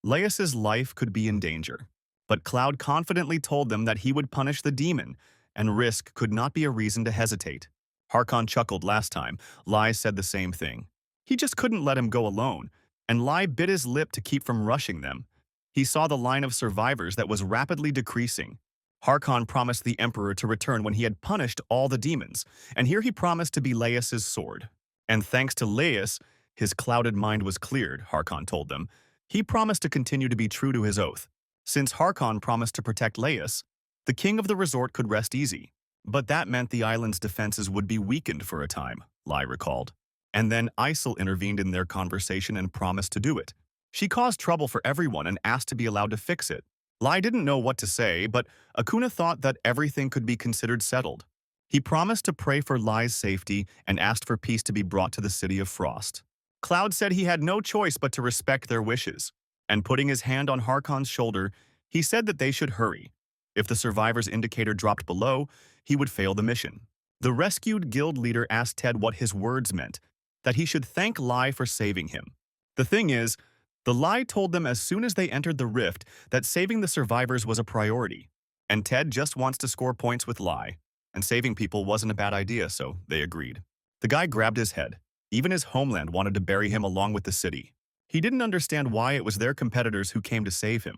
Laius's life could be in danger, but Cloud confidently told them that he would punish the demon, and risk could not be a reason to hesitate. Harkon chuckled last time. Lai said the same thing. He just couldn't let him go alone, and Lai bit his lip to keep from rushing them. He saw the line of survivors that was rapidly decreasing. Harkon promised the Emperor to return when he had punished all the demons, and here he promised to be Laius's sword. And thanks to Laius, his clouded mind was cleared, Harkon told them. He promised to continue to be true to his oath. Since Harkon promised to protect Laius, the king of the resort could rest easy. But that meant the island's defenses would be weakened for a time, Lai recalled. And then Isel intervened in their conversation and promised to do it. She caused trouble for everyone and asked to be allowed to fix it. Lai didn't know what to say, but Akuna thought that everything could be considered settled. He promised to pray for Lai's safety and asked for peace to be brought to the city of Frost. Cloud said he had no choice but to respect their wishes, and putting his hand on Harkon's shoulder, he said that they should hurry. If the survivor's indicator dropped below, he would fail the mission. The rescued guild leader asked Ted what his words meant, that he should thank Lai for saving him. The thing is, the Lai told them as soon as they entered the rift that saving the survivors was a priority, and Ted just wants to score points with Lai, and saving people wasn't a bad idea, so they agreed. The guy grabbed his head. Even his homeland wanted to bury him along with the city. He didn't understand why it was their competitors who came to save him.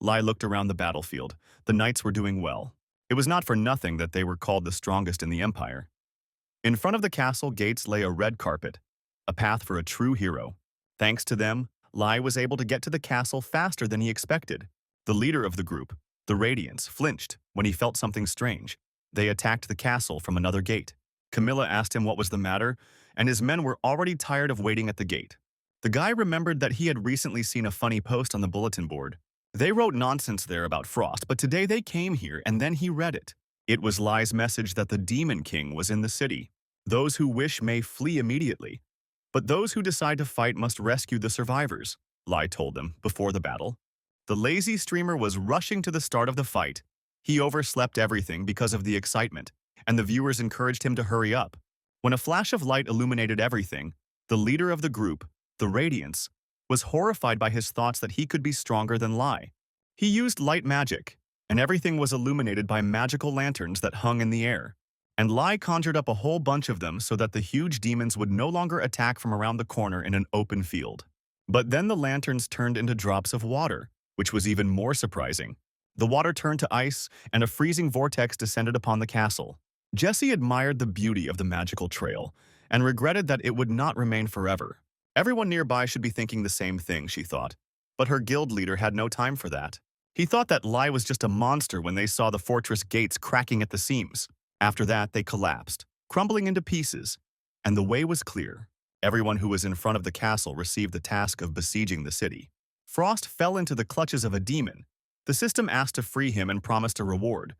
Lai looked around the battlefield. The knights were doing well. It was not for nothing that they were called the strongest in the empire. In front of the castle gates lay a red carpet, a path for a true hero. Thanks to them, Lai was able to get to the castle faster than he expected. The leader of the group, the Radiants, flinched when he felt something strange. They attacked the castle from another gate. Camilla asked him what was the matter, and his men were already tired of waiting at the gate. The guy remembered that he had recently seen a funny post on the bulletin board. They wrote nonsense there about Frost, but today they came here and then he read it. It was Lai's message that the Demon King was in the city. Those who wish may flee immediately, but those who decide to fight must rescue the survivors, Lai told them before the battle. The lazy streamer was rushing to the start of the fight. He overslept everything because of the excitement, and the viewers encouraged him to hurry up. When a flash of light illuminated everything, the leader of the group, the Radiants, was horrified by his thoughts that he could be stronger than Lai. He used light magic, and everything was illuminated by magical lanterns that hung in the air. And Lai conjured up a whole bunch of them so that the huge demons would no longer attack from around the corner in an open field. But then the lanterns turned into drops of water, which was even more surprising. The water turned to ice, and a freezing vortex descended upon the castle. Jessie admired the beauty of the magical trail, and regretted that it would not remain forever. Everyone nearby should be thinking the same thing, she thought. But her guild leader had no time for that. He thought that Lai was just a monster when they saw the fortress gates cracking at the seams. After that, they collapsed, crumbling into pieces, and the way was clear. Everyone who was in front of the castle received the task of besieging the city. Frost fell into the clutches of a demon. The system asked to free him and promised a reward.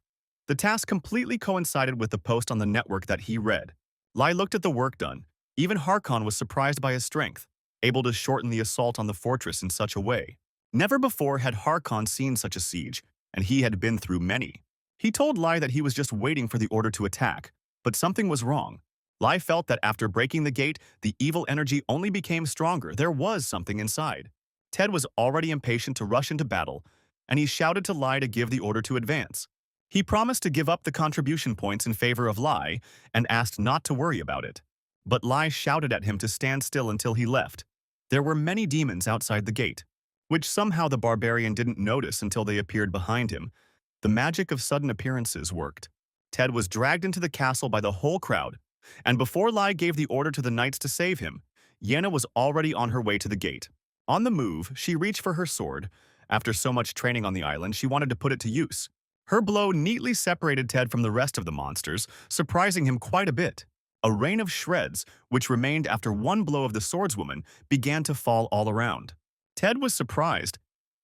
The task completely coincided with the post on the network that he read. Lai looked at the work done. Even Harkon was surprised by his strength, able to shorten the assault on the fortress in such a way. Never before had Harkon seen such a siege, and he had been through many. He told Lai that he was just waiting for the order to attack, but something was wrong. Lai felt that after breaking the gate, the evil energy only became stronger. There was something inside. Ted was already impatient to rush into battle, and he shouted to Lai to give the order to advance. He promised to give up the contribution points in favor of Lai and asked not to worry about it. But Lai shouted at him to stand still until he left. There were many demons outside the gate, which somehow the barbarian didn't notice until they appeared behind him. The magic of sudden appearances worked. Ted was dragged into the castle by the whole crowd, and before Lai gave the order to the knights to save him, Yenna was already on her way to the gate. On the move, she reached for her sword. After so much training on the island, she wanted to put it to use. Her blow neatly separated Ted from the rest of the monsters, surprising him quite a bit. A rain of shreds, which remained after one blow of the swordswoman, began to fall all around. Ted was surprised.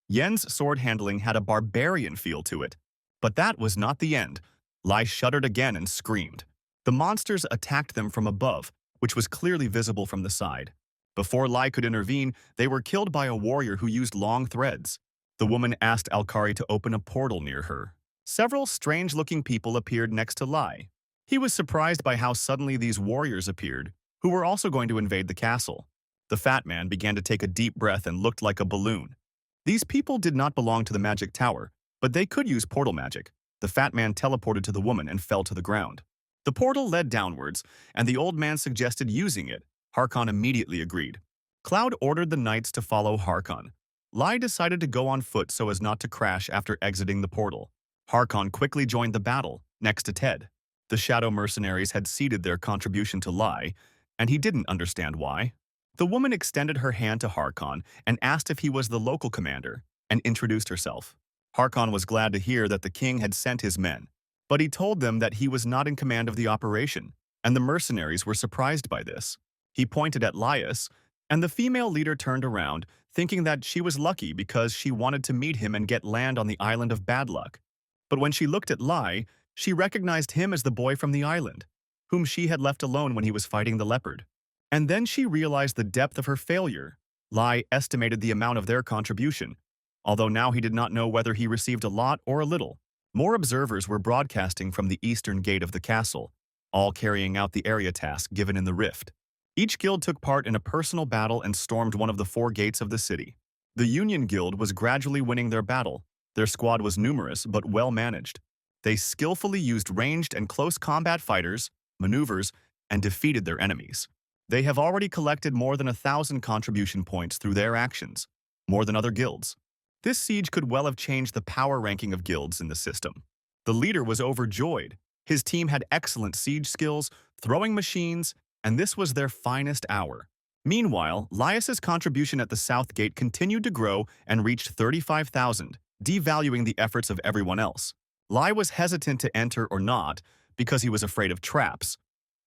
Yen's sword handling had a barbarian feel to it. But that was not the end. Lai shuddered again and screamed. The monsters attacked them from above, which was clearly visible from the side. Before Lai could intervene, they were killed by a warrior who used long threads. The woman asked Alkari to open a portal near her. Several strange-looking people appeared next to Lai. He was surprised by how suddenly these warriors appeared, who were also going to invade the castle. The fat man began to take a deep breath and looked like a balloon. These people did not belong to the magic tower, but they could use portal magic. The fat man teleported to the woman and fell to the ground. The portal led downwards, and the old man suggested using it. Harkon immediately agreed. Cloud ordered the knights to follow Harkon. Lai decided to go on foot so as not to crash after exiting the portal. Harkon quickly joined the battle, next to Ted. The shadow mercenaries had ceded their contribution to Lai, and he didn't understand why. The woman extended her hand to Harkon and asked if he was the local commander, and introduced herself. Harkon was glad to hear that the king had sent his men, but he told them that he was not in command of the operation, and the mercenaries were surprised by this. He pointed at Laius, and the female leader turned around, thinking that she was lucky because she wanted to meet him and get land on the island of bad luck. But when she looked at Lai, she recognized him as the boy from the island, whom she had left alone when he was fighting the leopard. And then she realized the depth of her failure. Lai estimated the amount of their contribution, although now he did not know whether he received a lot or a little. More observers were broadcasting from the eastern gate of the castle, all carrying out the area task given in the rift. Each guild took part in a personal battle and stormed one of the 4 gates of the city. The Union Guild was gradually winning their battle. Their squad was numerous but well managed. They skillfully used ranged and close combat fighters, maneuvers, and defeated their enemies. They have already collected more than 1,000 contribution points through their actions, more than other guilds. This siege could well have changed the power ranking of guilds in the system. The leader was overjoyed. His team had excellent siege skills, throwing machines, and this was their finest hour. Meanwhile, Lias's contribution at the South Gate continued to grow and reached 35,000, devaluing the efforts of everyone else. Lai was hesitant to enter or not because he was afraid of traps,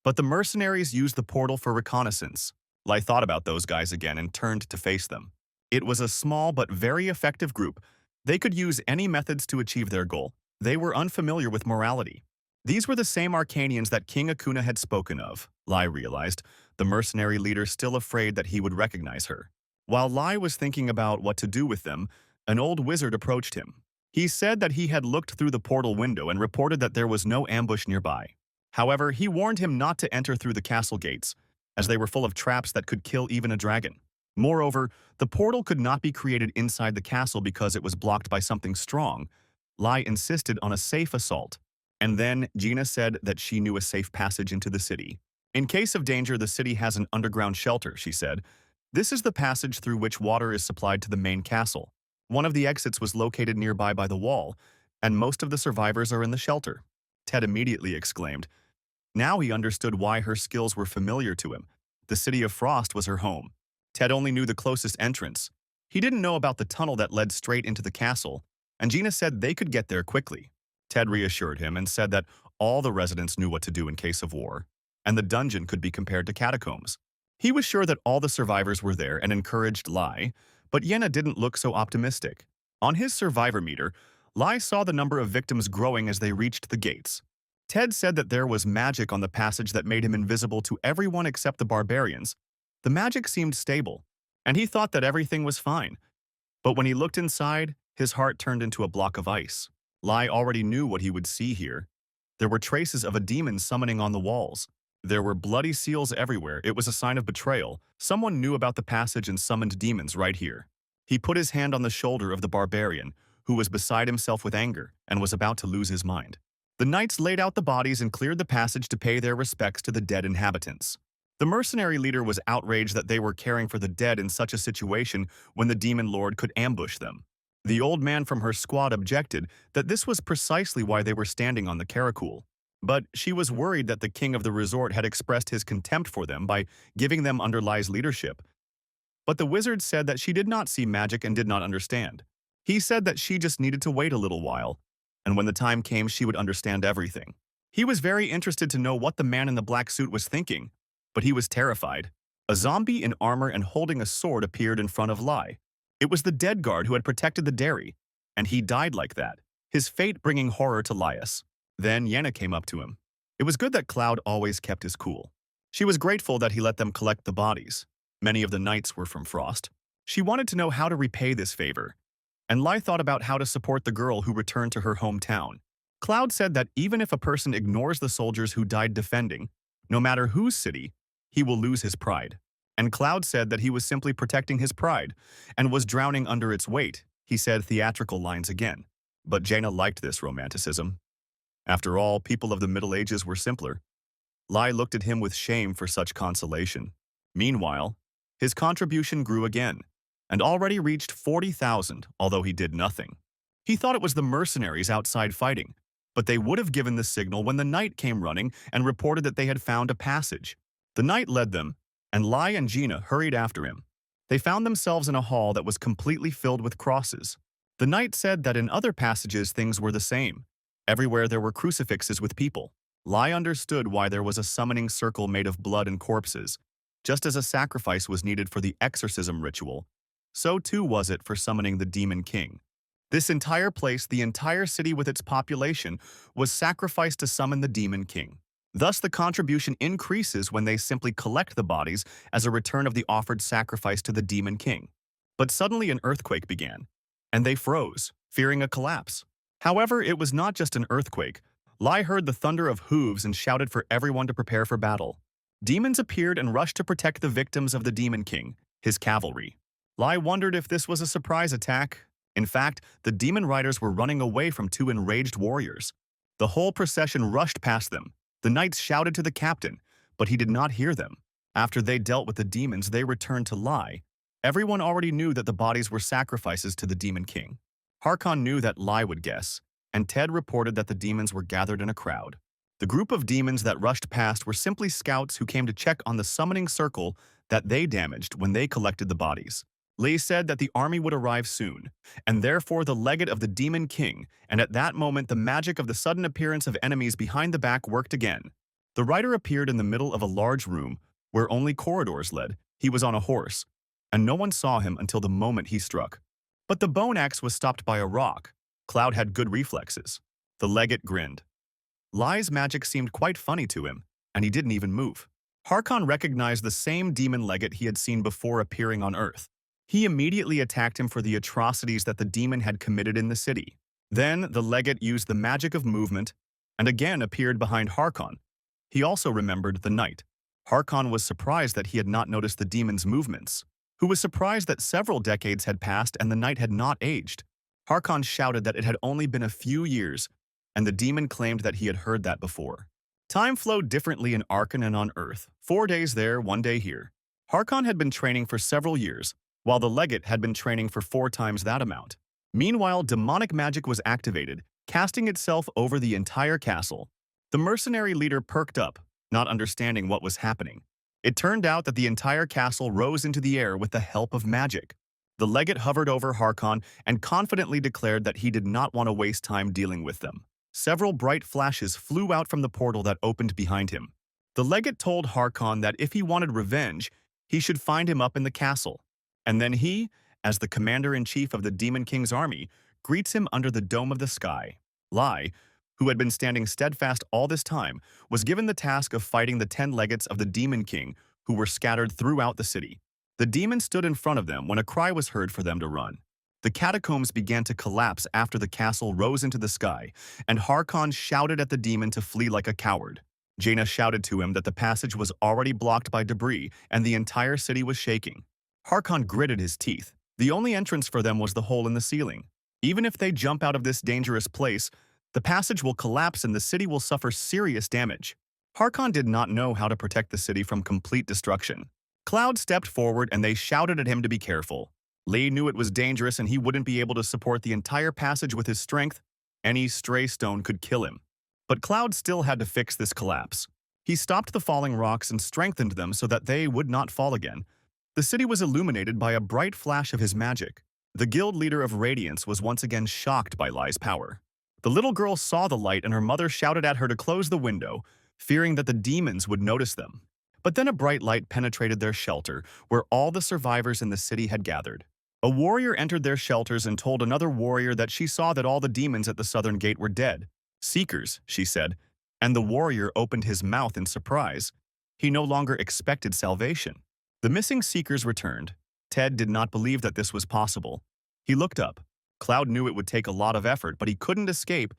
but the mercenaries used the portal for reconnaissance. Lai thought about those guys again and turned to face them. It was a small but very effective group. They could use any methods to achieve their goal. They were unfamiliar with morality. These were the same Arcanians that King Akuna had spoken of, Lai realized, the mercenary leader still afraid that he would recognize her. While Lai was thinking about what to do with them, an old wizard approached him. He said that he had looked through the portal window and reported that there was no ambush nearby. However, he warned him not to enter through the castle gates, as they were full of traps that could kill even a dragon. Moreover, the portal could not be created inside the castle because it was blocked by something strong. Lai insisted on a safe assault. And then Gina said that she knew a safe passage into the city. In case of danger, the city has an underground shelter, she said. This is the passage through which water is supplied to the main castle. One of the exits was located nearby by the wall, and most of the survivors are in the shelter. Ted immediately exclaimed. Now he understood why her skills were familiar to him. The City of Frost was her home. Ted only knew the closest entrance. He didn't know about the tunnel that led straight into the castle, and Gina said they could get there quickly. Ted reassured him and said that all the residents knew what to do in case of war, and the dungeon could be compared to catacombs. He was sure that all the survivors were there and encouraged Lai, but Yenna didn't look so optimistic. On his survivor meter, Lai saw the number of victims growing as they reached the gates. Ted said that there was magic on the passage that made him invisible to everyone except the barbarians. The magic seemed stable, and he thought that everything was fine. But when he looked inside, his heart turned into a block of ice. Lai already knew what he would see here. There were traces of a demon summoning on the walls. There were bloody seals everywhere. It was a sign of betrayal. Someone knew about the passage and summoned demons right here. He put his hand on the shoulder of the barbarian, who was beside himself with anger and was about to lose his mind. The knights laid out the bodies and cleared the passage to pay their respects to the dead inhabitants. The mercenary leader was outraged that they were caring for the dead in such a situation when the demon lord could ambush them. The old man from her squad objected that this was precisely why they were standing on the caracul. But she was worried that the king of the resort had expressed his contempt for them by giving them under Lai's leadership. But the wizard said that she did not see magic and did not understand. He said that she just needed to wait a little while, and when the time came she would understand everything. He was very interested to know what the man in the black suit was thinking, but he was terrified. A zombie in armor and holding a sword appeared in front of Lai. It was the dead guard who had protected the dairy, and he died like that, his fate bringing horror to Lias. Then Yenna came up to him. It was good that Cloud always kept his cool. She was grateful that he let them collect the bodies. Many of the knights were from Frost. She wanted to know how to repay this favor, and Lai thought about how to support the girl who returned to her hometown. Cloud said that even if a person ignores the soldiers who died defending, no matter whose city, he will lose his pride. And Cloud said that he was simply protecting his pride and was drowning under its weight. He said theatrical lines again. But Jaina liked this romanticism. After all, people of the Middle Ages were simpler. Lai looked at him with shame for such consolation. Meanwhile, his contribution grew again, and already reached 40,000, although he did nothing. He thought it was the mercenaries outside fighting, but they would have given the signal when the knight came running and reported that they had found a passage. The knight led them, and Lai and Gina hurried after him. They found themselves in a hall that was completely filled with crosses. The knight said that in other passages things were the same. Everywhere there were crucifixes with people. Lai understood why there was a summoning circle made of blood and corpses. Just as a sacrifice was needed for the exorcism ritual, so too was it for summoning the demon king. This entire place, the entire city with its population, was sacrificed to summon the demon king. Thus the contribution increases when they simply collect the bodies as a return of the offered sacrifice to the demon king. But suddenly an earthquake began, and they froze, fearing a collapse. However, it was not just an earthquake. Lai heard the thunder of hooves and shouted for everyone to prepare for battle. Demons appeared and rushed to protect the victims of the demon king, his cavalry. Lai wondered if this was a surprise attack. In fact, the demon riders were running away from two enraged warriors. The whole procession rushed past them. The knights shouted to the captain, but he did not hear them. After they dealt with the demons, they returned to Lai. Everyone already knew that the bodies were sacrifices to the Demon King. Harkon knew that Lai would guess, and Ted reported that the demons were gathered in a crowd. The group of demons that rushed past were simply scouts who came to check on the summoning circle that they damaged when they collected the bodies. Lee said that the army would arrive soon, and therefore the legate of the Demon King, and at that moment the magic of the sudden appearance of enemies behind the back worked again. The rider appeared in the middle of a large room where only corridors led. He was on a horse, and no one saw him until the moment he struck. But the bone axe was stopped by a rock. Cloud had good reflexes. The legate grinned. Lai's magic seemed quite funny to him, and he didn't even move. Harkon recognized the same demon legate he had seen before appearing on Earth. He immediately attacked him for the atrocities that the demon had committed in the city. Then the legate used the magic of movement and again appeared behind Harkon. He also remembered the knight. Harkon was surprised that he had not noticed the demon's movements, who was surprised that several decades had passed and the knight had not aged. Harkon shouted that it had only been a few years, and the demon claimed that he had heard that before. Time flowed differently in Arkan and on Earth, 4 days there, 1 day here. Harkon had been training for several years, while the legate had been training for 4 times that amount. Meanwhile, demonic magic was activated, casting itself over the entire castle. The mercenary leader perked up, not understanding what was happening. It turned out that the entire castle rose into the air with the help of magic. The legate hovered over Harkon and confidently declared that he did not want to waste time dealing with them. Several bright flashes flew out from the portal that opened behind him. The legate told Harkon that if he wanted revenge, he should find him up in the castle. And then he, as the commander-in-chief of the Demon King's army, greets him under the dome of the sky. Lai, who had been standing steadfast all this time, was given the task of fighting the 10 legates of the Demon King who were scattered throughout the city. The demon stood in front of them when a cry was heard for them to run. The catacombs began to collapse after the castle rose into the sky, and Harkon shouted at the demon to flee like a coward. Jaina shouted to him that the passage was already blocked by debris and the entire city was shaking. Harkon gritted his teeth. The only entrance for them was the hole in the ceiling. Even if they jump out of this dangerous place, the passage will collapse and the city will suffer serious damage. Harkon did not know how to protect the city from complete destruction. Cloud stepped forward and they shouted at him to be careful. Lee knew it was dangerous and he wouldn't be able to support the entire passage with his strength. Any stray stone could kill him. But Cloud still had to fix this collapse. He stopped the falling rocks and strengthened them so that they would not fall again. The city was illuminated by a bright flash of his magic. The guild leader of Radiance was once again shocked by Lai's power. The little girl saw the light and her mother shouted at her to close the window, fearing that the demons would notice them. But then a bright light penetrated their shelter, where all the survivors in the city had gathered. A warrior entered their shelters and told another warrior that she saw that all the demons at the southern gate were dead. Seekers, she said, and the warrior opened his mouth in surprise. He no longer expected salvation. The missing seekers returned. Ted did not believe that this was possible. He looked up. Cloud knew it would take a lot of effort, but he couldn't escape,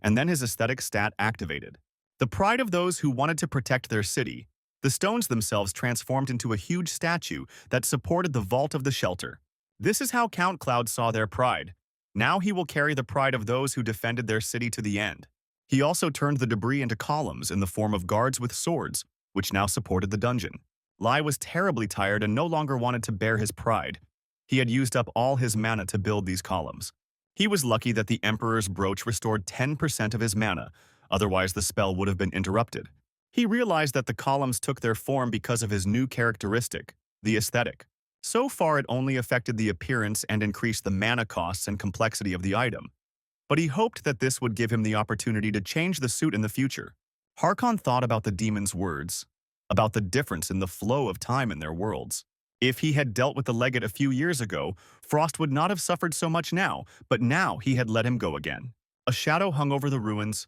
and then his aesthetic stat activated. The pride of those who wanted to protect their city. The stones themselves transformed into a huge statue that supported the vault of the shelter. This is how Count Cloud saw their pride. Now he will carry the pride of those who defended their city to the end. He also turned the debris into columns in the form of guards with swords, which now supported the dungeon. Lai was terribly tired and no longer wanted to bear his pride. He had used up all his mana to build these columns. He was lucky that the Emperor's brooch restored 10% of his mana, otherwise the spell would have been interrupted. He realized that the columns took their form because of his new characteristic, the aesthetic. So far it only affected the appearance and increased the mana costs and complexity of the item. But he hoped that this would give him the opportunity to change the suit in the future. Harkon thought about the demon's words, about the difference in the flow of time in their worlds. If he had dealt with the legate a few years ago, Frost would not have suffered so much now, but now he had let him go again. A shadow hung over the ruins.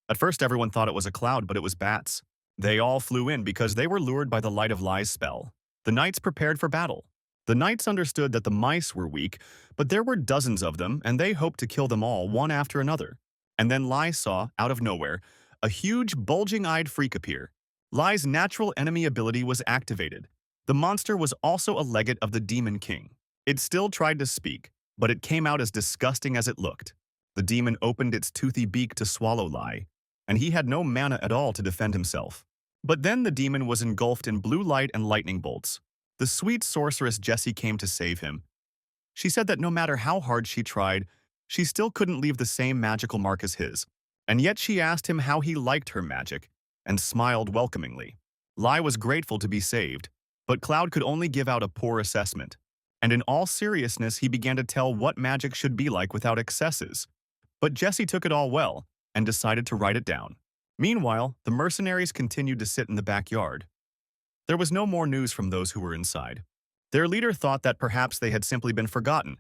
At first everyone thought it was a cloud, but it was bats. They all flew in because they were lured by the light of Lai's spell. The knights prepared for battle. The knights understood that the mice were weak, but there were dozens of them, and they hoped to kill them all one after another. And then Lai saw, out of nowhere, a huge, bulging-eyed freak appear. Lai's natural enemy ability was activated. The monster was also a legate of the Demon King. It still tried to speak, but it came out as disgusting as it looked. The demon opened its toothy beak to swallow Lai, and he had no mana at all to defend himself. But then the demon was engulfed in blue light and lightning bolts. The sweet sorceress Jessie came to save him. She said that no matter how hard she tried, she still couldn't leave the same magical mark as his. And yet she asked him how he liked her magic, and smiled welcomingly. Lai was grateful to be saved, but Cloud could only give out a poor assessment. And in all seriousness, he began to tell what magic should be like without excesses. But Jessie took it all well, and decided to write it down. Meanwhile, the mercenaries continued to sit in the backyard. There was no more news from those who were inside. Their leader thought that perhaps they had simply been forgotten,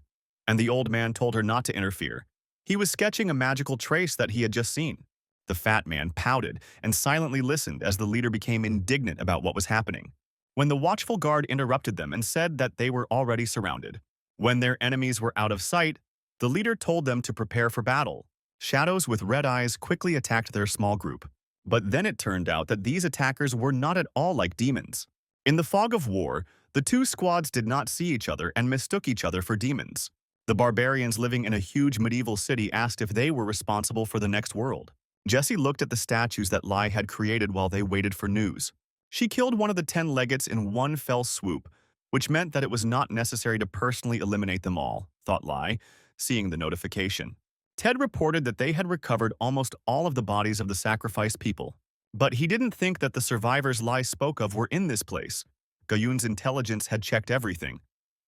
and the old man told her not to interfere. He was sketching a magical trace that he had just seen. The fat man pouted and silently listened as the leader became indignant about what was happening. When the watchful guard interrupted them and said that they were already surrounded. When their enemies were out of sight, the leader told them to prepare for battle. Shadows with red eyes quickly attacked their small group. But then it turned out that these attackers were not at all like demons. In the fog of war, the two squads did not see each other and mistook each other for demons. The barbarians living in a huge medieval city asked if they were responsible for the next world. Jessie looked at the statues that Lai had created while they waited for news. She killed one of the 10 legates in one fell swoop, which meant that it was not necessary to personally eliminate them all, thought Lai, seeing the notification. Ted reported that they had recovered almost all of the bodies of the sacrificed people. But he didn't think that the survivors Lai spoke of were in this place. Gayun's intelligence had checked everything,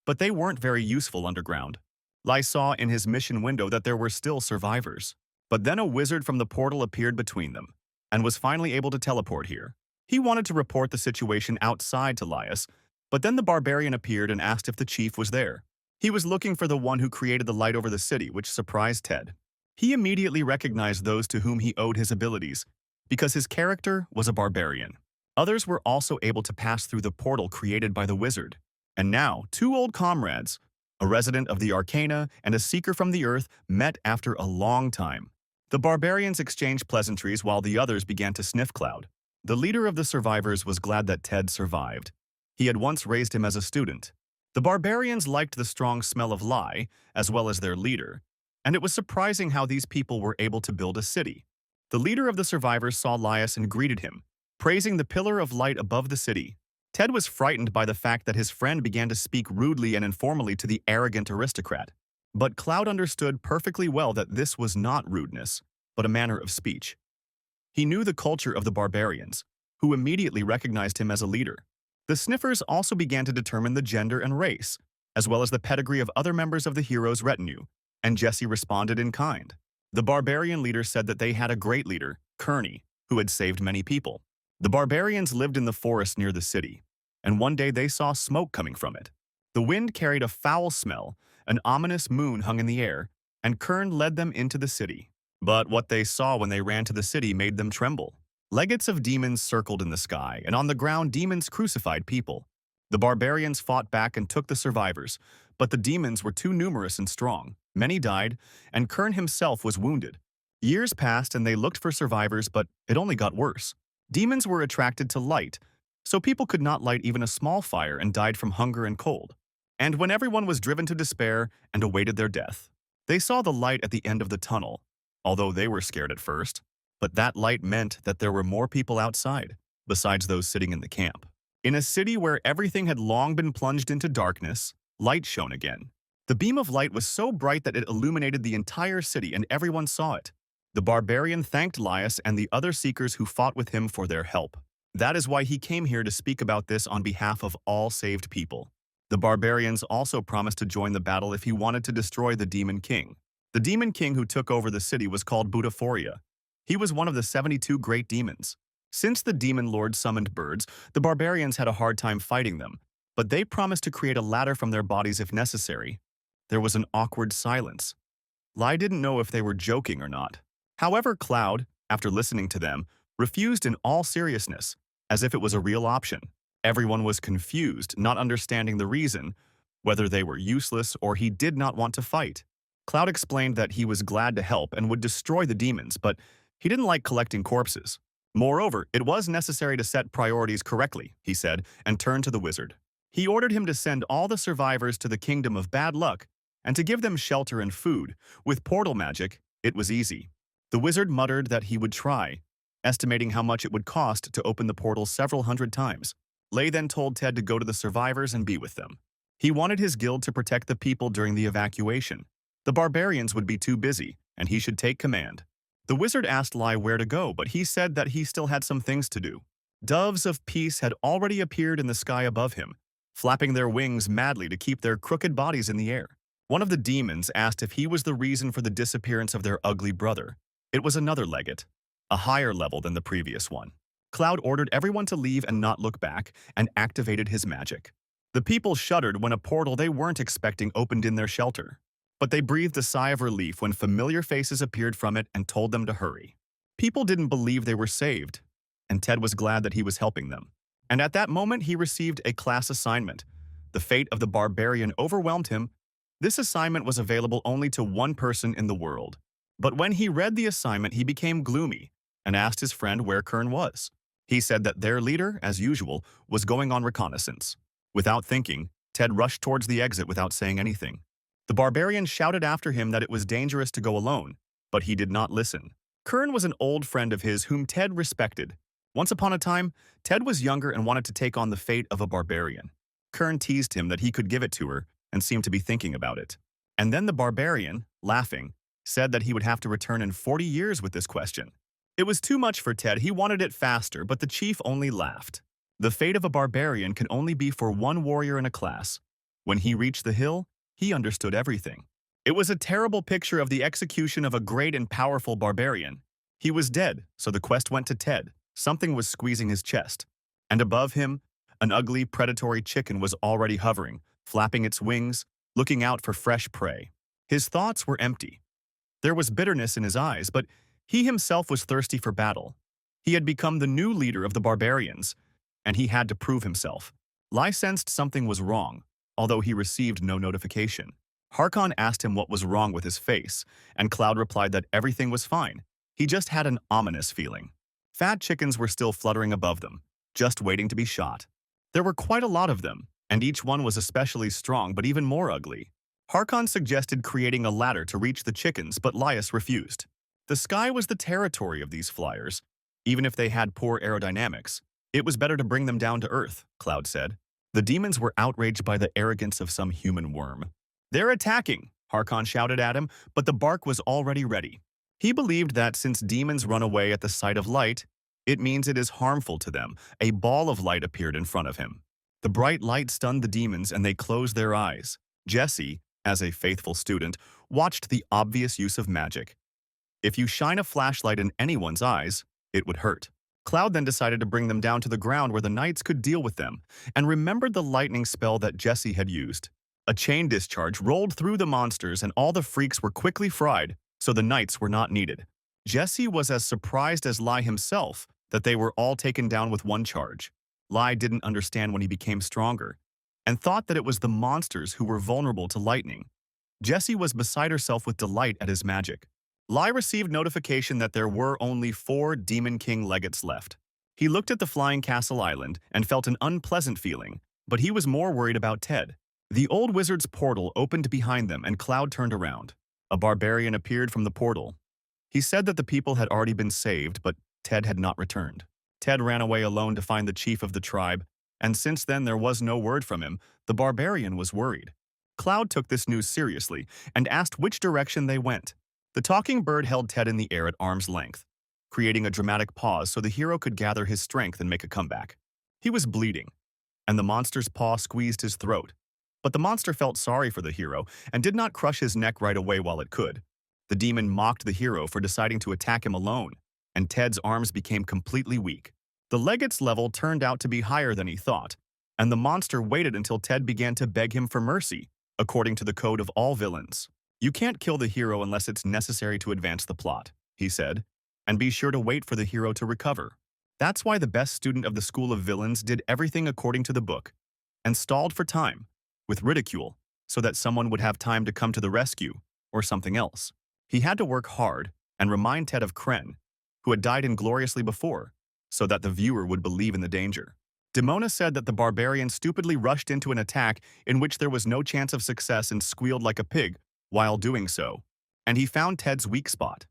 but they weren't very useful underground. Lai saw in his mission window that there were still survivors. But then a wizard from the portal appeared between them, and was finally able to teleport here. He wanted to report the situation outside to Laius, but then the barbarian appeared and asked if the chief was there. He was looking for the one who created the light over the city, which surprised Ted. He immediately recognized those to whom he owed his abilities, because his character was a barbarian. Others were also able to pass through the portal created by the wizard. And now, two old comrades, a resident of the Arcana and a seeker from the earth, met after a long time. The barbarians exchanged pleasantries while the others began to sniff Cloud. The leader of the survivors was glad that Ted survived. He had once raised him as a student. The barbarians liked the strong smell of Lai, as well as their leader, and it was surprising how these people were able to build a city. The leader of the survivors saw Laius and greeted him, praising the pillar of light above the city. Ted was frightened by the fact that his friend began to speak rudely and informally to the arrogant aristocrat. But Cloud understood perfectly well that this was not rudeness, but a manner of speech. He knew the culture of the barbarians, who immediately recognized him as a leader. The sniffers also began to determine the gender and race, as well as the pedigree of other members of the hero's retinue, and Jessie responded in kind. The barbarian leader said that they had a great leader, Kearney, who had saved many people. The barbarians lived in the forest near the city, and one day they saw smoke coming from it. The wind carried a foul smell, an ominous moon hung in the air, and Kern led them into the city. But what they saw when they ran to the city made them tremble. Legates of demons circled in the sky, and on the ground demons crucified people. The barbarians fought back and took the survivors, but the demons were too numerous and strong. Many died, and Kern himself was wounded. Years passed and they looked for survivors, but it only got worse. Demons were attracted to light, so people could not light even a small fire and died from hunger and cold. And when everyone was driven to despair and awaited their death, they saw the light at the end of the tunnel, although they were scared at first. But that light meant that there were more people outside, besides those sitting in the camp. In a city where everything had long been plunged into darkness, light shone again. The beam of light was so bright that it illuminated the entire city and everyone saw it. The barbarian thanked Laius and the other seekers who fought with him for their help. That is why he came here to speak about this on behalf of all saved people. The barbarians also promised to join the battle if he wanted to destroy the Demon King. The Demon King who took over the city was called Butaphoria. He was one of the 72 great demons. Since the demon lord summoned birds, the barbarians had a hard time fighting them, but they promised to create a ladder from their bodies if necessary. There was an awkward silence. Lai didn't know if they were joking or not. However, Cloud, after listening to them, refused in all seriousness, as if it was a real option. Everyone was confused, not understanding the reason, whether they were useless or he did not want to fight. Cloud explained that he was glad to help and would destroy the demons, but he didn't like collecting corpses. Moreover, it was necessary to set priorities correctly, he said, and turned to the wizard. He ordered him to send all the survivors to the Kingdom of Bad Luck and to give them shelter and food. With portal magic, it was easy. The wizard muttered that he would try, estimating how much it would cost to open the portal several hundred times. Lei then told Ted to go to the survivors and be with them. He wanted his guild to protect the people during the evacuation. The barbarians would be too busy, and he should take command. The wizard asked Lei where to go, but he said that he still had some things to do. Doves of peace had already appeared in the sky above him, flapping their wings madly to keep their crooked bodies in the air. One of the demons asked if he was the reason for the disappearance of their ugly brother. It was another legate, a higher level than the previous one. Cloud ordered everyone to leave and not look back, and activated his magic. The people shuddered when a portal they weren't expecting opened in their shelter. But they breathed a sigh of relief when familiar faces appeared from it and told them to hurry. People didn't believe they were saved, and Ted was glad that he was helping them. And at that moment, he received a class assignment. The fate of the barbarian overwhelmed him. This assignment was available only to one person in the world. But when he read the assignment, he became gloomy and asked his friend where Kern was. He said that their leader, as usual, was going on reconnaissance. Without thinking, Ted rushed towards the exit without saying anything. The barbarian shouted after him that it was dangerous to go alone, but he did not listen. Kern was an old friend of his whom Ted respected. Once upon a time, Ted was younger and wanted to take on the fate of a barbarian. Kern teased him that he could give it to her and seemed to be thinking about it. And then the barbarian, laughing, said that he would have to return in 40 years with this question. It was too much for Ted. He wanted it faster, but the chief only laughed. The fate of a barbarian can only be for one warrior in a class. When he reached the hill, he understood everything. It was a terrible picture of the execution of a great and powerful barbarian. He was dead, so the quest went to Ted. Something was squeezing his chest. And above him, an ugly, predatory chicken was already hovering, flapping its wings, looking out for fresh prey. His thoughts were empty. There was bitterness in his eyes, but he himself was thirsty for battle. He had become the new leader of the barbarians, and he had to prove himself. Lai sensed something was wrong, although he received no notification. Harkon asked him what was wrong with his face, and Cloud replied that everything was fine. He just had an ominous feeling. Fat chickens were still fluttering above them, just waiting to be shot. There were quite a lot of them, and each one was especially strong but even more ugly. Harkon suggested creating a ladder to reach the chickens, but Laius refused. The sky was the territory of these flyers. Even if they had poor aerodynamics, it was better to bring them down to Earth, Cloud said. The demons were outraged by the arrogance of some human worm. They're attacking, Harkon shouted at him, but the bark was already ready. He believed that since demons run away at the sight of light, it means it is harmful to them. A ball of light appeared in front of him. The bright light stunned the demons and they closed their eyes. Jesse, as a faithful student, watched the obvious use of magic. If you shine a flashlight in anyone's eyes, it would hurt. Cloud then decided to bring them down to the ground where the knights could deal with them, and remembered the lightning spell that Jesse had used. A chain discharge rolled through the monsters and all the freaks were quickly fried, so the knights were not needed. Jesse was as surprised as Lai himself that they were all taken down with one charge. Lai didn't understand when he became stronger, and thought that it was the monsters who were vulnerable to lightning. Jessie was beside herself with delight at his magic. Lai received notification that there were only 4 Demon King legates left. He looked at the flying castle island and felt an unpleasant feeling, but he was more worried about Ted. The old wizard's portal opened behind them and Cloud turned around. A barbarian appeared from the portal. He said that the people had already been saved, but Ted had not returned. Ted ran away alone to find the chief of the tribe, and since then there was no word from him. The barbarian was worried. Cloud took this news seriously and asked which direction they went. The talking bird held Ted in the air at arm's length, creating a dramatic pause so the hero could gather his strength and make a comeback. He was bleeding, and the monster's paw squeezed his throat. But the monster felt sorry for the hero and did not crush his neck right away while it could. The demon mocked the hero for deciding to attack him alone, and Ted's arms became completely weak. The legate's level turned out to be higher than he thought, and the monster waited until Ted began to beg him for mercy, according to the code of all villains. You can't kill the hero unless it's necessary to advance the plot, he said, and be sure to wait for the hero to recover. That's why the best student of the School of Villains did everything according to the book, and stalled for time, with ridicule, so that someone would have time to come to the rescue, or something else. He had to work hard and remind Ted of Kren, who had died ingloriously before, so that the viewer would believe in the danger. Demona said that the barbarian stupidly rushed into an attack in which there was no chance of success and squealed like a pig while doing so, and he found Ted's weak spot.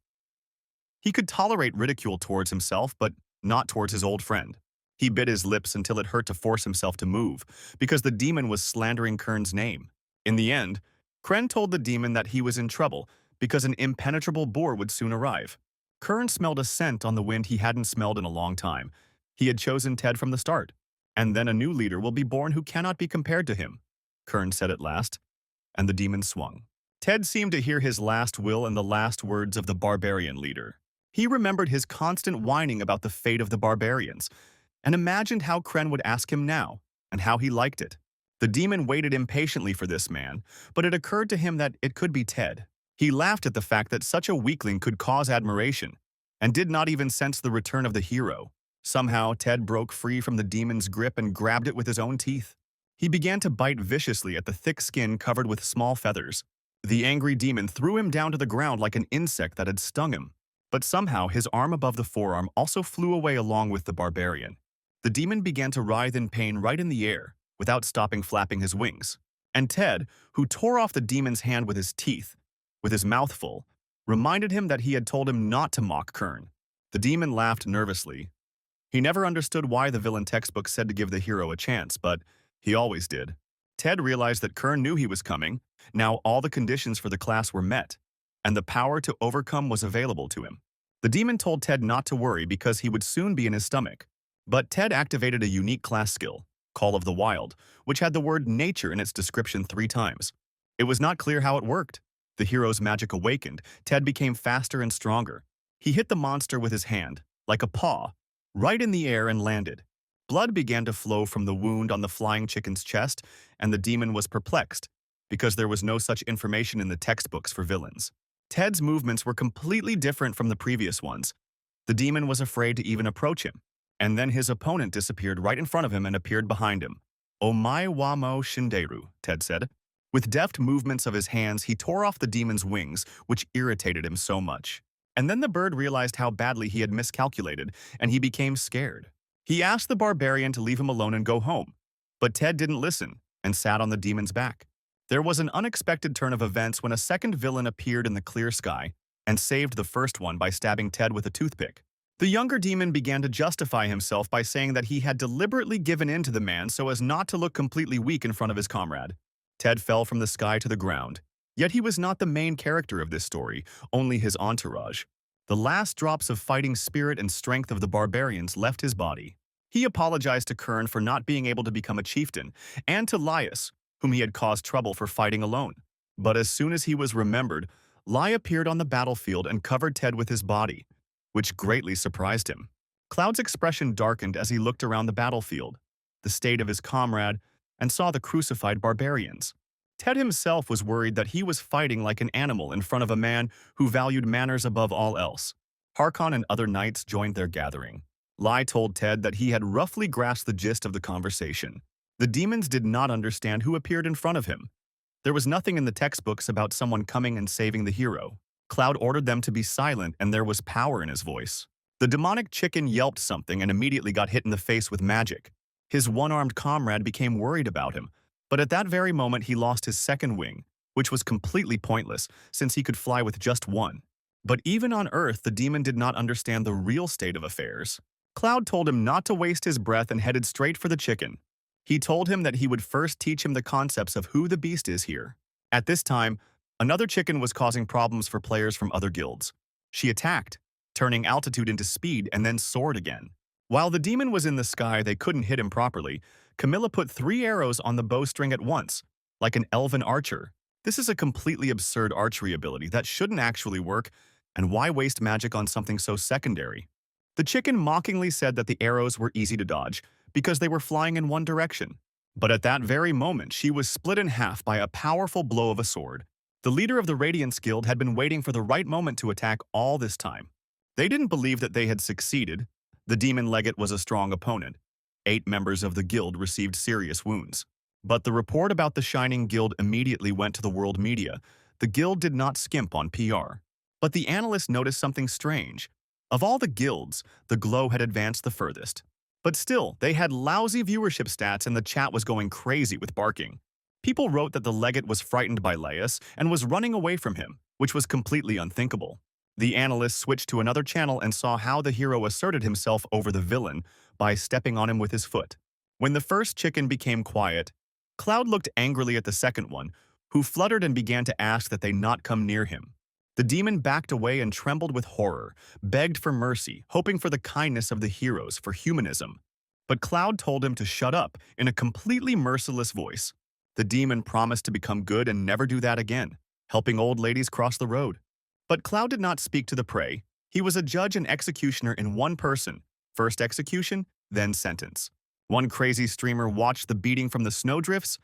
He could tolerate ridicule towards himself, but not towards his old friend. He bit his lips until it hurt to force himself to move, because the demon was slandering Kern's name. In the end, Kren told the demon that he was in trouble because an impenetrable boar would soon arrive. Kern smelled a scent on the wind he hadn't smelled in a long time. He had chosen Ted from the start. And then a new leader will be born who cannot be compared to him, Kern said at last, and the demon swung. Ted seemed to hear his last will and the last words of the barbarian leader. He remembered his constant whining about the fate of the barbarians, and imagined how Kren would ask him now, and how he liked it. The demon waited impatiently for this man, but it occurred to him that it could be Ted. He laughed at the fact that such a weakling could cause admiration, and did not even sense the return of the hero. Somehow, Ted broke free from the demon's grip and grabbed it with his own teeth. He began to bite viciously at the thick skin covered with small feathers. The angry demon threw him down to the ground like an insect that had stung him. But somehow, his arm above the forearm also flew away along with the barbarian. The demon began to writhe in pain right in the air, without stopping flapping his wings. And Ted, who tore off the demon's hand with his teeth, with his mouth full, reminded him that he had told him not to mock Kern. The demon laughed nervously. He never understood why the villain textbook said to give the hero a chance, but he always did. Ted realized that Kern knew he was coming. Now all the conditions for the class were met, and the power to overcome was available to him. The demon told Ted not to worry because he would soon be in his stomach. But Ted activated a unique class skill, Call of the Wild, which had the word nature in its description 3 times. It was not clear how it worked. The hero's magic awakened. Ted became faster and stronger. He hit the monster with his hand, like a paw, right in the air and landed. Blood began to flow from the wound on the flying chicken's chest, and the demon was perplexed, because there was no such information in the textbooks for villains. Ted's movements were completely different from the previous ones. The demon was afraid to even approach him, and then his opponent disappeared right in front of him and appeared behind him. "Omae wa mo shinderu," Ted said. With deft movements of his hands, he tore off the demon's wings, which irritated him so much. And then the bird realized how badly he had miscalculated, and he became scared. He asked the barbarian to leave him alone and go home, but Ted didn't listen and sat on the demon's back. There was an unexpected turn of events when a second villain appeared in the clear sky and saved the first one by stabbing Ted with a toothpick. The younger demon began to justify himself by saying that he had deliberately given in to the man so as not to look completely weak in front of his comrade. Ted fell from the sky to the ground. Yet he was not the main character of this story, only his entourage. The last drops of fighting spirit and strength of the barbarians left his body. He apologized to Kern for not being able to become a chieftain, and to Laius, whom he had caused trouble for fighting alone. But as soon as he was remembered, Lai appeared on the battlefield and covered Ted with his body, which greatly surprised him. Cloud's expression darkened as he looked around the battlefield, the state of his comrade, and saw the crucified barbarians. Ted himself was worried that he was fighting like an animal in front of a man who valued manners above all else. Harkon and other knights joined their gathering. Lai told Ted that he had roughly grasped the gist of the conversation. The demons did not understand who appeared in front of him. There was nothing in the textbooks about someone coming and saving the hero. Cloud ordered them to be silent, and there was power in his voice. The demonic chicken yelped something and immediately got hit in the face with magic. His one-armed comrade became worried about him, but at that very moment he lost his second wing, which was completely pointless since he could fly with just one. But even on Earth, the demon did not understand the real state of affairs. Cloud told him not to waste his breath and headed straight for the chicken. He told him that he would first teach him the concepts of who the beast is here. At this time, another chicken was causing problems for players from other guilds. She attacked, turning altitude into speed and then soared again. While the demon was in the sky, they couldn't hit him properly. Camilla put 3 arrows on the bowstring at once, like an elven archer. This is a completely absurd archery ability that shouldn't actually work, and why waste magic on something so secondary? The chicken mockingly said that the arrows were easy to dodge because they were flying in one direction. But at that very moment, she was split in half by a powerful blow of a sword. The leader of the Radiance Guild had been waiting for the right moment to attack all this time. They didn't believe that they had succeeded. The demon legate was a strong opponent. 8 members of the guild received serious wounds. But the report about the Shining Guild immediately went to the world media. The guild did not skimp on PR. But the analysts noticed something strange. Of all the guilds, the Glow had advanced the furthest. But still, they had lousy viewership stats and the chat was going crazy with barking. People wrote that the legate was frightened by Laius and was running away from him, which was completely unthinkable. The analyst switched to another channel and saw how the hero asserted himself over the villain by stepping on him with his foot. When the first chicken became quiet, Cloud looked angrily at the second one, who fluttered and began to ask that they not come near him. The demon backed away and trembled with horror, begged for mercy, hoping for the kindness of the heroes for humanism. But Cloud told him to shut up in a completely merciless voice. The demon promised to become good and never do that again, helping old ladies cross the road. But Cloud did not speak to the prey. He was a judge and executioner in one person, first execution, then sentence. One crazy streamer watched the beating from the snowdrifts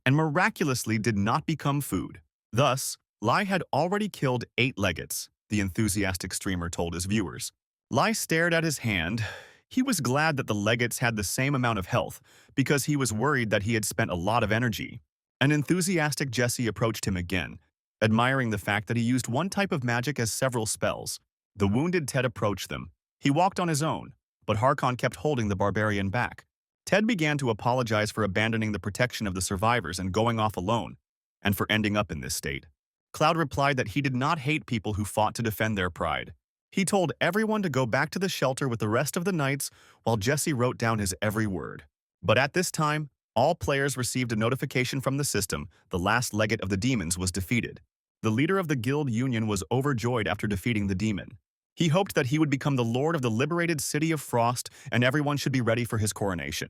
and miraculously did not become food. Thus, Lai had already killed 8 legates, the enthusiastic streamer told his viewers. Lai stared at his hand. He was glad that the legates had the same amount of health because he was worried that he had spent a lot of energy. An enthusiastic Jesse approached him again, admiring the fact that he used one type of magic as several spells. The wounded Ted approached them. He walked on his own, but Harkon kept holding the barbarian back. Ted began to apologize for abandoning the protection of the survivors and going off alone, and for ending up in this state. Cloud replied that he did not hate people who fought to defend their pride. He told everyone to go back to the shelter with the rest of the knights while Jesse wrote down his every word. But at this time, all players received a notification from the system. The last legate of the demons was defeated. The leader of the guild union was overjoyed after defeating the demon. He hoped that he would become the lord of the liberated city of Frost and everyone should be ready for his coronation.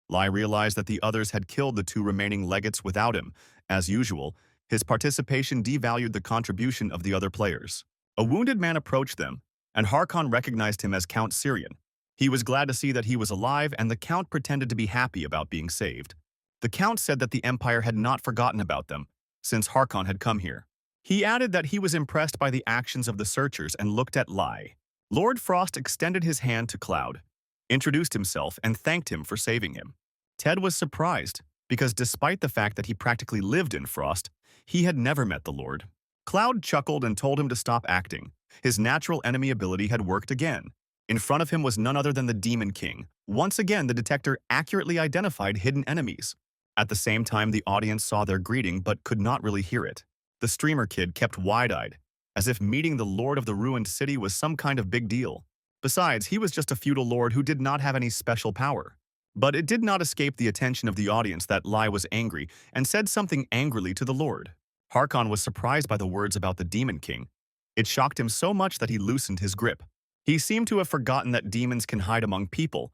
Lai realized that the others had killed the 2 remaining legates without him. As usual, his participation devalued the contribution of the other players. A wounded man approached them, and Harkon recognized him as Count Syrian. He was glad to see that he was alive, and the Count pretended to be happy about being saved. The Count said that the Empire had not forgotten about them, since Harkon had come here. He added that he was impressed by the actions of the searchers and looked at Lai. Lord Frost extended his hand to Cloud, introduced himself, and thanked him for saving him. Ted was surprised, because despite the fact that he practically lived in Frost, he had never met the Lord. Cloud chuckled and told him to stop acting. His natural enemy ability had worked again. In front of him was none other than the Demon King. Once again, the detector accurately identified hidden enemies. At the same time, the audience saw their greeting but could not really hear it. The streamer kid kept wide-eyed, as if meeting the Lord of the Ruined City was some kind of big deal. Besides, he was just a feudal lord who did not have any special power. But it did not escape the attention of the audience that Lai was angry and said something angrily to the Lord. Harkon was surprised by the words about the Demon King. It shocked him so much that he loosened his grip. He seemed to have forgotten that demons can hide among people,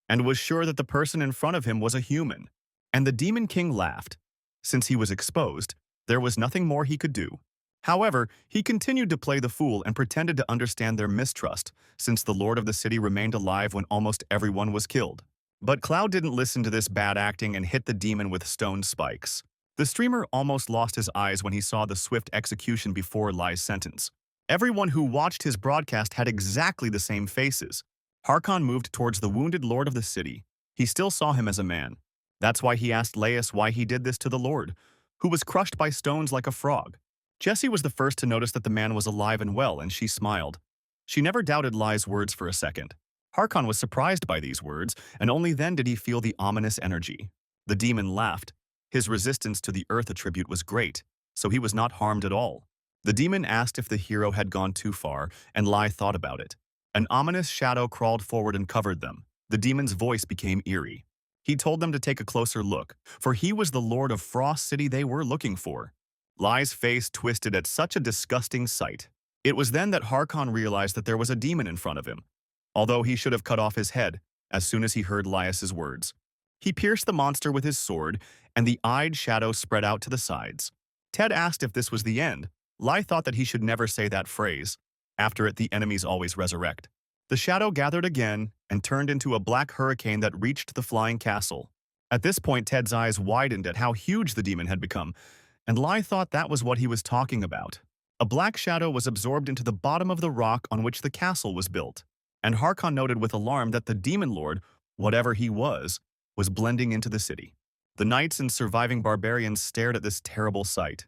and was sure that the person in front of him was a human. And the Demon King laughed. Since he was exposed, there was nothing more he could do. However, he continued to play the fool and pretended to understand their mistrust, since the Lord of the City remained alive when almost everyone was killed. But Cloud didn't listen to this bad acting and hit the demon with stone spikes. The streamer almost lost his eyes when he saw the swift execution before Lai's sentence. Everyone who watched his broadcast had exactly the same faces. Harkon moved towards the wounded Lord of the City. He still saw him as a man. That's why he asked Laius why he did this to the Lord, who was crushed by stones like a frog. Jessie was the first to notice that the man was alive and well, and she smiled. She never doubted Lai's words for a second. Harkon was surprised by these words, and only then did he feel the ominous energy. The demon laughed. His resistance to the earth attribute was great, so he was not harmed at all. The demon asked if the hero had gone too far, and Lai thought about it. An ominous shadow crawled forward and covered them. The demon's voice became eerie. He told them to take a closer look, for he was the Lord of Frost City they were looking for. Lai's face twisted at such a disgusting sight. It was then that Harkon realized that there was a demon in front of him, although he should have cut off his head as soon as he heard Laius's words. He pierced the monster with his sword, and the eyed shadow spread out to the sides. Ted asked if this was the end. Lai thought that he should never say that phrase. After it, the enemies always resurrect. The shadow gathered again and turned into a black hurricane that reached the flying castle. At this point, Ted's eyes widened at how huge the demon had become, and Lai thought that was what he was talking about. A black shadow was absorbed into the bottom of the rock on which the castle was built, and Harkon noted with alarm that the demon lord, whatever he was blending into the city. The knights and surviving barbarians stared at this terrible sight.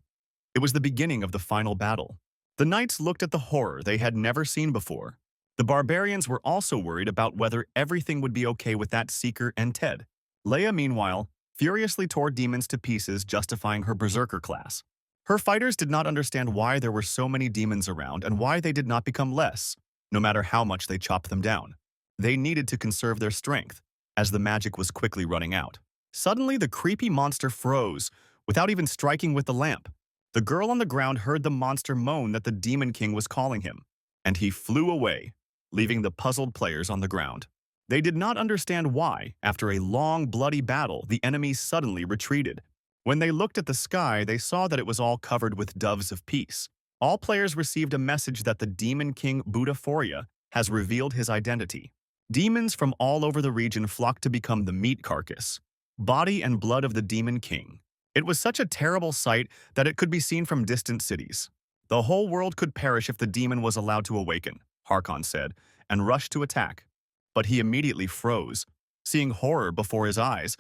It was the beginning of the final battle. The knights looked at the horror they had never seen before. The barbarians were also worried about whether everything would be okay with that seeker and Ted. Leia, meanwhile, furiously tore demons to pieces, justifying her berserker class. Her fighters did not understand why there were so many demons around and why they did not become less, no matter how much they chopped them down. They needed to conserve their strength, as the magic was quickly running out. Suddenly, the creepy monster froze, without even striking with the lamp. The girl on the ground heard the monster moan that the Demon King was calling him, and he flew away, leaving the puzzled players on the ground. They did not understand why, after a long, bloody battle, the enemies suddenly retreated. When they looked at the sky, they saw that it was all covered with doves of peace. All players received a message that the Demon King Buddhaphoria has revealed his identity. Demons from all over the region flocked to become the meat carcass, body and blood of the Demon King. It was such a terrible sight that it could be seen from distant cities. The whole world could perish if the demon was allowed to awaken, Harkon said, and rushed to attack. But he immediately froze, seeing horror before his eyes,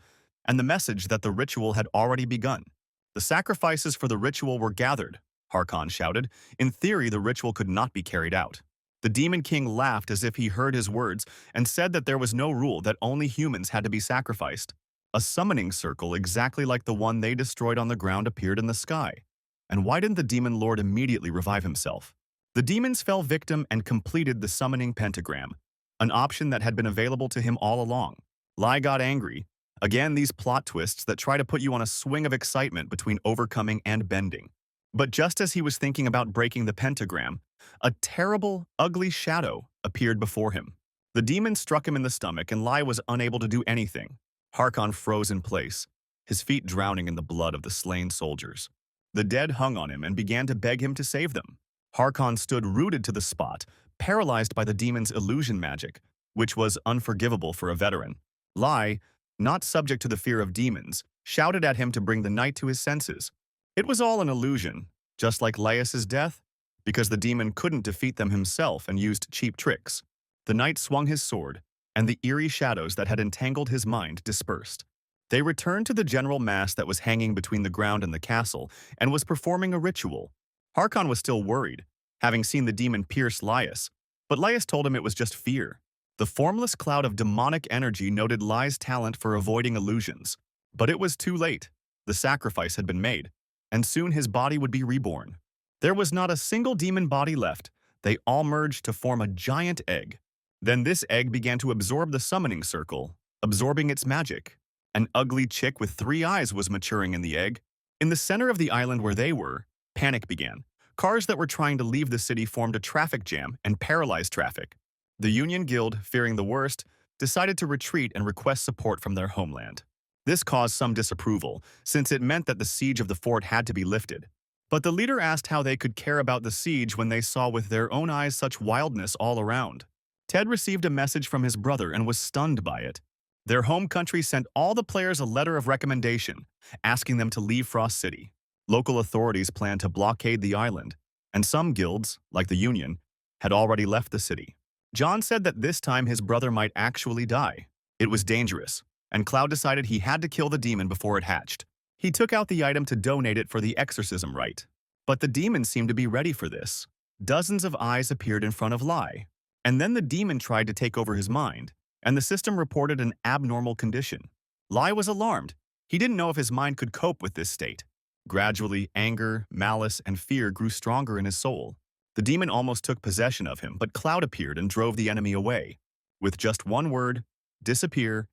and the message that the ritual had already begun. The sacrifices for the ritual were gathered, Harkon shouted. In theory, the ritual could not be carried out. The Demon King laughed as if he heard his words and said that there was no rule, that only humans had to be sacrificed. A summoning circle exactly like the one they destroyed on the ground appeared in the sky. And why didn't the Demon Lord immediately revive himself? The demons fell victim and completed the summoning pentagram, an option that had been available to him all along. Lai got angry. Again, these plot twists that try to put you on a swing of excitement between overcoming and bending. But just as he was thinking about breaking the pentagram, a terrible, ugly shadow appeared before him. The demon struck him in the stomach, and Lai was unable to do anything. Harkon froze in place, his feet drowning in the blood of the slain soldiers. The dead hung on him and began to beg him to save them. Harkon stood rooted to the spot, paralyzed by the demon's illusion magic, which was unforgivable for a veteran. Lai, not subject to the fear of demons, shouted at him to bring the knight to his senses. It was all an illusion, just like Laius's death, because the demon couldn't defeat them himself and used cheap tricks. The knight swung his sword, and the eerie shadows that had entangled his mind dispersed. They returned to the general mass that was hanging between the ground and the castle and was performing a ritual. Harkon was still worried, having seen the demon pierce Laius, but Laius told him it was just fear. The formless cloud of demonic energy noted Lai's talent for avoiding illusions. But it was too late. The sacrifice had been made, and soon his body would be reborn. There was not a single demon body left. They all merged to form a giant egg. Then this egg began to absorb the summoning circle, absorbing its magic. An ugly chick with 3 eyes was maturing in the egg. In the center of the island where they were, panic began. Cars that were trying to leave the city formed a traffic jam and paralyzed traffic. The Union Guild, fearing the worst, decided to retreat and request support from their homeland. This caused some disapproval, since it meant that the siege of the fort had to be lifted. But the leader asked how they could care about the siege when they saw with their own eyes such wildness all around. Ted received a message from his brother and was stunned by it. Their home country sent all the players a letter of recommendation, asking them to leave Frost City. Local authorities planned to blockade the island, and some guilds, like the Union, had already left the city. John said that this time his brother might actually die. It was dangerous, and Cloud decided he had to kill the demon before it hatched. He took out the item to donate it for the exorcism rite. But the demon seemed to be ready for this. Dozens of eyes appeared in front of Lai. And then the demon tried to take over his mind, and the system reported an abnormal condition. Lai was alarmed. He didn't know if his mind could cope with this state. Gradually, anger, malice, and fear grew stronger in his soul. The demon almost took possession of him, but Cloud appeared and drove the enemy away. With just one word, disappear,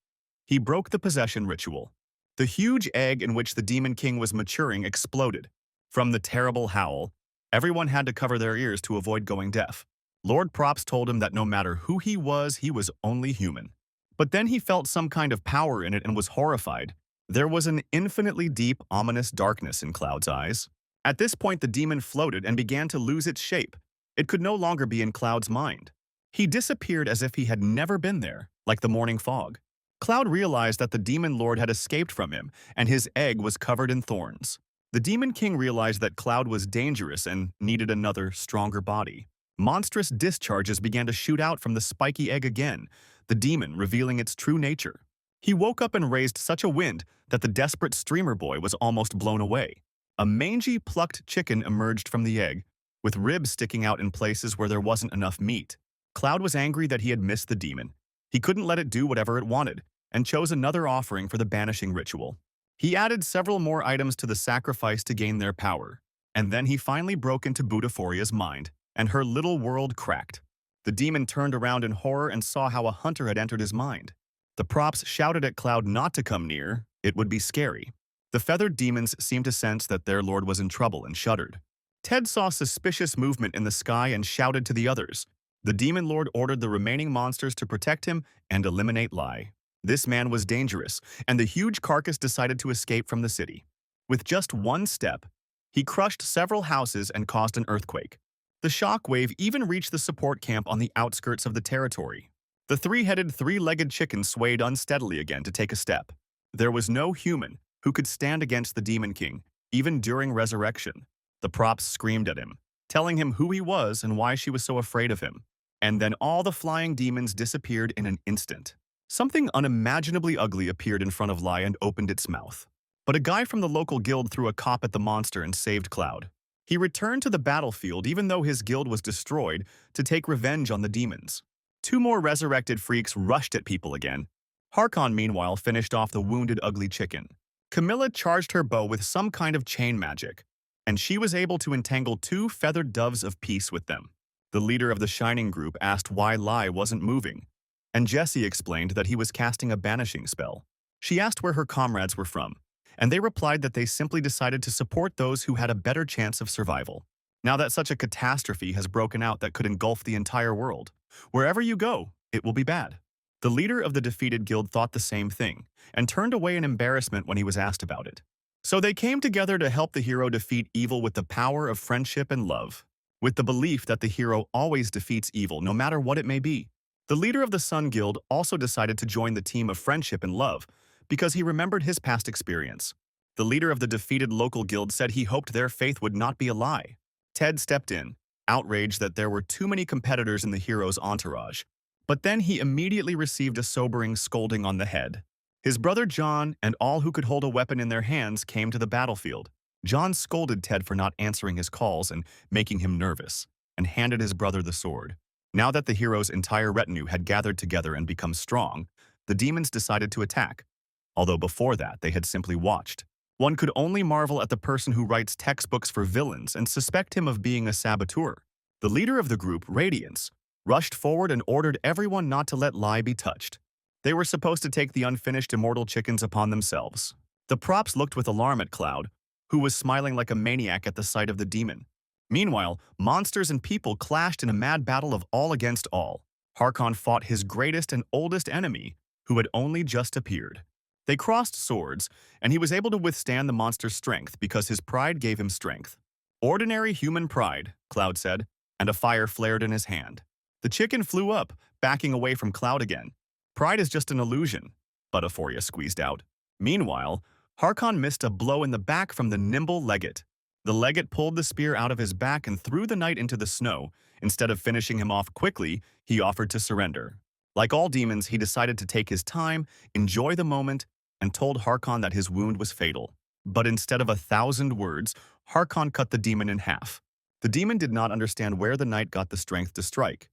he broke the possession ritual. The huge egg in which the Demon King was maturing exploded. From the terrible howl, everyone had to cover their ears to avoid going deaf. Lord Props told him that no matter who he was only human. But then he felt some kind of power in it and was horrified. There was an infinitely deep, ominous darkness in Cloud's eyes. At this point, the demon floated and began to lose its shape. It could no longer be in Cloud's mind. He disappeared as if he had never been there, like the morning fog. Cloud realized that the Demon Lord had escaped from him, and his egg was covered in thorns. The Demon King realized that Cloud was dangerous and needed another, stronger body. Monstrous discharges began to shoot out from the spiky egg again, the demon revealing its true nature. He woke up and raised such a wind that the desperate streamer boy was almost blown away. A mangy, plucked chicken emerged from the egg, with ribs sticking out in places where there wasn't enough meat. Cloud was angry that he had missed the demon. He couldn't let it do whatever it wanted, and chose another offering for the banishing ritual. He added several more items to the sacrifice to gain their power. And then he finally broke into Butaphoria's mind, and her little world cracked. The demon turned around in horror and saw how a hunter had entered his mind. The props shouted at Cloud not to come near, it would be scary. The feathered demons seemed to sense that their lord was in trouble and shuddered. Ted saw suspicious movement in the sky and shouted to the others. The demon lord ordered the remaining monsters to protect him and eliminate Lai. This man was dangerous, and the huge carcass decided to escape from the city. With just one step, he crushed several houses and caused an earthquake. The shock wave even reached the support camp on the outskirts of the territory. The three-headed, three-legged chicken swayed unsteadily again to take a step. There was no human who could stand against the Demon King, even during resurrection. The props screamed at him, telling him who he was and why she was so afraid of him. And then all the flying demons disappeared in an instant. Something unimaginably ugly appeared in front of Lai and opened its mouth. But a guy from the local guild threw a cop at the monster and saved Cloud. He returned to the battlefield even though his guild was destroyed to take revenge on the demons. Two more resurrected freaks rushed at people again. Harkon, meanwhile, finished off the wounded ugly chicken. Camilla charged her bow with some kind of chain magic, and she was able to entangle two feathered doves of peace with them. The leader of the Shining group asked why Lai wasn't moving, and Jessie explained that he was casting a banishing spell. She asked where her comrades were from, and they replied that they simply decided to support those who had a better chance of survival. Now that such a catastrophe has broken out that could engulf the entire world, wherever you go, it will be bad. The leader of the defeated guild thought the same thing, and turned away in embarrassment when he was asked about it. So they came together to help the hero defeat evil with the power of friendship and love, with the belief that the hero always defeats evil no matter what it may be. The leader of the Sun Guild also decided to join the team of friendship and love because he remembered his past experience. The leader of the defeated local guild said he hoped their faith would not be a lie. Ted stepped in, outraged that there were too many competitors in the hero's entourage. But then he immediately received a sobering scolding on the head. His brother John and all who could hold a weapon in their hands came to the battlefield. John scolded Ted for not answering his calls and making him nervous, and handed his brother the sword. Now that the hero's entire retinue had gathered together and become strong, the demons decided to attack, although before that they had simply watched. One could only marvel at the person who writes textbooks for villains and suspect him of being a saboteur. The leader of the group, Radiance, rushed forward and ordered everyone not to let Lai be touched. They were supposed to take the unfinished immortal chickens upon themselves. The props looked with alarm at Cloud, who was smiling like a maniac at the sight of the demon. Meanwhile, monsters and people clashed in a mad battle of all against all. Harkon fought his greatest and oldest enemy, who had only just appeared. They crossed swords, and he was able to withstand the monster's strength because his pride gave him strength. Ordinary human pride, Cloud said, and a fire flared in his hand. The chicken flew up, backing away from Cloud again. Pride is just an illusion, Butaphoria squeezed out. Meanwhile, Harkon missed a blow in the back from the nimble Legate. The Legate pulled the spear out of his back and threw the knight into the snow. Instead of finishing him off quickly, he offered to surrender. Like all demons, he decided to take his time, enjoy the moment, and told Harkon that his wound was fatal. But instead of 1,000 words, Harkon cut the demon in half. The demon did not understand where the knight got the strength to strike,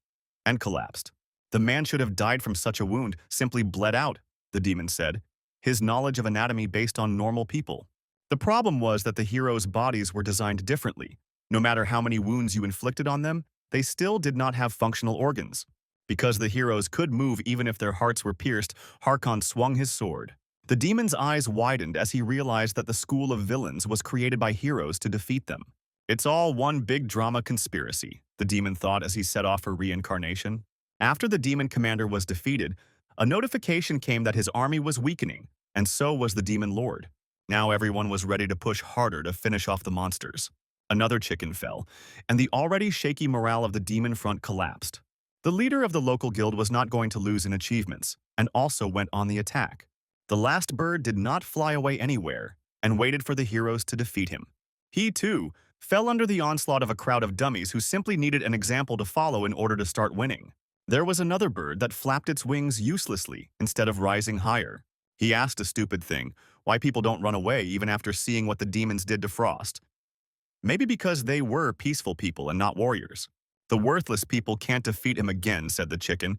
and collapsed. The man should have died from such a wound, simply bled out, the demon said, his knowledge of anatomy based on normal people. The problem was that the heroes' bodies were designed differently. No matter how many wounds you inflicted on them, they still did not have functional organs. Because the heroes could move even if their hearts were pierced, Harkon swung his sword. The demon's eyes widened as he realized that the school of villains was created by heroes to defeat them. It's all one big drama conspiracy, the demon thought as he set off for reincarnation. After the demon commander was defeated, a notification came that his army was weakening, and so was the demon lord. Now everyone was ready to push harder to finish off the monsters. Another chicken fell, and the already shaky morale of the demon front collapsed. The leader of the local guild was not going to lose in achievements, and also went on the attack. The last bird did not fly away anywhere, and waited for the heroes to defeat him. He, too, fell under the onslaught of a crowd of dummies who simply needed an example to follow in order to start winning. There was another bird that flapped its wings uselessly instead of rising higher. He asked a stupid thing, why people don't run away even after seeing what the demons did to Frost. Maybe because they were peaceful people and not warriors. The worthless people can't defeat him again, said the chicken,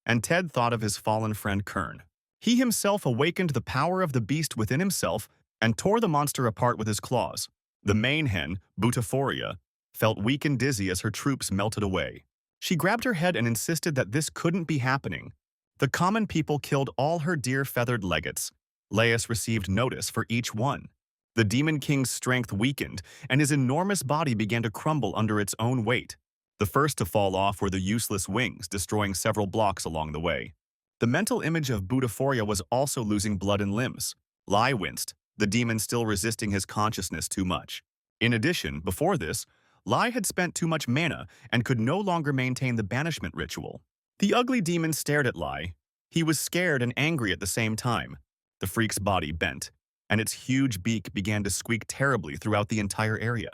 and Ted thought of his fallen friend Kern. He himself awakened the power of the beast within himself and tore the monster apart with his claws. The main hen, Butaphoria, felt weak and dizzy as her troops melted away. She grabbed her head and insisted that this couldn't be happening. The common people killed all her dear feathered legates. Laius received notice for each one. The Demon King's strength weakened, and his enormous body began to crumble under its own weight. The first to fall off were the useless wings, destroying several blocks along the way. The mental image of Butaphoria was also losing blood and limbs. Lai winced, the demon still resisting his consciousness too much. In addition, before this, Lai had spent too much mana and could no longer maintain the banishment ritual. The ugly demon stared at Lai. He was scared and angry at the same time. The freak's body bent, and its huge beak began to squeak terribly throughout the entire area.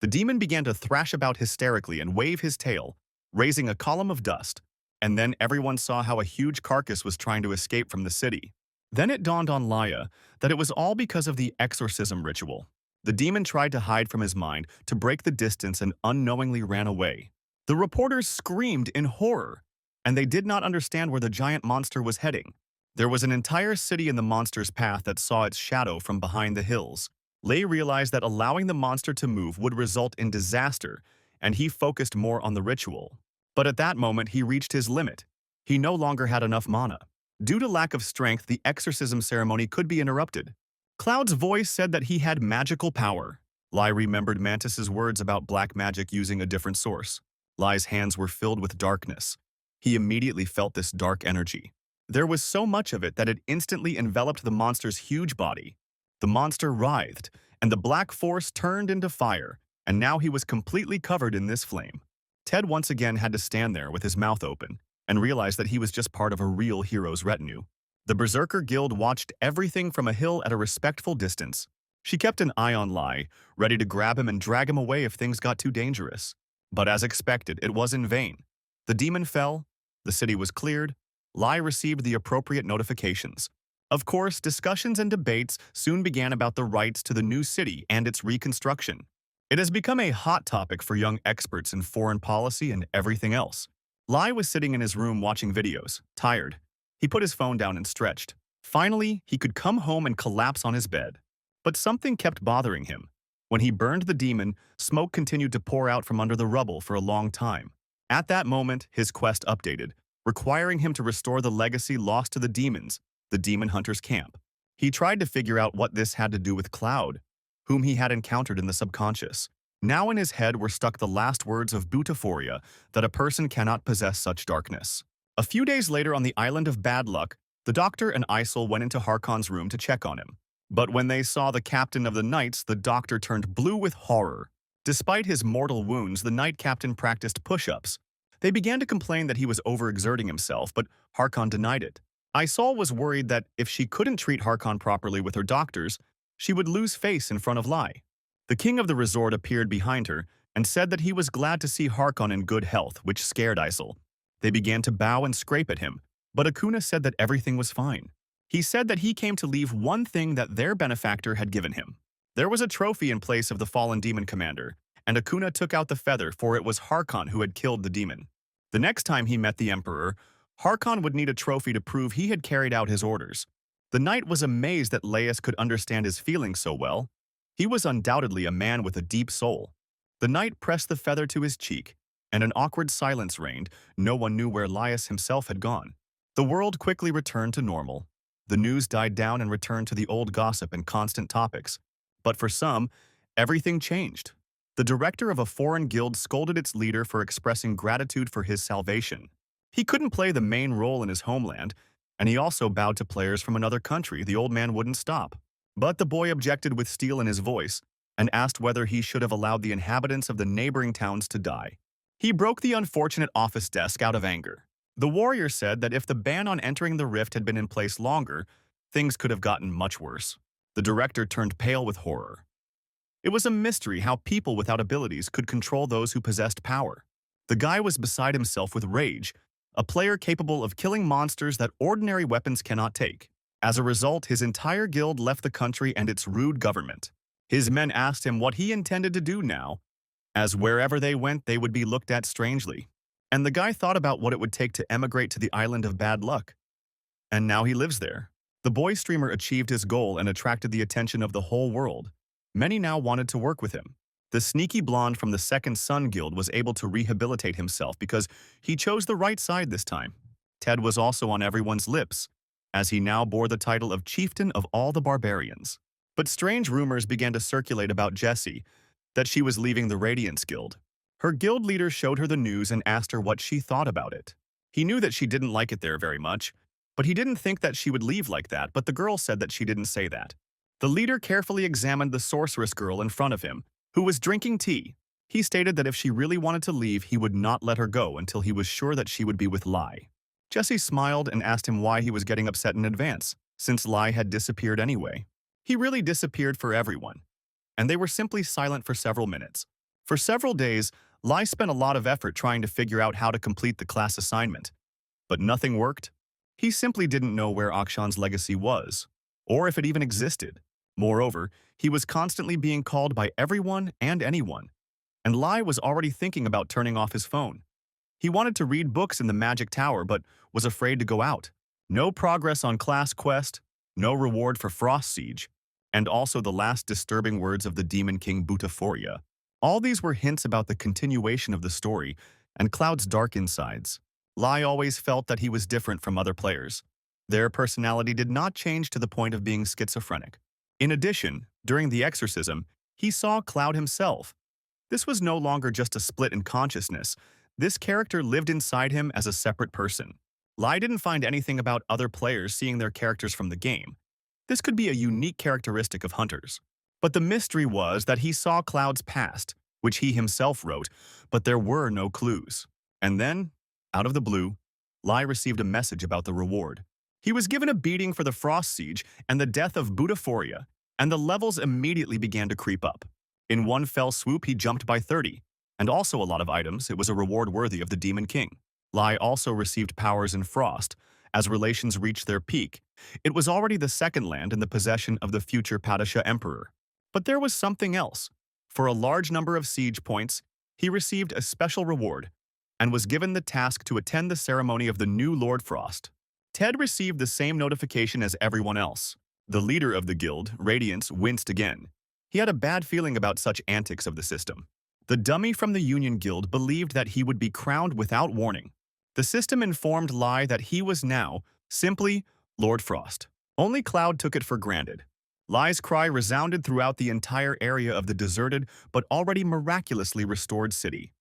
The demon began to thrash about hysterically and wave his tail, raising a column of dust, and then everyone saw how a huge carcass was trying to escape from the city. Then it dawned on Laya that it was all because of the exorcism ritual. The demon tried to hide from his mind to break the distance and unknowingly ran away. The reporters screamed in horror, and they did not understand where the giant monster was heading. There was an entire city in the monster's path that saw its shadow from behind the hills. Lei realized that allowing the monster to move would result in disaster, and he focused more on the ritual. But at that moment, he reached his limit. He no longer had enough mana. Due to lack of strength, the exorcism ceremony could be interrupted. Cloud's voice said that he had magical power. Lai remembered Mantis's words about black magic using a different source. Lai's hands were filled with darkness. He immediately felt this dark energy. There was so much of it that it instantly enveloped the monster's huge body. The monster writhed, and the black force turned into fire, and now he was completely covered in this flame. Ted once again had to stand there with his mouth open and realized that he was just part of a real hero's retinue. The Berserker Guild watched everything from a hill at a respectful distance. She kept an eye on Lai, ready to grab him and drag him away if things got too dangerous. But as expected, it was in vain. The demon fell, the city was cleared, Lai received the appropriate notifications. Of course, discussions and debates soon began about the rights to the new city and its reconstruction. It has become a hot topic for young experts in foreign policy and everything else. Lai was sitting in his room watching videos, tired. He put his phone down and stretched. Finally, he could come home and collapse on his bed. But something kept bothering him. When he burned the demon, smoke continued to pour out from under the rubble for a long time. At that moment, his quest updated, requiring him to restore the legacy lost to the demons, the demon hunter's camp. He tried to figure out what this had to do with Cloud, whom he had encountered in the subconscious. Now in his head were stuck the last words of Butaphoria, that a person cannot possess such darkness. A few days later on the island of Bad Luck, the doctor and Isol went into Harkon's room to check on him. But when they saw the captain of the knights, the doctor turned blue with horror. Despite his mortal wounds, the knight captain practiced push-ups. They began to complain that he was overexerting himself, but Harkon denied it. Isol was worried that if she couldn't treat Harkon properly with her doctors, she would lose face in front of Lai. The king of the resort appeared behind her and said that he was glad to see Harkon in good health, which scared Isol. They began to bow and scrape at him, but Akuna said that everything was fine. He said that he came to leave one thing that their benefactor had given him. There was a trophy in place of the fallen demon commander, and Akuna took out the feather, for it was Harkon who had killed the demon. The next time he met the emperor, Harkon would need a trophy to prove he had carried out his orders. The knight was amazed that Laius could understand his feelings so well. He was undoubtedly a man with a deep soul. The knight pressed the feather to his cheek, and an awkward silence reigned. No one knew where Laius himself had gone. The world quickly returned to normal. The news died down and returned to the old gossip and constant topics. But for some, everything changed. The director of a foreign guild scolded its leader for expressing gratitude for his salvation. He couldn't play the main role in his homeland, and he also bowed to players from another country. The old man wouldn't stop. But the boy objected with steel in his voice and asked whether he should have allowed the inhabitants of the neighboring towns to die. He broke the unfortunate office desk out of anger. The warrior said that if the ban on entering the rift had been in place longer, things could have gotten much worse. The director turned pale with horror. It was a mystery how people without abilities could control those who possessed power. The guy was beside himself with rage, a player capable of killing monsters that ordinary weapons cannot take. As a result, his entire guild left the country and its rude government. His men asked him what he intended to do now, as wherever they went, they would be looked at strangely. And the guy thought about what it would take to emigrate to the island of Bad Luck. And now he lives there. The boy streamer achieved his goal and attracted the attention of the whole world. Many now wanted to work with him. The sneaky blonde from the Second Sun Guild was able to rehabilitate himself because he chose the right side this time. Ted was also on everyone's lips, as he now bore the title of Chieftain of all the Barbarians. But strange rumors began to circulate about Jessie, that she was leaving the Radiance Guild. Her guild leader showed her the news and asked her what she thought about it. He knew that she didn't like it there very much, but he didn't think that she would leave like that, but the girl said that she didn't say that. The leader carefully examined the sorceress girl in front of him, who was drinking tea. He stated that if she really wanted to leave, he would not let her go until he was sure that she would be with Lai. Jessie smiled and asked him why he was getting upset in advance, since Lai had disappeared anyway. He really disappeared for everyone, and they were simply silent for several minutes. For several days, Lai spent a lot of effort trying to figure out how to complete the class assignment, but nothing worked. He simply didn't know where Akshan's legacy was, or if it even existed. Moreover, he was constantly being called by everyone and anyone, and Lai was already thinking about turning off his phone. He wanted to read books in the Magic Tower but was afraid to go out. No progress on class quest, no reward for Frost Siege, and also the last disturbing words of the Demon King Butaforia. All these were hints about the continuation of the story and Cloud's dark insides. Lai always felt that he was different from other players. Their personality did not change to the point of being schizophrenic. In addition, during the exorcism, he saw Cloud himself. This was no longer just a split in consciousness. This character lived inside him as a separate person. Lai didn't find anything about other players seeing their characters from the game. This could be a unique characteristic of hunters. But the mystery was that he saw Cloud's past, which he himself wrote, but there were no clues. And then, out of the blue, Lai received a message about the reward. He was given a beating for the Frost Siege and the death of Butaforia, and the levels immediately began to creep up. In one fell swoop, he jumped by 30, and also a lot of items. It was a reward worthy of the Demon King. Lai also received powers in Frost. As relations reached their peak, it was already the second land in the possession of the future Padishah Emperor. But there was something else. For a large number of siege points, he received a special reward and was given the task to attend the ceremony of the new Lord Frost. Ted received the same notification as everyone else. The leader of the guild, Radiance, winced again. He had a bad feeling about such antics of the system. The dummy from the Union Guild believed that he would be crowned without warning. The system informed Lai that he was now, simply, Lord Frost. Only Cloud took it for granted. Lai's cry resounded throughout the entire area of the deserted but already miraculously restored city.